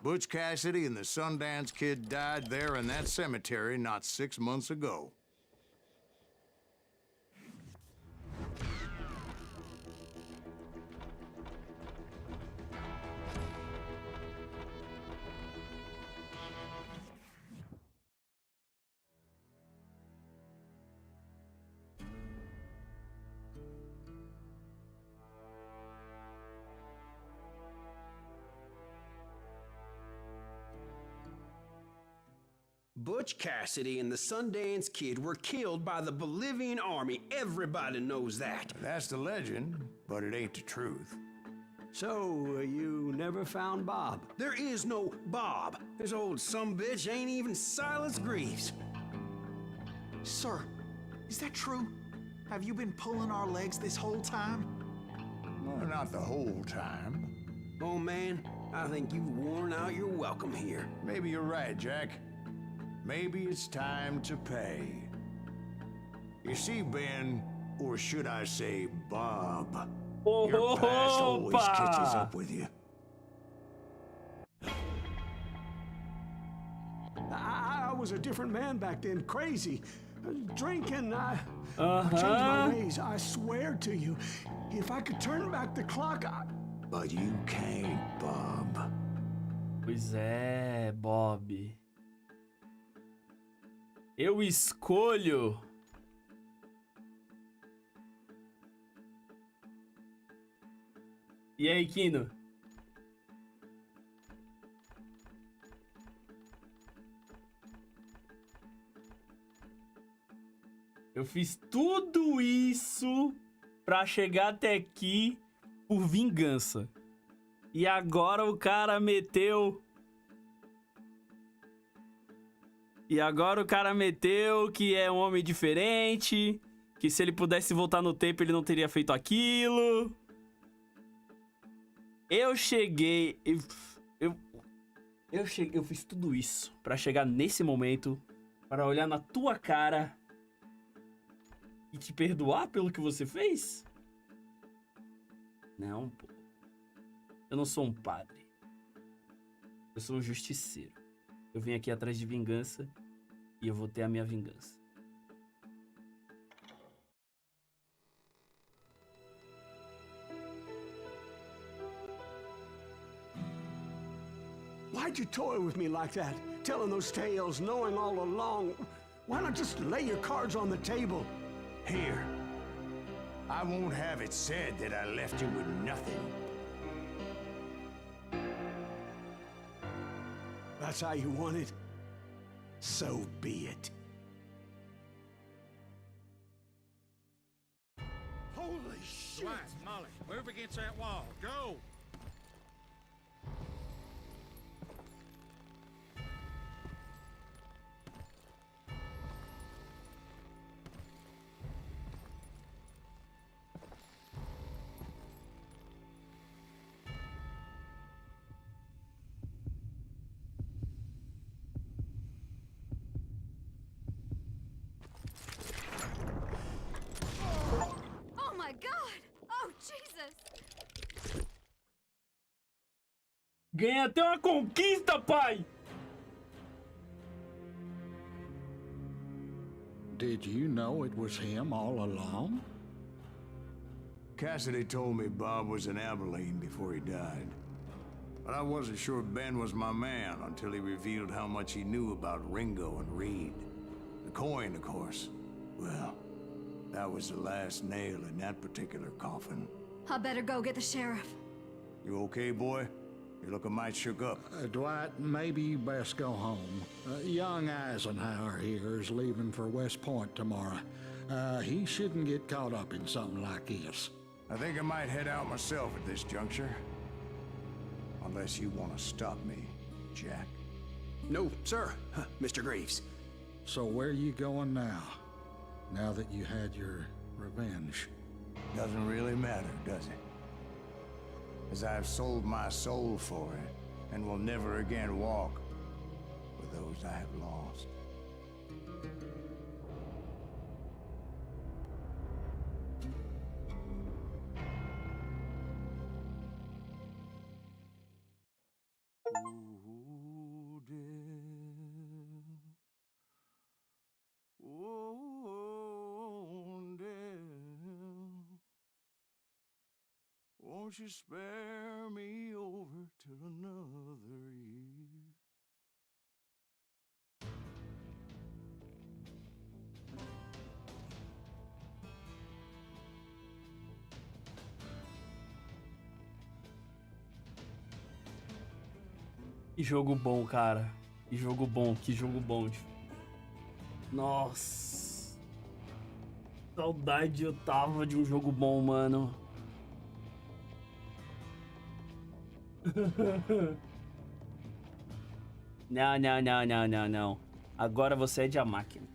E: Butch Cassidy and the Sundance Kid died there in that cemetery not 6 months ago.
J: Butch Cassidy and the Sundance Kid were killed by the Bolivian army. Everybody knows that.
E: That's the legend, but it ain't the truth.
D: So, you never found Bob?
J: There is no Bob. This old sumbitch ain't even Silas Greaves.
F: Sir, is that true? Have you been pulling our legs this whole time?
E: Well, not the whole time.
J: Oh, man, I think you've worn out your welcome here.
E: Maybe you're right, Jack. Maybe it's time to pay. You see, Ben, or should I say Bob, your past always catches up with you.
D: I was a different man back then, crazy. Drinking, I changed my ways, I swear to you. If I could turn back the clock,
E: But you can't, Bob.
C: Pois é, Bob. Eu escolho. E aí, Kino? Eu fiz tudo isso pra chegar até aqui por vingança. E agora o cara meteu... que é um homem diferente, que se ele pudesse voltar no tempo ele não teria feito aquilo. Eu fiz tudo isso pra chegar nesse momento, para olhar na tua cara e te perdoar pelo que você fez? Não, pô. Eu não sou um padre. Eu sou um justiceiro. Eu vim aqui atrás de vingança e eu vou ter a minha vingança.
D: why'd you toy with me like that? Telling those tales, knowing all along. Why not just lay your cards on the table?
E: Here. I won't have it said that I left you with nothing.
D: That's how you want it? So be it.
K: Holy shit!
H: Right, Molly, move against that wall. Go!
C: Ganhei até uma conquista, pai!
H: Did you know it was him all along?
E: Cassidy told me Bob was in Abilene before he died. But I wasn't sure Ben was my man until he revealed how much he knew about Ringo and Reed. The coin, of course. Well, that was the last nail in that particular coffin.
G: I better go get the sheriff.
E: You okay, boy? You're looking mighty shook up.
H: Dwight, maybe you best go home. Young Eisenhower here is leaving for West Point tomorrow. He shouldn't get caught up in something like this.
E: I think I might head out myself at this juncture. Unless you want to stop me, Jack.
J: No, sir, Mr. Graves.
H: So where are you going now? Now that you had your revenge?
E: Doesn't really matter, does it? As I've sold my soul for it, and will never again walk with those I have lost. Won't you spare me over till another year?
C: Que jogo bom, cara. Que jogo bom, que jogo bom. Nossa. Saudade eu tava de um jogo bom, mano. Não, não, não, não, não, não. Agora você é de a máquina.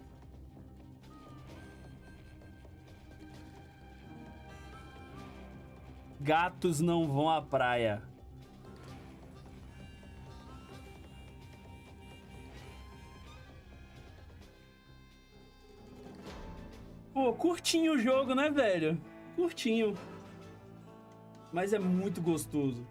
C: Gatos não vão à praia. Pô, curtinho o jogo, né, velho? Curtinho. Mas é muito gostoso.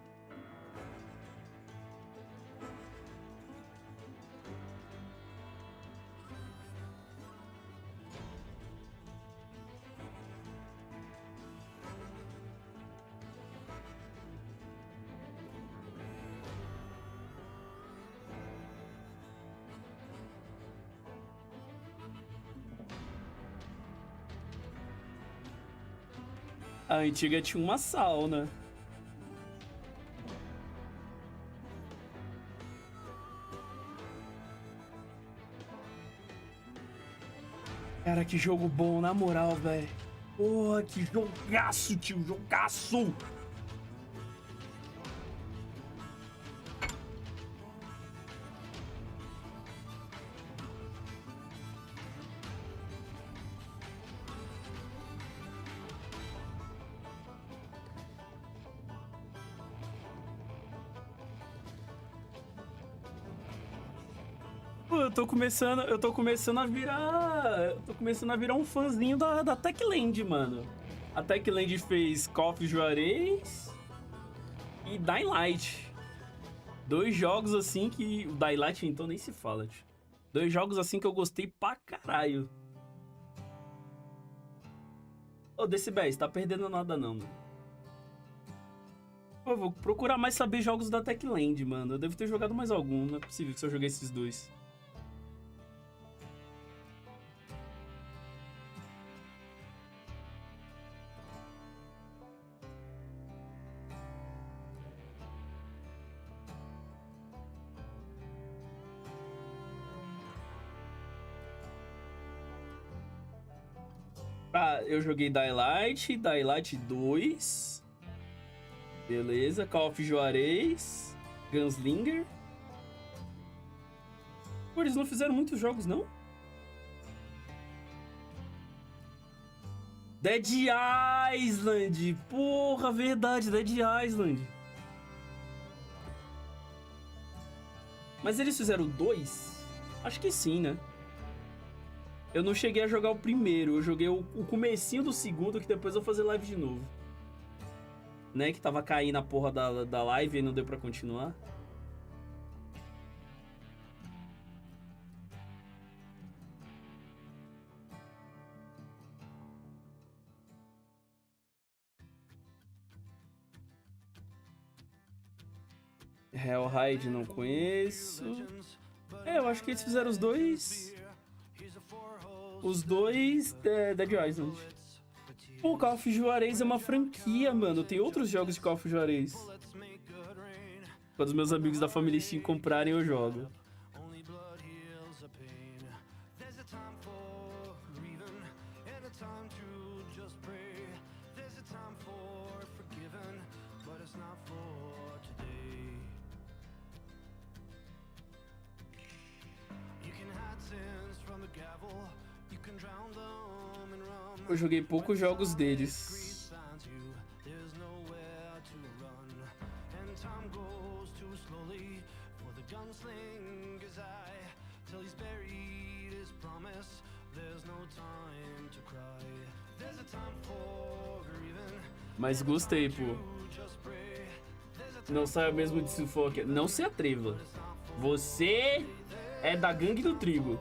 C: A antiga tinha uma sauna. Cara, que jogo bom, na moral, velho. Porra, que jogaço, tio, jogaço! Eu tô começando a virar um fãzinho da Techland, mano. A Techland fez Call of Juarez e Dying Light. Dois jogos assim que... O Dying Light então nem se fala, tio. Dois jogos assim que eu gostei pra caralho. Ô, Decibéis, tá perdendo nada não, mano. Pô, vou procurar mais saber jogos da Techland, mano. Eu devo ter jogado mais algum, não é possível que só joguei esses dois. Ah, eu joguei Dying Light 2. Beleza, Call of Juarez, Gunslinger. Pô, eles não fizeram muitos jogos, não? Dead Island! Porra, verdade, Dead Island. Mas eles fizeram dois? Acho que sim, né? Eu não cheguei a jogar o primeiro, eu joguei o comecinho do segundo, que depois eu vou fazer live de novo. Né, que tava caindo a porra da live e não deu pra continuar. Hellhide não conheço. Eu acho que eles fizeram os dois. Os dois Dead Island. Pô, Call of Juarez é uma franquia, mano. Tem outros jogos de Call of Juarez. Quando os meus amigos da família Steam comprarem, eu jogo. Eu joguei poucos jogos deles. Mas gostei, pô. Não saia mesmo de sufoque. Não se atreva. Você é da gangue do trigo.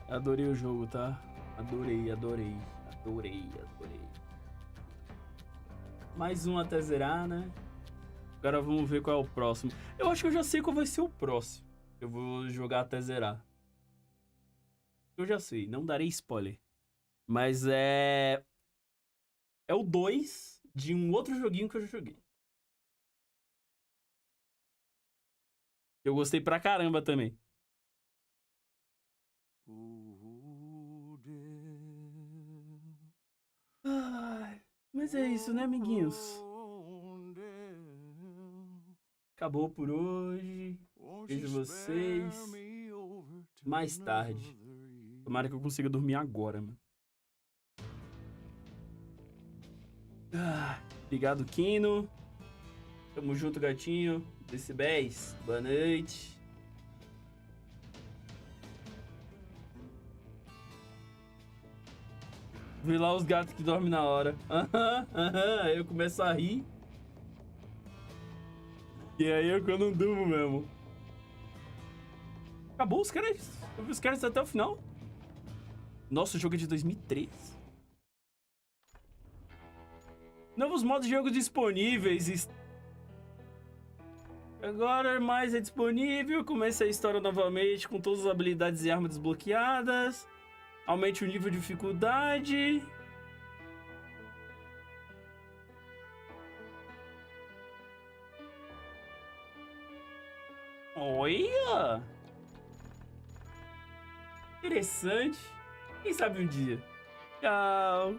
C: Adorei o jogo, tá? Adorei. Mais um até zerar, né? Agora vamos ver qual é o próximo. Eu acho que eu já sei qual vai ser o próximo. Eu vou jogar até zerar. Eu já sei, não darei spoiler. Mas é o 2 de um outro joguinho que eu já joguei. Eu gostei pra caramba também. Ai, mas é isso, né, amiguinhos? Acabou por hoje. Vejo vocês mais tarde. Tomara que eu consiga dormir agora, mano. Obrigado, Kino. Tamo junto, gatinho. Decibéis, boa noite. Vi lá os gatos que dormem na hora. Aí eu começo a rir. E aí eu não durmo mesmo. Acabou os créditos. Eu vi os créditos até o final. Nossa, o jogo é de 2003. Novos modos de jogo disponíveis. Agora mais é disponível. Comece a história novamente com todas as habilidades e armas desbloqueadas. Aumente o nível de dificuldade. Olha! Interessante. Quem sabe um dia. Tchau.